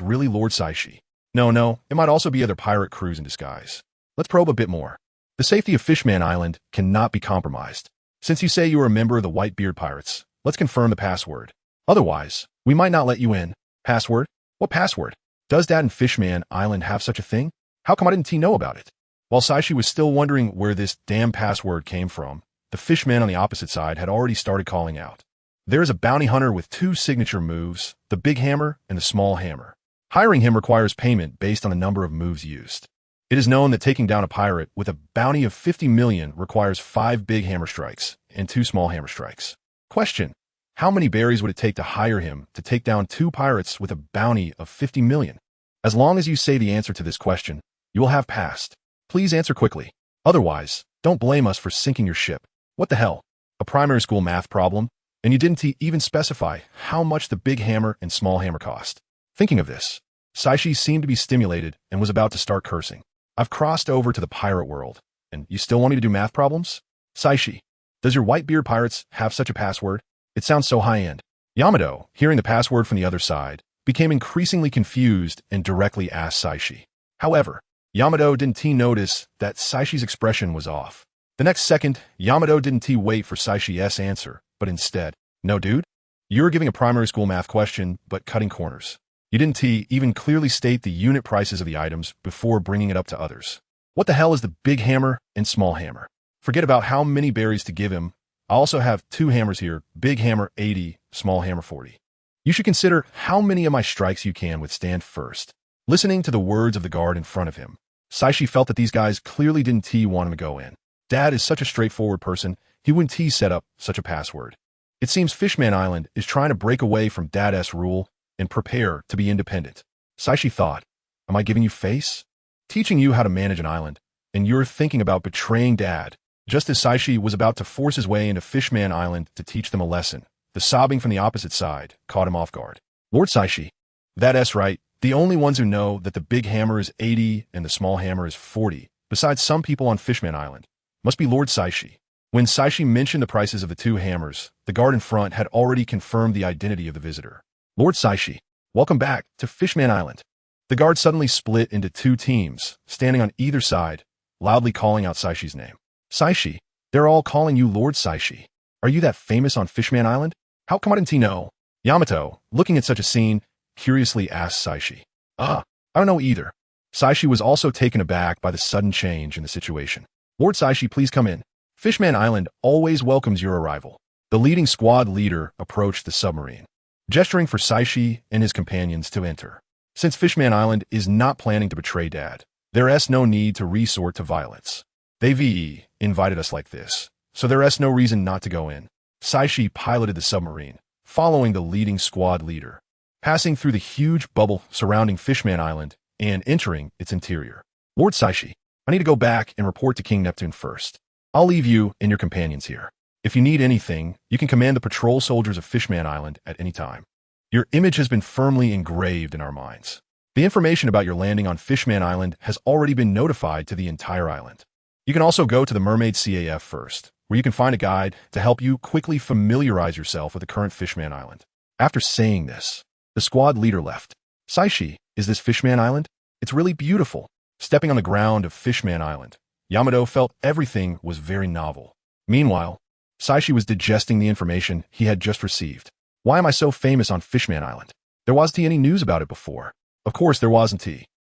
Speaker 1: really Lord Saixi. No, it might also be other pirate crews in disguise. Let's probe a bit more. The safety of Fishman Island cannot be compromised. Since you say you are a member of the Whitebeard Pirates, let's confirm the password. Otherwise, we might not let you in. Password? What password? Does Dad and Fishman Island have such a thing? How come I didn't know about it? While Sachi was still wondering where this damn password came from, the fishmen on the opposite side had already started calling out. There is a bounty hunter with 2 signature moves, the big hammer and the small hammer. Hiring him requires payment based on the number of moves used. It is known that taking down a pirate with a bounty of 50 million requires 5 big hammer strikes and 2 small hammer strikes. Question: how many berries would it take to hire him to take down 2 pirates with a bounty of 50 million? As long as you say the answer to this question, you will have passed. Please answer quickly. Otherwise, don't blame us for sinking your ship. What the hell? A primary school math problem? And you didn't even specify how much the big hammer and small hammer cost. Thinking of this, Saixi seemed to be stimulated and was about to start cursing. I've crossed over to the pirate world, and you still want me to do math problems? Saixi, does your Whitebeard Pirates have such a password? It sounds so high-end. Yamato, hearing the password from the other side, became increasingly confused and directly asked Saixi. However, Yamato didn't notice that Saishi's expression was off. The next second, Yamato didn't wait for Saishi's answer, but instead, no dude? You're giving a primary school math question, but cutting corners. You didn't even clearly state the unit prices of the items before bringing it up to others. What the hell is the big hammer and small hammer? Forget about how many berries to give him. I also have 2 hammers here, big hammer 80, small hammer 40. You should consider how many of my strikes you can withstand first. Listening to the words of the guard in front of him, Saixi felt that these guys clearly didn't want him to go in. Dad is such a straightforward person, he wouldn't set up such a password. It seems Fishman Island is trying to break away from Dad's rule and prepare to be independent. Saixi thought, am I giving you face? Teaching you how to manage an island, and you're thinking about betraying Dad. Just as Saixi was about to force his way into Fishman Island to teach them a lesson, the sobbing from the opposite side caught him off guard. Lord Saixi, that's right. The only ones who know that the big hammer is 80 and the small hammer is 40, besides some people on Fishman Island, must be Lord Saixi. When Saixi mentioned the prices of the 2 hammers, the guard in front had already confirmed the identity of the visitor. Lord Saixi, welcome back to Fishman Island. The guard suddenly split into 2 teams, standing on either side, loudly calling out Saishi's name. Saixi, they're all calling you Lord Saixi. Are you that famous on Fishman Island? How come I didn't know? Yamato, looking at such a scene, curiously asked Saixi. I don't know either. Saixi was also taken aback by the sudden change in the situation. Lord Saixi, please come in. Fishman Island always welcomes your arrival. The leading squad leader approached the submarine, gesturing for Saixi and his companions to enter. Since Fishman Island is not planning to betray Dad, there is no need to resort to violence. They invited us like this, so there is no reason not to go in. Saixi piloted the submarine, following the leading squad leader, passing through the huge bubble surrounding Fishman Island and entering its interior. Lord Saixi, I need to go back and report to King Neptune first. I'll leave you and your companions here. If you need anything, you can command the patrol soldiers of Fishman Island at any time. Your image has been firmly engraved in our minds. The information about your landing on Fishman Island has already been notified to the entire island. You can also go to the Mermaid CAF first, where you can find a guide to help you quickly familiarize yourself with the current Fishman Island. After saying this, the squad leader left. Saixi, is this Fishman Island? It's really beautiful. Stepping on the ground of Fishman Island, Yamato felt everything was very novel. Meanwhile, Saixi was digesting the information he had just received. Why am I so famous on Fishman Island? There wasn't any news about it before. Of course there wasn't,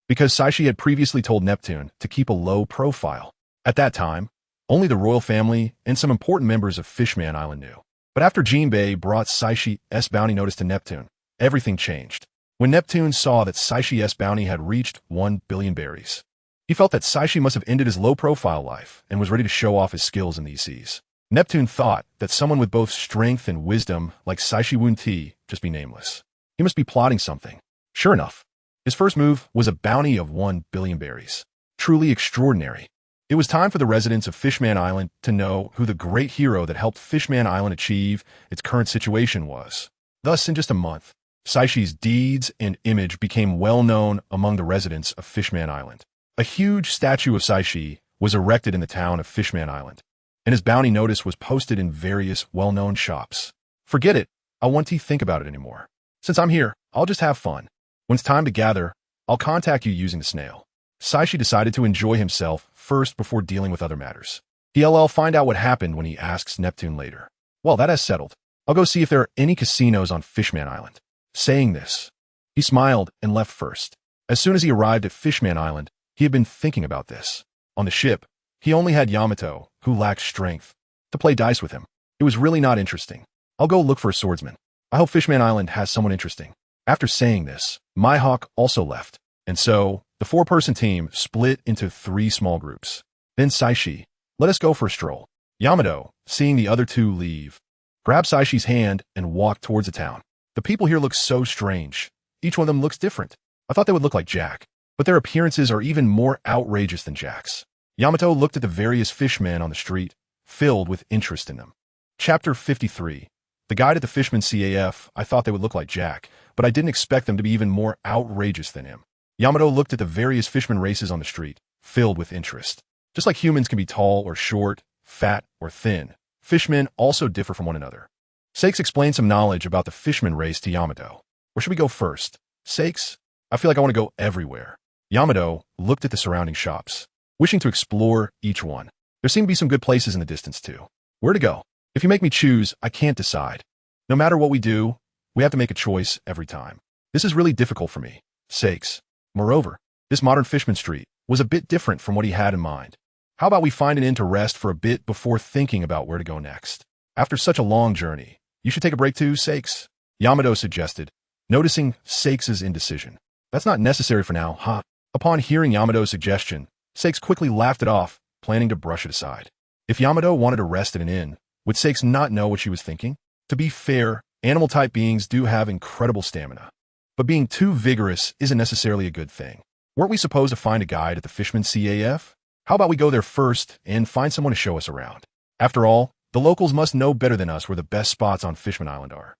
Speaker 1: because Saixi had previously told Neptune to keep a low profile. At that time, only the royal family and some important members of Fishman Island knew. But after Jinbei brought Saishi's bounty notice to Neptune, everything changed. When Neptune saw that Saishi's bounty had reached 1 billion berries, he felt that Saixi must have ended his low-profile life and was ready to show off his skills in these seas. Neptune thought that someone with both strength and wisdom like Saixi Wunti, just be nameless. He must be plotting something. Sure enough, his first move was a bounty of 1 billion berries. Truly extraordinary. It was time for the residents of Fishman Island to know who the great hero that helped Fishman Island achieve its current situation was. Thus, in just a month, Saishi's deeds and image became well known among the residents of Fishman Island. A huge statue of Saixi was erected in the town of Fishman Island, and his bounty notice was posted in various well-known shops. Forget it, I won't think about it anymore. Since I'm here, I'll just have fun. When it's time to gather, I'll contact you using the snail. Saixi decided to enjoy himself first before dealing with other matters. He'll find out what happened when he asks Neptune later. Well, that has settled. I'll go see if there are any casinos on Fishman Island. Saying this, he smiled and left first. As soon as he arrived at Fishman Island, he had been thinking about this. On the ship, he only had Yamato, who lacked strength, to play dice with him. It was really not interesting. I'll go look for a swordsman. I hope Fishman Island has someone interesting. After saying this, Mihawk also left, and so the four-person team split into 3 small groups. Then Saixi, let us go for a stroll. Yamato, seeing the other 2 leave, grabbed Saishi's hand and walked towards the town. The people here look so strange. Each one of them looks different. I thought they would look like Jack, but their appearances are even more outrageous than Jack's. Yamato looked at the various fishmen on the street, filled with interest in them. Chapter 53. The guide at the Fishman CAF, I thought they would look like Jack, but I didn't expect them to be even more outrageous than him. Yamato looked at the various fishman races on the street, filled with interest. Just like humans can be tall or short, fat or thin, fishmen also differ from one another. Saixi explained some knowledge about the fishman race to Yamato. Where should we go first? Saixi, I feel like I want to go everywhere. Yamato looked at the surrounding shops, wishing to explore each one. There seem to be some good places in the distance too. Where to go? If you make me choose, I can't decide. No matter what we do, we have to make a choice every time. This is really difficult for me. Saixi. Moreover, this modern Fishman Street was a bit different from what he had in mind. How about we find an inn to rest for a bit before thinking about where to go next? After such a long journey, you should take a break too, Saixi. Yamato suggested, noticing Saixi's indecision. That's not necessary for now, huh? Upon hearing Yamato's suggestion, Saixi quickly laughed it off, planning to brush it aside. If Yamato wanted to rest at an inn, would Saixi not know what she was thinking? To be fair, animal-type beings do have incredible stamina. But being too vigorous isn't necessarily a good thing. Weren't we supposed to find a guide at the Fishman CAF? How about we go there first and find someone to show us around? After all, the locals must know better than us where the best spots on Fishman Island are.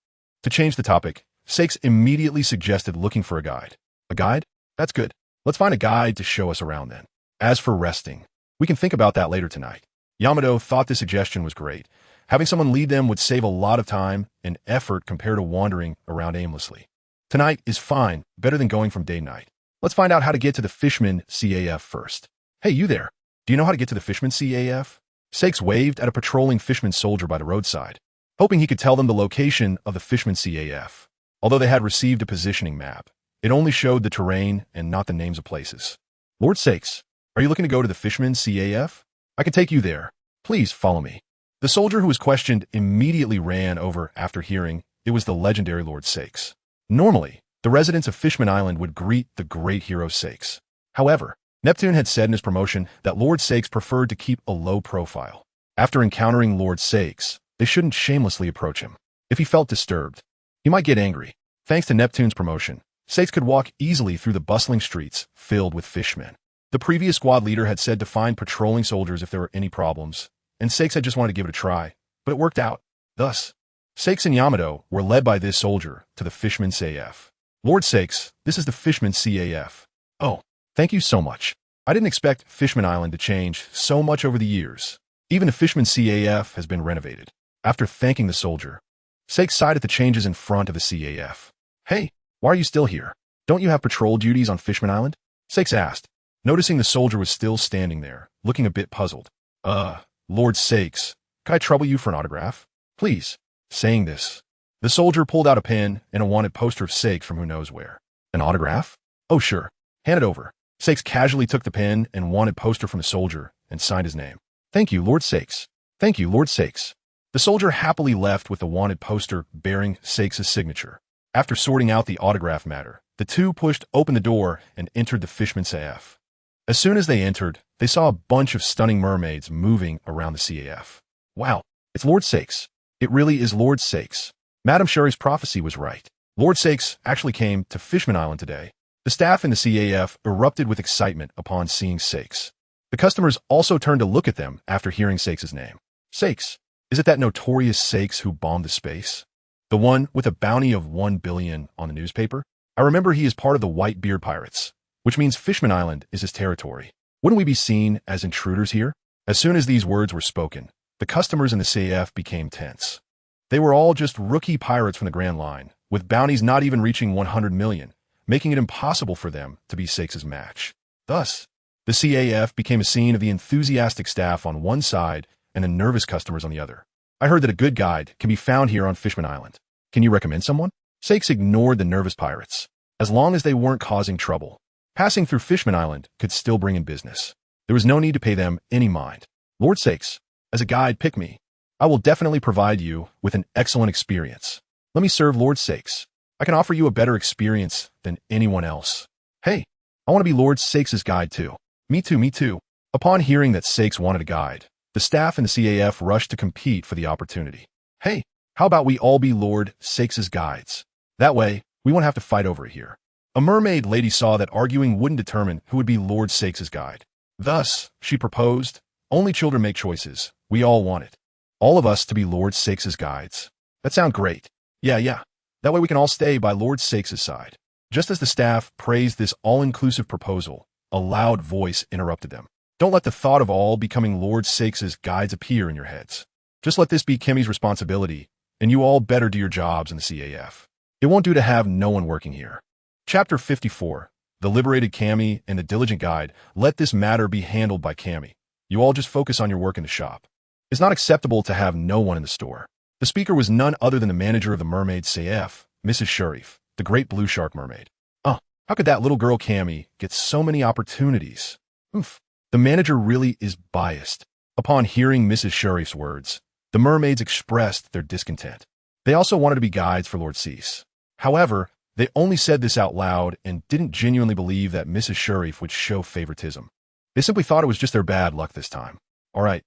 Speaker 1: To change the topic, Saixi immediately suggested looking for a guide. A guide? That's good. Let's find a guide to show us around then. As for resting, we can think about that later tonight. Yamato thought this suggestion was great. Having someone lead them would save a lot of time and effort compared to wandering around aimlessly. Tonight is fine, better than going from day to night. Let's find out how to get to the Fishman CAF first. Hey, you there. Do you know how to get to the Fishman CAF? Saixi waved at a patrolling Fishman soldier by the roadside, hoping he could tell them the location of the Fishman CAF. Although they had received a positioning map, it only showed the terrain and not the names of places. Lord Saixi, are you looking to go to the Fishman CAF? I can take you there. Please follow me. The soldier who was questioned immediately ran over after hearing it was the legendary Lord Saixi. Normally, the residents of Fishman Island would greet the great hero Saixi. However, Neptune had said in his promotion that Lord Saixi preferred to keep a low profile. After encountering Lord Saixi, they shouldn't shamelessly approach him. If he felt disturbed, he might get angry. Thanks to Neptune's promotion, Saixi could walk easily through the bustling streets filled with fishmen. The previous squad leader had said to find patrolling soldiers if there were any problems, and Saixi had just wanted to give it a try, but it worked out. Thus, Saixi and Yamato were led by this soldier to the Fishman CAF. Lord Saixi, this is the Fishman CAF. Oh, thank you so much. I didn't expect Fishman Island to change so much over the years. Even the Fishman CAF has been renovated. After thanking the soldier, Saixi sighed at the changes in front of the CAF. Hey, why are you still here? Don't you have patrol duties on Fishman Island? Saixi asked, noticing the soldier was still standing there, looking a bit puzzled. Lord Saixi, can I trouble you for an autograph? Please. Saying this, the soldier pulled out a pen and a wanted poster of Saixi from who knows where. An autograph? Oh, sure. Hand it over. Saixi casually took the pen and wanted poster from the soldier and signed his name. Thank you, Lord Saixi. Thank you, Lord Saixi. The soldier happily left with the wanted poster bearing Saixi's signature. After sorting out the autograph matter, The two pushed open the door and entered the Fishman CAF. As soon as they entered, they saw a bunch of stunning mermaids moving around the CAF. Wow, it's Lord Saixi. It really is Lord Saixi. Madame Sherry's prophecy was right. Lord Saixi actually came to Fishman Island today. The staff in the CAF erupted with excitement upon seeing Saixi. The customers also turned to look at them after hearing Saixi's name. Saixi, is it that notorious Saixi who bombed the space? The one with a bounty of 1 billion on the newspaper? I remember he is part of the Whitebeard Pirates, which means Fishman Island is his territory. Wouldn't we be seen as intruders here? As soon as these words were spoken, the customers in the CAF became tense. They were all just rookie pirates from the Grand Line, with bounties not even reaching 100 million, making it impossible for them to be Saixi's match. Thus, the CAF became a scene of the enthusiastic staff on one side and the nervous customers on the other. I heard that a good guide can be found here on Fishman Island. Can you recommend someone? Saixi ignored the nervous pirates. As long as they weren't causing trouble, passing through Fishman Island could still bring in business. There was no need to pay them any mind. Lord Saixi, as a guide, pick me. I will definitely provide you with an excellent experience. Let me serve Lord Saixi. I can offer you a better experience than anyone else. Hey, I want to be Lord Saixi's guide too. Me too, me too. Upon hearing that Saixi wanted a guide, the staff in the CAF rushed to compete for the opportunity. Hey, how about we all be Lord Saixi's guides? That way, we won't have to fight over it here. A mermaid lady saw that arguing wouldn't determine who would be Lord Saixi's guide. Thus, she proposed, only children make choices. We all want it. All of us to be Lord Saixi's guides. That sounds great. Yeah. That way we can all stay by Lord Saixi's side. Just as the staff praised this all-inclusive proposal, a loud voice interrupted them. Don't let the thought of all becoming Lord Saixi's guides appear in your heads. Just let this be Kimmy's responsibility, and you all better do your jobs in the CAF. It won't do to have no one working here. Chapter 54. The liberated Cammy and the diligent guide. Let this matter be handled by Cammy. You all just focus on your work in the shop. It's not acceptable to have no one in the store. The speaker was none other than the manager of the mermaid CAF, Mrs. Sharif, the great blue shark mermaid. How could that little girl Cammy get so many opportunities? Oof. The manager really is biased. Upon hearing Mrs. Sharif's words, the mermaids expressed their discontent. They also wanted to be guides for Lord Saixi. However, they only said this out loud and didn't genuinely believe that Mrs. Sharif would show favoritism. They simply thought it was just their bad luck this time. All right,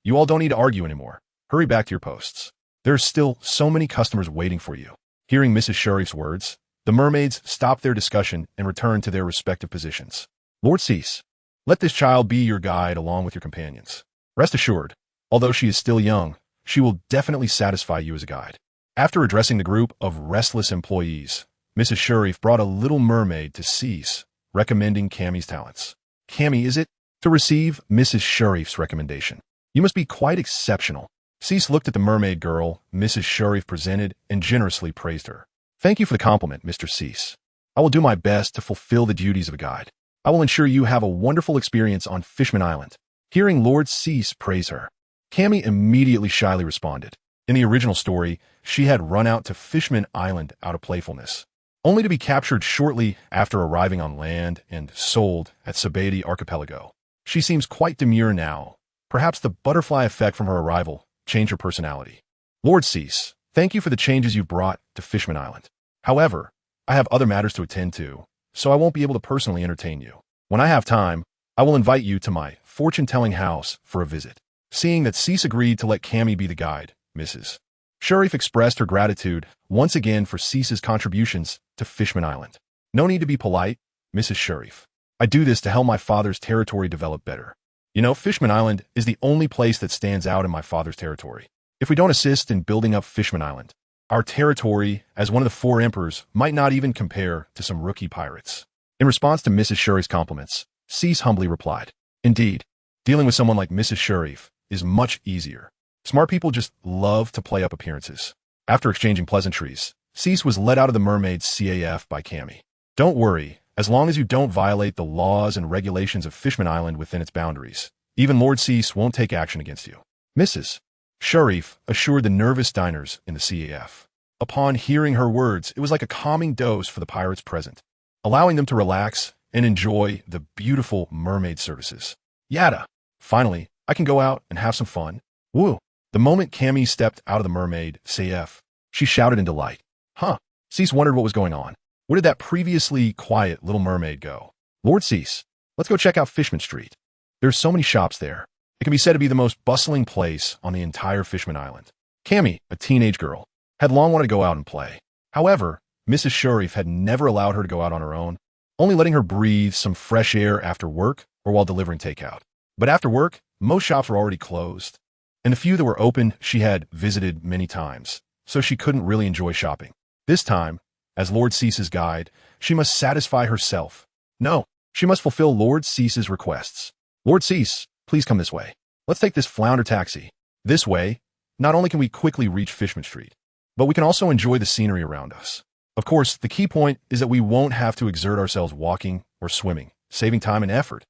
Speaker 1: you all don't need to argue anymore. Hurry back to your posts. There are still so many customers waiting for you. Hearing Mrs. Sharif's words, the mermaids stopped their discussion and returned to their respective positions. Lord Saixi, let this child be your guide along with your companions. Rest assured, although she is still young, she will definitely satisfy you as a guide. After addressing the group of restless employees, Mrs. Sharif brought a little mermaid to Saixi, recommending Cammy's talents. Cammy, is it? To receive Mrs. Sharif's recommendation, you must be quite exceptional. Saixi looked at the mermaid girl Mrs. Sharif presented and generously praised her. Thank you for the compliment, Mr. Saixi. I will do my best to fulfill the duties of a guide. I will ensure you have a wonderful experience on Fishman Island. Hearing Lord Saixi praise her, Cammy immediately shyly responded. In the original story, she had run out to Fishman Island out of playfulness, only to be captured shortly after arriving on land and sold at Sabaidi Archipelago. She seems quite demure now. Perhaps the butterfly effect from her arrival changed her personality. Lord Saixi, thank you for the changes you've brought to Fishman Island. However, I have other matters to attend to, so I won't be able to personally entertain you. When I have time, I will invite you to my fortune-telling house for a visit. Seeing that Saixi agreed to let Cammy be the guide, Mrs. Sharif expressed her gratitude once again for Saixi's contributions to Fishman Island. No need to be polite, Mrs. Sharif. I do this to help my father's territory develop better. You know, Fishman Island is the only place that stands out in my father's territory. If we don't assist in building up Fishman Island, our territory as one of the 4 emperors might not even compare to some rookie pirates. In response to Mrs. Sharif's compliments, Saixi humbly replied, Indeed, dealing with someone like Mrs. Sharif is much easier. Smart people just love to play up appearances. After exchanging pleasantries, Saixi was led out of the mermaid's CAF by Cammy. Don't worry, as long as you don't violate the laws and regulations of Fishman Island within its boundaries, even Lord Saixi won't take action against you. Mrs. Sharif assured the nervous diners in the CAF. Upon hearing her words, it was like a calming dose for the pirates present, allowing them to relax and enjoy the beautiful mermaid services. Yada! Finally, I can go out and have some fun. Woo! The moment Cammy stepped out of the mermaid CAF, she shouted in delight. Saixi wondered what was going on. Where did that previously quiet little mermaid go? Lord Saixi, let's go check out Fishman Street. There's so many shops there. It can be said to be the most bustling place on the entire Fishman Island. Cammy, a teenage girl, had long wanted to go out and play. However, Mrs. Sharif had never allowed her to go out on her own, only letting her breathe some fresh air after work or while delivering takeout. But after work, most shops were already closed, and the few that were open she had visited many times, so she couldn't really enjoy shopping. This time, as Lord Saix's guide, she must satisfy herself. No, she must fulfill Lord Saix's requests. Lord Saixi, please come this way. Let's take this flounder taxi. This way, not only can we quickly reach Fishman Street, but we can also enjoy the scenery around us. Of course, the key point is that we won't have to exert ourselves walking or swimming, saving time and effort.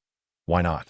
Speaker 1: Why not?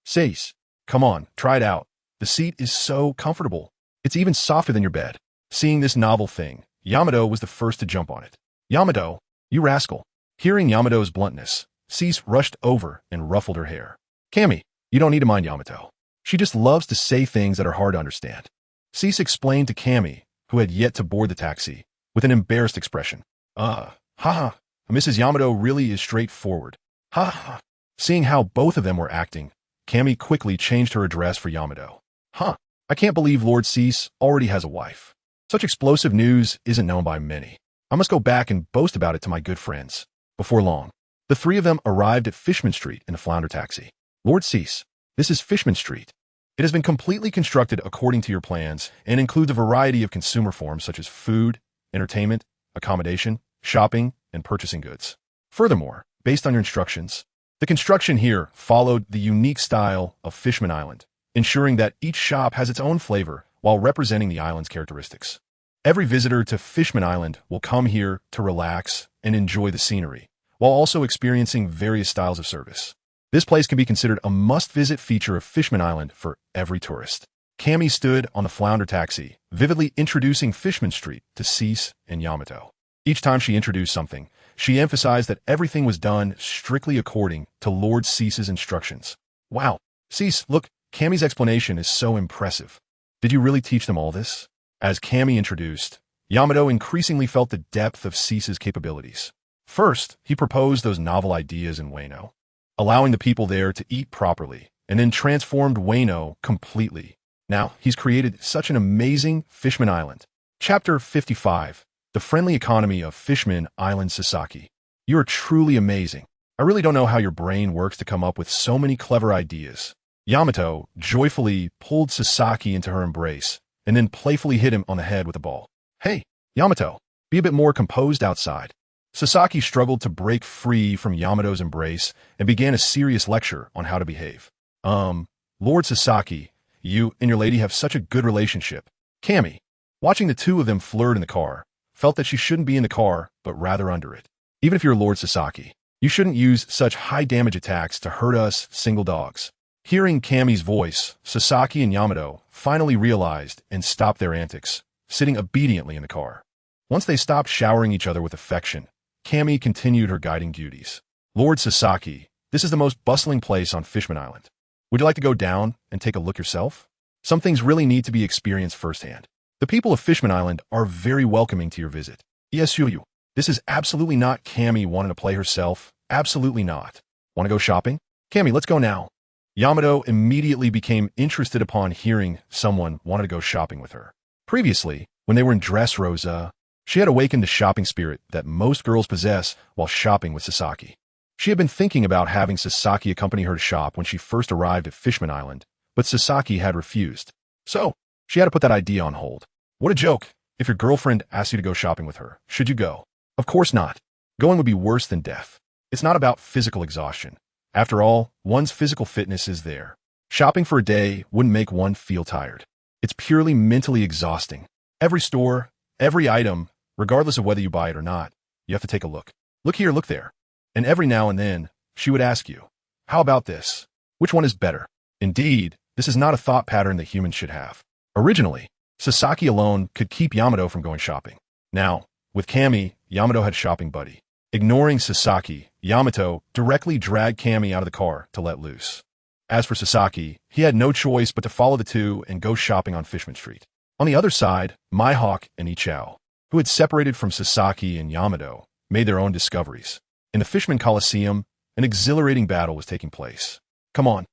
Speaker 1: Saixi, come on, try it out. The seat is so comfortable. It's even softer than your bed. Seeing this novel thing, Yamato was the first to jump on it. Yamato, you rascal. Hearing Yamato's bluntness, Saixi rushed over and ruffled her hair. Cammy, you don't need to mind Yamato. She just loves to say things that are hard to understand. Saixi explained to Cammy, who had yet to board the taxi, with an embarrassed expression. Haha, Mrs. Yamato really is straightforward. Ha. Seeing how both of them were acting, Cammy quickly changed her address for Yamato. I can't believe Lord Saixi already has a wife. Such explosive news isn't known by many. I must go back and boast about it to my good friends. Before long, the three of them arrived at Fishman Street in a flounder taxi. Lord Saixi, this is Fishman Street. It has been completely constructed according to your plans and includes a variety of consumer forms such as food, entertainment, accommodation, shopping, and purchasing goods. Furthermore, based on your instructions, the construction here followed the unique style of Fishman Island, ensuring that each shop has its own flavor while representing the island's characteristics. Every visitor to Fishman Island will come here to relax and enjoy the scenery, while also experiencing various styles of service. This place can be considered a must-visit feature of Fishman Island for every tourist. Cammy stood on the flounder taxi, vividly introducing Fishman Street to Saixi and Yamato. Each time she introduced something, she emphasized that everything was done strictly according to Lord Saix's instructions. Wow, Saixi, look, Cammy's explanation is so impressive. Did you really teach them all this? As Cammy introduced, Yamato increasingly felt the depth of Saix's capabilities. First, he proposed those novel ideas in Wano, allowing the people there to eat properly, and then transformed Wano completely. Now, he's created such an amazing Fishman Island. Chapter 55, The Friendly Economy of Fishman Island Sachi. You are truly amazing. I really don't know how your brain works to come up with so many clever ideas. Yamato joyfully pulled Sachi into her embrace, and then playfully hit him on the head with a ball. Hey, Yamato, be a bit more composed outside. Sachi struggled to break free from Yamato's embrace and began a serious lecture on how to behave. Lord Sachi, you and your lady have such a good relationship. Cammy, watching the two of them flirt in the car, felt that she shouldn't be in the car, but rather under it. Even if you're Lord Sachi, you shouldn't use such high-damage attacks to hurt us single dogs. Hearing Cammy's voice, Sachi and Yamato finally realized and stopped their antics, sitting obediently in the car. Once they stopped showering each other with affection, Cammy continued her guiding duties. Lord Sachi, this is the most bustling place on Fishman Island. Would you like to go down and take a look yourself? Some things really need to be experienced firsthand. The people of Fishman Island are very welcoming to your visit. Yes, you. This is absolutely not Cammy wanting to play herself. Absolutely not. Want to go shopping? Cammy, let's go now. Yamato immediately became interested upon hearing someone wanted to go shopping with her. Previously, when they were in Dressrosa, she had awakened the shopping spirit that most girls possess while shopping with Sachi. She had been thinking about having Sachi accompany her to shop when she first arrived at Fishman Island, but Sachi had refused. So, she had to put that idea on hold. What a joke. If your girlfriend asks you to go shopping with her, should you go? Of course not. Going would be worse than death. It's not about physical exhaustion. After all, one's physical fitness is there. Shopping for a day wouldn't make one feel tired. It's purely mentally exhausting. Every store, every item, regardless of whether you buy it or not, you have to take a look. Look here, look there. And every now and then, she would ask you, how about this? Which one is better? Indeed, this is not a thought pattern that humans should have. Originally, Sachi alone could keep Yamato from going shopping. Now, with Cammy, Yamato had a shopping buddy. Ignoring Sachi, Yamato directly dragged Cammy out of the car to let loose. As for Sachi, he had no choice but to follow the two and go shopping on Fishman Street. On the other side, Mihawk and Ichao, who had separated from Sachi and Yamato, made their own discoveries. In the Fishman Coliseum, an exhilarating battle was taking place. Come on,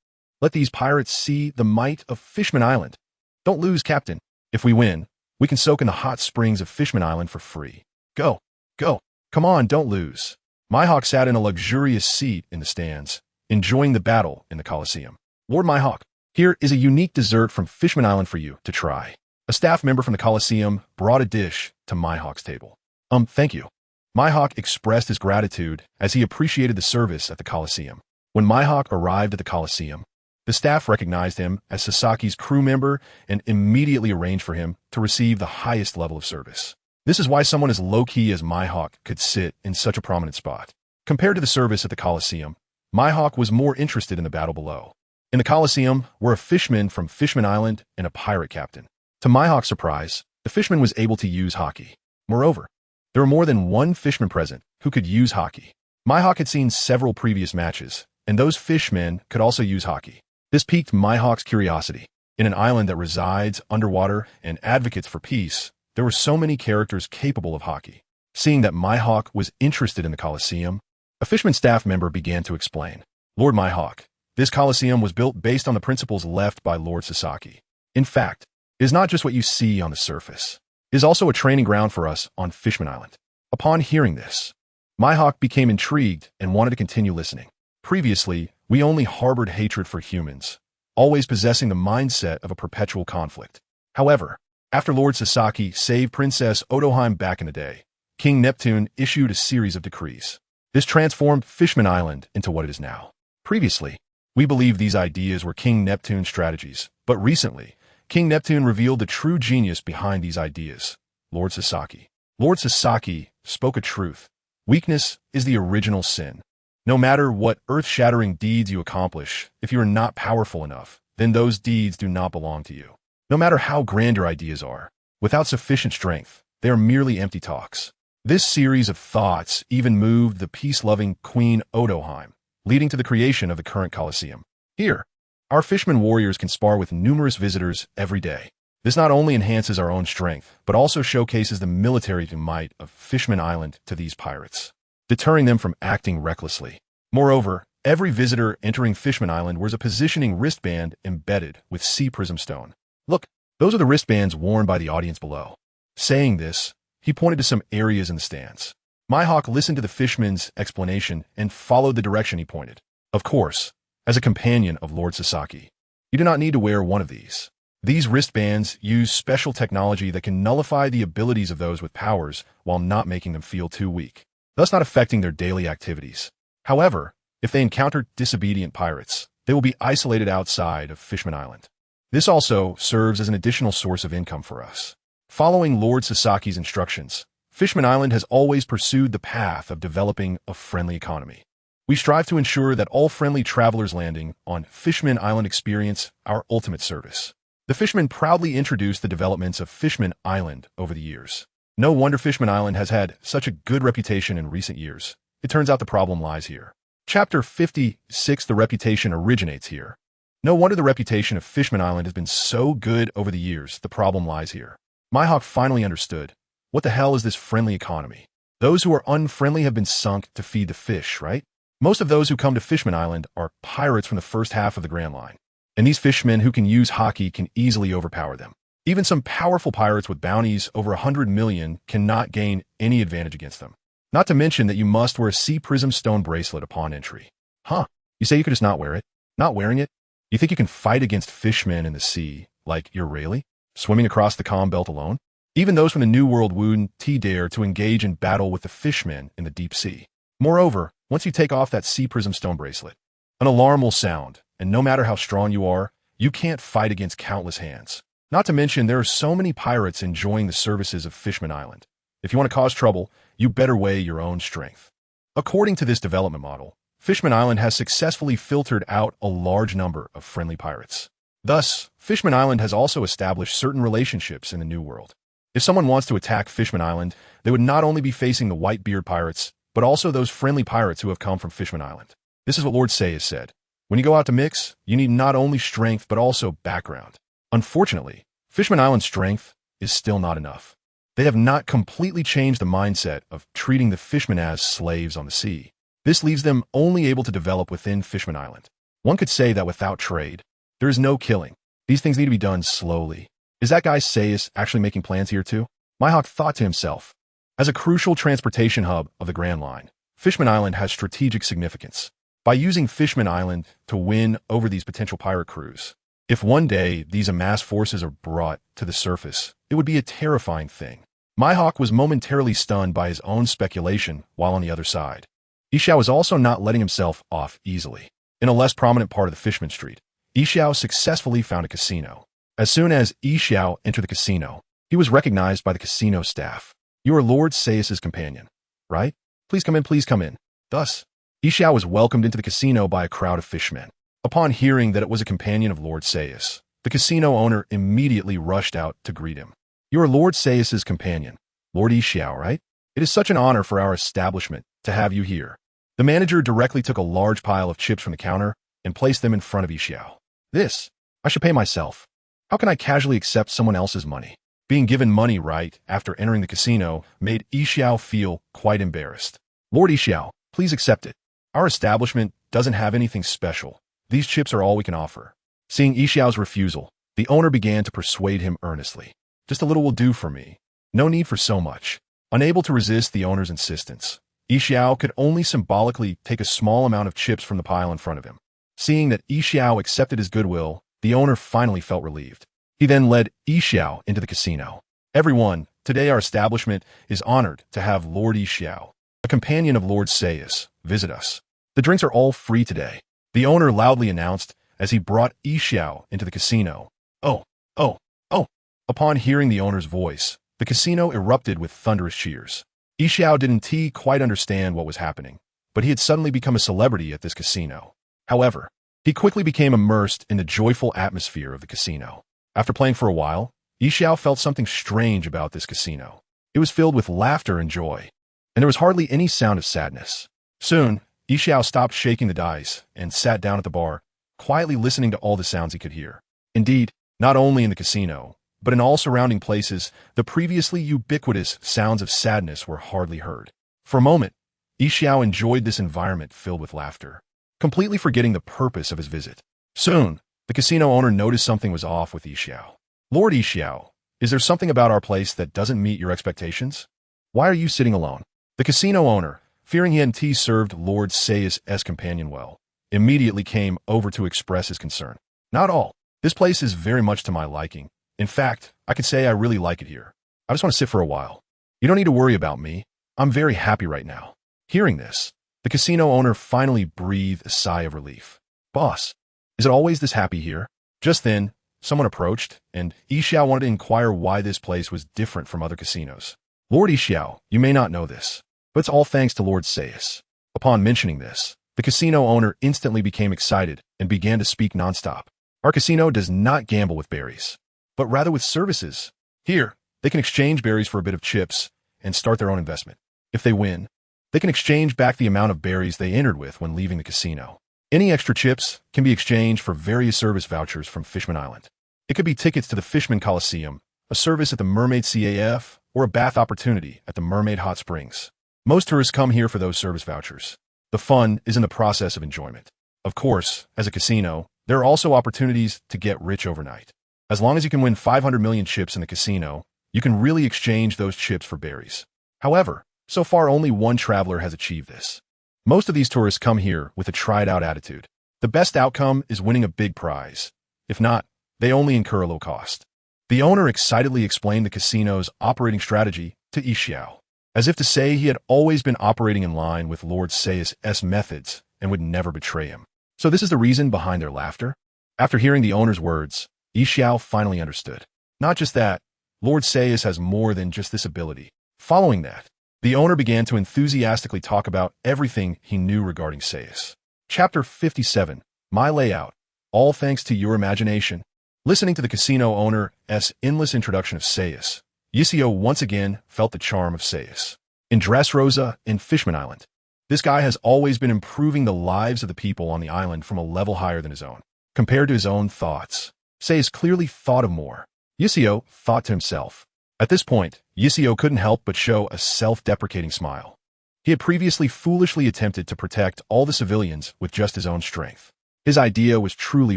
Speaker 1: let these pirates see the might of Fishman Island. Don't lose, Captain. If we win, we can soak in the hot springs of Fishman Island for free. Go, go, come on, don't lose. Mihawk sat in a luxurious seat in the stands, enjoying the battle in the Coliseum. Lord Mihawk, here is a unique dessert from Fishman Island for you to try. A staff member from the Coliseum brought a dish to Mihawk's table. Thank you. Mihawk expressed his gratitude as he appreciated the service at the Coliseum. When Mihawk arrived at the Coliseum, the staff recognized him as Sasaki's crew member and immediately arranged for him to receive the highest level of service. This is why someone as low-key as Mihawk could sit in such a prominent spot. Compared to the service at the Coliseum, Mihawk was more interested in the battle below. In the Coliseum were a fishman from Fishman Island and a pirate captain. To Mihawk's surprise, the fishman was able to use hockey. Moreover, there were more than one fishman present who could use hockey. Mihawk had seen several previous matches, and those fishmen could also use hockey. This piqued Mihawk's curiosity. In an island that resides underwater and advocates for peace, there were so many characters capable of hockey. Seeing that Mihawk was interested in the Coliseum, a fishman staff member began to explain. Lord Mihawk, this Coliseum was built based on the principles left by Lord Sachi. In fact, it is not just what you see on the surface. It is also a training ground for us on Fishman Island. Upon hearing this, Mihawk became intrigued and wanted to continue listening. Previously, we only harbored hatred for humans, always possessing the mindset of a perpetual conflict. However, after Lord Sachi saved Princess Odoheim back in the day, King Neptune issued a series of decrees. This transformed Fishman Island into what it is now. Previously, we believed these ideas were King Neptune's strategies, but recently, King Neptune revealed the true genius behind these ideas, Lord Sachi. Lord Sachi spoke a truth. Weakness is the original sin. No matter what earth-shattering deeds you accomplish, if you are not powerful enough, then those deeds do not belong to you. No matter how grand your ideas are, without sufficient strength, they are merely empty talks. This series of thoughts even moved the peace-loving Queen Odoheim, leading to the creation of the current Coliseum. Here, our fishermen warriors can spar with numerous visitors every day. This not only enhances our own strength, but also showcases the military might of Fishman Island to these pirates, deterring them from acting recklessly. Moreover, every visitor entering Fishman Island wears a positioning wristband embedded with sea prism stone. Look, those are the wristbands worn by the audience below. Saying this, he pointed to some areas in the stands. Mihawk listened to the fishman's explanation and followed the direction he pointed. Of course, as a companion of Lord Sachi, you do not need to wear one of these. These wristbands use special technology that can nullify the abilities of those with powers while not making them feel too weak, thus not affecting their daily activities. However, if they encounter disobedient pirates, they will be isolated outside of Fishman Island. This also serves as an additional source of income for us. Following Lord Sasaki's instructions, Fishman Island has always pursued the path of developing a friendly economy. We strive to ensure that all friendly travelers landing on Fishman Island experience our ultimate service. The fishermen proudly introduced the developments of Fishman Island over the years. No wonder Fishman Island has had such a good reputation in recent years. It turns out the problem lies here. Chapter 56. The reputation originates here. No wonder the reputation of Fishman Island has been so good over the years. The problem lies here. Mihawk finally understood. What the hell is this friendly economy? Those who are unfriendly have been sunk to feed the fish, right? Most of those who come to Fishman Island are pirates from the first half of the Grand Line. And these fishermen who can use hockey can easily overpower them. Even some powerful pirates with bounties over 100 million cannot gain any advantage against them. Not to mention that you must wear a sea prism stone bracelet upon entry. Huh, you say you could just not wear it? Not wearing it? You think you can fight against fishmen in the sea, like you're Rayleigh, swimming across the calm belt alone? Even those from the New World wouldn't dare to engage in battle with the fishmen in the deep sea. Moreover, once you take off that sea prism stone bracelet, an alarm will sound, and no matter how strong you are, you can't fight against countless hands. Not to mention, there are so many pirates enjoying the services of Fishman Island. If you want to cause trouble, you better weigh your own strength. According to this development model, Fishman Island has successfully filtered out a large number of friendly pirates. Thus, Fishman Island has also established certain relationships in the New World. If someone wants to attack Fishman Island, they would not only be facing the Whitebeard Pirates, but also those friendly pirates who have come from Fishman Island. This is what Lord Say has said. When you go out to mix, you need not only strength but also background. Unfortunately, Fishman Island's strength is still not enough. they have not completely changed the mindset of treating the fishmen as slaves on the sea. This leaves them only able to develop within Fishman Island. One could say that without trade, there is no killing. These things need to be done slowly. Is that guy Saixi actually making plans here too? Mihawk thought to himself. As a crucial transportation hub of the Grand Line, Fishman Island has strategic significance. By using Fishman Island to win over these potential pirate crews, if one day these amass forces are brought to the surface, it would be a terrifying thing. Mihawk was momentarily stunned by his own speculation while on the other side. Yixiao was also not letting himself off easily. In a less prominent part of the Fishman Street, Yixiao successfully found a casino. As soon as Yixiao entered the casino, he was recognized by the casino staff. You are Lord Saix's companion, right? Please come in, please come in. Thus, Yixiao was welcomed into the casino by a crowd of fishmen. Upon hearing that it was a companion of Lord Saixi, the casino owner immediately rushed out to greet him. You are Lord Saix's companion, Lord Yixiao, right? It is such an honor for our establishment to have you here. The manager directly took a large pile of chips from the counter and placed them in front of Yixiao. This, I should pay myself. How can I casually accept someone else's money? Being given money right after entering the casino made Yixiao feel quite embarrassed. Lord Yixiao, please accept it. Our establishment doesn't have anything special. These chips are all we can offer. Seeing Yixiao's refusal, the owner began to persuade him earnestly. Just a little will do for me. No need for so much. Unable to resist the owner's insistence, Yixiao could only symbolically take a small amount of chips from the pile in front of him. Seeing that Yixiao accepted his goodwill, the owner finally felt relieved. He then led Yixiao into the casino. Everyone, today our establishment is honored to have Lord Yixiao, a companion of Lord Saixi, visit us. The drinks are all free today, the owner loudly announced as he brought Yixiao into the casino. Oh, oh, oh. Upon hearing the owner's voice, the casino erupted with thunderous cheers. Yixiao didn't quite understand what was happening, but he had suddenly become a celebrity at this casino. However, he quickly became immersed in the joyful atmosphere of the casino. After playing for a while, Yixiao felt something strange about this casino. It was filled with laughter and joy, and there was hardly any sound of sadness. Soon, Yixiao stopped shaking the dice and sat down at the bar, quietly listening to all the sounds he could hear. Indeed, not only in the casino, but in all surrounding places, the previously ubiquitous sounds of sadness were hardly heard. For a moment, Yixiao enjoyed this environment filled with laughter, completely forgetting the purpose of his visit. Soon, the casino owner noticed something was off with Yixiao. Lord Yixiao, is there something about our place that doesn't meet your expectations? Why are you sitting alone? The casino owner, fearing he hadn't served Lord Saix's companion well, immediately came over to express his concern. Not all. This place is very much to my liking. In fact, I could say I really like it here. I just want to sit for a while. You don't need to worry about me. I'm very happy right now. Hearing this, the casino owner finally breathed a sigh of relief. Boss, is it always this happy here? Just then, someone approached, and Yixiao wanted to inquire why this place was different from other casinos. Lord Yixiao, you may not know this, but it's all thanks to Lord Saixi. Upon mentioning this, the casino owner instantly became excited and began to speak nonstop. Our casino does not gamble with berries, but rather with services. Here, they can exchange berries for a bit of chips and start their own investment. If they win, they can exchange back the amount of berries they entered with when leaving the casino. Any extra chips can be exchanged for various service vouchers from Fishman Island. It could be tickets to the Fishman Coliseum, a service at the Mermaid CAF, or a bath opportunity at the Mermaid Hot Springs. Most tourists come here for those service vouchers. The fun is in the process of enjoyment. Of course, as a casino, there are also opportunities to get rich overnight. As long as you can win 500 million chips in the casino, you can really exchange those chips for berries. However, so far only one traveler has achieved this. Most of these tourists come here with a tried-out attitude. The best outcome is winning a big prize. If not, they only incur a low cost. The owner excitedly explained the casino's operating strategy to Yixiao, as if to say he had always been operating in line with Lord Saix's methods and would never betray him. So this is the reason behind their laughter? After hearing the owner's words, Yixiao finally understood. Not just that, Lord Saixi has more than just this ability. Following that, the owner began to enthusiastically talk about everything he knew regarding Saixi. Chapter 57, My Layout, all thanks to your imagination. Listening to the casino owner's endless introduction of Saixi, Yixiao once again felt the charm of Saixi. In Dressrosa in Fishman Island, this guy has always been improving the lives of the people on the island from a level higher than his own. Compared to his own thoughts, Saixi clearly thought of more. Yixiao thought to himself, At this point, Yisio couldn't help but show a self-deprecating smile. He had previously foolishly attempted to protect all the civilians with just his own strength. His idea was truly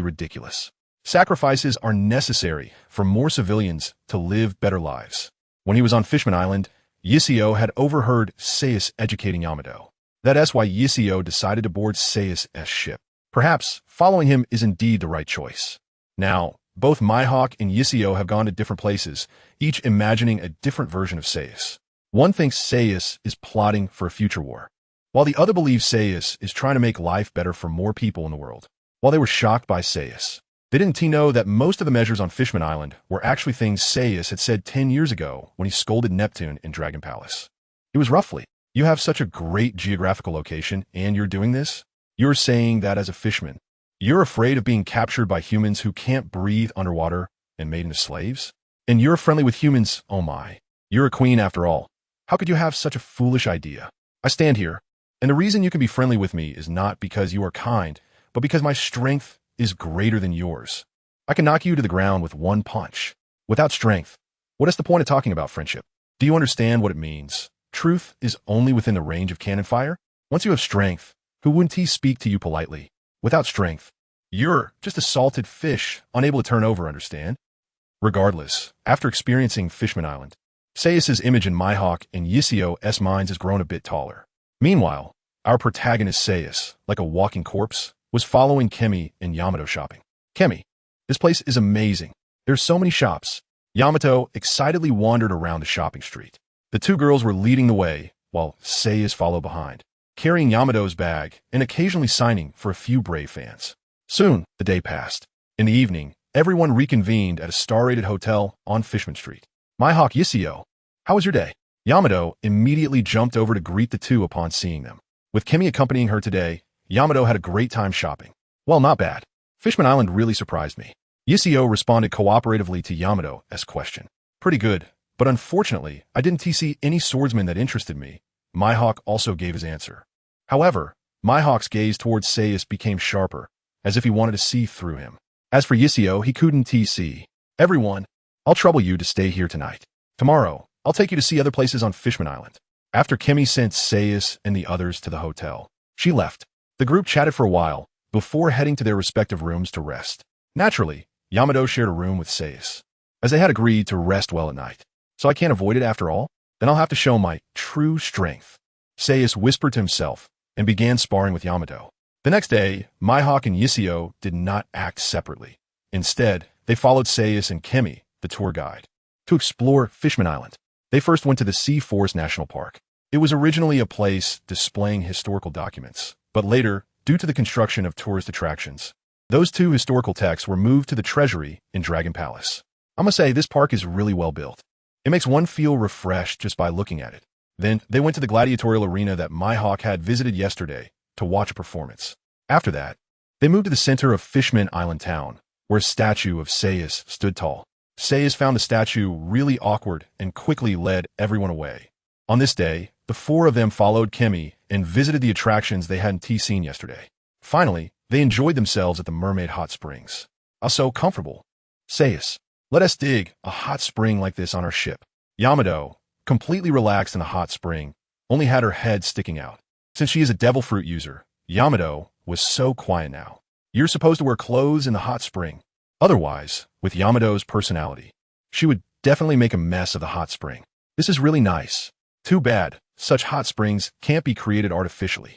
Speaker 1: ridiculous. Sacrifices are necessary for more civilians to live better lives. When he was on Fishman Island, Yisio had overheard Saixi educating Yamato. That's why Yisio decided to board Saix's ship. Perhaps following him is indeed the right choice. Now, both Mihawk and Yisio have gone to different places, each imagining a different version of Saixi. One thinks Saixi is plotting for a future war, while the other believes Saixi is trying to make life better for more people in the world. While they were shocked by Saixi, they didn't know that most of the measures on Fishman Island were actually things Saixi had said 10 years ago when he scolded Neptune in Dragon Palace. It was roughly, "You have such a great geographical location, and you're doing this? You're saying that as a fishman. You're afraid of being captured by humans who can't breathe underwater and made into slaves? And you're friendly with humans, oh my. You're a queen after all. How could you have such a foolish idea? I stand here, and the reason you can be friendly with me is not because you are kind, but because my strength is greater than yours. I can knock you to the ground with one punch. Without strength, what is the point of talking about friendship? Do you understand what it means? Truth is only within the range of cannon fire. Once you have strength, who wouldn't he speak to you politely? Without strength, you're just a salted fish, unable to turn over, understand? Regardless, after experiencing Fishman Island, Saix's image in Mihawk and Yisio's minds has grown a bit taller. Meanwhile, our protagonist Saixi, like a walking corpse, was following Kemi and Yamato shopping. Kemi, this place is amazing. There's so many shops. Yamato excitedly wandered around the shopping street. The two girls were leading the way, while Saixi followed behind, carrying Yamato's bag and occasionally signing for a few brave fans. Soon, the day passed. In the evening, everyone reconvened at a star-rated hotel on Fishman Street. Mihawk, Yisio, how was your day? Yamato immediately jumped over to greet the two upon seeing them. With Kemi accompanying her today, Yamato had a great time shopping. Well, not bad. Fishman Island really surprised me. Yisio responded cooperatively to Yamato's question. Pretty good, but unfortunately, I didn't see any swordsman that interested me. Mihawk also gave his answer. However, Mihawk's gaze towards Saixi became sharper, as if he wanted to see through him. As for Yisio, he couldn't see. Everyone, I'll trouble you to stay here tonight. Tomorrow, I'll take you to see other places on Fishman Island. After Kemi sent Saixi and the others to the hotel, she left. The group chatted for a while, before heading to their respective rooms to rest. Naturally, Yamato shared a room with Saixi, as they had agreed to rest well at night. So I can't avoid it after all? Then I'll have to show my true strength. Saixi whispered to himself, and began sparring with Yamato. The next day, Mihawk and Yisio did not act separately. Instead, they followed Saixi and Kemi, the tour guide, to explore Fishman Island. They first went to the Sea Forest National Park. It was originally a place displaying historical documents, but later, due to the construction of tourist attractions, those two historical texts were moved to the treasury in Dragon Palace. I must say, this park is really well built. It makes one feel refreshed just by looking at it. Then, they went to the gladiatorial arena that Mihawk had visited yesterday to watch a performance. After that, they moved to the center of Fishman Island town, where a statue of Saixi stood tall. Saixi found the statue really awkward and quickly led everyone away. On this day, the four of them followed Kemi and visited the attractions they hadn't seen yesterday. Finally, they enjoyed themselves at the Mermaid Hot Springs. So comfortable. Saixi, let us dig a hot spring like this on our ship. Yamato, completely relaxed in the hot spring, only had her head sticking out. Since she is a devil fruit user, Yamato was so quiet now. You're supposed to wear clothes in the hot spring. Otherwise, with Yamato's personality, she would definitely make a mess of the hot spring. This is really nice. Too bad, such hot springs can't be created artificially.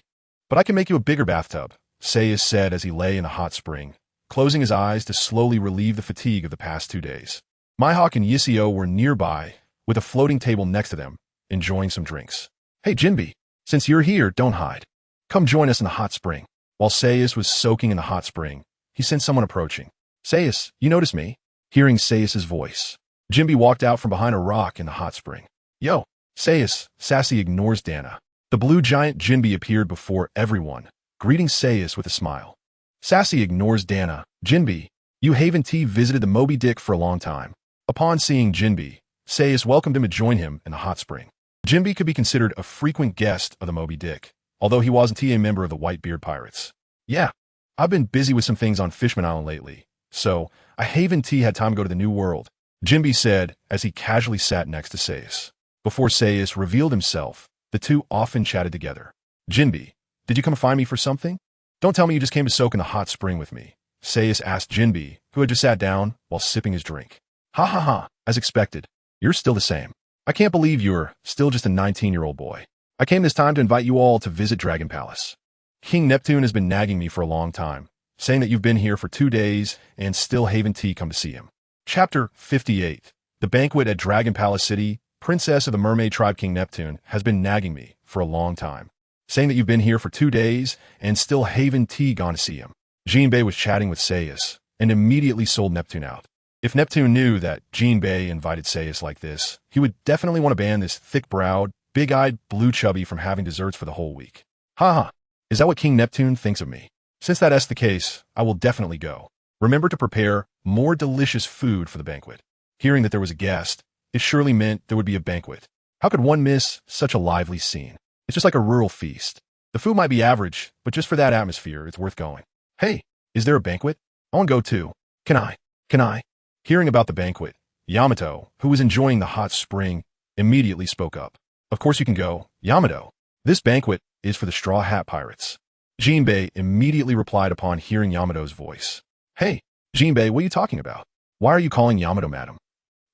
Speaker 1: But I can make you a bigger bathtub, Saixi said as he lay in the hot spring, closing his eyes to slowly relieve the fatigue of the past 2 days. Mihawk and Yisio were nearby, with a floating table next to them, enjoying some drinks. Hey Jinbi, since you're here, don't hide. Come join us in the hot spring. While Saixi was soaking in the hot spring, he sensed someone approaching. Saixi, you notice me? Hearing Saix's voice, Jinbi walked out from behind a rock in the hot spring. Yo, Saixi, Sassy ignores Dana. The blue giant Jinbi appeared before everyone, greeting Saixi with a smile. Sassy ignores Dana. Jinbi, you haven't visited the Moby Dick for a long time. Upon seeing Jinbi, Saixi welcomed him to join him in the hot spring. Jinbi could be considered a frequent guest of the Moby Dick, although he wasn't a member of the Whitebeard Pirates. Yeah, I've been busy with some things on Fishman Island lately, so I haven't had time to go to the New World. Jinbe said as he casually sat next to Saixi. Before Saixi revealed himself, the two often chatted together. Jinbe, did you come find me for something? Don't tell me you just came to soak in the hot spring with me, Saixi asked Jinbe, who had just sat down while sipping his drink. Ha ha ha, as expected. You're still the same. I can't believe you're still just a 19-year-old boy. I came this time to invite you all to visit Dragon Palace. King Neptune has been nagging me for a long time, saying that you've been here for 2 days and still haven't come to see him. Chapter 58. The banquet at Dragon Palace City. Princess of the Mermaid Tribe King Neptune has been nagging me for a long time, saying that you've been here for 2 days and still haven't gone to see him. Jinbe was chatting with Saixi and immediately sold Neptune out. If Neptune knew that Jinbe invited Saixi like this, he would definitely want to ban this thick-browed, big-eyed, blue chubby from having desserts for the whole week. Ha! Is that what King Neptune thinks of me? Since that's the case, I will definitely go. Remember to prepare more delicious food for the banquet. Hearing that there was a guest, it surely meant there would be a banquet. How could one miss such a lively scene? It's just like a rural feast. The food might be average, but just for that atmosphere, it's worth going. Hey, is there a banquet? I want to go too. Can I? Hearing about the banquet, Yamato, who was enjoying the hot spring, immediately spoke up. Of course you can go, Yamato. This banquet is for the Straw Hat Pirates. Jinbe immediately replied upon hearing Yamato's voice. Hey, Jinbe, what are you talking about? Why are you calling Yamato madam?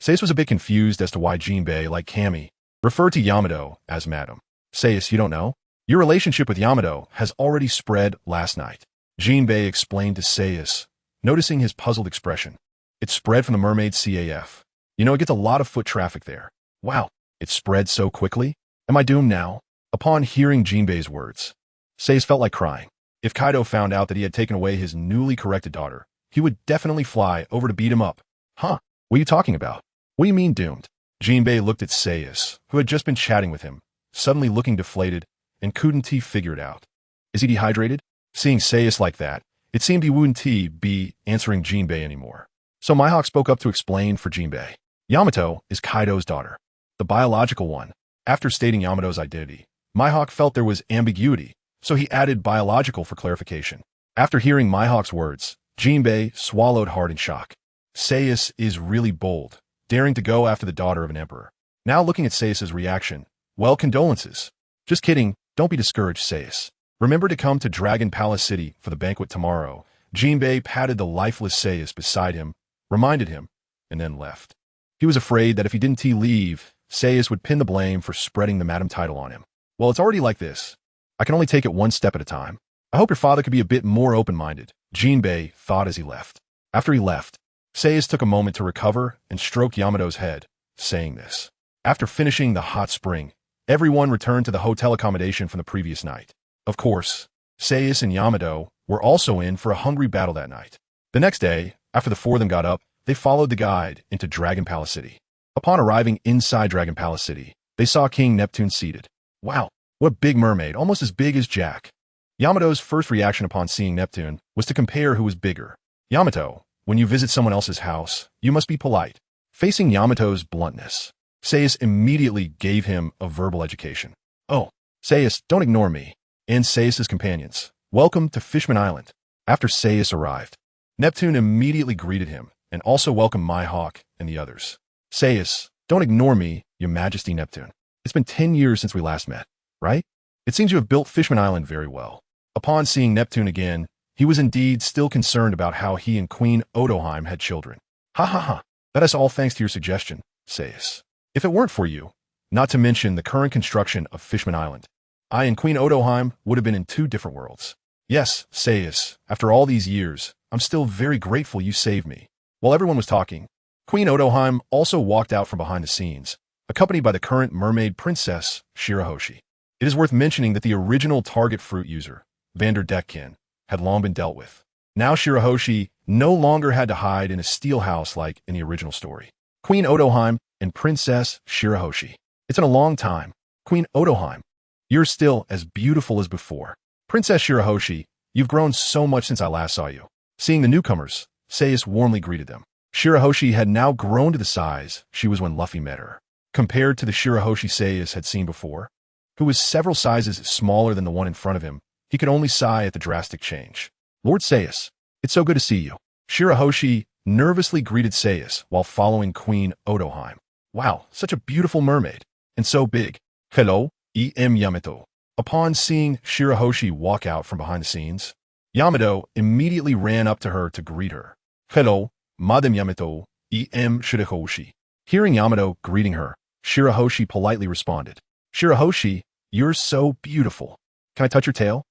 Speaker 1: Saixi was a bit confused as to why Jinbe, like Kami, referred to Yamato as madam. Saixi, you don't know? Your relationship with Yamato has already spread last night. Jinbe explained to Saixi, noticing his puzzled expression. It spread from the mermaid CAF. You know, it gets a lot of foot traffic there. Wow, it spread so quickly? Am I doomed now? Upon hearing Jinbe's words, Saixi felt like crying. If Kaido found out that he had taken away his newly corrected daughter, he would definitely fly over to beat him up. Huh? What are you talking about? What do you mean doomed? Jinbe looked at Saixi, who had just been chatting with him, suddenly looking deflated, and couldn't figure it out. Is he dehydrated? Seeing Saixi like that, it seemed he wouldn't be answering Jinbe anymore. So Mihawk spoke up to explain for Jinbe. Yamato is Kaido's daughter, the biological one. After stating Yamato's identity, Mihawk felt there was ambiguity, so he added biological for clarification. After hearing Mihawk's words, Jinbe swallowed hard in shock. Saixi is really bold, daring to go after the daughter of an emperor. Now looking at Saix's reaction, well, condolences. Just kidding, don't be discouraged, Saixi. Remember to come to Dragon Palace City for the banquet tomorrow. Jinbe patted the lifeless Saixi beside him, reminded him, and then left. He was afraid that if he didn't leave, Saixi would pin the blame for spreading the madam title on him. Well, it's already like this. I can only take it one step at a time. I hope your father could be a bit more open-minded, Jinbe thought as he left. After he left, Saixi took a moment to recover and stroke Yamato's head, saying this. After finishing the hot spring, everyone returned to the hotel accommodation from the previous night. Of course, Saixi and Yamato were also in for a hungry battle that night. The next day, after the four of them got up, they followed the guide into Dragon Palace City. Upon arriving inside Dragon Palace City, they saw King Neptune seated. Wow, what a big mermaid, almost as big as Jack. Yamato's first reaction upon seeing Neptune was to compare who was bigger. Yamato, when you visit someone else's house, you must be polite. Facing Yamato's bluntness, Saixi immediately gave him a verbal education. Oh, Saixi, don't ignore me. And Saix's companions. Welcome to Fishman Island. After Saixi arrived, Neptune immediately greeted him and also welcomed Mihawk and the others. Saixi, don't ignore me, Your Majesty Neptune. It's been 10 years since we last met, right? It seems you have built Fishman Island very well. Upon seeing Neptune again, he was indeed still concerned about how he and Queen Odoheim had children. Ha ha ha, that is all thanks to your suggestion, Saixi. If it weren't for you, not to mention the current construction of Fishman Island, I and Queen Odoheim would have been in 2 different worlds. Yes, Saixi, after all these years, I'm still very grateful you saved me. While everyone was talking, Queen Odoheim also walked out from behind the scenes, accompanied by the current mermaid princess, Shirahoshi. It is worth mentioning that the original target fruit user, Vanderdeckin, had long been dealt with. Now Shirahoshi no longer had to hide in a steel house like in the original story. Queen Odoheim and Princess Shirahoshi. It's been a long time. Queen Odoheim, you're still as beautiful as before. Princess Shirahoshi, you've grown so much since I last saw you. Seeing the newcomers, Saixi warmly greeted them. Shirahoshi had now grown to the size she was when Luffy met her. Compared to the Shirahoshi Saixi had seen before, who was several sizes smaller than the one in front of him, he could only sigh at the drastic change. Lord Saixi, it's so good to see you. Shirahoshi nervously greeted Saixi while following Queen Otoheim. Wow, such a beautiful mermaid. And so big. Hello, Yamato. Upon seeing Shirahoshi walk out from behind the scenes, Yamato immediately ran up to her to greet her. Hello, Madame Yamato, Shirahoshi. Hearing Yamato greeting her, Shirahoshi politely responded. Shirahoshi, you're so beautiful. Can I touch your tail?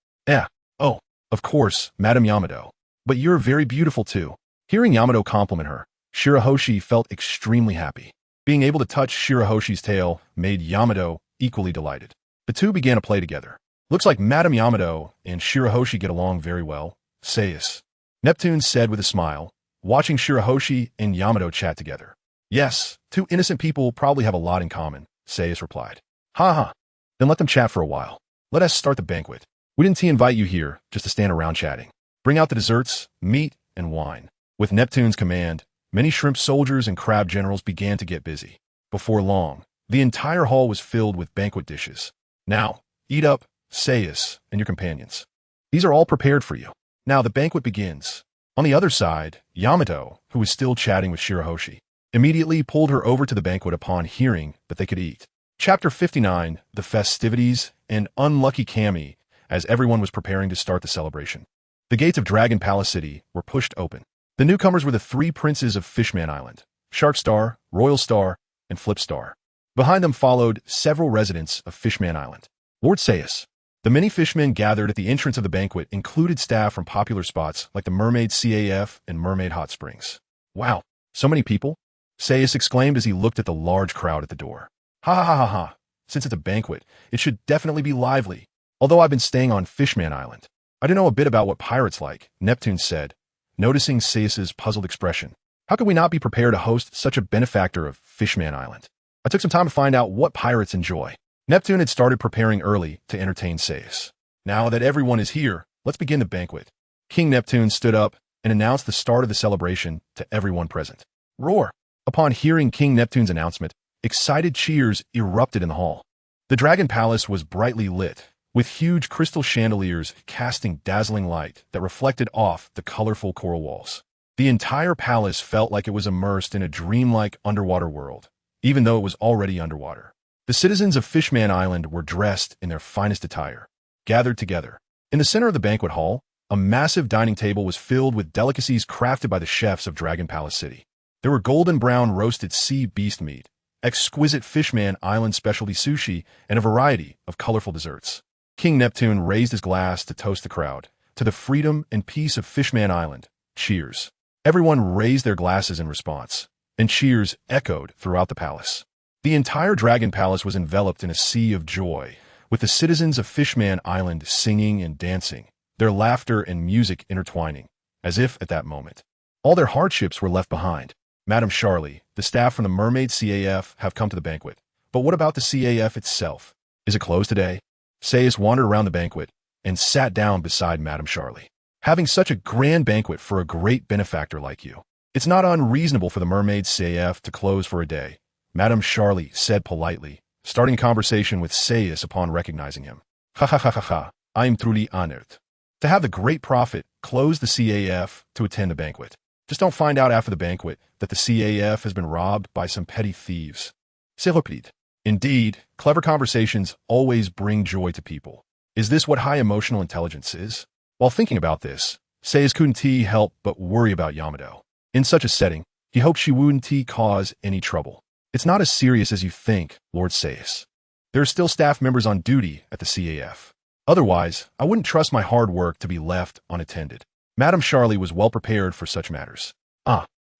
Speaker 1: Oh, of course, Madame Yamato. But you're very beautiful too. Hearing Yamato compliment her, Shirahoshi felt extremely happy. Being able to touch Shirahoshi's tail made Yamato equally delighted. The two began to play together. Looks like Madame Yamato and Shirahoshi get along very well, Saixi. Neptune said with a smile, watching Shirahoshi and Yamato chat together. Yes, two innocent people probably have a lot in common, Saixi replied. Ha. Then let them chat for a while. Let us start the banquet. We didn't invite you here just to stand around chatting. Bring out the desserts, meat, and wine. With Neptune's command, many shrimp soldiers and crab generals began to get busy. Before long, the entire hall was filled with banquet dishes. Now, eat up, Saixi and your companions. These are all prepared for you. Now the banquet begins. On the other side, Yamato, who was still chatting with Shirahoshi, immediately pulled her over to the banquet upon hearing that they could eat. Chapter 59, The Festivities, and Unlucky Kami, as everyone was preparing to start the celebration. The gates of Dragon Palace City were pushed open. The newcomers were the three princes of Fishman Island, Shark Star, Royal Star, and Flip Star. Behind them followed several residents of Fishman Island. Lord Saixi. The many fishmen gathered at the entrance of the banquet included staff from popular spots like the Mermaid CAF and Mermaid Hot Springs. Wow, so many people? Saixi exclaimed as he looked at the large crowd at the door. Ha. Since it's a banquet, it should definitely be lively. Although I've been staying on Fishman Island, I do know a bit about what pirates like, Neptune said, noticing Saix's puzzled expression. How could we not be prepared to host such a benefactor of Fishman Island? I took some time to find out what pirates enjoy. Neptune had started preparing early to entertain Saixi. Now that everyone is here, let's begin the banquet. King Neptune stood up and announced the start of the celebration to everyone present. Roar! Upon hearing King Neptune's announcement, excited cheers erupted in the hall. The Dragon Palace was brightly lit, with huge crystal chandeliers casting dazzling light that reflected off the colorful coral walls. The entire palace felt like it was immersed in a dreamlike underwater world, even though it was already underwater. The citizens of Fishman Island were dressed in their finest attire, gathered together. In the center of the banquet hall, a massive dining table was filled with delicacies crafted by the chefs of Dragon Palace City. There were golden brown roasted sea beast meat, exquisite Fishman Island specialty sushi, and a variety of colorful desserts. King Neptune raised his glass to toast the crowd, to the freedom and peace of Fishman Island. Cheers. Everyone raised their glasses in response, and cheers echoed throughout the palace. The entire Dragon Palace was enveloped in a sea of joy, with the citizens of Fishman Island singing and dancing, their laughter and music intertwining, as if at that moment, all their hardships were left behind. Madame Charlie, the staff from the Mermaid CAF have come to the banquet. But what about the CAF itself? Is it closed today? Saixi wandered around the banquet and sat down beside Madame Charlie. Having such a grand banquet for a great benefactor like you, it's not unreasonable for the Mermaid CAF to close for a day, Madame Charlie said politely, starting a conversation with Saixi upon recognizing him. Ha, I am truly honored to have the great prophet close the CAF to attend the banquet. Just don't find out after the banquet that the CAF has been robbed by some petty thieves. S'il vous plaît. Indeed, clever conversations always bring joy to people. Is this what high emotional intelligence is? While thinking about this, Saixi couldn't help but worry about Yamato. In such a setting, he hoped she wouldn't cause any trouble. It's not as serious as you think, Lord Saixi. There are still staff members on duty at the CAF. Otherwise, I wouldn't trust my hard work to be left unattended. Madame Charlie was well prepared for such matters.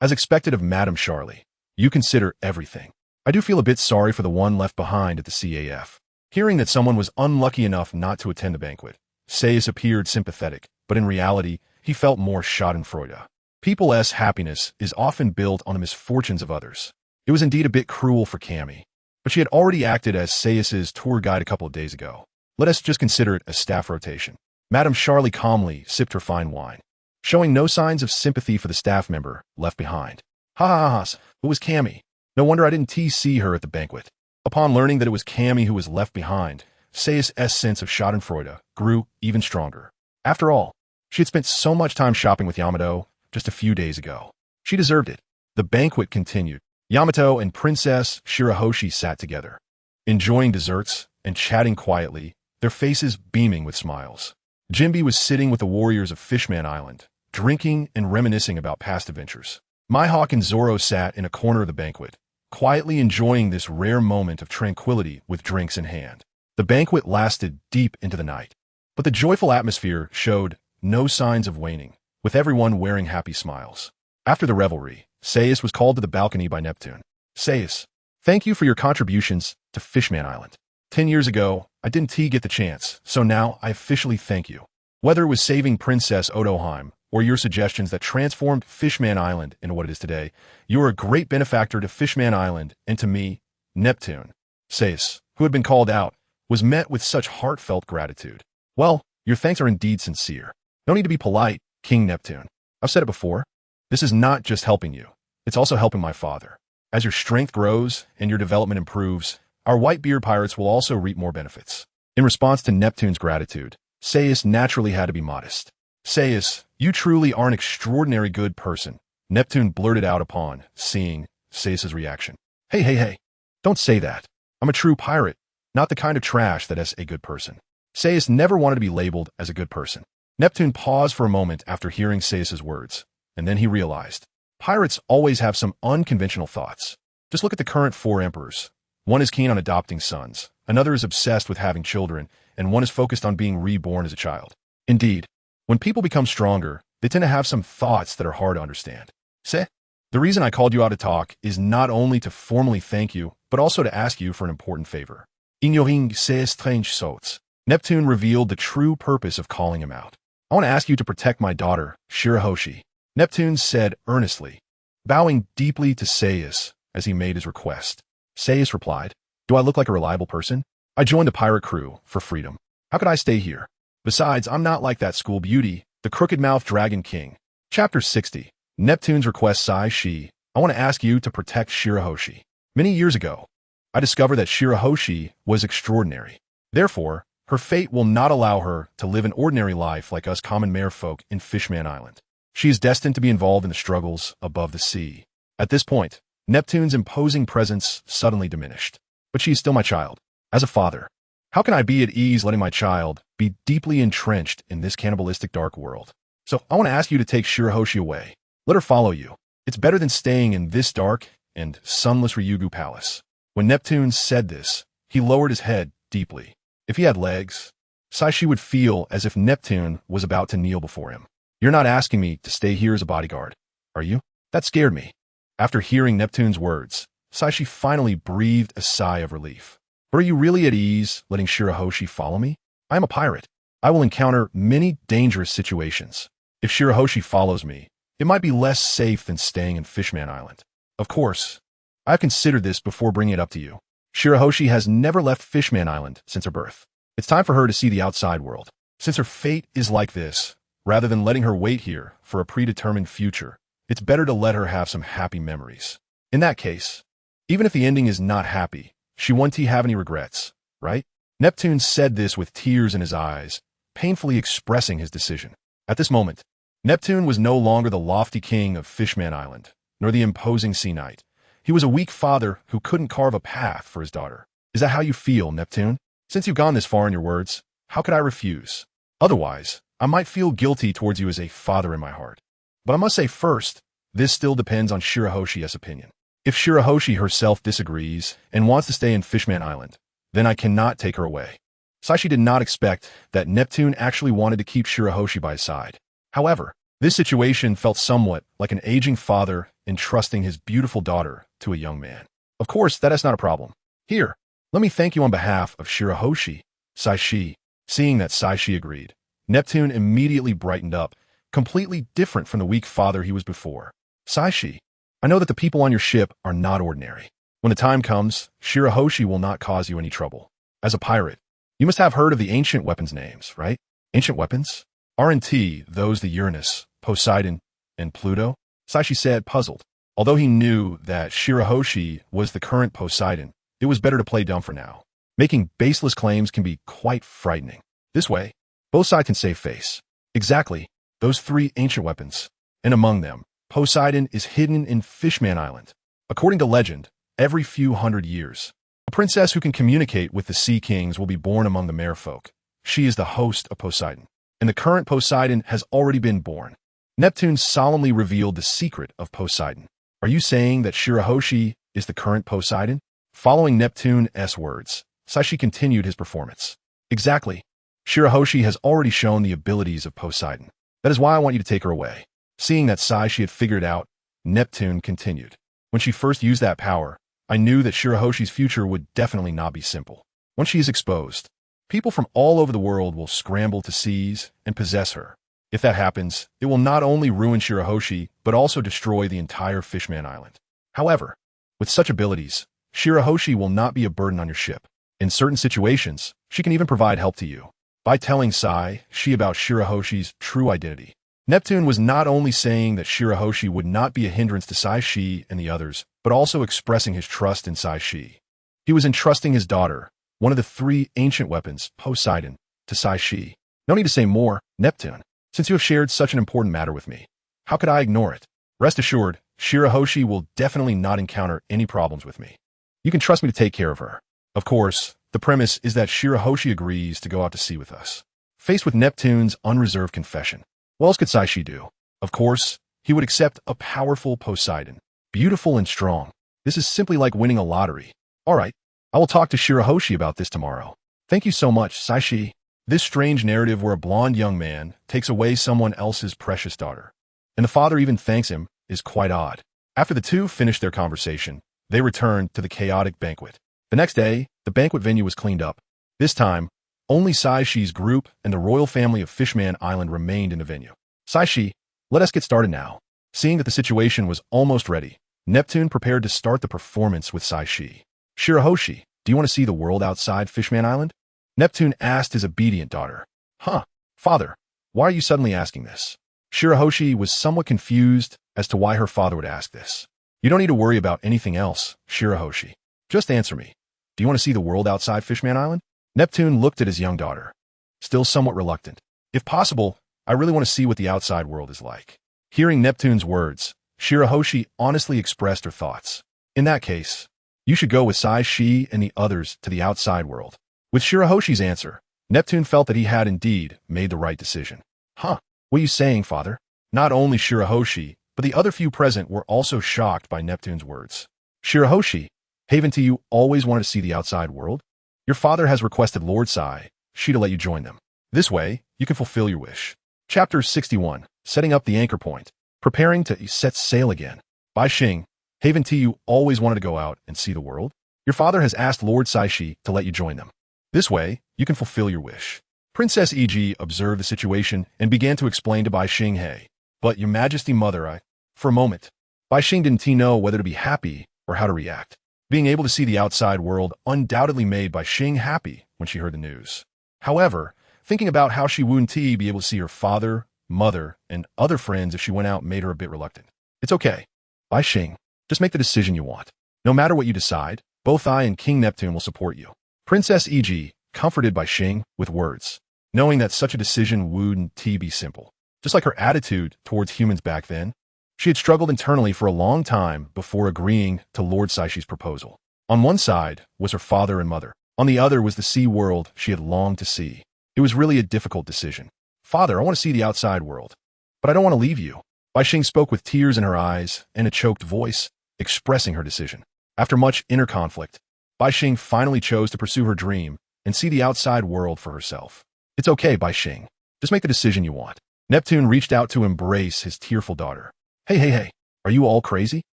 Speaker 1: As expected of Madame Charlie, you consider everything. I do feel a bit sorry for the one left behind at the CAF. Hearing that someone was unlucky enough not to attend the banquet, Saixi appeared sympathetic, but in reality, he felt more schadenfreude. People's happiness is often built on the misfortunes of others. It was indeed a bit cruel for Kami, but she had already acted as Saix's tour guide a couple of days ago. Let us just consider it a staff rotation. Madame Charlie calmly sipped her fine wine, showing no signs of sympathy for the staff member left behind. Ha, it was Kami. No wonder I didn't see her at the banquet. Upon learning that it was Kami who was left behind, Saix's sense of schadenfreude grew even stronger. After all, she had spent so much time shopping with Yamato just a few days ago. She deserved it. The banquet continued. Yamato and Princess Shirahoshi sat together, enjoying desserts and chatting quietly, their faces beaming with smiles. Jinbe was sitting with the warriors of Fishman Island, drinking and reminiscing about past adventures. Mihawk and Zoro sat in a corner of the banquet, quietly enjoying this rare moment of tranquility with drinks in hand. The banquet lasted deep into the night, but the joyful atmosphere showed no signs of waning, with everyone wearing happy smiles. After the revelry, Saixi was called to the balcony by Neptune. Saixi, thank you for your contributions to Fishman Island. 10 years ago, I didn't get the chance, so now I officially thank you. Whether it was saving Princess Otoheim or your suggestions that transformed Fishman Island into what it is today, you are a great benefactor to Fishman Island and to me, Neptune. Saixi, who had been called out, was met with such heartfelt gratitude. Well, your thanks are indeed sincere. No need to be polite, King Neptune. I've said it before. This is not just helping you. It's also helping my father. As your strength grows and your development improves, our Whitebeard Pirates will also reap more benefits. In response to Neptune's gratitude, Saixi naturally had to be modest. Saixi, you truly are an extraordinary good person, Neptune blurted out upon seeing Saix's reaction. Hey, don't say that. I'm a true pirate, not the kind of trash that is a good person. Saixi never wanted to be labeled as a good person. Neptune paused for a moment after hearing Saix's words, and then he realized. Pirates always have some unconventional thoughts. Just look at the current 4 emperors. One is keen on adopting sons, another is obsessed with having children, and one is focused on being reborn as a child. Indeed, when people become stronger, they tend to have some thoughts that are hard to understand. The reason I called you out to talk is not only to formally thank you, but also to ask you for an important favor. Ignoring ces strange sauts. Neptune revealed the true purpose of calling him out. I want to ask you to protect my daughter, Shirahoshi. Neptune said earnestly, bowing deeply to Saixi as he made his request. Saixi replied, do I look like a reliable person? I joined the pirate crew for freedom. How could I stay here? Besides, I'm not like that school beauty, the crooked-mouthed dragon king. Chapter 60. Neptune's request. Saixi, I want to ask you to protect Shirahoshi. Many years ago, I discovered that Shirahoshi was extraordinary. Therefore, her fate will not allow her to live an ordinary life like us common merfolk in Fishman Island. She is destined to be involved in the struggles above the sea. At this point, Neptune's imposing presence suddenly diminished. But she is still my child. As a father, how can I be at ease letting my child be deeply entrenched in this cannibalistic dark world? So I want to ask you to take Shirahoshi away. Let her follow you. It's better than staying in this dark and sunless Ryugu palace. When Neptune said this, he lowered his head deeply. If he had legs, Sachi would feel as if Neptune was about to kneel before him. You're not asking me to stay here as a bodyguard, are you? That scared me. After hearing Neptune's words, Sachi finally breathed a sigh of relief. But are you really at ease letting Shirahoshi follow me? I am a pirate. I will encounter many dangerous situations. If Shirahoshi follows me, it might be less safe than staying in Fishman Island. Of course, I've considered this before bringing it up to you. Shirahoshi has never left Fishman Island since her birth. It's time for her to see the outside world. Since her fate is like this, rather than letting her wait here for a predetermined future, it's better to let her have some happy memories. In that case, even if the ending is not happy, she won't have any regrets, right? Neptune said this with tears in his eyes, painfully expressing his decision. At this moment, Neptune was no longer the lofty king of Fishman Island, nor the imposing sea knight. He was a weak father who couldn't carve a path for his daughter. Is that how you feel, Neptune? Since you've gone this far in your words, how could I refuse? Otherwise, I might feel guilty towards you as a father in my heart. But I must say first, this still depends on Shirahoshi's opinion. If Shirahoshi herself disagrees and wants to stay in Fishman Island, then I cannot take her away. Sachi did not expect that Neptune actually wanted to keep Shirahoshi by his side. However, this situation felt somewhat like an aging father entrusting his beautiful daughter to a young man. Of course, that is not a problem. Here, let me thank you on behalf of Shirahoshi, Saixi. Seeing that Saixi agreed, Neptune immediately brightened up, completely different from the weak father he was before. Saixi, I know that the people on your ship are not ordinary. When the time comes, Shirahoshi will not cause you any trouble. As a pirate, you must have heard of the ancient weapons names, right? Ancient weapons? Aren't those the Uranus, Poseidon, and Pluto? Sachi said, puzzled. Although he knew that Shirahoshi was the current Poseidon, it was better to play dumb for now. Making baseless claims can be quite frightening. This way, both sides can save face. Exactly, those 3 ancient weapons, and among them, Poseidon is hidden in Fishman Island. According to legend, every few hundred years, a princess who can communicate with the sea kings will be born among the merfolk. She is the host of Poseidon, and the current Poseidon has already been born. Neptune solemnly revealed the secret of Poseidon. Are you saying that Shirahoshi is the current Poseidon? Following Neptune's words, Sachi continued his performance. Exactly. Shirahoshi has already shown the abilities of Poseidon. That is why I want you to take her away. Seeing that Sachi had figured out, Neptune continued. When she first used that power, I knew that Shirahoshi's future would definitely not be simple. Once she is exposed, people from all over the world will scramble to seize and possess her. If that happens, it will not only ruin Shirahoshi, but also destroy the entire Fishman Island. However, with such abilities, Shirahoshi will not be a burden on your ship. In certain situations, she can even provide help to you. By telling Sachi about Shirahoshi's true identity, Neptune was not only saying that Shirahoshi would not be a hindrance to Sachi and the others, but also expressing his trust in Sachi. He was entrusting his daughter, one of the three ancient weapons, Poseidon, to Sachi. No need to say more, Neptune. Since you have shared such an important matter with me, how could I ignore it? Rest assured, Shirahoshi will definitely not encounter any problems with me. You can trust me to take care of her. Of course, the premise is that Shirahoshi agrees to go out to sea with us. Faced with Neptune's unreserved confession, what else could Sachi do? Of course, he would accept a powerful Poseidon, beautiful and strong. This is simply like winning a lottery. All right, I will talk to Shirahoshi about this tomorrow. Thank you so much, Sachi. This strange narrative where a blonde young man takes away someone else's precious daughter, and the father even thanks him, is quite odd. After the two finished their conversation, they returned to the chaotic banquet. The next day, the banquet venue was cleaned up. This time, only Saishi's group and the royal family of Fishman Island remained in the venue. Sachi, let us get started now. Seeing that the situation was almost ready, Neptune prepared to start the performance with Sachi. Shirahoshi, do you want to see the world outside Fishman Island? Neptune asked his obedient daughter. Huh, father, why are you suddenly asking this? Shirahoshi was somewhat confused as to why her father would ask this. You don't need to worry about anything else, Shirahoshi. Just answer me. Do you want to see the world outside Fishman Island? Neptune looked at his young daughter, still somewhat reluctant. If possible, I really want to see what the outside world is like. Hearing Neptune's words, Shirahoshi honestly expressed her thoughts. In that case, you should go with Sachi and the others to the outside world. With Shirahoshi's answer, Neptune felt that he had indeed made the right decision. Huh, what are you saying, father? Not only Shirahoshi, but the other few present were also shocked by Neptune's words. Shirahoshi, haven't you always wanted to see the outside world? Your father has requested Lord Sachi to let you join them. This way, you can fulfill your wish. Chapter 61, Setting Up the Anchor Point. Preparing to set sail again. By Xing, haven't you always wanted to go out and see the world? Your father has asked Lord Sachi to let you join them. This way, you can fulfill your wish. Princess E.G. observed the situation and began to explain to Bai Xing, hey, but your majesty mother, For a moment, Bai Xing didn't know whether to be happy or how to react. Being able to see the outside world undoubtedly made Bai Xing happy when she heard the news. However, thinking about how she wouldn't be able to see her father, mother, and other friends if she went out made her a bit reluctant. It's okay. Bai Xing, just make the decision you want. No matter what you decide, both I and King Neptune will support you. Princess E.G. comforted Bai Xing with words, knowing that such a decision wouldn't be simple. Just like her attitude towards humans back then, she had struggled internally for a long time before agreeing to Lord Sachi's proposal. On one side was her father and mother. On the other was the sea world she had longed to see. It was really a difficult decision. Father, I want to see the outside world, but I don't want to leave you. Bai Xing spoke with tears in her eyes and a choked voice, expressing her decision. After much inner conflict, Bai Xing finally chose to pursue her dream and see the outside world for herself. It's okay, Bai Xing. Just make the decision you want. Neptune reached out to embrace his tearful daughter. Hey, are you all crazy?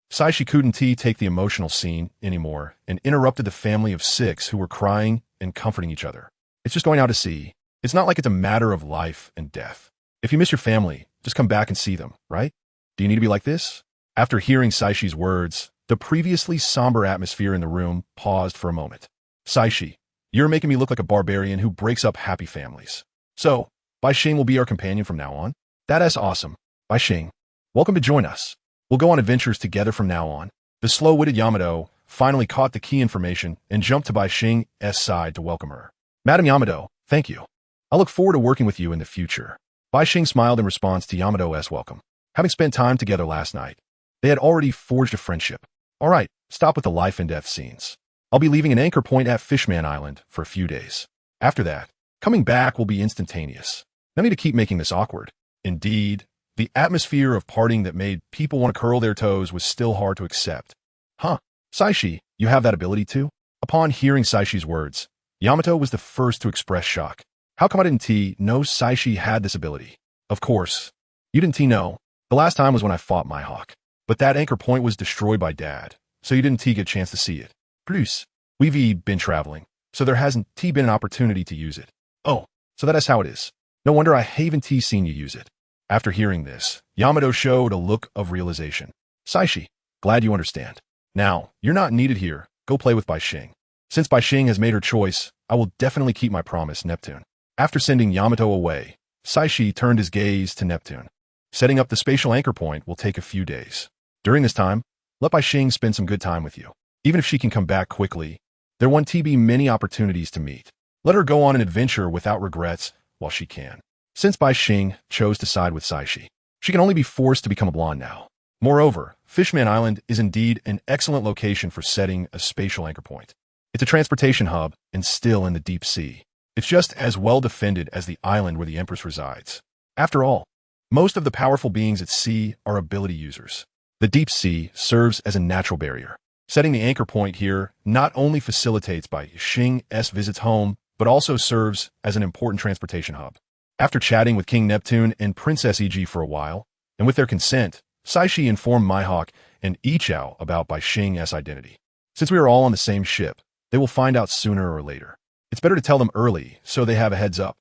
Speaker 1: Sachi couldn't take the emotional scene anymore and interrupted the family of 6 who were crying and comforting each other. It's just going out to sea. It's not like it's a matter of life and death. If you miss your family, just come back and see them, right? Do you need to be like this? After hearing Sachi's words, the previously somber atmosphere in the room paused for a moment. Sachi, you're making me look like a barbarian who breaks up happy families. So, Bai Xing will be our companion from now on? That's awesome. Bai Xing, welcome to join us. We'll go on adventures together from now on. The slow-witted Yamato finally caught the key information and jumped to Bai Xing's side to welcome her. Madam Yamato, thank you. I look forward to working with you in the future. Bai Xing smiled in response to Yamato's welcome. Having spent time together last night, they had already forged a friendship. All right, stop with the life and death scenes. I'll be leaving an anchor point at Fishman Island for a few days. After that, coming back will be instantaneous. No need to keep making this awkward. Indeed, the atmosphere of parting that made people want to curl their toes was still hard to accept. Huh, Saixi, you have that ability too? Upon hearing Saishi's words, Yamato was the first to express shock. How come I didn't know Saixi had this ability? Of course, you didn't know. The last time was when I fought my hawk. But that anchor point was destroyed by Dad, so you didn't get a chance to see it. Plus, we've been traveling, so there hasn't been an opportunity to use it. Oh, so that is how it is. No wonder I haven't seen you use it. After hearing this, Yamato showed a look of realization. Saixi, glad you understand. Now, you're not needed here. Go play with Bai Xing. Since Bai Xing has made her choice, I will definitely keep my promise, Neptune. After sending Yamato away, Saixi turned his gaze to Neptune. Setting up the spatial anchor point will take a few days. During this time, let Bai Xing spend some good time with you. Even if she can come back quickly, there won't be many opportunities to meet. Let her go on an adventure without regrets while she can. Since Bai Xing chose to side with Saixi, she can only be forced to become a blonde now. Moreover, Fishman Island is indeed an excellent location for setting a spatial anchor point. It's a transportation hub and still in the deep sea. It's just as well defended as the island where the Empress resides. After all, most of the powerful beings at sea are ability users. The deep sea serves as a natural barrier. Setting the anchor point here not only facilitates Bai Xing's visits home, but also serves as an important transportation hub. After chatting with King Neptune and Princess EG for a while, and with their consent, Saixi informed Mihawk and Ichao about Bai Xing's identity. Since we are all on the same ship, they will find out sooner or later. It's better to tell them early so they have a heads up.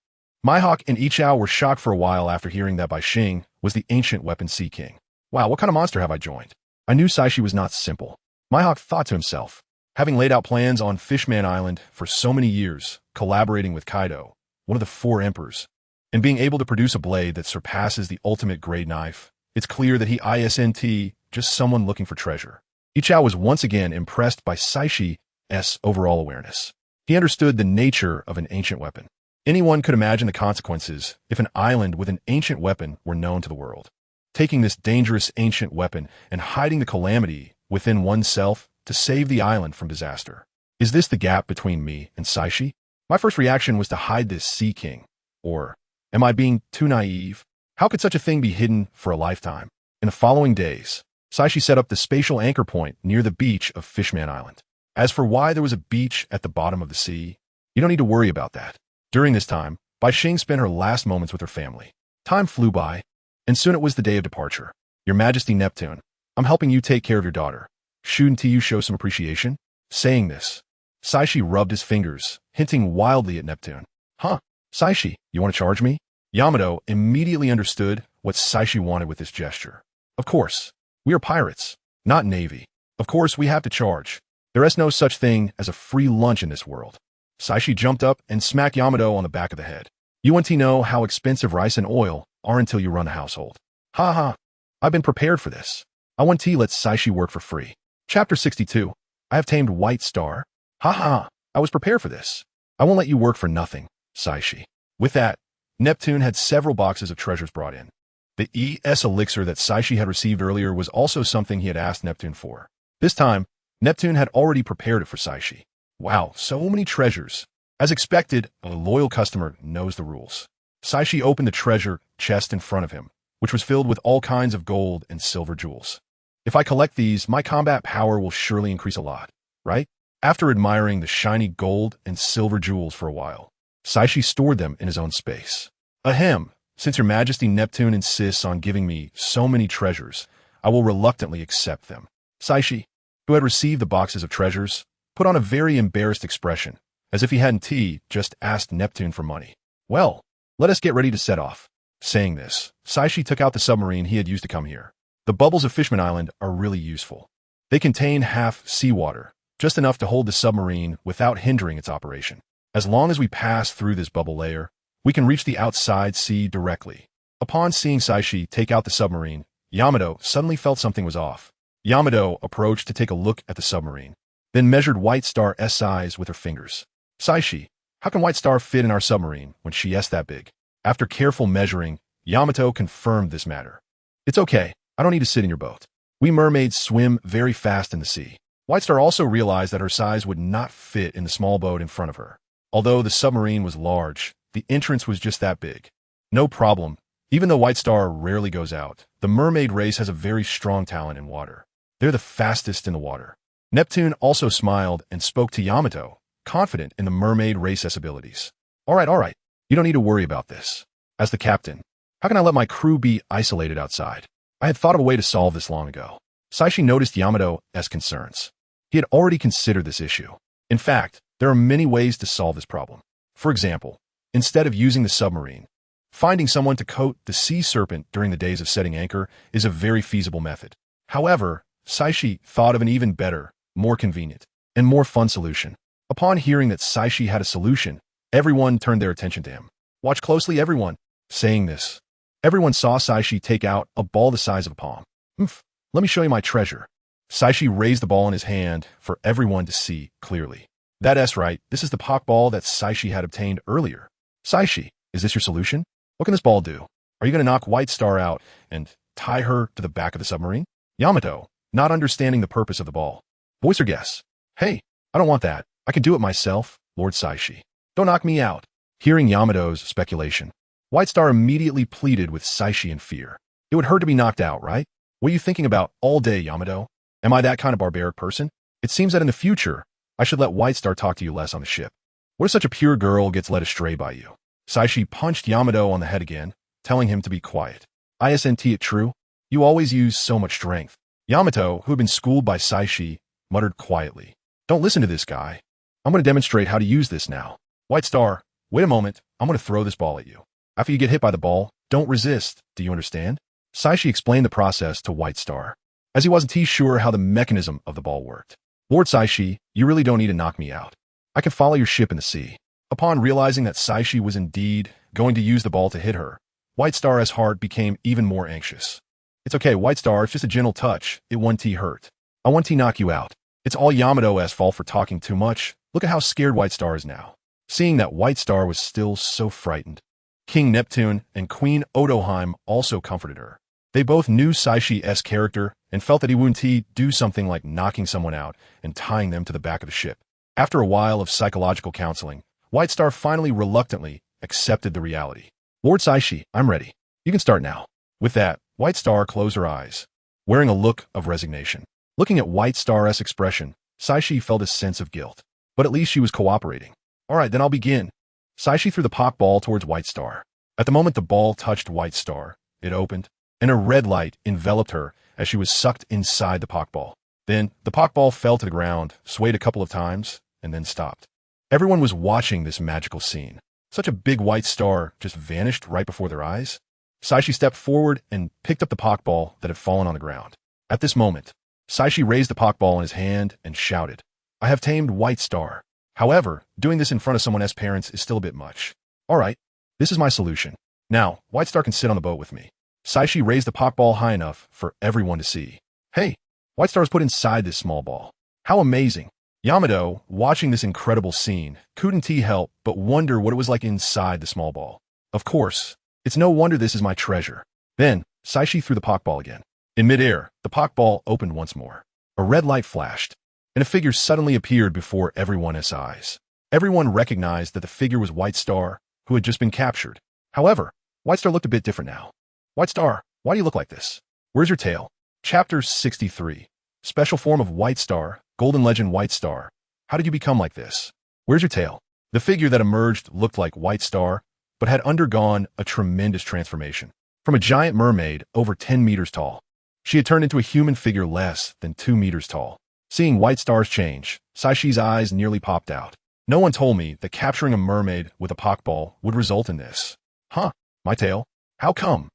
Speaker 1: Mihawk and Ichao were shocked for a while after hearing that Bai Xing was the ancient weapon Sea King. Wow, what kind of monster have I joined? I knew Saixi was not simple. Mihawk thought to himself, having laid out plans on Fishman Island for so many years, collaborating with Kaido, one of the 4 emperors, and being able to produce a blade that surpasses the ultimate great knife, it's clear that he isn't just someone looking for treasure. Ichao was once again impressed by Saishi's overall awareness. He understood the nature of an ancient weapon. Anyone could imagine the consequences if an island with an ancient weapon were known to the world. Taking this dangerous ancient weapon and hiding the calamity within oneself to save the island from disaster. Is this the gap between me and Saixi? My first reaction was to hide this Sea King. Or, am I being too naive? How could such a thing be hidden for a lifetime? In the following days, Saixi set up the spatial anchor point near the beach of Fishman Island. As for why there was a beach at the bottom of the sea, you don't need to worry about that. During this time, Bai Xing spent her last moments with her family. Time flew by, and soon it was the day of departure. Your Majesty Neptune, I'm helping you take care of your daughter. Shouldn't you show some appreciation? Saying this, Saixi rubbed his fingers, hinting wildly at Neptune. Huh, Saixi, you want to charge me? Yamato immediately understood what Saixi wanted with this gesture. Of course, we are pirates, not navy. Of course we have to charge. There is no such thing as a free lunch in this world. Saixi jumped up and smacked Yamato on the back of the head. You want to know how expensive rice and oil are until you run a household. Ha ha, I've been prepared for this. I want to let Saixi work for free. Chapter 62. I have tamed White Star. Ha ha, I was prepared for this. I won't let you work for nothing, Saixi. With that, Neptune had several boxes of treasures brought in. The ES elixir that Saixi had received earlier was also something he had asked Neptune for. This time, Neptune had already prepared it for Saixi. Wow, so many treasures. As expected, a loyal customer knows the rules. Saixi opened the treasure chest in front of him, which was filled with all kinds of gold and silver jewels. If I collect these, my combat power will surely increase a lot, right? After admiring the shiny gold and silver jewels for a while, Saixi stored them in his own space. Ahem, since your Majesty Neptune insists on giving me so many treasures, I will reluctantly accept them. Saixi, who had received the boxes of treasures, put on a very embarrassed expression, as if he hadn't just asked Neptune for money. Well, let us get ready to set off. Saying this, Saixi took out the submarine he had used to come here. The bubbles of Fishman Island are really useful. They contain half seawater, just enough to hold the submarine without hindering its operation. As long as we pass through this bubble layer, we can reach the outside sea directly. Upon seeing Saixi take out the submarine, Yamato suddenly felt something was off. Yamato approached to take a look at the submarine, then measured White Star's size with her fingers. Saixi, how can White Star fit in our submarine when she's that big? After careful measuring, Yamato confirmed this matter. It's okay. I don't need to sit in your boat. We mermaids swim very fast in the sea. White Star also realized that her size would not fit in the small boat in front of her. Although the submarine was large, the entrance was just that big. No problem. Even though White Star rarely goes out, the mermaid race has a very strong talent in water. They're the fastest in the water. Neptune also smiled and spoke to Yamato, confident in the mermaid race's abilities. All right. You don't need to worry about this. As the captain, how can I let my crew be isolated outside? I had thought of a way to solve this long ago. Saixi noticed Yamato's concerns. He had already considered this issue. In fact, there are many ways to solve this problem. For example, instead of using the submarine, finding someone to coat the sea serpent during the days of setting anchor is a very feasible method. However, Saixi thought of an even better, more convenient, and more fun solution. Upon hearing that Saixi had a solution, everyone turned their attention to him. Watch closely, everyone. Saying this, everyone saw Saixi take out a ball the size of a palm. Let me show you my treasure. Saixi raised the ball in his hand for everyone to see clearly. That's right, this is the Pokeball that Saixi had obtained earlier. Saixi, is this your solution? What can this ball do? Are you going to knock White Star out and tie her to the back of the submarine? Yamato, not understanding the purpose of the ball. Voice or guess? Hey, I don't want that. I can do it myself, Lord Saixi. Don't knock me out. Hearing Yamato's speculation, White Star immediately pleaded with Saixi in fear. It would hurt to be knocked out, right? What are you thinking about all day, Yamato? Am I that kind of barbaric person? It seems that in the future, I should let White Star talk to you less on the ship. What if such a pure girl gets led astray by you? Saixi punched Yamato on the head again, telling him to be quiet. Isn't it true? You always use so much strength. Yamato, who had been schooled by Saixi, muttered quietly. Don't listen to this guy. I'm going to demonstrate how to use this now. White Star, wait a moment. I'm going to throw this ball at you. After you get hit by the ball, don't resist. Do you understand? Saixi explained the process to White Star, as he wasn't too sure how the mechanism of the ball worked. Lord Saixi, you really don't need to knock me out. I can follow your ship in the sea. Upon realizing that Saixi was indeed going to use the ball to hit her, White Star's heart became even more anxious. It's okay, White Star, it's just a gentle touch. It won't hurt. I won't knock you out. It's all Yamato's fault for talking too much. Look at how scared White Star is now. Seeing that White Star was still so frightened, King Neptune and Queen Otoheim also comforted her. They both knew Saishi's character and felt that he wouldn't do something like knocking someone out and tying them to the back of the ship. After a while of psychological counseling, White Star finally reluctantly accepted the reality. Lord Saixi, I'm ready. You can start now. With that, White Star closed her eyes, wearing a look of resignation. Looking at White Star's expression, Saixi felt a sense of guilt. But at least she was cooperating. All right, then I'll begin. Saixi threw the Pokeball towards White Star. At the moment the ball touched White Star, it opened, and a red light enveloped her as she was sucked inside the Pokeball. Then, the Pokeball fell to the ground, swayed a couple of times, and then stopped. Everyone was watching this magical scene. Such a big White Star just vanished right before their eyes. Saixi stepped forward and picked up the Pokeball that had fallen on the ground. At this moment, Saixi raised the Pokeball in his hand and shouted, I have tamed White Star. However, doing this in front of someone's parents is still a bit much. All right, this is my solution. Now, White Star can sit on the boat with me. Saixi raised the Pokeball high enough for everyone to see. Hey, White Star was put inside this small ball. How amazing. Yamato, watching this incredible scene, couldn't help but wonder what it was like inside the small ball. Of course, it's no wonder this is my treasure. Then, Saixi threw the Pokeball again. In midair, the Pokeball opened once more. A red light flashed, and a figure suddenly appeared before everyone's eyes. Everyone recognized that the figure was White Star, who had just been captured. However, White Star looked a bit different now. White Star, why do you look like this? Where's your tail? Chapter 63. Special form of White Star, Golden Legend White Star. How did you become like this? Where's your tail? The figure that emerged looked like White Star, but had undergone a tremendous transformation. From a giant mermaid over 10 meters tall, she had turned into a human figure less than 2 meters tall. Seeing White Star's change, Saishi's eyes nearly popped out. No one told me that capturing a mermaid with a Pokeball would result in this. Huh, my tail? How come?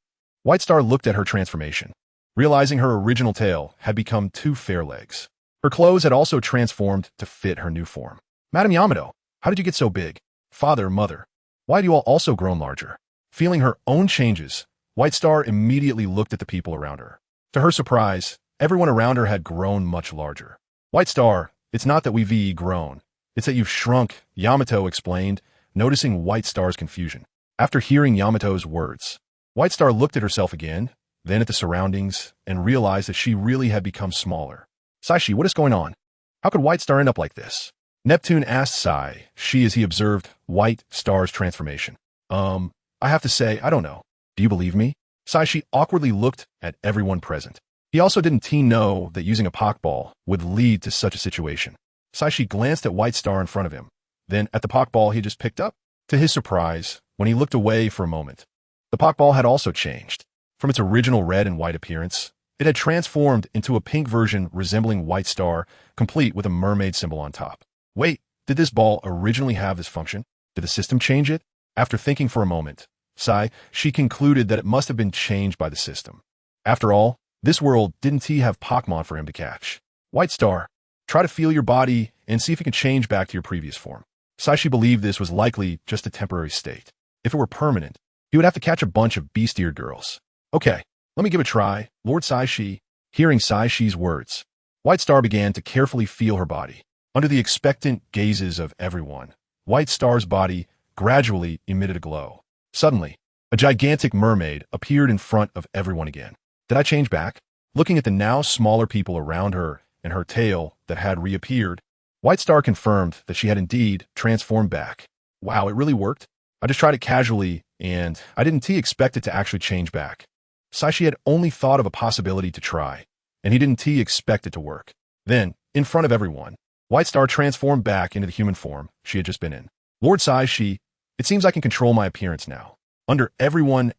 Speaker 1: White Star looked at her transformation, realizing her original tail had become 2 fair legs. Her clothes had also transformed to fit her new form. Madam Yamato, how did you get so big? Father, mother, why have you all also grown larger? Feeling her own changes, White Star immediately looked at the people around her. To her surprise, everyone around her had grown much larger. White Star, it's not that we've grown. It's that you've shrunk, Yamato explained, noticing White Star's confusion. After hearing Yamato's words, White Star looked at herself again, then at the surroundings, and realized that she really had become smaller. Sachi, what is going on? How could White Star end up like this? Neptune asked Saixi as he observed White Star's transformation. I have to say, I don't know. Do you believe me? Saixi awkwardly looked at everyone present. He also didn't know that using a Pokeball would lead to such a situation. Saixi glanced at White Star in front of him, then at the Pokeball he just picked up. To his surprise, when he looked away for a moment, the Pokeball had also changed. From its original red and white appearance, it had transformed into a pink version resembling White Star, complete with a mermaid symbol on top. Wait, did this ball originally have this function? Did the system change it? After thinking for a moment, she concluded that it must have been changed by the system. After all, this world didn't have Pokemon for him to catch. White Star, try to feel your body and see if you can change back to your previous form. Saixi believed this was likely just a temporary state. If it were permanent, he would have to catch a bunch of beast-eared girls. Okay, let me give it a try, Lord Saixi. Hearing Saishi's words, White Star began to carefully feel her body. Under the expectant gazes of everyone, White Star's body gradually emitted a glow. Suddenly, a gigantic mermaid appeared in front of everyone again. Did I change back? Looking at the now smaller people around her and her tail that had reappeared, White Star confirmed that she had indeed transformed back. Wow, it really worked? I just tried it casually, and I didn't expect it to actually change back. Saixi had only thought of a possibility to try, and he didn't expect it to work. Then, in front of everyone, White Star transformed back into the human form she had just been in. Lord Saixi, it seems I can control my appearance now. Under everyone's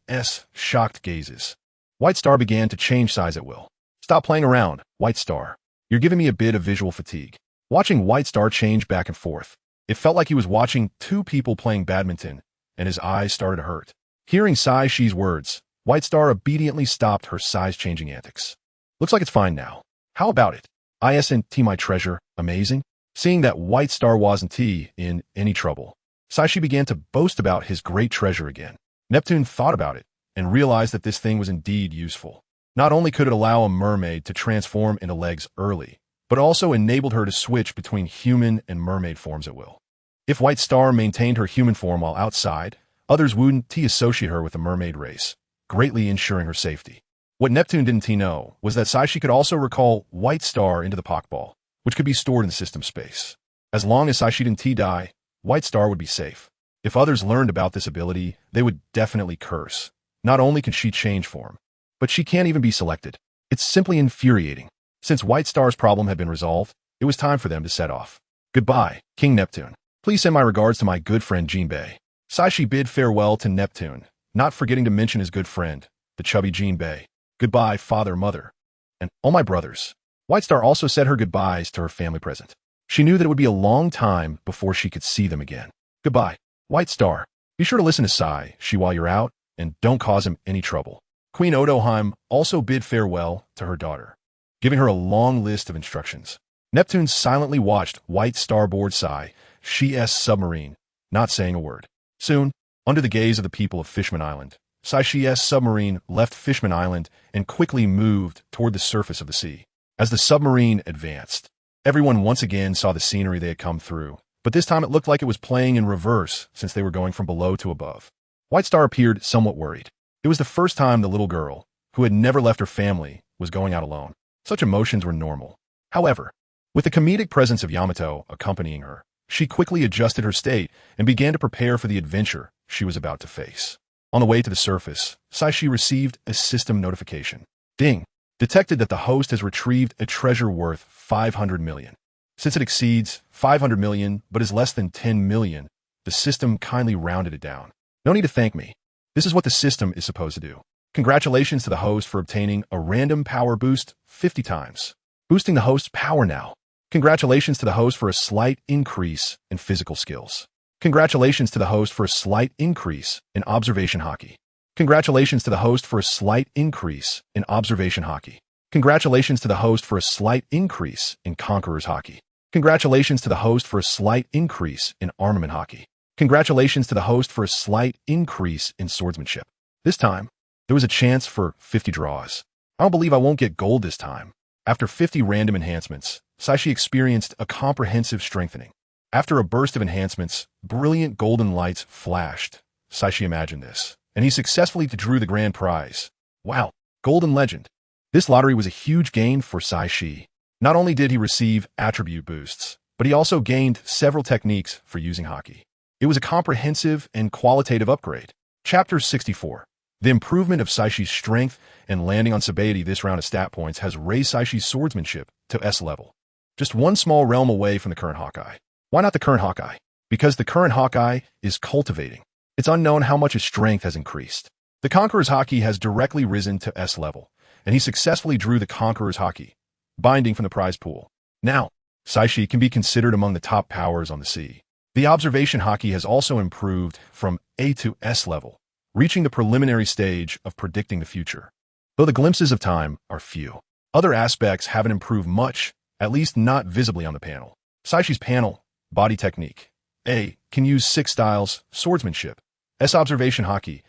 Speaker 1: shocked gazes, White Star began to change size at will. Stop playing around, White Star. You're giving me a bit of visual fatigue. Watching White Star change back and forth, it felt like he was watching two people playing badminton, and his eyes started to hurt. Hearing Saishi's words, White Star obediently stopped her size-changing antics. Looks like it's fine now. How about it? Isn't my treasure amazing? Seeing that White Star wasn't in any trouble, Sachi began to boast about his great treasure again. Neptune thought about it and realized that this thing was indeed useful. Not only could it allow a mermaid to transform into legs early, but also enabled her to switch between human and mermaid forms at will. If White Star maintained her human form while outside, others wouldn't associate her with the mermaid race, greatly ensuring her safety. What Neptune didn't know was that Sachi could also recall White Star into the Pokeball, which could be stored in the system space. As long as Sachi didn't die, White Star would be safe. If others learned about this ability, they would definitely curse. Not only can she change form, but she can't even be selected. It's simply infuriating. Since White Star's problem had been resolved, it was time for them to set off. Goodbye, King Neptune. Please send my regards to my good friend Jinbei. Sachi bid farewell to Neptune, not forgetting to mention his good friend, the chubby Jinbei. Goodbye, father, mother, and all my brothers. White Star also said her goodbyes to her family present. She knew that it would be a long time before she could see them again. Goodbye, White Star. Be sure to listen to Saixi while you're out, and don't cause him any trouble. Queen Odoheim also bid farewell to her daughter, giving her a long list of instructions. Neptune silently watched White Star board Saishi's submarine, not saying a word. Soon, under the gaze of the people of Fishman Island, Saishi's submarine left Fishman Island and quickly moved toward the surface of the sea. As the submarine advanced, everyone once again saw the scenery they had come through, but this time it looked like it was playing in reverse since they were going from below to above. White Star appeared somewhat worried. It was the first time the little girl, who had never left her family, was going out alone. Such emotions were normal. However, with the comedic presence of Yamato accompanying her, she quickly adjusted her state and began to prepare for the adventure she was about to face. On the way to the surface, Saixi received a system notification. Ding! Detected that the host has retrieved a treasure worth 500 million. Since it exceeds 500 million but is less than 10 million, the system kindly rounded it down. No need to thank me. This is what the system is supposed to do. Congratulations to the host for obtaining a random power boost 50 times. Boosting the host's power now. Congratulations to the host for a slight increase in physical skills. Congratulations to the host for a slight increase in observation hockey. Congratulations to the host for a slight increase in observation hockey. Congratulations to the host for a slight increase in conquerors hockey. Congratulations to the host for a slight increase in armament hockey. Congratulations to the host for a slight increase in swordsmanship. This time, there was a chance for 50 draws. I don't believe I won't get gold this time. After 50 random enhancements, Saixi experienced a comprehensive strengthening. After a burst of enhancements, brilliant golden lights flashed. Saixi imagined this, and he successfully drew the grand prize. Wow, Golden Legend. This lottery was a huge gain for Saixi. Not only did he receive attribute boosts, but he also gained several techniques for using haki. It was a comprehensive and qualitative upgrade. Chapter 64. The improvement of Saishi's strength and landing on Spatial this round of stat points has raised Saishi's swordsmanship to S level. Just one small realm away from the current Hawkeye. Why not the current Hawkeye? Because the current Hawkeye is cultivating. It's unknown how much his strength has increased. The Conqueror's Haki has directly risen to S level, and he successfully drew the Conqueror's Haki, binding from the prize pool. Now, Saixi can be considered among the top powers on the sea. The observation Haki has also improved from A to S level, reaching the preliminary stage of predicting the future. Though the glimpses of time are few, other aspects haven't improved much, at least not visibly on the panel. Saishi's panel, body technique. A, can use 6 styles, swordsmanship. S, observation Haki.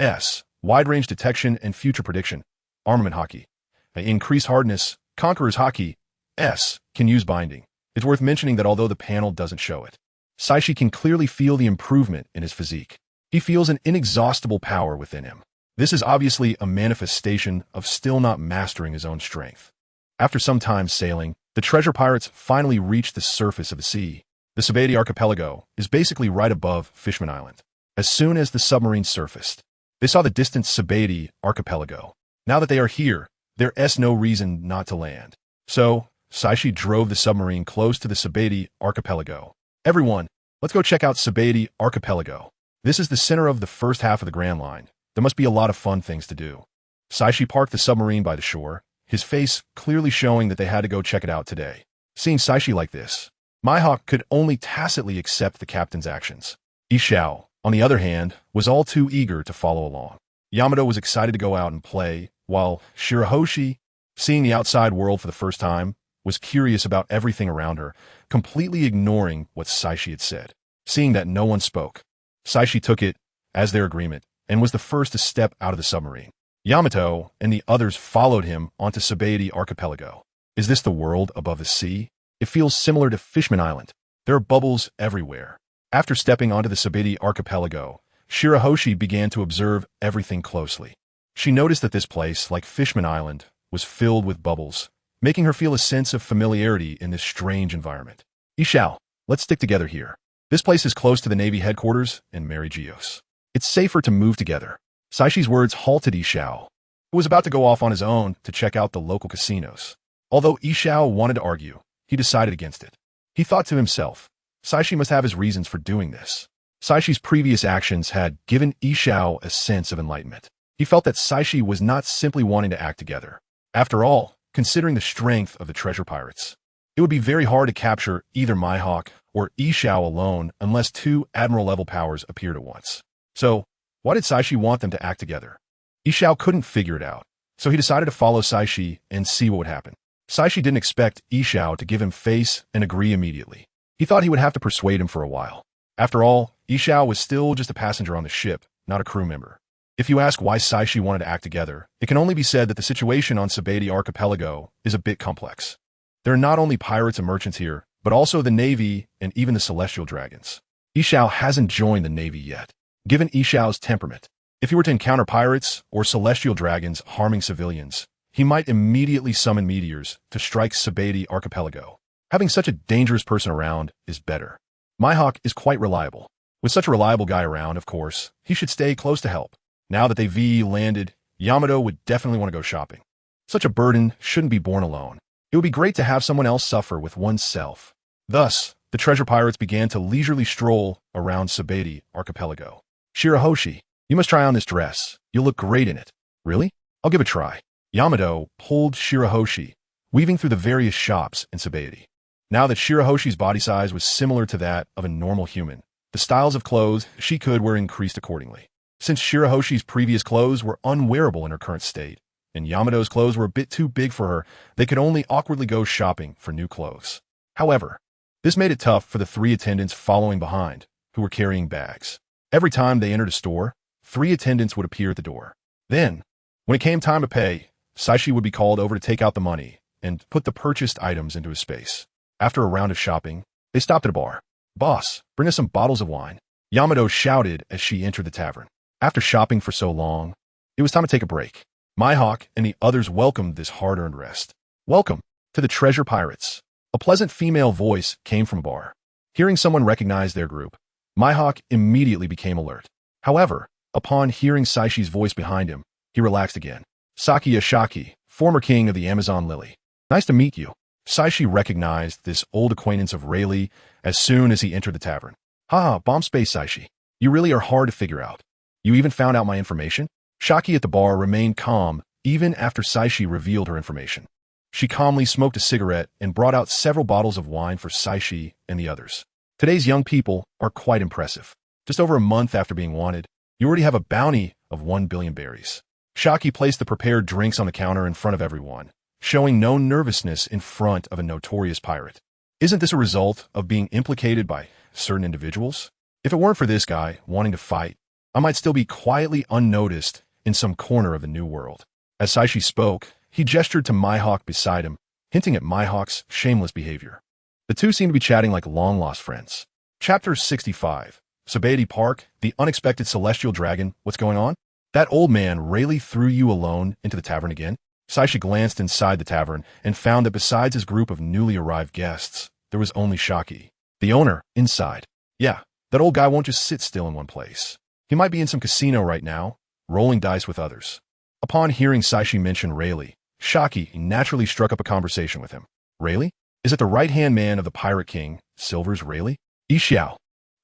Speaker 1: S, wide-range detection and future prediction, armament Haki. Increased hardness, Conqueror's Haki. S, can use binding. It's worth mentioning that although the panel doesn't show it, Saixi can clearly feel the improvement in his physique. He feels an inexhaustible power within him. This is obviously a manifestation of still not mastering his own strength. After some time sailing, the treasure pirates finally reached the surface of the sea. The Spatial archipelago is basically right above Fishman Island. As soon as the submarine surfaced, they saw the distant Spatial archipelago. Now that they are here, there's no reason not to land. So, Saixi drove the submarine close to the Spatial archipelago. Everyone, let's go check out Spatial archipelago. This is the center of the first half of the Grand Line. There must be a lot of fun things to do. Saixi parked the submarine by the shore, his face clearly showing that they had to go check it out today. Seeing Saixi like this, Mihawk could only tacitly accept the captain's actions. Ishao, on the other hand, was all too eager to follow along. Yamato was excited to go out and play, while Shirahoshi, seeing the outside world for the first time, was curious about everything around her, completely ignoring what Saixi had said. Seeing that no one spoke, Saixi took it as their agreement and was the first to step out of the submarine. Yamato and the others followed him onto Spatial archipelago. Is this the world above the sea? It feels similar to Fishman Island. There are bubbles everywhere. After stepping onto the Spatial archipelago, Shirahoshi began to observe everything closely. She noticed that this place, like Fishman Island, was filled with bubbles, making her feel a sense of familiarity in this strange environment. Ishao, let's stick together here. This place is close to the Navy headquarters and Mary Geos. It's safer to move together. Saishi's words halted Ishao, who was about to go off on his own to check out the local casinos. Although Ishao wanted to argue, he decided against it. He thought to himself, Saixi must have his reasons for doing this. Saishi's previous actions had given Ishao a sense of enlightenment. He felt that Saixi was not simply wanting to act together. After all, considering the strength of the treasure pirates, it would be very hard to capture either Mihawk or Ishao alone unless 2 admiral-level powers appeared at once. So, why did Saixi want them to act together? Ishao couldn't figure it out, so he decided to follow Saixi and see what would happen. Saixi didn't expect Ishao to give him face and agree immediately. He thought he would have to persuade him for a while. After all, Ishao was still just a passenger on the ship, not a crew member. If you ask why Saixi wanted to act together, it can only be said that the situation on Spatial archipelago is a bit complex. There are not only pirates and merchants here, but also the Navy and even the Celestial Dragons. Ishao hasn't joined the Navy yet. Given Ishao's temperament, if he were to encounter pirates or Celestial Dragons harming civilians, he might immediately summon meteors to strike Spatial archipelago. Having such a dangerous person around is better. Mihawk is quite reliable. With such a reliable guy around, of course, he should stay close to help. Now that they've landed, Yamato would definitely want to go shopping. Such a burden shouldn't be borne alone. It would be great to have someone else suffer with oneself. Thus, the treasure pirates began to leisurely stroll around Spatial archipelago. Shirahoshi, you must try on this dress. You'll look great in it. Really? I'll give it a try. Yamato pulled Shirahoshi, weaving through the various shops in Spatial. Now that Shirahoshi's body size was similar to that of a normal human, the styles of clothes she could wear increased accordingly. Since Shirahoshi's previous clothes were unwearable in her current state, and Yamato's clothes were a bit too big for her, they could only awkwardly go shopping for new clothes. However, this made it tough for the 3 attendants following behind, who were carrying bags. Every time they entered a store, 3 attendants would appear at the door. Then, when it came time to pay, Saixi would be called over to take out the money and put the purchased items into his space. After a round of shopping, they stopped at a bar. "Boss, bring us some bottles of wine," Yamato shouted as she entered the tavern. After shopping for so long, it was time to take a break. Mihawk and the others welcomed this hard-earned rest. Welcome to the Treasure Pirates. A pleasant female voice came from a bar. Hearing someone recognize their group, Mihawk immediately became alert. However, upon hearing Saishi's voice behind him, he relaxed again. Sachi, former king of the Amazon Lily. Nice to meet you. Saixi recognized this old acquaintance of Rayleigh as soon as he entered the tavern. Haha, bomb space Saixi. You really are hard to figure out. You even found out my information? Shaki at the bar remained calm even after Saixi revealed her information. She calmly smoked a cigarette and brought out several bottles of wine for Saixi and the others. Today's young people are quite impressive. Just over a month after being wanted, you already have a bounty of 1 billion berries. Shaki placed the prepared drinks on the counter in front of everyone, showing no nervousness in front of a notorious pirate. Isn't this a result of being implicated by certain individuals? If it weren't for this guy wanting to fight, I might still be quietly unnoticed in some corner of the new world. As Saixi spoke, he gestured to Mihawk beside him, hinting at Mihawk's shameless behavior. The two seemed to be chatting like long-lost friends. Chapter 65. Sabaody Park, the unexpected celestial dragon. What's going on? That old man Rayleigh threw you alone into the tavern again? Saixi glanced inside the tavern and found that besides his group of newly arrived guests, there was only Shaki, the owner, inside. Yeah, that old guy won't just sit still in one place. He might be in some casino right now, rolling dice with others. Upon hearing Saixi mention Rayleigh, Shaki naturally struck up a conversation with him. Rayleigh? Is it the right-hand man of the Pirate King, Silver's Rayleigh? Yixiao,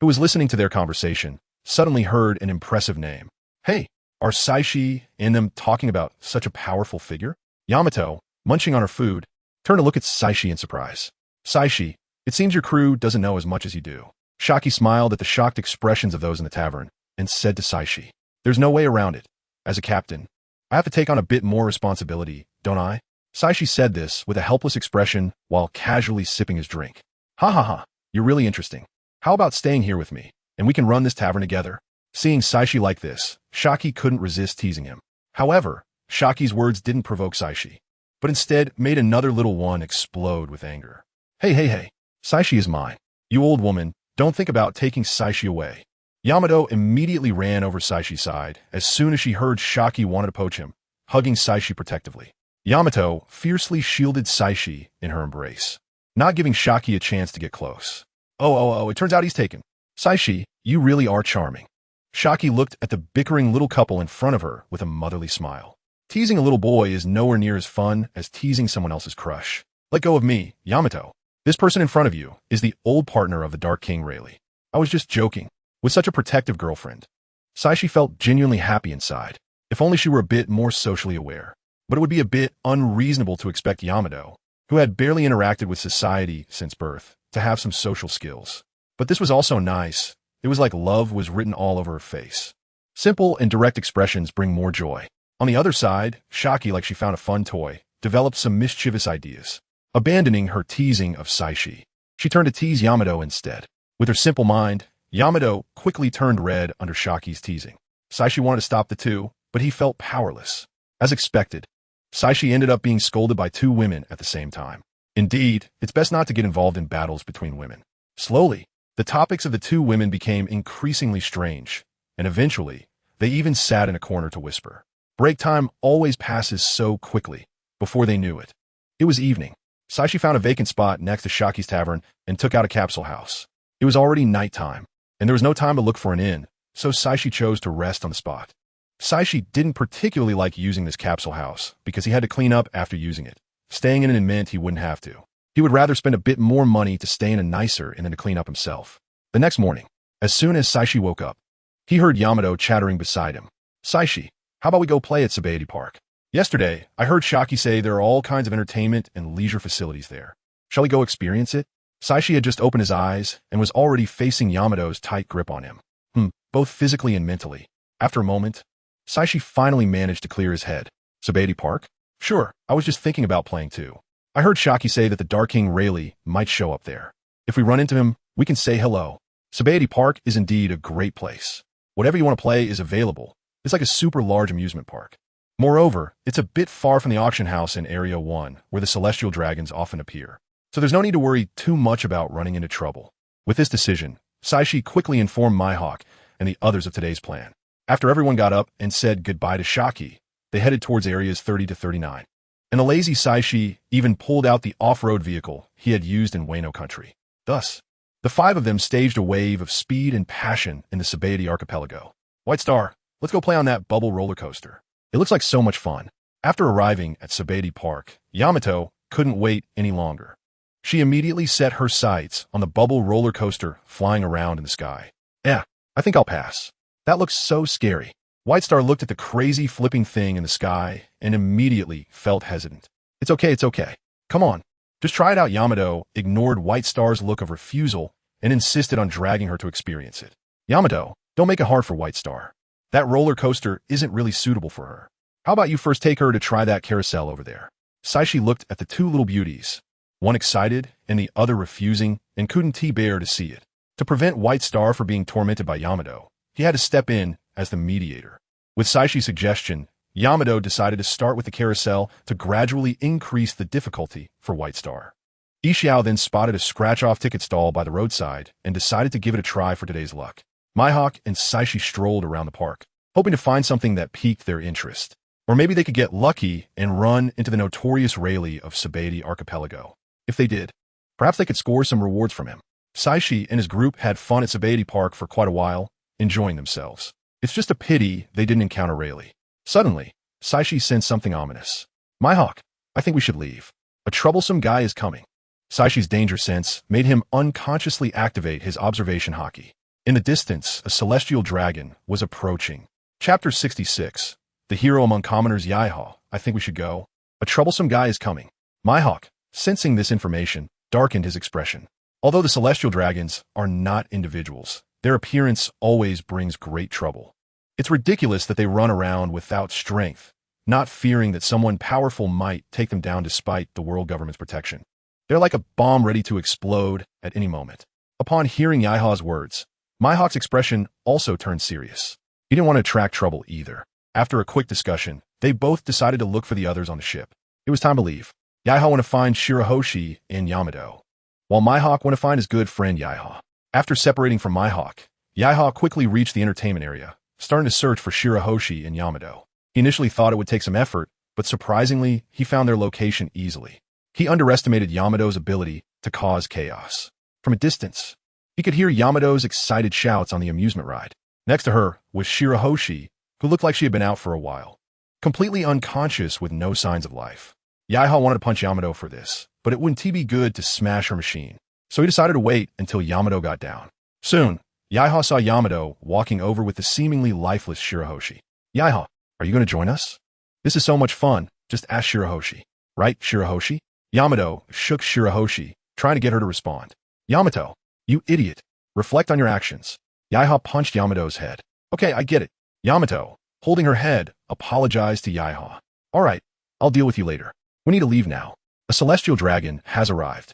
Speaker 1: who was listening to their conversation, suddenly heard an impressive name. Hey, are Saixi and them talking about such a powerful figure? Yamato, munching on her food, turned to look at Saixi in surprise. Saixi, it seems your crew doesn't know as much as you do. Shaki smiled at the shocked expressions of those in the tavern and said to Saixi, there's no way around it. As a captain, I have to take on a bit more responsibility, don't I? Saixi said this with a helpless expression while casually sipping his drink. Ha ha ha, you're really interesting. How about staying here with me, and we can run this tavern together? Seeing Saixi like this, Shaki couldn't resist teasing him. However, Shaki's words didn't provoke Saixi, but instead made another little one explode with anger. Hey, Saixi is mine. You old woman, don't think about taking Saixi away. Yamato immediately ran over Saishi's side as soon as she heard Shaki wanted to poach him, hugging Saixi protectively. Yamato fiercely shielded Saixi in her embrace, not giving Shaki a chance to get close. Oh, it turns out he's taken. Saixi, you really are charming. Shaki looked at the bickering little couple in front of her with a motherly smile. Teasing a little boy is nowhere near as fun as teasing someone else's crush. Let go of me, Yamato. This person in front of you is the old partner of the Dark King Rayleigh. I was just joking. With such a protective girlfriend, Saixi felt genuinely happy inside. If only she were a bit more socially aware. But it would be a bit unreasonable to expect Yamato, who had barely interacted with society since birth, to have some social skills. But this was also nice. It was like love was written all over her face. Simple and direct expressions bring more joy. On the other side, Shaki, like she found a fun toy, developed some mischievous ideas. Abandoning her teasing of Saixi, she turned to tease Yamato instead. With her simple mind, Yamato quickly turned red under Shaki's teasing. Saixi wanted to stop the two, but he felt powerless. As expected, Saixi ended up being scolded by two women at the same time. Indeed, it's best not to get involved in battles between women. Slowly, the topics of the two women became increasingly strange, and eventually, they even sat in a corner to whisper. Break time always passes so quickly. Before they knew it, it was evening. Saixi found a vacant spot next to Shaki's tavern and took out a capsule house. It was already nighttime, and there was no time to look for an inn, so Saixi chose to rest on the spot. Saixi didn't particularly like using this capsule house because he had to clean up after using it. Staying in it meant he wouldn't have to. He would rather spend a bit more money to stay in a nicer inn than to clean up himself. The next morning, as soon as Saixi woke up, he heard Yamato chattering beside him. Saixi, how about we go play at Sabaody Park? Yesterday, I heard Shaki say there are all kinds of entertainment and leisure facilities there. Shall we go experience it? Saixi had just opened his eyes and was already facing Yamato's tight grip on him, both physically and mentally. After a moment, Saixi finally managed to clear his head. Sabaody Park? Sure, I was just thinking about playing too. I heard Shaki say that the Dark King Rayleigh might show up there. If we run into him, we can say hello. Sabaody Park is indeed a great place. Whatever you want to play is available. It's like a super large amusement park. Moreover, it's a bit far from the auction house in Area 1, where the celestial dragons often appear. So there's no need to worry too much about running into trouble. With this decision, Saixi quickly informed Mihawk and the others of today's plan. After everyone got up and said goodbye to Shaki, They headed towards areas 30 to 39. And the lazy Saixi even pulled out the off-road vehicle he had used in Wano country. Thus, the five of them staged a wave of speed and passion in the Sachi archipelago. White Star, let's go play on that bubble roller coaster. It looks like so much fun. After arriving at Sachi Park, Yamato couldn't wait any longer. She immediately set her sights on the bubble roller coaster flying around in the sky. I think I'll pass. That looks so scary. White Star looked at the crazy flipping thing in the sky and immediately felt hesitant. It's okay. Come on. Just try it out. Yamato ignored White Star's look of refusal and insisted on dragging her to experience it. Yamato, don't make it hard for White Star. That roller coaster isn't really suitable for her. How about you first take her to try that carousel over there? Sachi looked at the two little beauties, one excited and the other refusing, and couldn't bear to see it. To prevent White Star from being tormented by Yamato, he had to step in as the mediator. With Saishi's suggestion, Yamato decided to start with the carousel to gradually increase the difficulty for White Star. Ishiao then spotted a scratch-off ticket stall by the roadside and decided to give it a try for today's luck. Mihawk and Saixi strolled around the park, hoping to find something that piqued their interest. Or maybe they could get lucky and run into the notorious Rayleigh of Sachi Archipelago. If they did, perhaps they could score some rewards from him. Saixi and his group had fun at Sachi Park for quite a while, enjoying themselves. It's just a pity they didn't encounter Rayleigh. Suddenly, Saixi sensed something ominous. Mihawk, I think we should leave. A troublesome guy is coming. Saishi's danger sense made him unconsciously activate his observation haki. In the distance, a celestial dragon was approaching. Chapter 66. The hero among commoners. Yaiha, I think we should go. A troublesome guy is coming. Mihawk, sensing this information, darkened his expression. Although the celestial dragons are not individuals, their appearance always brings great trouble. It's ridiculous that they run around without strength, not fearing that someone powerful might take them down despite the world government's protection. They're like a bomb ready to explode at any moment. Upon hearing Yaiha's words, Mihawk's expression also turned serious. He didn't want to attract trouble either. After a quick discussion, they both decided to look for the others on the ship. It was time to leave. Yaiha wanted to find Shirahoshi and Yamato, while Mihawk wanted to find his good friend Yaiha. After separating from Mihawk, Yaiha quickly reached the entertainment area, starting to search for Shirahoshi and Yamato. He initially thought it would take some effort, but surprisingly, he found their location easily. He underestimated Yamato's ability to cause chaos. From a distance, he could hear Yamato's excited shouts on the amusement ride. Next to her was Shirahoshi, who looked like she had been out for a while, completely unconscious with no signs of life. Yaiha wanted to punch Yamato for this, but it wouldn't be good to smash her machine, so he decided to wait until Yamato got down. Soon, Yaiha saw Yamato walking over with the seemingly lifeless Shirahoshi. Yaiha, are you going to join us? This is so much fun, just ask Shirahoshi. Right, Shirahoshi? Yamato shook Shirahoshi, trying to get her to respond. Yamato, you idiot. Reflect on your actions. Yaiha punched Yamato's head. Okay, I get it. Yamato, holding her head, apologized to Yaiha. All right, I'll deal with you later. We need to leave now. A celestial dragon has arrived.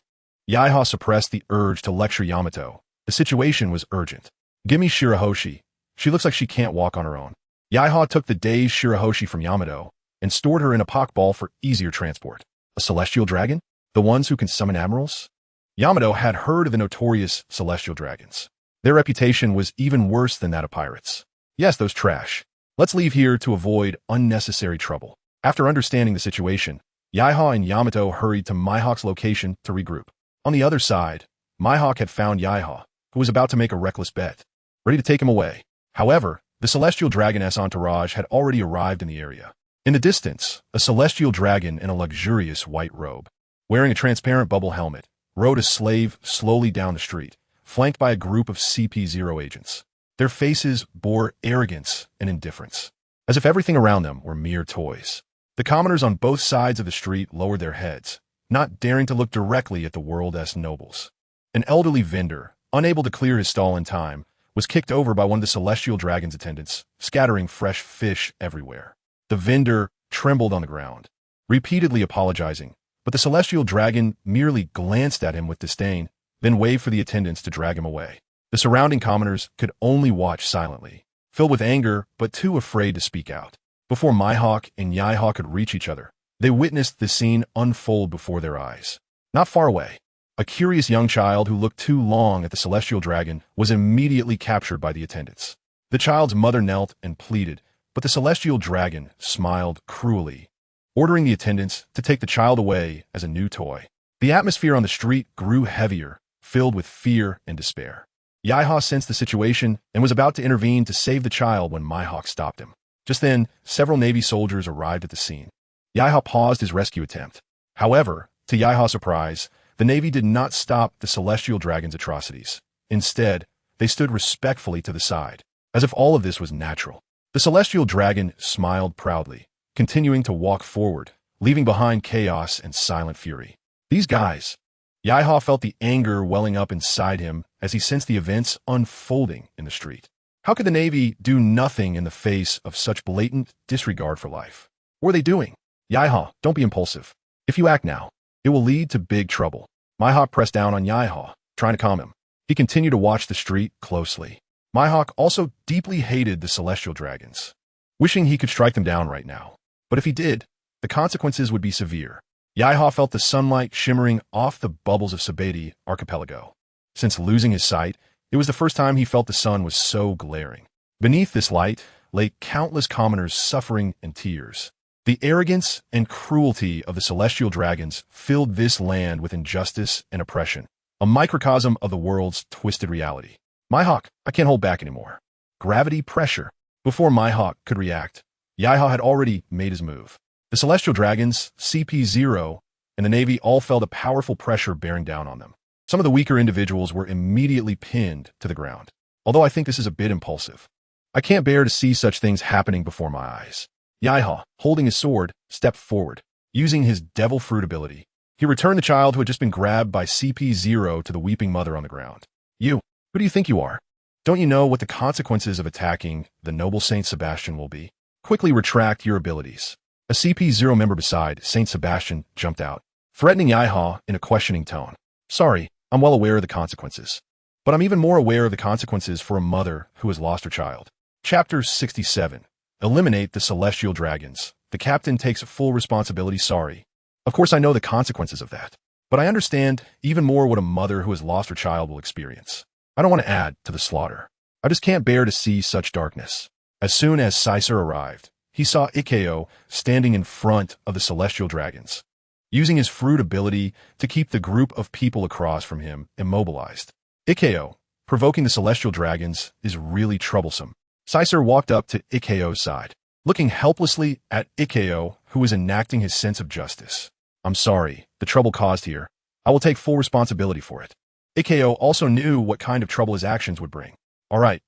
Speaker 1: Yaiha suppressed the urge to lecture Yamato. The situation was urgent. Give me Shirahoshi. She looks like she can't walk on her own. Yaiha took the dazed Shirahoshi from Yamato and stored her in a Pokeball for easier transport. A celestial dragon? The ones who can summon admirals? Yamato had heard of the notorious celestial dragons. Their reputation was even worse than that of pirates. Yes, those trash. Let's leave here to avoid unnecessary trouble. After understanding the situation, Yaiha and Yamato hurried to Mihawk's location to regroup. On the other side, Mihawk had found Yaiha, who was about to make a reckless bet, ready to take him away. However, the celestial dragoness entourage had already arrived in the area. In the distance, a celestial dragon in a luxurious white robe, wearing a transparent bubble helmet, rode a slave slowly down the street, flanked by a group of CP0 agents. Their faces bore arrogance and indifference, as if everything around them were mere toys. The commoners on both sides of the street lowered their heads, not daring to look directly at the world's nobles. An elderly vendor, unable to clear his stall in time, was kicked over by one of the celestial dragon's attendants, scattering fresh fish everywhere. The vendor trembled on the ground, repeatedly apologizing, but the celestial dragon merely glanced at him with disdain, then waved for the attendants to drag him away. The surrounding commoners could only watch silently, filled with anger but too afraid to speak out. Before Mihawk and Yaiha could reach each other, they witnessed the scene unfold before their eyes. Not far away, a curious young child who looked too long at the celestial dragon was immediately captured by the attendants. The child's mother knelt and pleaded, But the celestial dragon smiled cruelly, ordering the attendants to take the child away as a new toy. The atmosphere on the street grew heavier, filled with fear and despair. Yaiha sensed the situation and was about to intervene to save the child when Mihawk stopped him. Just then, several Navy soldiers arrived at the scene. Yaiha paused his rescue attempt. However, to Yaiha's surprise, the Navy did not stop the celestial dragon's atrocities. Instead, they stood respectfully to the side, as if all of this was natural. The celestial dragon smiled proudly, continuing to walk forward, leaving behind chaos and silent fury. These guys. Yaiha felt the anger welling up inside him as he sensed the events unfolding in the street. How could the Navy do nothing in the face of such blatant disregard for life? What were they doing? Yaiha, don't be impulsive. If you act now, it will lead to big trouble. Mihawk pressed down on Yaiha, trying to calm him. He continued to watch the street closely. Mihawk also deeply hated the celestial dragons, wishing he could strike them down right now. But if he did, the consequences would be severe. Yaiha felt the sunlight shimmering off the bubbles of Sabaody archipelago. Since losing his sight, it was the first time he felt the sun was so glaring. Beneath this light lay countless commoners suffering in tears. The arrogance and cruelty of the celestial dragons filled this land with injustice and oppression, a microcosm of the world's twisted reality. Mihawk, I can't hold back anymore. Gravity pressure. Before Mihawk could react, Yaiha had already made his move. The celestial dragons, CP0, and the Navy all felt a powerful pressure bearing down on them. Some of the weaker individuals were immediately pinned to the ground. Although I think this is a bit impulsive. I can't bear to see such things happening before my eyes. Yaiha, holding his sword, stepped forward. Using his devil fruit ability, he returned the child who had just been grabbed by CP0 to the weeping mother on the ground. You, who do you think you are? Don't you know what the consequences of attacking the noble Saint Sebastian will be? Quickly retract your abilities. A CP0 member beside Saint Sebastian jumped out, threatening Yaiha in a questioning tone. Sorry, I'm well aware of the consequences. But I'm even more aware of the consequences for a mother who has lost her child. Chapter 67. Eliminate the celestial dragons. The captain takes full responsibility. Sorry. Of course I know the consequences of that. But I understand even more what a mother who has lost her child will experience. I don't want to add to the slaughter. I just can't bear to see such darkness. As soon as Saixi arrived, he saw Ikeo standing in front of the celestial dragons, using his fruit ability to keep the group of people across from him immobilized. Ikeo, provoking the celestial dragons, is really troublesome. Saixi walked up to Ikeo's side, looking helplessly at Ikeo, who was enacting his sense of justice. I'm sorry, the trouble caused here. I will take full responsibility for it. Ikeo also knew what kind of trouble his actions would bring. All right,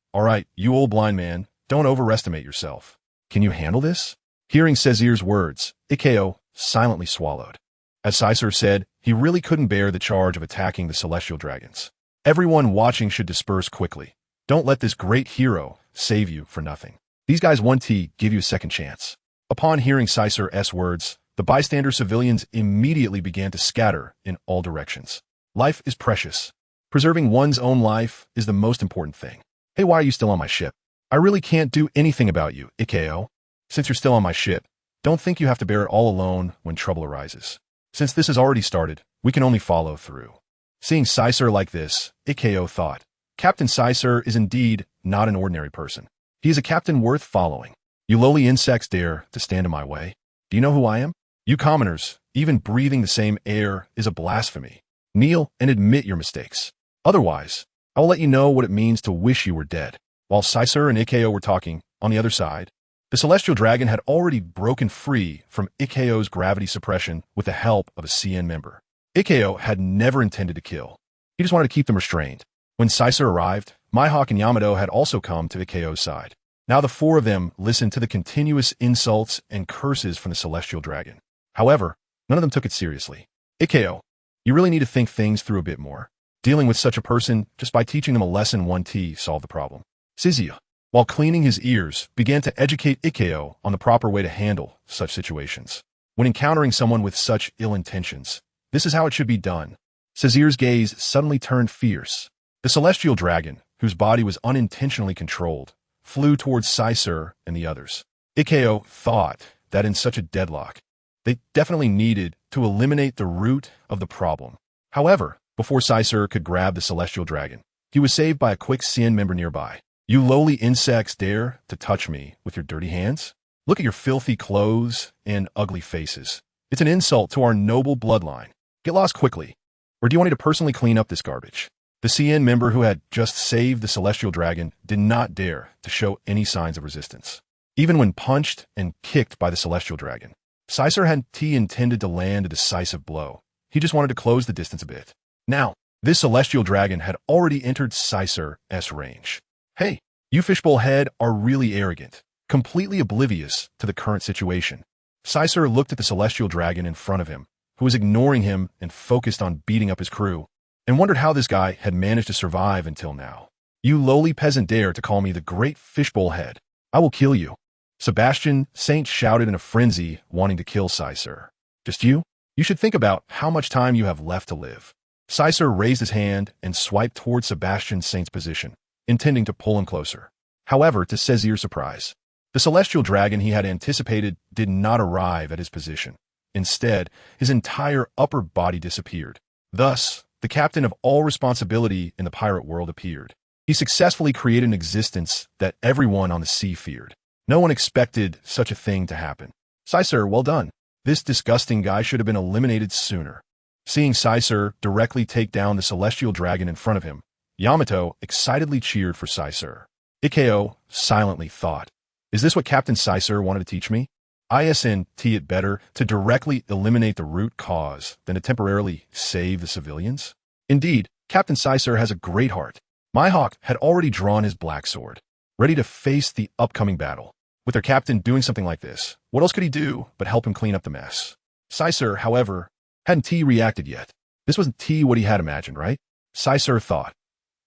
Speaker 1: you old blind man, don't overestimate yourself. Can you handle this? Hearing Saixi's words, Ikeo silently swallowed. As Saixi said, he really couldn't bear the charge of attacking the celestial dragons. Everyone watching should disperse quickly. Don't let this great hero save you for nothing. These guys want to give you a second chance. Upon hearing Saixi words, the bystander civilians immediately began to scatter in all directions. Life is precious. Preserving one's own life is the most important thing. Hey, why are you still on my ship? I really can't do anything about you, Ikeo. Since you're still on my ship, don't think you have to bear it all alone when trouble arises. Since this has already started, we can only follow through. Seeing Saixi like this, Ikeo thought, Captain Saixi is indeed not an ordinary person. He is a captain worth following. You lowly insects dare to stand in my way. Do you know who I am? You commoners, even breathing the same air is a blasphemy. Kneel and admit your mistakes. Otherwise, I will let you know what it means to wish you were dead. While Saixi and Ikeo were talking, on the other side, the celestial dragon had already broken free from Ikeo's gravity suppression with the help of a CN member. Ikeo had never intended to kill. He just wanted to keep them restrained. When Saixi arrived, Mihawk and Yamato had also come to Ikeo's side. Now the four of them listened to the continuous insults and curses from the celestial dragon. However, none of them took it seriously. Ikeo, you really need to think things through a bit more. Dealing with such a person just by teaching them a lesson 1T solved the problem. Saixi, while cleaning his ears, began to educate Ikeo on the proper way to handle such situations. When encountering someone with such ill intentions, this is how it should be done. Saixi's gaze suddenly turned fierce. The celestial dragon, whose body was unintentionally controlled, flew towards Saixi and the others. Ikeo thought that in such a deadlock, they definitely needed to eliminate the root of the problem. However, before Saixi could grab the celestial dragon, he was saved by a quick CN member nearby. You lowly insects dare to touch me with your dirty hands? Look at your filthy clothes and ugly faces. It's an insult to our noble bloodline. Get lost quickly. Or do you want me to personally clean up this garbage? The CN member who had just saved the celestial dragon did not dare to show any signs of resistance, even when punched and kicked by the celestial dragon. Saixi hadn't intended to land a decisive blow. He just wanted to close the distance a bit. Now, this celestial dragon had already entered Saixi range. Hey, you fishbowl head are really arrogant, completely oblivious to the current situation. Saixi looked at the celestial dragon in front of him, who was ignoring him and focused on beating up his crew, and wondered how this guy had managed to survive until now. You lowly peasant dare to call me the great fishbowl head. I will kill you. Sebastian Saint shouted in a frenzy, wanting to kill Saixi. Just you? You should think about how much time you have left to live. Saixi raised his hand and swiped towards Sebastian Saint's position, intending to pull him closer. However, to Saixi's surprise, the celestial dragon he had anticipated did not arrive at his position. Instead, his entire upper body disappeared. Thus, the captain of all responsibility in the pirate world appeared. He successfully created an existence that everyone on the sea feared. No one expected such a thing to happen. Saixi, well done. This disgusting guy should have been eliminated sooner. Seeing Saixi directly take down the celestial dragon in front of him, Yamato excitedly cheered for Saixi. Ikeo silently thought, is this what Captain Saixi wanted to teach me? Isn't it better to directly eliminate the root cause than to temporarily save the civilians? Indeed, Captain Saixi has a great heart. Mihawk had already drawn his black sword, ready to face the upcoming battle. With their captain doing something like this, what else could he do but help him clean up the mess? Saixi, however, hadn't reacted yet. This wasn't what he had imagined, right? Saixi thought,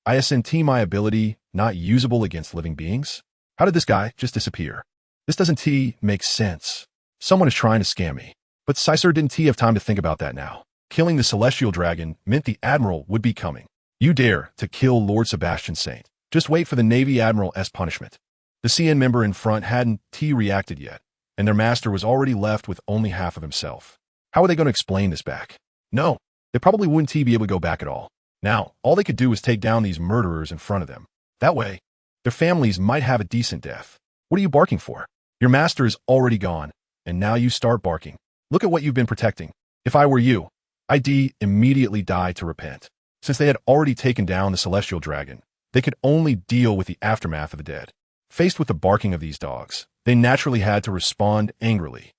Speaker 1: isn't my ability not usable against living beings? How did this guy just disappear? This doesn't make sense. Someone is trying to scam me. But Saixi didn't have time to think about that now. Killing the celestial dragon meant the admiral would be coming. You dare to kill Lord Sebastian Saint. Just wait for the Navy Admiral's punishment. The CN member in front hadn't reacted yet, and their master was already left with only half of himself. How are they going to explain this back? No, they probably wouldn't be able to go back at all. Now, all they could do was take down these murderers in front of them. That way, their families might have a decent death. What are you barking for? Your master is already gone, and now you start barking. Look at what you've been protecting. If I were you, I'd immediately die to repent. Since they had already taken down the celestial dragon, they could only deal with the aftermath of the dead. Faced with the barking of these dogs, they naturally had to respond angrily.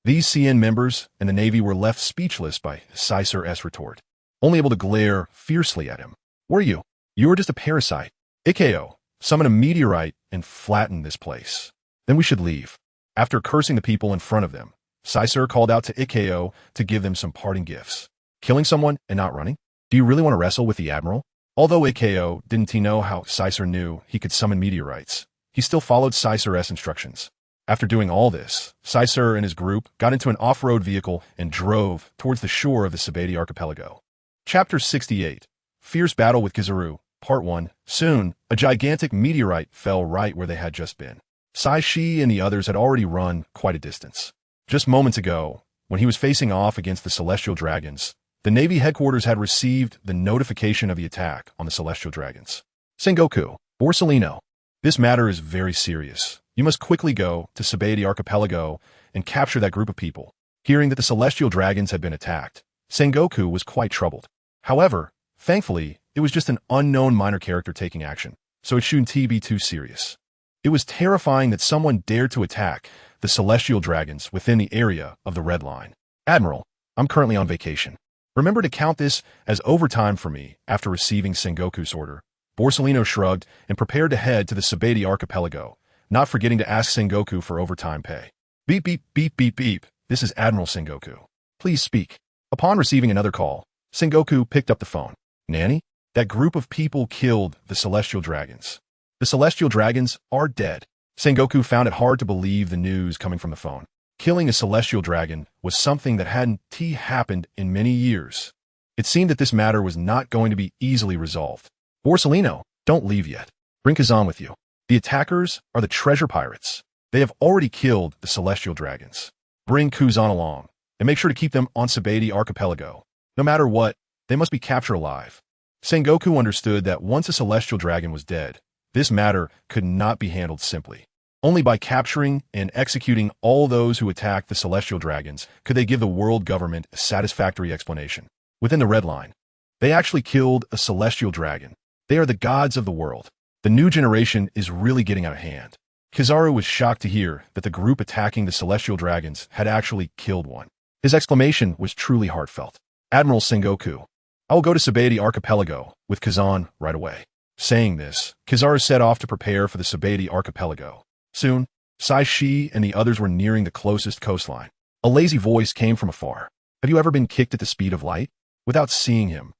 Speaker 1: These CN members and the Navy were left speechless by Saixi retort, only able to glare fiercely at him. Were you? You were just a parasite. Ikeo, summon a meteorite and flatten this place. Then we should leave. After cursing the people in front of them, Saixi called out to Ikeo to give them some parting gifts. Killing someone and not running? Do you really want to wrestle with the admiral? Although Ikeo didn't know how Saixi knew he could summon meteorites, he still followed Saixi's instructions. After doing all this, Saixi and his group got into an off-road vehicle and drove towards the shore of the Sabaody archipelago. Chapter 68, Fierce Battle with Kizaru, Part 1. Soon, a gigantic meteorite fell right where they had just been. Saixi and the others had already run quite a distance. Just moments ago, when he was facing off against the celestial dragons, the Navy headquarters had received the notification of the attack on the celestial dragons. Sengoku, Borsellino, this matter is very serious. You must quickly go to Sabaody archipelago and capture that group of people. Hearing that the celestial dragons had been attacked, Sengoku was quite troubled. However, thankfully, it was just an unknown minor character taking action, so it shouldn't be too serious. It was terrifying that someone dared to attack the celestial dragons within the area of the Red Line. Admiral, I'm currently on vacation. Remember to count this as overtime for me after receiving Sengoku's order. Borsellino shrugged and prepared to head to the Sabaody archipelago, not forgetting to ask Sengoku for overtime pay. Beep, beep, beep, beep, beep. This is Admiral Sengoku. Please speak. Upon receiving another call, Sengoku picked up the phone. Nanny? That group of people killed the celestial dragons. The celestial dragons are dead. Sengoku found it hard to believe the news coming from the phone. Killing a celestial dragon was something that hadn't happened in many years. It seemed that this matter was not going to be easily resolved. Borsellino, don't leave yet. Bring Kazan with you. The attackers are the treasure pirates. They have already killed the celestial dragons. Bring Kuzan along, and make sure to keep them on Sabaody archipelago. No matter what, they must be captured alive. Sengoku understood that once a celestial dragon was dead, This matter could not be handled simply. Only by capturing and executing all those who attacked the celestial dragons could they give the world government a satisfactory explanation. Within the red line, they actually killed a celestial dragon. They are the gods of the world. The new generation is really getting out of hand. Kizaru was shocked to hear that the group attacking the celestial dragons had actually killed one. His exclamation was truly heartfelt. Admiral Sengoku, I will go to Sabaody Archipelago with Kazan right away. Saying this, Kizaru set off to prepare for the Sabaody Archipelago. Soon, Saixi and the others were nearing the closest coastline. A lazy voice came from afar. Have you ever been kicked at the speed of light? Without seeing him,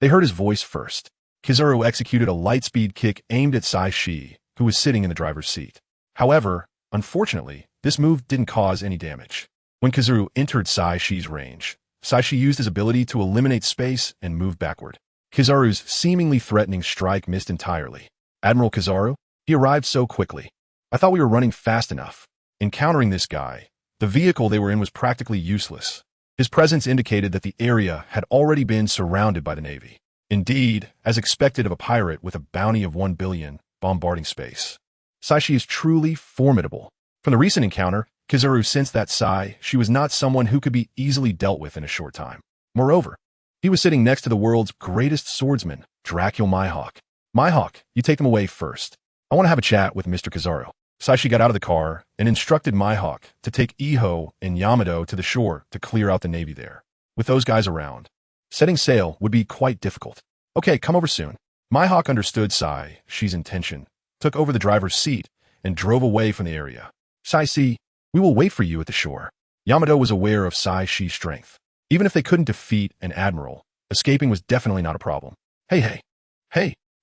Speaker 1: they heard his voice first. Kizaru executed a light-speed kick aimed at Saixi, who was sitting in the driver's seat. However, unfortunately, this move didn't cause any damage. When Kizaru entered Saishi's range, Sachi used his ability to eliminate space and move backward. Kizaru's seemingly threatening strike missed entirely. Admiral Kizaru, he arrived so quickly. I thought we were running fast enough. Encountering this guy, the vehicle they were in was practically useless. His presence indicated that the area had already been surrounded by the Navy. Indeed, as expected of a pirate with a bounty of 1 billion, bombarding space. Sachi is truly formidable. From the recent encounter, Kizaru sensed that she was not someone who could be easily dealt with in a short time. Moreover, he was sitting next to the world's greatest swordsman, Dracul Mihawk. Mihawk, you take them away first. I want to have a chat with Mr. Kizaru. Sachi got out of the car and instructed Mihawk to take Iho and Yamato to the shore to clear out the Navy there. With those guys around, setting sail would be quite difficult. Okay, come over soon. Mihawk understood Saishi's intention, took over the driver's seat, and drove away from the area. Saixi, we will wait for you at the shore. Yamato was aware of Saishi's strength. Even if they couldn't defeat an admiral, escaping was definitely not a problem. Hey,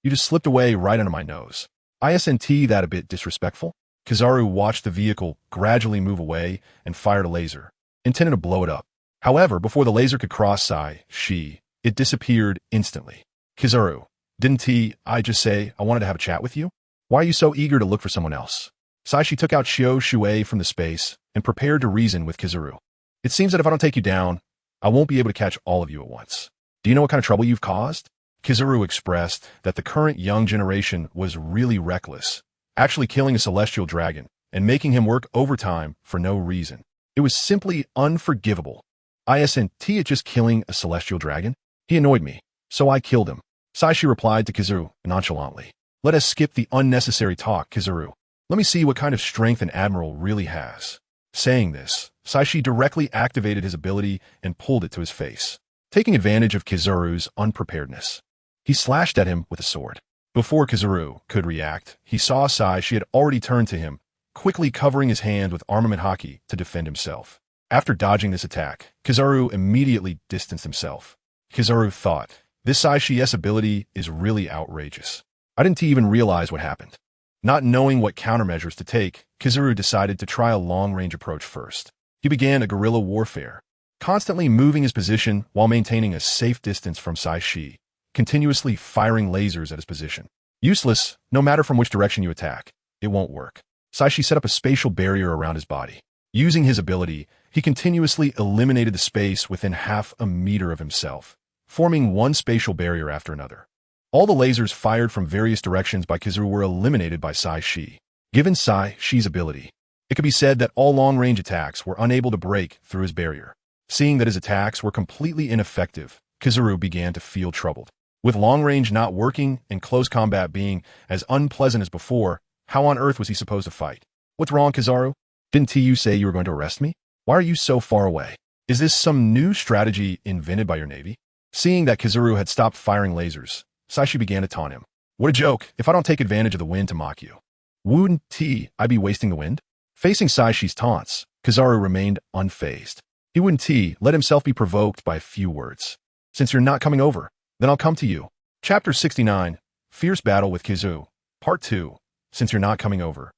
Speaker 1: you just slipped away right under my nose. Isn't that a bit disrespectful? Kizaru watched the vehicle gradually move away and fired a laser, intending to blow it up. However, before the laser could cross Saixi, it disappeared instantly. Kizaru, didn't I just say I wanted to have a chat with you? Why are you so eager to look for someone else? Sachi took out Shio Shuei from the space and prepared to reason with Kizaru. It seems that if I don't take you down, I won't be able to catch all of you at once. Do you know what kind of trouble you've caused? Kizaru expressed that the current young generation was really reckless, actually killing a celestial dragon and making him work overtime for no reason. It was simply unforgivable. Isn't it just killing a celestial dragon? He annoyed me, so I killed him. Sachi replied to Kizaru nonchalantly. Let us skip the unnecessary talk, Kizaru. Let me see what kind of strength an admiral really has. Saying this, Sachi directly activated his ability and pulled it to his face. Taking advantage of Kizaru's unpreparedness, he slashed at him with a sword. Before Kizaru could react, he saw Sachi had already turned to him, quickly covering his hand with armament haki to defend himself. After dodging this attack, Kizaru immediately distanced himself. Kizaru thought, this Sachi's ability is really outrageous. I didn't even realize what happened. Not knowing what countermeasures to take, Kizaru decided to try a long-range approach first. He began a guerrilla warfare, constantly moving his position while maintaining a safe distance from Saixi, continuously firing lasers at his position. Useless, no matter from which direction you attack. It won't work. Saixi set up a spatial barrier around his body. Using his ability, he continuously eliminated the space within half a meter of himself, forming one spatial barrier after another. All the lasers fired from various directions by Kizaru were eliminated by Saixi. Given Saishi's ability, it could be said that all long-range attacks were unable to break through his barrier. Seeing that his attacks were completely ineffective, Kizaru began to feel troubled. With long-range not working and close combat being as unpleasant as before, how on earth was he supposed to fight? What's wrong, Kizaru? Didn't you say you were going to arrest me? Why are you so far away? Is this some new strategy invented by your Navy? Seeing that Kizaru had stopped firing lasers, Sachi began to taunt him. What a joke, if I don't take advantage of the wind to mock you. Wouldn't I be wasting the wind? Facing Saishi's taunts, Kizaru remained unfazed. He wouldn't let himself be provoked by a few words. Since you're not coming over, then I'll come to you. Chapter 69, Fierce Battle with Kizaru, Part 2, Since you're not coming over.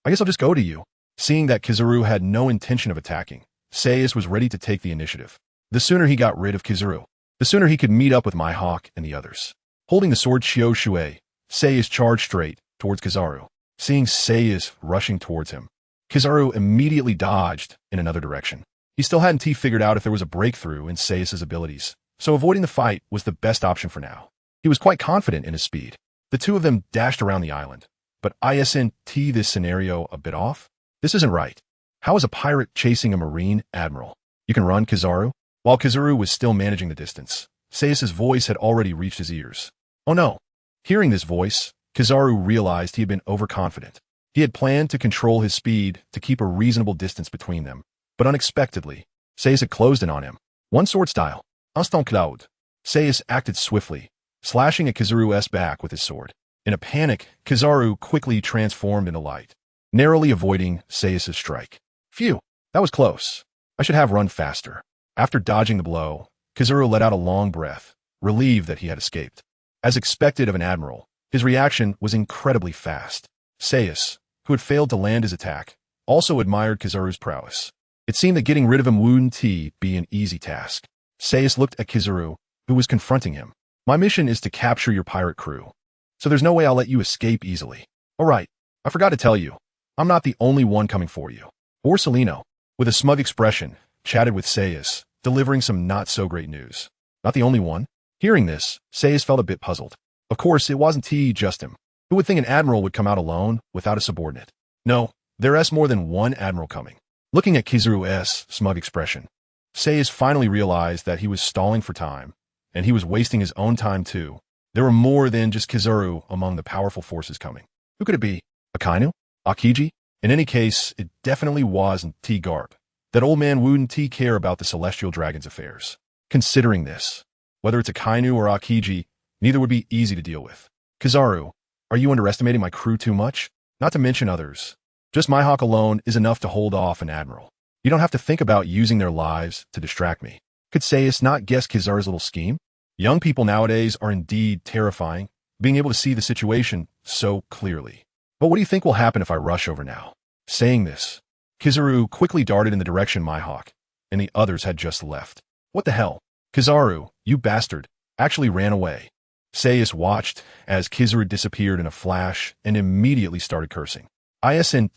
Speaker 1: I guess I'll just go to you. Seeing that Kizaru had no intention of attacking, Saixi was ready to take the initiative. The sooner he got rid of Kizaru, the sooner he could meet up with Mihawk and the others. Holding the sword Shio Shuei, Saixi charged straight towards Kizaru. Seeing Saixi rushing towards him, Kizaru immediately dodged in another direction. He still hadn't figured out if there was a breakthrough in Saix's abilities, so avoiding the fight was the best option for now. He was quite confident in his speed. The two of them dashed around the island, But isn't this scenario a bit off? This isn't right. How is a pirate chasing a marine admiral? You can run, Kizaru? While Kizaru was still managing the distance, Saix's voice had already reached his ears. Oh no. Hearing this voice, Kizaru realized he had been overconfident. He had planned to control his speed to keep a reasonable distance between them, but unexpectedly, Saix had closed in on him. One sword style. Instant cloud. Saix acted swiftly, slashing at Kizaru's back with his sword. In a panic, Kizaru quickly transformed into light, narrowly avoiding Saix's strike. Phew, that was close. I should have run faster. After dodging the blow, Kizaru let out a long breath, relieved that he had escaped. As expected of an admiral, his reaction was incredibly fast. Saix, who had failed to land his attack, also admired Kizaru's prowess. It seemed that getting rid of him wouldn't be an easy task. Saix looked at Kizaru, who was confronting him. My mission is to capture your pirate crew, so there's no way I'll let you escape easily. All right, I forgot to tell you, I'm not the only one coming for you. Borsellino, with a smug expression, chatted with Saix, delivering some not-so-great news. Not the only one? Hearing this, Saix felt a bit puzzled. Of course, it wasn't just him. Who would think an admiral would come out alone without a subordinate? No, there's more than one admiral coming. Looking at Kizaru's smug expression, Saix finally realized that he was stalling for time, and he was wasting his own time too. There were more than just Kizaru among the powerful forces coming. Who could it be? Akainu? Akiji? In any case, it definitely wasn't Garp. That old man wouldn't care about the celestial dragon's affairs. Considering this, whether it's Akainu or Akiji, neither would be easy to deal with. Kizaru, are you underestimating my crew too much? Not to mention others. Just my hawk alone is enough to hold off an admiral. You don't have to think about using their lives to distract me. Could Saix not guess Kizaru's little scheme? Young people nowadays are indeed terrifying, being able to see the situation so clearly. But what do you think will happen if I rush over now? Saying this, Kizaru quickly darted in the direction my hawk, and the others had just left. What the hell? Kizaru, you bastard, actually ran away. Saix watched as Kizaru disappeared in a flash and immediately started cursing. Isn't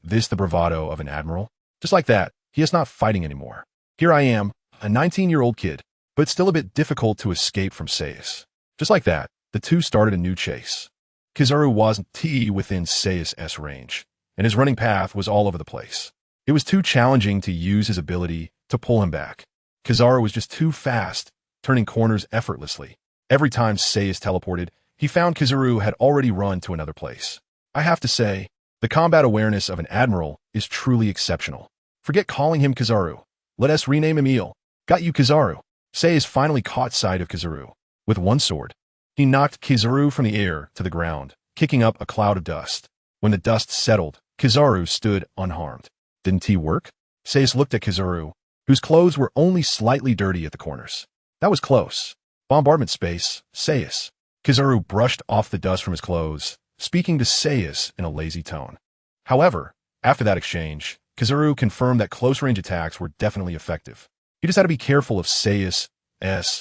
Speaker 1: this the bravado of an admiral? Just like that, he is not fighting anymore. Here I am, a 19-year-old kid, but still a bit difficult to escape from Saix. Just like that, the two started a new chase. Kizaru wasn't within Saix's range, and his running path was all over the place. It was too challenging to use his ability to pull him back. Kizaru was just too fast, turning corners effortlessly. Every time Saix teleported, he found Kizaru had already run to another place. I have to say, the combat awareness of an admiral is truly exceptional. Forget calling him Kizaru. Let us rename him Eel. Got you, Kizaru. Saix finally caught sight of Kizaru. With one sword, he knocked Kizaru from the air to the ground, kicking up a cloud of dust. When the dust settled, Kizaru stood unharmed. Didn't he work? Saix looked at Kizaru, whose clothes were only slightly dirty at the corners. That was close. Bombardment Space, Saix. Kizaru brushed off the dust from his clothes, speaking to Saix in a lazy tone. However, after that exchange, Kizaru confirmed that close-range attacks were definitely effective. He just had to be careful of Saix's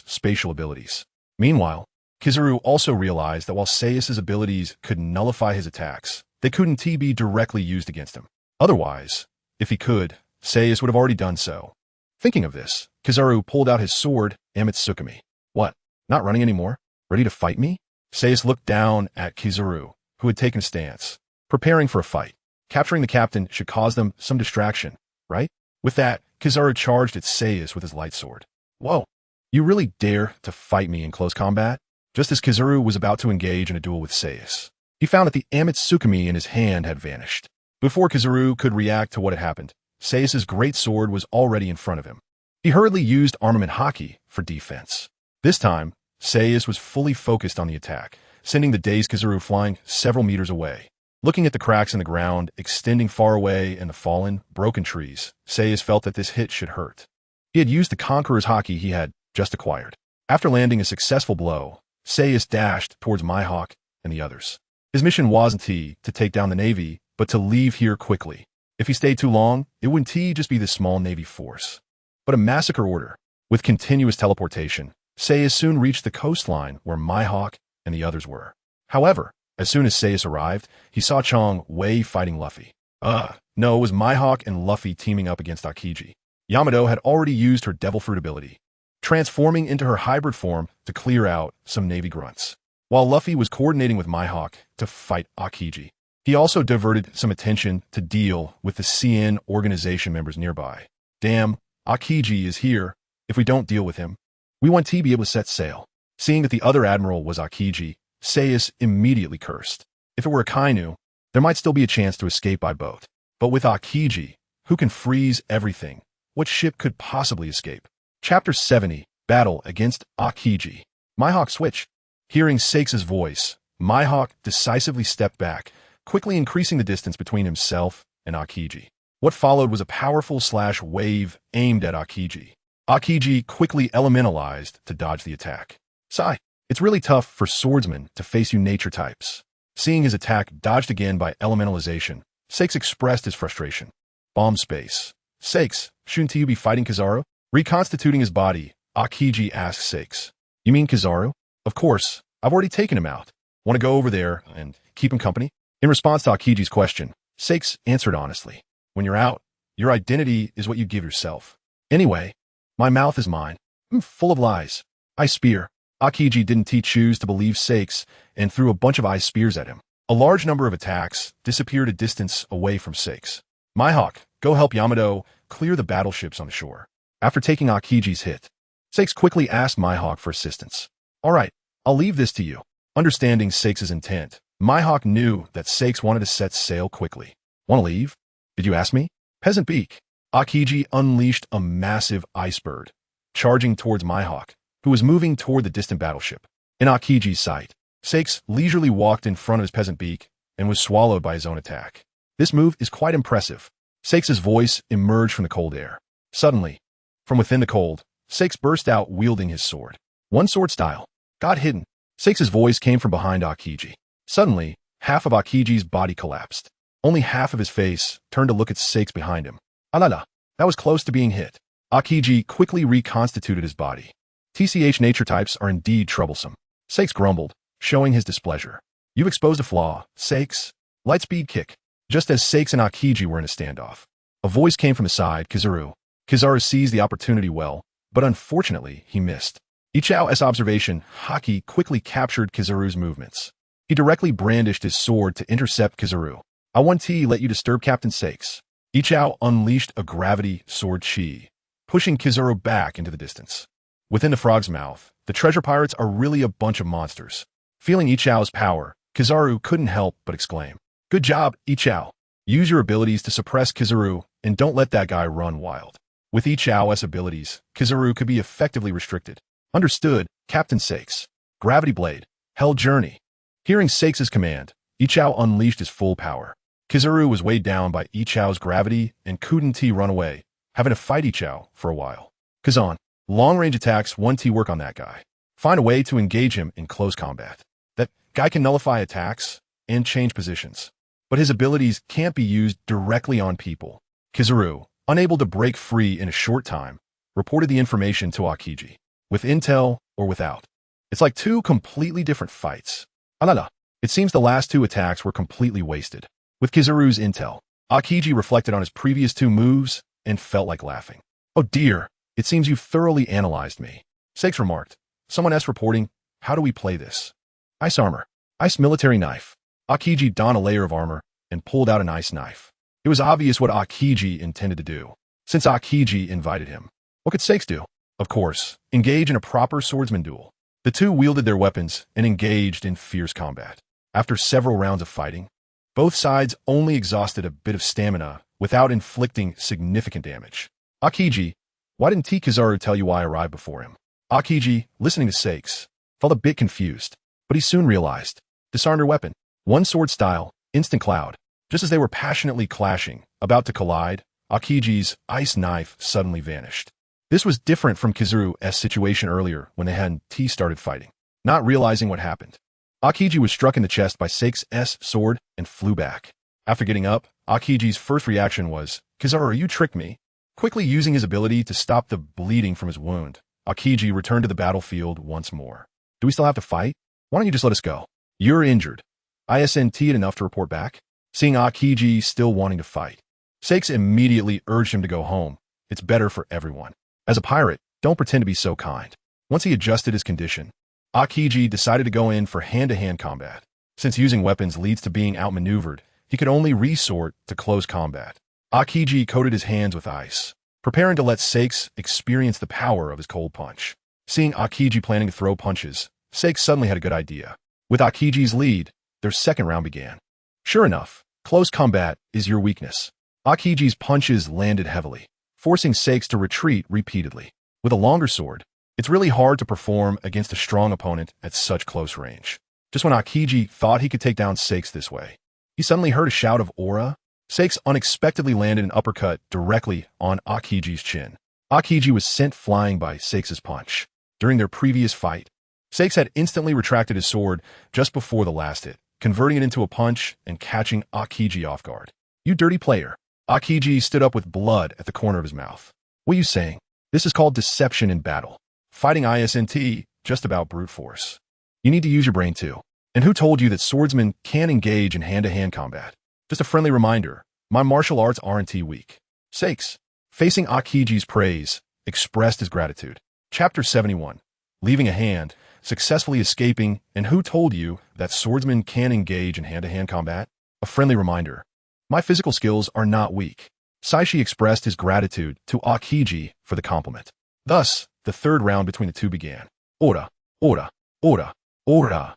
Speaker 1: spatial abilities. Meanwhile, Kizaru also realized that while Saix's abilities could nullify his attacks, they couldn't be directly used against him. Otherwise, if he could, Saix would have already done so. Thinking of this, Kizaru pulled out his sword, Amatsukami. What? Not running anymore? Ready to fight me? Saix looked down at Kizaru, who had taken a stance, preparing for a fight. Capturing the captain should cause them some distraction, right? With that, Kizaru charged at Saix with his light sword. Whoa, you really dare to fight me in close combat? Just as Kizaru was about to engage in a duel with Saix, he found that the Amatsukami in his hand had vanished. Before Kizaru could react to what had happened, Saix's great sword was already in front of him. He hurriedly used armament haki for defense. This time, Saix was fully focused on the attack, sending the dazed Kizaru flying several meters away. Looking at the cracks in the ground, extending far away and the fallen, broken trees, Saix felt that this hit should hurt. He had used the Conqueror's haki he had just acquired. After landing a successful blow, Saix dashed towards Mihawk and the others. His mission wasn't to take down the Navy, but to leave here quickly. If he stayed too long, it wouldn't just be the small Navy force, but a massacre order. With continuous teleportation, Saix soon reached the coastline where Mihawk and the others were. However, as soon as Saix arrived, he saw Chong Wei fighting Luffy. No, it was Mihawk and Luffy teaming up against Akiji. Yamato had already used her Devil Fruit ability, transforming into her hybrid form to clear out some Navy grunts. while Luffy was coordinating with Mihawk to fight Aokiji. He also diverted some attention to deal with the CN organization members nearby. Damn, Aokiji is here. If we don't deal with him, we want to be able to set sail. Seeing that the other admiral was Aokiji, Saixi immediately cursed. If it were a Kainu, there might still be a chance to escape by boat. But with Aokiji, who can freeze everything, what ship could possibly escape? Chapter 70, Battle Against Aokiji. Mihawk switched. Hearing Saix's voice, Mihawk decisively stepped back, quickly increasing the distance between himself and Aokiji. What followed was a powerful slash wave aimed at Aokiji. Aokiji quickly elementalized to dodge the attack. Sigh. It's really tough for swordsmen to face you nature types. Seeing his attack dodged again by elementalization, Saixi expressed his frustration. Bomb space. Saixi, shouldn't you be fighting Kizaru? Reconstituting his body, Aokiji asked Saixi. You mean Kizaru? Of course, I've already taken him out. Want to go over there and keep him company? In response to Aokiji's question, Saixi answered honestly. When you're out, your identity is what you give yourself. Anyway, my mouth is mine. I'm full of lies. I spear. Aokiji didn't choose to believe Saixi and threw a bunch of ice spears at him. A large number of attacks disappeared a distance away from Saixi. Mihawk, go help Yamato clear the battleships on the shore. After taking Aokiji's hit, Saixi quickly asked Mihawk for assistance. All right, I'll leave this to you. Understanding Saix's intent, Mihawk knew that Saixi wanted to set sail quickly. Want to leave? Did you ask me? Peasant beak. Aokiji unleashed a massive ice bird, charging towards Mihawk, who was moving toward the distant battleship. In Aokiji's sight, Saixi leisurely walked in front of his peasant beak and was swallowed by his own attack. This move is quite impressive. Saix's voice emerged from the cold air. Suddenly, from within the cold, Saixi burst out wielding his sword. One sword style. Got hidden. Saix's voice came from behind Aokiji. Suddenly, half of Aokiji's body collapsed. Only half of his face turned to look at Saixi behind him. Alala, that was close to being hit. Aokiji quickly reconstituted his body. TCH nature types are indeed troublesome. Saixi grumbled, showing his displeasure. You've exposed a flaw, Saixi. Lightspeed kick. Just as Saixi and Aokiji were in a standoff, a voice came from his side, Kizaru. Kizaru seized the opportunity well, but unfortunately, he missed. Ichao's observation, Haki quickly captured Kizaru's movements. He directly brandished his sword to intercept Kizaru. I want to let you disturb Captain Saixi. Ichao unleashed a gravity sword chi, pushing Kizaru back into the distance. Within the frog's mouth, the treasure pirates are really a bunch of monsters. Feeling Ichao's power, Kizaru couldn't help but exclaim. Good job, Ichao. Use your abilities to suppress Kizaru and don't let that guy run wild. With Ichao's abilities, Kizaru could be effectively restricted. Understood, Captain Saixi. Gravity Blade. Hell Journey. Hearing Saix's command, Ichao unleashed his full power. Kizaru was weighed down by Ichao's gravity and couldn't run away, having to fight Ichao for a while. Kazan. Long-range attacks 1T work on that guy. Find a way to engage him in close combat. That guy can nullify attacks and change positions, but his abilities can't be used directly on people. Kizaru, unable to break free in a short time, reported the information to Aokiji. With intel or without. It's like two completely different fights. Alala. It seems the last two attacks were completely wasted. With Kizaru's intel, Aokiji reflected on his previous two moves and felt like laughing. Oh dear, it seems you've thoroughly analyzed me. Saixi remarked. Someone else reporting, how do we play this? Ice armor. Ice military knife. Aokiji donned a layer of armor and pulled out an ice knife. It was obvious what Aokiji intended to do, since Aokiji invited him. What could Saixi do? Of course, engage in a proper swordsman duel. The two wielded their weapons and engaged in fierce combat. After several rounds of fighting, both sides only exhausted a bit of stamina without inflicting significant damage. Aokiji, why didn't Kizaru tell you why I arrived before him? Aokiji, listening to Saixi, felt a bit confused, but he soon realized. Disarmed her weapon. One sword style, instant cloud. Just as they were passionately clashing, about to collide, Aokiji's ice knife suddenly vanished. This was different from Kizaru's situation earlier when they hadn't started fighting. Not realizing what happened, Aokiji was struck in the chest by Saix's sword and flew back. After getting up, Aokiji's first reaction was, Kizaru, you tricked me. Quickly using his ability to stop the bleeding from his wound, Aokiji returned to the battlefield once more. Do we still have to fight? Why don't you just let us go? You're injured. ISNT enough to report back? Seeing Aokiji still wanting to fight, Saixi immediately urged him to go home. It's better for everyone. As a pirate, don't pretend to be so kind. Once he adjusted his condition, Akiji decided to go in for hand-to-hand combat. Since using weapons leads to being outmaneuvered, he could only resort to close combat. Akiji coated his hands with ice, preparing to let Saixi experience the power of his cold punch. Seeing Akiji planning to throw punches, Saixi suddenly had a good idea. With Akiji's lead, their second round began. Sure enough, close combat is your weakness. Akiji's punches landed heavily, forcing Saixi to retreat repeatedly. With a longer sword, it's really hard to perform against a strong opponent at such close range. Just when Akiji thought he could take down Saixi this way, he suddenly heard a shout of aura. Saixi unexpectedly landed an uppercut directly on Akiji's chin. Akiji was sent flying by Saixi's punch. During their previous fight, Saixi had instantly retracted his sword just before the last hit, converting it into a punch and catching Akiji off guard. "You dirty player." Akiji stood up with blood at the corner of his mouth. "What are you saying? This is called deception in battle. Fighting isn't just about brute force. You need to use your brain too. And who told you that swordsmen can engage in hand-to-hand combat? Just a friendly reminder, my martial arts aren't weak." Saixi, facing Akiji's praise, expressed his gratitude. Chapter 71. Leaving a hand, successfully escaping, and who told you that swordsmen can engage in hand-to-hand combat? A friendly reminder, my physical skills are not weak. Sachi expressed his gratitude to Akiji for the compliment. Thus, the third round between the two began. Ora, ora, ora, ora.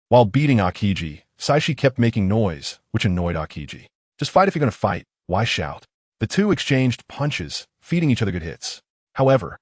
Speaker 1: While beating Akiji, Sachi kept making noise, which annoyed Akiji. Just fight if you're going to fight, why shout? The two exchanged punches, feeding each other good hits. However,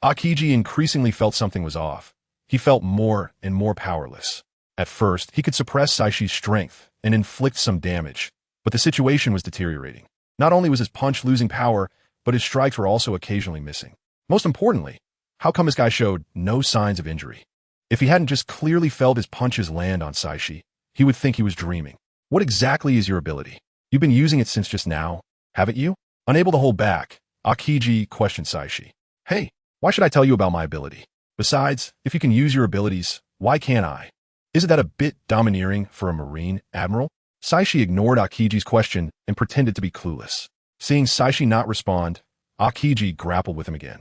Speaker 1: Akiji increasingly felt something was off. He felt more and more powerless. At first, he could suppress Saishi's strength and inflict some damage, but the situation was deteriorating. Not only was his punch losing power, but his strikes were also occasionally missing. Most importantly, how come this guy showed no signs of injury? If he hadn't just clearly felt his punches land on Saixi, he would think he was dreaming. What exactly is your ability? You've been using it since just now, haven't you? Unable to hold back, Akiji questioned Saixi. Hey, why should I tell you about my ability? Besides, if you can use your abilities, why can't I? Isn't that a bit domineering for a Marine Admiral? Saixi ignored Akiji's question and pretended to be clueless. Seeing Saixi not respond, Akiji grappled with him again.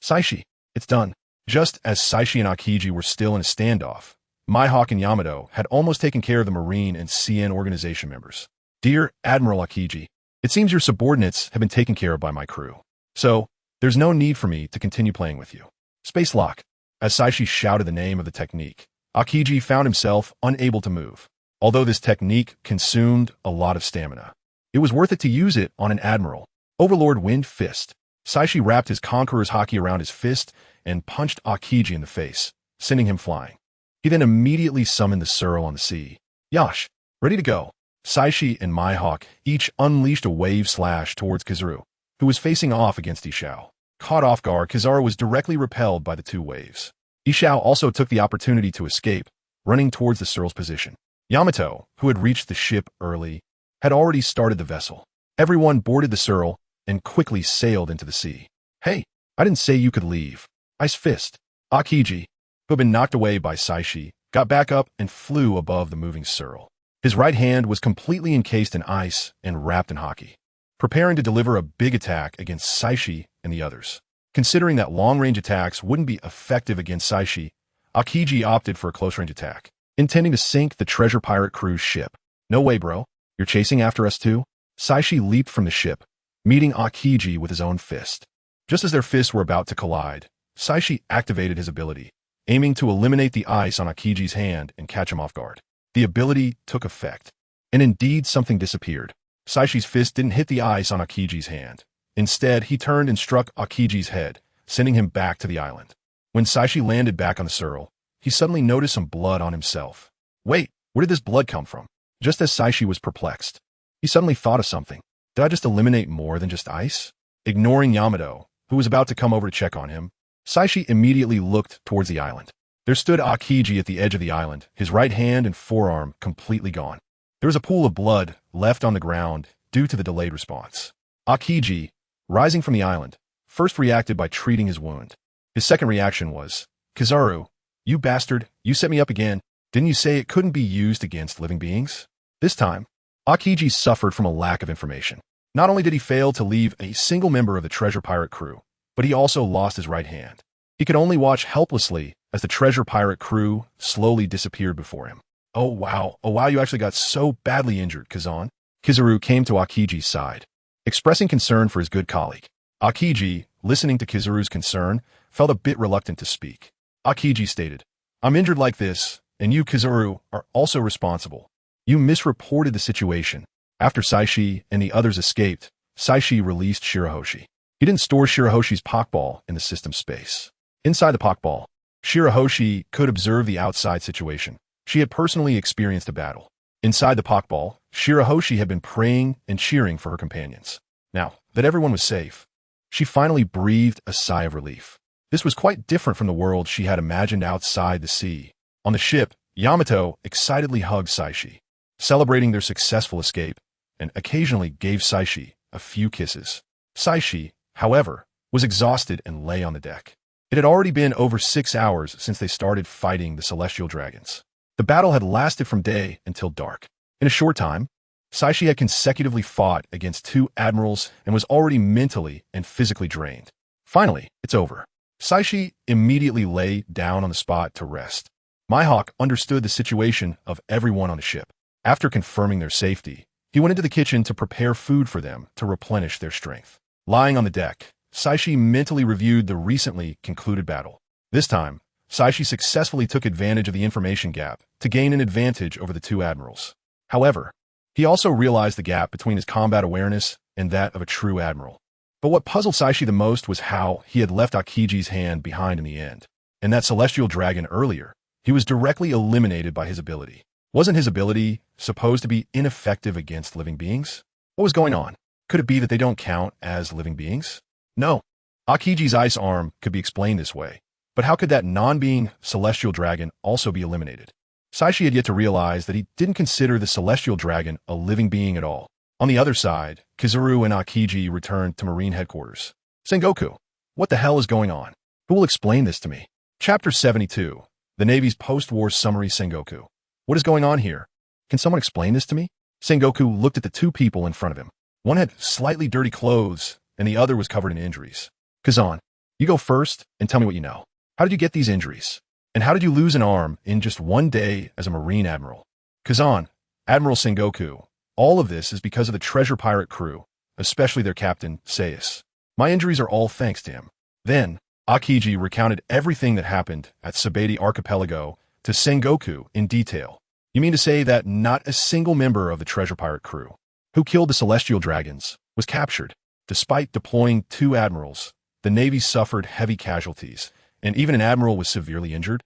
Speaker 1: Saixi, it's done. Just as Saixi and Akiji were still in a standoff, Mihawk and Yamato had almost taken care of the Marine and CN organization members. Dear Admiral Akiji, it seems your subordinates have been taken care of by my crew. So, there's no need for me to continue playing with you. Space lock. As Saixi shouted the name of the technique, Akiji found himself unable to move. Although this technique consumed a lot of stamina, it was worth it to use it on an admiral. Overlord Wind Fist. Saixi wrapped his Conqueror's Haki around his fist and punched Akiji in the face, sending him flying. He then immediately summoned the Searle on the sea. Yash, ready to go. Saixi and Mihawk each unleashed a wave slash towards Kizaru, who was facing off against Ishao. Caught off guard, Kizaru was directly repelled by the two waves. Ishao also took the opportunity to escape, running towards the Searle's position. Yamato, who had reached the ship early, had already started the vessel. Everyone boarded the Searle and quickly sailed into the sea. Hey, I didn't say you could leave. Ice Fist. Akiji, who had been knocked away by Saixi, got back up and flew above the moving Searle. His right hand was completely encased in ice and wrapped in Haki, preparing to deliver a big attack against Saixi and the others. Considering that long-range attacks wouldn't be effective against Saixi, Akiji opted for a close-range attack, intending to sink the treasure pirate crew's ship. No way, bro. You're chasing after us too? Saixi leaped from the ship, meeting Akiji with his own fist. Just as their fists were about to collide, Saixi activated his ability, aiming to eliminate the ice on Akiji's hand and catch him off guard. The ability took effect, and indeed something disappeared. Saishi's fist didn't hit the ice on Akiji's hand. Instead, he turned and struck Akiji's head, sending him back to the island. When Saixi landed back on the Searle, he suddenly noticed some blood on himself. Wait, where did this blood come from? Just as Saixi was perplexed, he suddenly thought of something. Did I just eliminate more than just ice? Ignoring Yamato, who was about to come over to check on him, Saixi immediately looked towards the island. There stood Akiji at the edge of the island, his right hand and forearm completely gone. There was a pool of blood left on the ground due to the delayed response. Akiji, rising from the island, first reacted by treating his wound. His second reaction was, Kizaru, you bastard, you set me up again. Didn't you say it couldn't be used against living beings? This time, Akiji suffered from a lack of information. Not only did he fail to leave a single member of the treasure pirate crew, but he also lost his right hand. He could only watch helplessly as the treasure pirate crew slowly disappeared before him. Oh wow, you actually got so badly injured, Kazan. Kizaru came to Akiji's side, expressing concern for his good colleague. Akiji, listening to Kizaru's concern, felt a bit reluctant to speak. Akiji stated, I'm injured like this, and you, Kizaru, are also responsible. You misreported the situation. After Saixi and the others escaped, Saixi released Shirahoshi. He didn't store Shirahoshi's Pokeball in the system space. Inside the Pokeball, Shirahoshi could observe the outside situation. She had personally experienced a battle. Inside the Pokeball, Shirahoshi had been praying and cheering for her companions. Now that everyone was safe, she finally breathed a sigh of relief. This was quite different from the world she had imagined outside the sea. On the ship, Yamato excitedly hugged Saixi, celebrating their successful escape, and occasionally gave Saixi a few kisses. Saixi, however, was exhausted and lay on the deck. It had already been over 6 hours since they started fighting the celestial dragons. The battle had lasted from day until dark. In a short time, Saixi had consecutively fought against 2 admirals and was already mentally and physically drained. Finally, it's over. Saixi immediately lay down on the spot to rest. Mihawk understood the situation of everyone on the ship. After confirming their safety, he went into the kitchen to prepare food for them to replenish their strength. Lying on the deck, Saixi mentally reviewed the recently concluded battle. This time, Saixi successfully took advantage of the information gap to gain an advantage over the 2 admirals. However, he also realized the gap between his combat awareness and that of a true admiral. But what puzzled Saixi the most was how he had left Akiji's hand behind in the end. And that celestial dragon earlier, he was directly eliminated by his ability. Wasn't his ability supposed to be ineffective against living beings? What was going on? Could it be that they don't count as living beings? No. Akiji's ice arm could be explained this way. But how could that non-being celestial dragon also be eliminated? Saixi had yet to realize that he didn't consider the celestial dragon a living being at all. On the other side, Kizaru and Akiji returned to Marine headquarters. Sengoku, what the hell is going on? Who will explain this to me? Chapter 72, the Navy's post-war summary. Sengoku, what is going on here? Can someone explain this to me? Sengoku looked at the 2 people in front of him. One had slightly dirty clothes, and the other was covered in injuries. Kazan, you go first and tell me what you know. How did you get these injuries? And how did you lose an arm in just 1 day as a Marine Admiral? Kazan, Admiral Sengoku, all of this is because of the treasure pirate crew, especially their captain, Saixi. My injuries are all thanks to him. Then, Akiji recounted everything that happened at Sabaody Archipelago to Sengoku in detail. You mean to say that not a single member of the treasure pirate crew who killed the celestial dragons was captured? Despite deploying 2 admirals, the Navy suffered heavy casualties, and even an admiral was severely injured?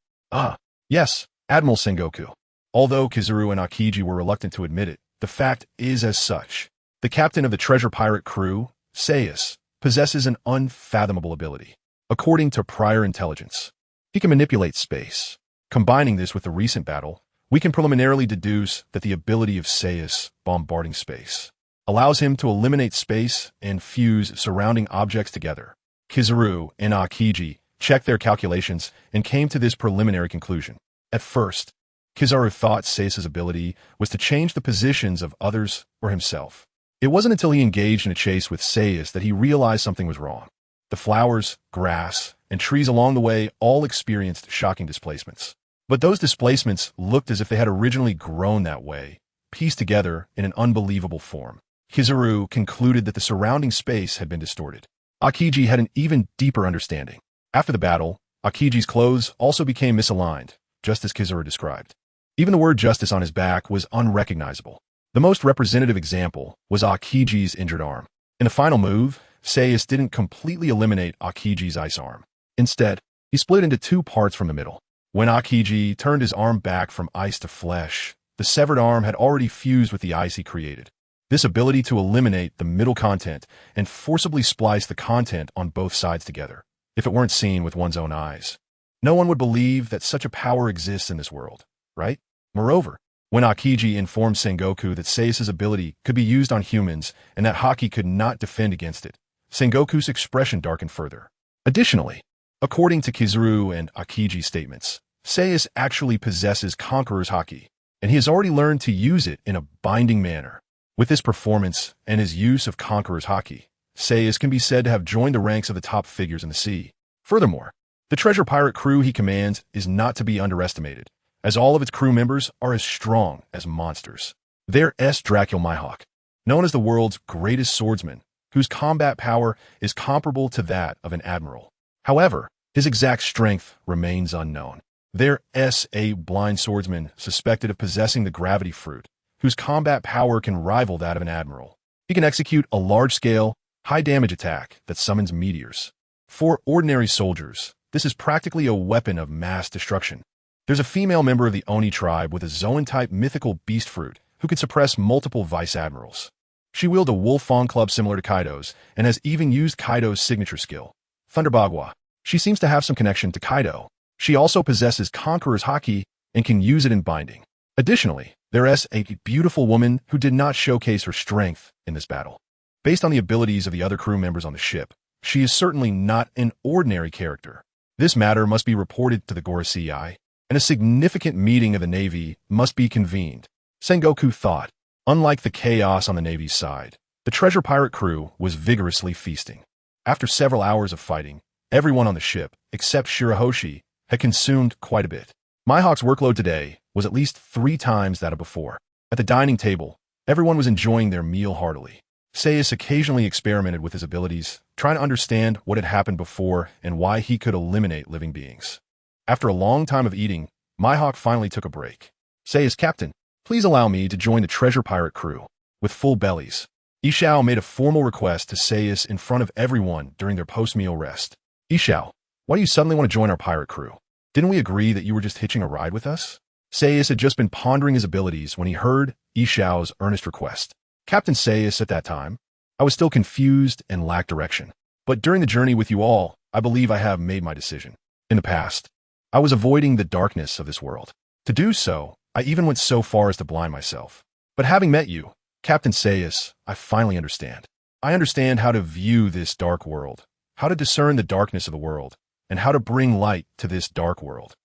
Speaker 1: Yes, Admiral Sengoku. Although Kizaru and Akiji were reluctant to admit it, the fact is as such. The captain of the treasure pirate crew, Saixi, possesses an unfathomable ability. According to prior intelligence, he can manipulate space. Combining this with the recent battle, we can preliminarily deduce that the ability of Saixi, bombarding space, allows him to eliminate space and fuse surrounding objects together. Kizaru and Akiji checked their calculations and came to this preliminary conclusion. At first, Kizaru thought Saix's ability was to change the positions of others or himself. It wasn't until he engaged in a chase with Saixi that he realized something was wrong. The flowers, grass, and trees along the way all experienced shocking displacements. But those displacements looked as if they had originally grown that way, pieced together in an unbelievable form. Kizaru concluded that the surrounding space had been distorted. Akiji had an even deeper understanding. After the battle, Akiji's clothes also became misaligned, just as Kizaru described. Even the word justice on his back was unrecognizable. The most representative example was Akiji's injured arm. In the final move, Saixi didn't completely eliminate Akiji's ice arm. Instead, he split into 2 parts from the middle. When Akiji turned his arm back from ice to flesh, the severed arm had already fused with the ice he created. This ability to eliminate the middle content and forcibly splice the content on both sides together, if it weren't seen with one's own eyes. No one would believe that such a power exists in this world, right? Moreover, when Akiji informed Sengoku that Saix's ability could be used on humans and that Haki could not defend against it, Sengoku's expression darkened further. Additionally, according to Kizaru and Akiji's statements, Saixi actually possesses Conqueror's Haki, and he has already learned to use it in a binding manner. With this performance and his use of Conqueror's Haki, Saixi can be said to have joined the ranks of the top figures in the sea. Furthermore, The treasure pirate crew he commands is not to be underestimated, as all of its crew members are as strong as monsters. There's Dracul Mihawk, known as the world's greatest swordsman, whose combat power is comparable to that of an admiral. However, his exact strength remains unknown. There's a blind swordsman suspected of possessing the gravity fruit, whose combat power can rival that of an admiral. He can execute a large-scale, high-damage attack that summons meteors. For ordinary soldiers, this is practically a weapon of mass destruction. There's a female member of the Oni tribe with a Zoan-type mythical beast fruit who can suppress multiple vice-admirals. She wields a wolf fawn club similar to Kaido's and has even used Kaido's signature skill, Thunderbagua. She seems to have some connection to Kaido. She also possesses Conqueror's Haki and can use it in binding. Additionally, there's a beautiful woman who did not showcase her strength in this battle. Based on the abilities of the other crew members on the ship, she is certainly not an ordinary character. This matter must be reported to the Gorosei, and a significant meeting of the Navy must be convened. Sengoku thought. Unlike the chaos on the Navy's side, the treasure pirate crew was vigorously feasting. After several hours of fighting, everyone on the ship, except Shirahoshi, had consumed quite a bit. Mihawk's workload today was at least 3 times that of before. At the dining table, everyone was enjoying their meal heartily. Saixi occasionally experimented with his abilities, trying to understand what had happened before and why he could eliminate living beings. After a long time of eating, Mihawk finally took a break. Saixi, Captain, please allow me to join the treasure pirate crew. With full bellies, Ishao made a formal request to Saixi in front of everyone during their post-meal rest. Ishao, why do you suddenly want to join our pirate crew? Didn't we agree that you were just hitching a ride with us? Saixi had just been pondering his abilities when he heard Ishao's earnest request. Captain Saixi, at that time, I was still confused and lacked direction. But during the journey with you all, I believe I have made my decision. In the past, I was avoiding the darkness of this world. To do so, I even went so far as to blind myself. But having met you, Captain Saixi, I finally understand. I understand how to view this dark world, how to discern the darkness of the world, and how to bring light to this dark world.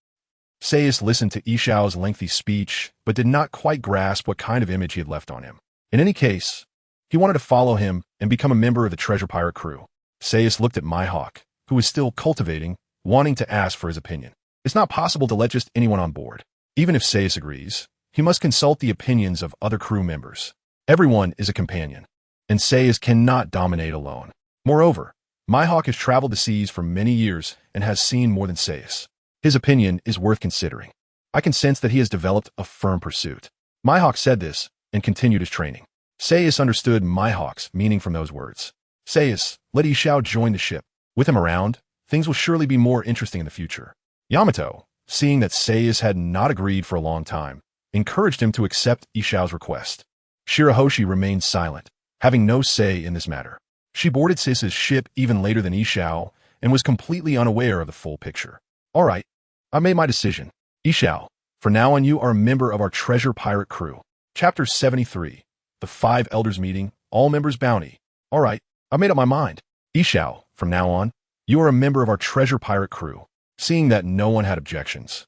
Speaker 1: Saixi listened to Ishao's lengthy speech, but did not quite grasp what kind of image he had left on him. In any case, he wanted to follow him and become a member of the treasure pirate crew. Saixi looked at Mihawk, who was still cultivating, wanting to ask for his opinion. It's not possible to let just anyone on board. Even if Saixi agrees, he must consult the opinions of other crew members. Everyone is a companion, and Saixi cannot dominate alone. Moreover, Mihawk has traveled the seas for many years and has seen more than Saixi. His opinion is worth considering. I can sense that he has developed a firm pursuit. Mihawk said this and continued his training. Saixi understood Mihawk's meaning from those words. Saixi, let Ishao join the ship. With him around, things will surely be more interesting in the future. Yamato, seeing that Saixi had not agreed for a long time, encouraged him to accept Ishao's request. Shirahoshi remained silent, having no say in this matter. She boarded Saixi's ship even later than Ishao and was completely unaware of the full picture. All right, I made my decision. Ishao, from now on you are a member of our treasure pirate crew. Chapter 73. The 5 Elders Meeting, All Members Bounty. All right, I made up my mind. Ishao, from now on, you are a member of our treasure pirate crew. Seeing that no one had objections,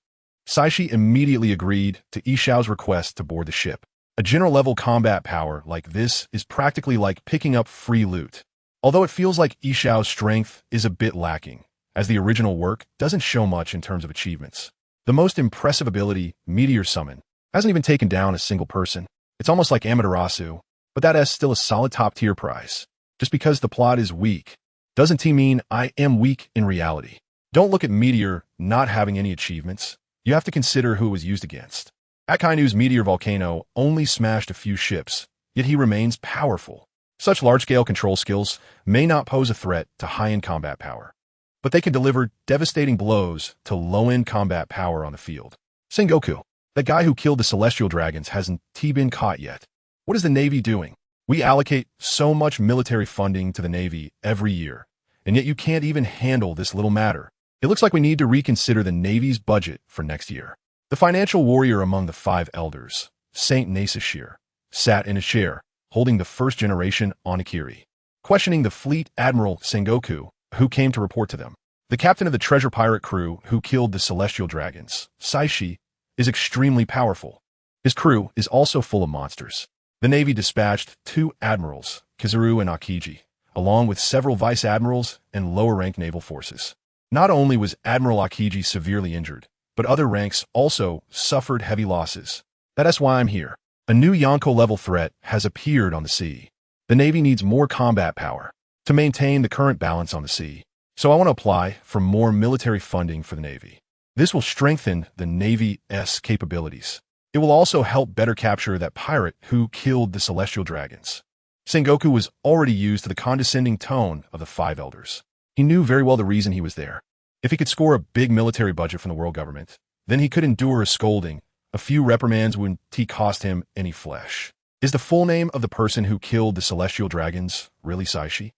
Speaker 1: Sachi immediately agreed to Ishao's request to board the ship. A general-level combat power like this is practically like picking up free loot. Although it feels like Ishao's strength is a bit lacking, as the original work doesn't show much in terms of achievements. The most impressive ability, Meteor Summon, hasn't even taken down a single person. It's almost like Amaterasu, but that is still a solid top-tier prize. Just because the plot is weak, doesn't mean I am weak in reality. Don't look at Meteor not having any achievements. You have to consider who it was used against. Akainu's Meteor Volcano only smashed a few ships, yet he remains powerful. Such large-scale control skills may not pose a threat to high-end combat power, but they can deliver devastating blows to low-end combat power on the field. Sengoku, the guy who killed the Celestial Dragons, hasn't been caught yet. What is the Navy doing? We allocate so much military funding to the Navy every year, and yet you can't even handle this little matter. It looks like we need to reconsider the Navy's budget for next year. The financial warrior among the 5 elders, Saint Nasashir, sat in a chair, holding the first-generation Onigiri, questioning the fleet admiral Sengoku, who came to report to them. The captain of the treasure pirate crew who killed the Celestial Dragons, Saixi, is extremely powerful. His crew is also full of monsters. The Navy dispatched 2 admirals, Kizaru and Akiji, along with several vice-admirals and lower-ranked naval forces. Not only was Admiral Akiji severely injured, but other ranks also suffered heavy losses. That's why I'm here. A new Yonko-level threat has appeared on the sea. The Navy needs more combat power to maintain the current balance on the sea. So I want to apply for more military funding for the Navy. This will strengthen the Navy's capabilities. It will also help better capture that pirate who killed the celestial dragons. Sengoku was already used to the condescending tone of the Five Elders. He knew very well the reason he was there. If he could score a big military budget from the world government, then he could endure a scolding. A few reprimands wouldn't cost him any flesh. Is the full name of the person who killed the celestial dragons really Saixi?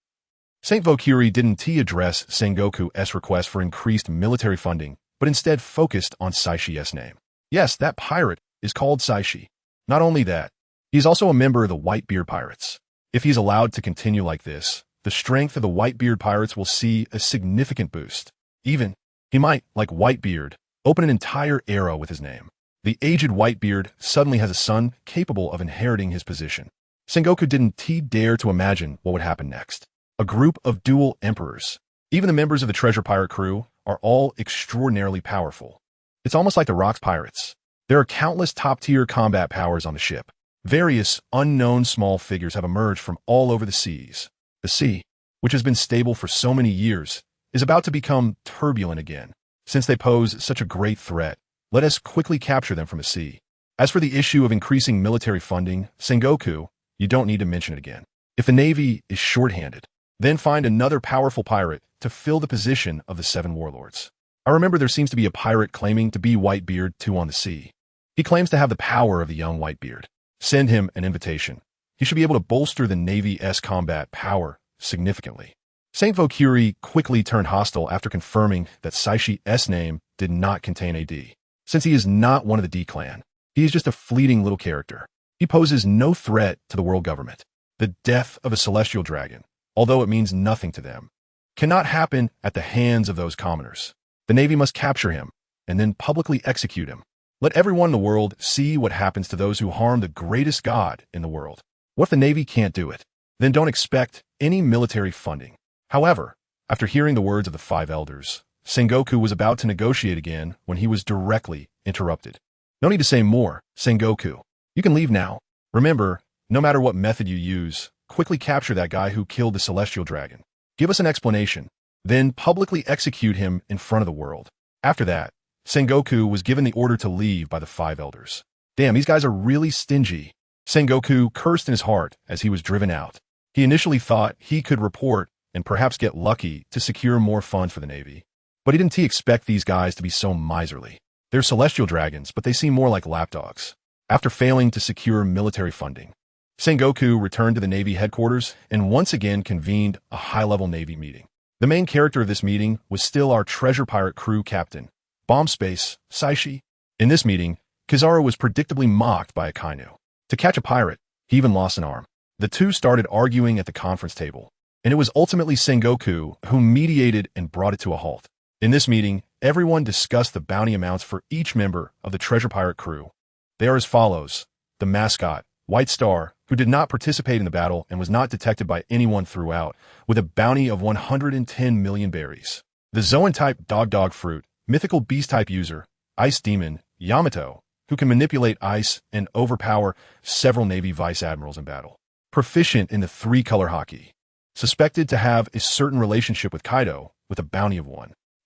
Speaker 1: Saint Vokiri didn't address Sengoku's request for increased military funding, but instead focused on Saishi's name. Yes, that pirate is called Saixi. Not only that, he's also a member of the Whitebeard Pirates. If he's allowed to continue like this, the strength of the Whitebeard Pirates will see a significant boost. Even, he might, like Whitebeard, open an entire era with his name. The aged Whitebeard suddenly has a son capable of inheriting his position. Sengoku didn't dare to imagine what would happen next. A group of dual emperors. Even the members of the treasure pirate crew are all extraordinarily powerful. It's almost like the Rocks Pirates. There are countless top-tier combat powers on the ship. Various unknown small figures have emerged from all over the seas. The sea, which has been stable for so many years, is about to become turbulent again. Since they pose such a great threat, let us quickly capture them from the sea. As for the issue of increasing military funding, Sengoku, you don't need to mention it again. If the Navy is short-handed, then find another powerful pirate to fill the position of the Seven Warlords. I remember there seems to be a pirate claiming to be Whitebeard too on the sea. He claims to have the power of the young Whitebeard. Send him an invitation. He should be able to bolster the Navy's combat power significantly. Saint Vokiri quickly turned hostile after confirming that Saishi's name did not contain a D. Since he is not one of the D clan, he is just a fleeting little character. He poses no threat to the world government. The death of a celestial dragon, although it means nothing to them, cannot happen at the hands of those commoners. The Navy must capture him and then publicly execute him. Let everyone in the world see what happens to those who harm the greatest god in the world. What if the Navy can't do it? Then don't expect any military funding. However, after hearing the words of the Five Elders, Sengoku was about to negotiate again when he was directly interrupted. No need to say more, Sengoku. You can leave now. Remember, no matter what method you use, quickly capture that guy who killed the celestial dragon. Give us an explanation, then publicly execute him in front of the world. After that, Sengoku was given the order to leave by the Five Elders. Damn, these guys are really stingy. Sengoku cursed in his heart as he was driven out. He initially thought he could report and perhaps get lucky to secure more funds for the Navy. But he didn't expect these guys to be so miserly. They're celestial dragons, but they seem more like lapdogs. After failing to secure military funding, Sengoku returned to the Navy headquarters and once again convened a high-level Navy meeting. The main character of this meeting was still our treasure pirate crew captain, Bomb Space, Sachi. In this meeting, Kizaru was predictably mocked by Akainu. To catch a pirate, he even lost an arm. The two started arguing at the conference table, and it was ultimately Sengoku who mediated and brought it to a halt. In this meeting, everyone discussed the bounty amounts for each member of the treasure pirate crew. They are as follows. The mascot, White Star, who did not participate in the battle and was not detected by anyone throughout, with a bounty of 110 million berries. The Zoan-type dog fruit, mythical beast-type user, Ice Demon, Yamato, who can manipulate ice and overpower several Navy vice admirals in battle. Proficient in the three-color hockey. Suspected to have a certain relationship with Kaido, with a bounty of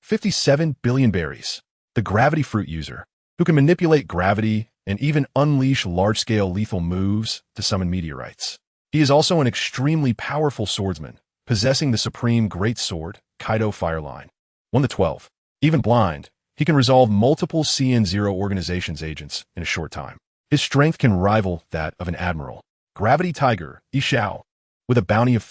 Speaker 1: 57 billion berries. The gravity fruit user, who can manipulate gravity and even unleash large-scale lethal moves to summon meteorites. He is also an extremely powerful swordsman, possessing the supreme great sword, Kaido Fireline. 1 to 12. Even blind, he can resolve multiple CN0 organization's agents in a short time. His strength can rival that of an admiral. Gravity Tiger, Ishao, with a bounty of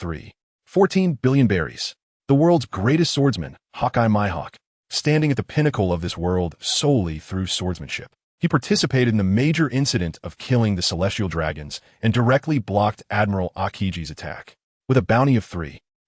Speaker 1: 14 billion berries. The world's greatest swordsman, Hawkeye Mihawk, standing at the pinnacle of this world solely through swordsmanship. He participated in the major incident of killing the celestial dragons and directly blocked Admiral Akiji's attack, with a bounty of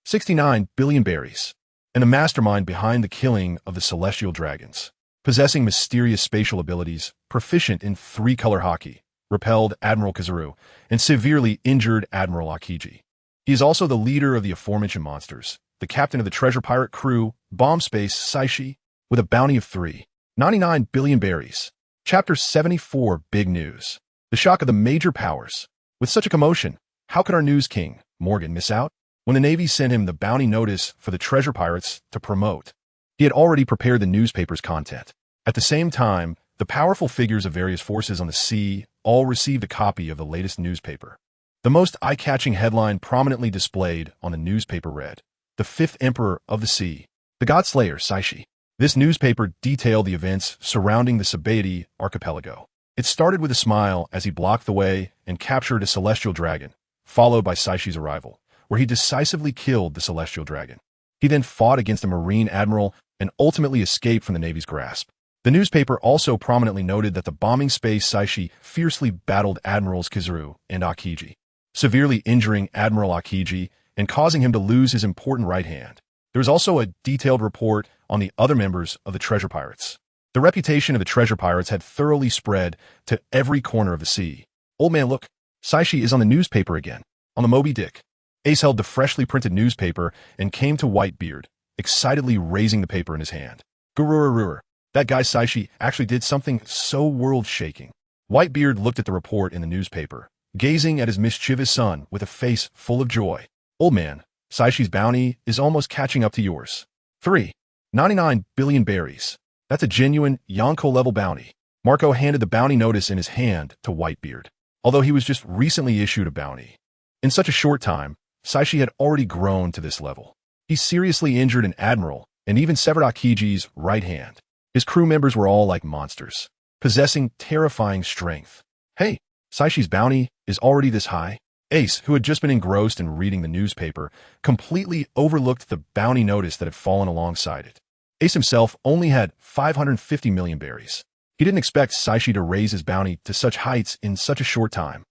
Speaker 1: 69 billion berries, and the mastermind behind the killing of the celestial dragons. Possessing mysterious spatial abilities, proficient in three-color hockey, repelled Admiral Kizaru, and severely injured Admiral Akiji. He is also the leader of the aforementioned monsters, the captain of the treasure pirate crew, Bomb Space, Saixi, with a bounty of 3.99 billion berries. Chapter 74 Big News. The shock of the major powers. With such a commotion, how could our news king, Morgan, miss out? When the Navy sent him the bounty notice for the treasure pirates to promote, he had already prepared the newspaper's content. At the same time, the powerful figures of various forces on the sea all received a copy of the latest newspaper. The most eye-catching headline prominently displayed on the newspaper read, "The Fifth Emperor of the Sea, the Godslayer, Sachi." This newspaper detailed the events surrounding the Sachi archipelago. It started with a smile as he blocked the way and captured a celestial dragon, followed by Saichi's arrival, where he decisively killed the celestial dragon. He then fought against a marine admiral and ultimately escaped from the Navy's grasp. The newspaper also prominently noted that the bombing space Sachi fiercely battled Admirals Kizaru and Akiji, severely injuring Admiral Akiji and causing him to lose his important right hand. There was also a detailed report on the other members of the treasure pirates. The reputation of the treasure pirates had thoroughly spread to every corner of the sea. "Old man, look, Sachi is on the newspaper again, on the Moby Dick." Ace held the freshly printed newspaper and came to Whitebeard, excitedly raising the paper in his hand. "Gurururur, that guy Sachi actually did something so world-shaking." Whitebeard looked at the report in the newspaper, gazing at his mischievous son with a face full of joy. "Old man, Saichi's bounty is almost catching up to yours. 3.99 billion berries. That's a genuine Yonko-level bounty." Marco handed the bounty notice in his hand to Whitebeard, although he was just recently issued a bounty. In such a short time, Sachi had already grown to this level. He seriously injured an admiral and even severed Akiji's right hand. His crew members were all like monsters, possessing terrifying strength. "Hey, Saichi's bounty is already this high?" Ace, who had just been engrossed in reading the newspaper, completely overlooked the bounty notice that had fallen alongside it. Ace himself only had 550 million berries. He didn't expect Sachi to raise his bounty to such heights in such a short time.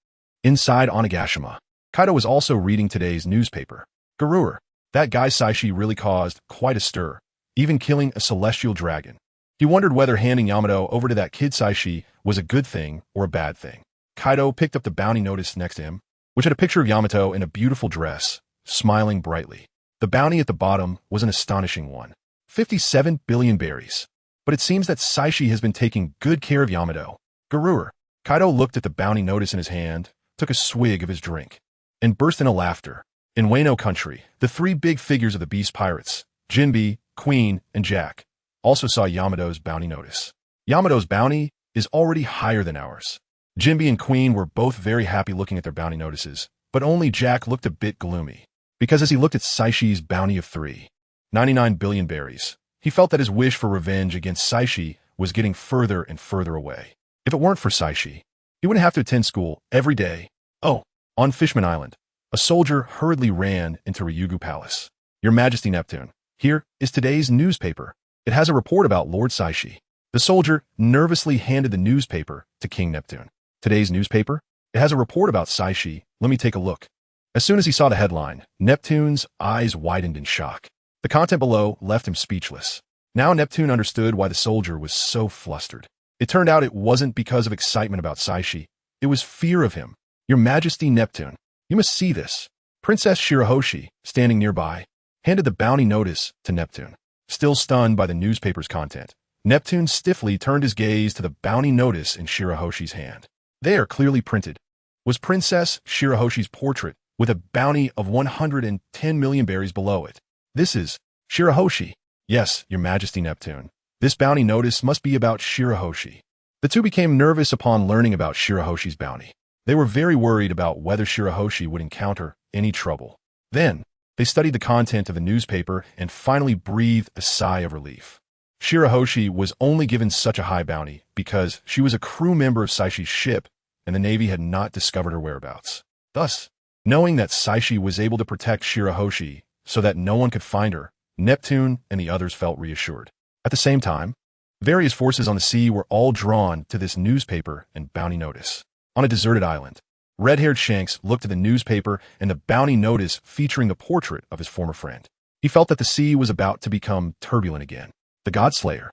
Speaker 1: Inside Onigashima, Kaido was also reading today's newspaper. "Gurur, that guy Sachi really caused quite a stir, even killing a celestial dragon." He wondered whether handing Yamato over to that kid Sachi was a good thing or a bad thing. Kaido picked up the bounty notice next to him, which had a picture of Yamato in a beautiful dress, smiling brightly. The bounty at the bottom was an astonishing one, 57 billion berries. But it seems that Sachi has been taking good care of Yamato. "Gurur." Kaido looked at the bounty notice in his hand, took a swig of his drink, and burst into laughter. In Wano country, the three big figures of the Beast Pirates, Jinbe, Queen, and Jack, also saw Yamato's bounty notice. Yamato's bounty is already higher than ours. Jinbe and Queen were both very happy looking at their bounty notices, but only Jack looked a bit gloomy, because as he looked at Saichi's bounty of 3.99 billion berries, he felt that his wish for revenge against Sachi was getting further and further away. If it weren't for Sachi, he wouldn't have to attend school every day. Oh, on Fishman Island, a soldier hurriedly ran into Ryugu Palace. "Your Majesty Neptune, here is today's newspaper. It has a report about Lord Sachi." The soldier nervously handed the newspaper to King Neptune. "Today's newspaper? It has a report about Sachi. Let me take a look." As soon as he saw the headline, Neptune's eyes widened in shock. The content below left him speechless. Now Neptune understood why the soldier was so flustered. It turned out it wasn't because of excitement about Sachi. It was fear of him. "Your Majesty Neptune, you must see this." Princess Shirahoshi, standing nearby, handed the bounty notice to Neptune. Still stunned by the newspaper's content, Neptune stiffly turned his gaze to the bounty notice in Shirahoshi's hand. There, clearly printed, was Princess Shirahoshi's portrait with a bounty of 110 million berries below it. "This is Shirahoshi." "Yes, Your Majesty Neptune. This bounty notice must be about Shirahoshi." The two became nervous upon learning about Shirahoshi's bounty. They were very worried about whether Shirahoshi would encounter any trouble. Then, they studied the content of the newspaper and finally breathed a sigh of relief. Shirahoshi was only given such a high bounty because she was a crew member of Saichi's ship and the Navy had not discovered her whereabouts. Thus, knowing that Sachi was able to protect Shirahoshi so that no one could find her, Neptune and the others felt reassured. At the same time, various forces on the sea were all drawn to this newspaper and bounty notice. On a deserted island, red-haired Shanks looked at the newspaper and the bounty notice featuring the portrait of his former friend. He felt that the sea was about to become turbulent again. The Godslayer.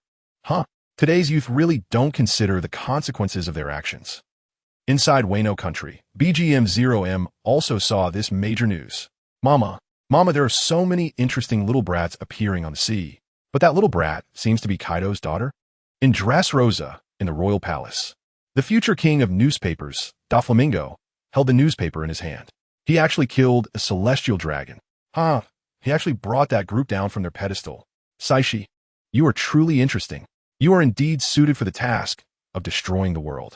Speaker 1: Today's youth really don't consider the consequences of their actions. Inside Wano country, BGM-0M also saw this major news. "Mama, Mama, there are so many interesting little brats appearing on the sea. But that little brat seems to be Kaido's daughter? In Dressrosa, in the royal palace, the future king of newspapers, Doflamingo, held the newspaper in his hand. He actually killed a celestial dragon. He actually brought that group down from their pedestal. Saixi, you are truly interesting. You are indeed suited for the task of destroying the world.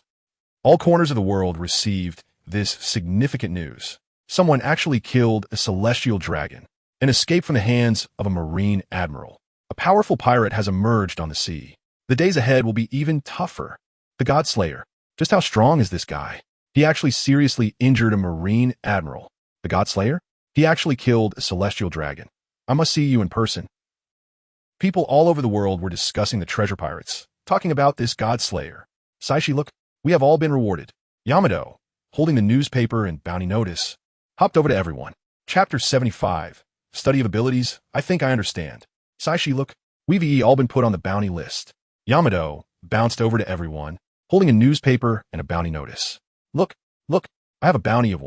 Speaker 1: All corners of the world received this significant news. Someone actually killed a celestial dragon and escaped from the hands of a marine admiral. A powerful pirate has emerged on the sea. The days ahead will be even tougher. The Godslayer. Just how strong is this guy? He actually seriously injured a marine admiral. The Godslayer? He actually killed a celestial dragon. I must see you in person. People all over the world were discussing the treasure pirates, talking about this Godslayer. Saixi, look, we have all been rewarded. Yamato, holding the newspaper and bounty notice, hopped over to everyone. Chapter 75. Study of abilities. I think I understand. Saixi, look, we've all been put on the bounty list. Yamato bounced over to everyone, holding a newspaper and a bounty notice. Look, I have a bounty of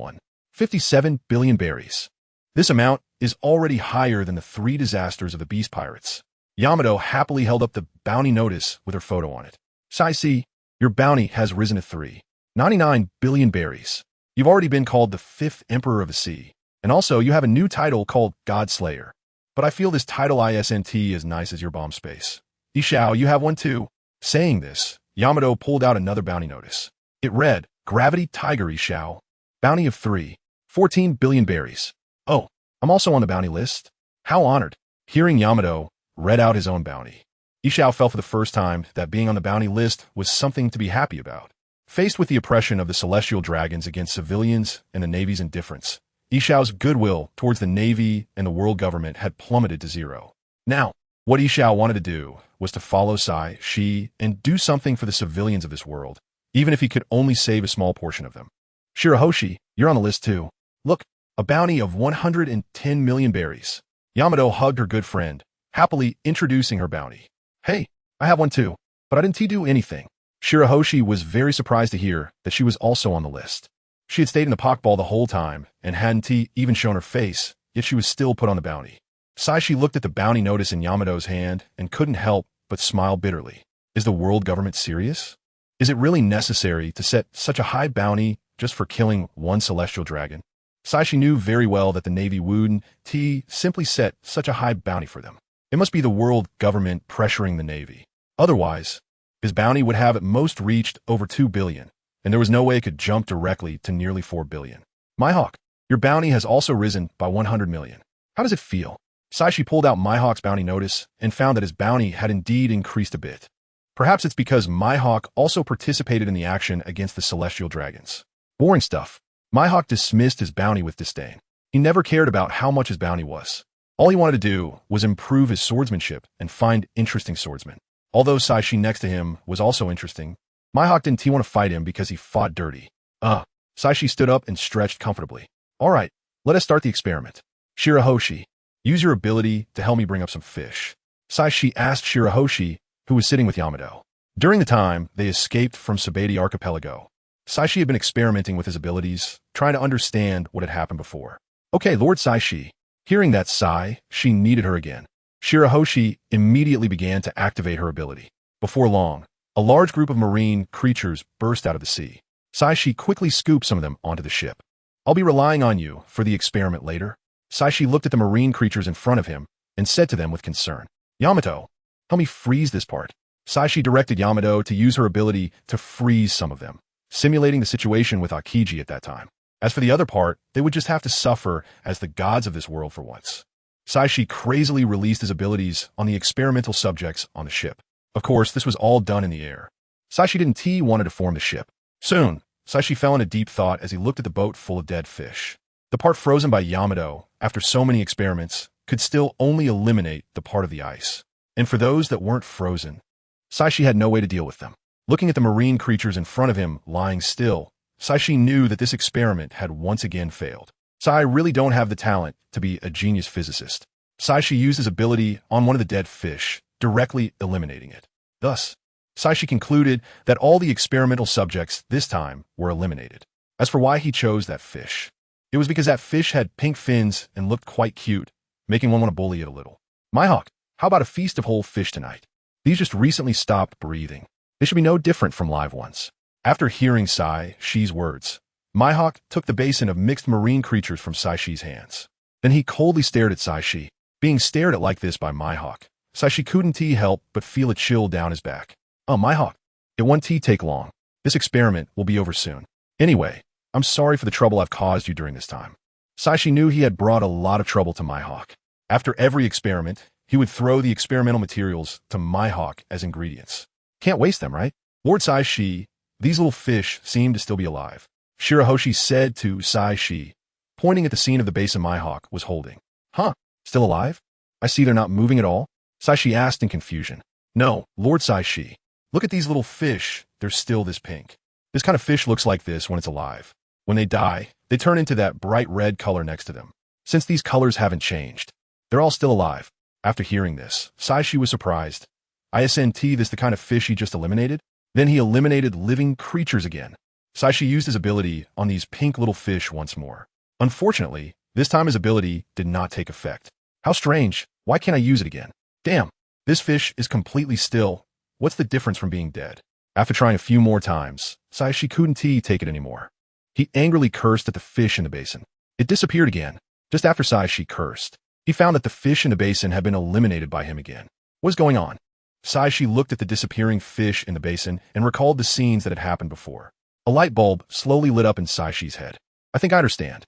Speaker 1: 57 billion berries. This amount is already higher than the 3 disasters of the beast pirates. Yamato happily held up the bounty notice with her photo on it. Saixi, your bounty has risen to 99 billion berries. You've already been called the 5th Emperor of the Sea. And also, you have a new title called Godslayer. But I feel this title isn't as nice as your bomb space. Ishao, you have one too. Saying this, Yamato pulled out another bounty notice. It read, Gravity Tiger Ishao. Bounty of 14 billion berries. Oh, I'm also on the bounty list. How honored. Hearing Yamato read out his own bounty, Ishao felt for the first time that being on the bounty list was something to be happy about. Faced with the oppression of the celestial dragons against civilians and the Navy's indifference, Ishao's goodwill towards the Navy and the world government had plummeted to zero. Now, what Ishao wanted to do was to follow Saixi and do something for the civilians of this world, even if he could only save a small portion of them. Shirahoshi, you're on the list too. Look, a bounty of 110 million berries. Yamato hugged her good friend, happily introducing her bounty. Hey, I have one too, but I didn't do anything. Shirahoshi was very surprised to hear that she was also on the list. She had stayed in the Pokeball the whole time and hadn't even shown her face, yet she was still put on the bounty. Saixi looked at the bounty notice in Yamato's hand and couldn't help but smile bitterly. Is the world government serious? Is it really necessary to set such a high bounty just for killing one celestial dragon? Saixi knew very well that the Navy wouldn't simply set such a high bounty for them. It must be the world government pressuring the Navy. Otherwise, his bounty would have at most reached over 2 billion, and there was no way it could jump directly to nearly 4 billion. Mihawk, your bounty has also risen by 100 million. How does it feel? Saixi pulled out Mihawk's bounty notice and found that his bounty had indeed increased a bit. Perhaps it's because Mihawk also participated in the action against the celestial dragons. Boring stuff. Mihawk dismissed his bounty with disdain. He never cared about how much his bounty was. All he wanted to do was improve his swordsmanship and find interesting swordsmen. Although Saixi next to him was also interesting, Mihawk didn't want to fight him because he fought dirty. Saixi stood up and stretched comfortably. All right, let us start the experiment. Shirahoshi, use your ability to help me bring up some fish. Saixi asked Shirahoshi, who was sitting with Yamato. During the time they escaped from Sabaody Archipelago, Saixi had been experimenting with his abilities, trying to understand what had happened before. Okay, Lord Saixi. Hearing that she needed her again. Shirahoshi immediately began to activate her ability. Before long, a large group of marine creatures burst out of the sea. Saixi quickly scooped some of them onto the ship. I'll be relying on you for the experiment later. Saixi looked at the marine creatures in front of him and said to them with concern, Yamato, help me freeze this part. Saixi directed Yamato to use her ability to freeze some of them, simulating the situation with Akiji at that time. As for the other part, they would just have to suffer as the gods of this world for once. Saixi crazily released his abilities on the experimental subjects on the ship. Of course, this was all done in the air. Saixi didn't want to form the ship. Soon, Saixi fell into deep thought as he looked at the boat full of dead fish. The part frozen by Yamato, after so many experiments, could still only eliminate the part of the ice. And for those that weren't frozen, Saixi had no way to deal with them. Looking at the marine creatures in front of him lying still, Saixi knew that this experiment had once again failed. I really don't have the talent to be a genius physicist. Saixi used his ability on one of the dead fish, directly eliminating it. Thus, Saixi concluded that all the experimental subjects this time were eliminated. As for why he chose that fish, It was because that fish had pink fins and looked quite cute, making one want to bully it a little. Mihawk, how about a feast of whole fish tonight? These just recently stopped breathing. They should be no different from live ones. After hearing Saishi's words, Mihawk took the basin of mixed marine creatures from Saishi's hands. Then he coldly stared at Saixi. Being stared at like this by Mihawk, Saixi couldn't help but feel a chill down his back. Oh, Mihawk, it won't take long. This experiment will be over soon. Anyway, I'm sorry for the trouble I've caused you during this time. Saixi knew he had brought a lot of trouble to Mihawk. After every experiment, he would throw the experimental materials to Mihawk as ingredients. Can't waste them, right? Lord Saixi, these little fish seem to still be alive. Shirahoshi said to Saixi, pointing at the scene of the basin Mihawk was holding. Huh? Still alive? I see they're not moving at all? Saixi asked in confusion. No, Lord Saixi. Look at these little fish. They're still this pink. This kind of fish looks like this when it's alive. When they die, they turn into that bright red color next to them. Since these colors haven't changed, they're all still alive. After hearing this, Saixi was surprised. Isn't this the kind of fish he just eliminated? Then he eliminated living creatures again. Saixi used his ability on these pink little fish once more. Unfortunately, this time his ability did not take effect. How strange. Why can't I use it again? Damn, this fish is completely still. What's the difference from being dead? After trying a few more times, Saixi couldn't take it anymore. He angrily cursed at the fish in the basin. It disappeared again. Just after Saixi cursed, he found that the fish in the basin had been eliminated by him again. What is going on? Saixi looked at the disappearing fish in the basin and recalled the scenes that had happened before. A light bulb slowly lit up in Saishi's head. I think I understand.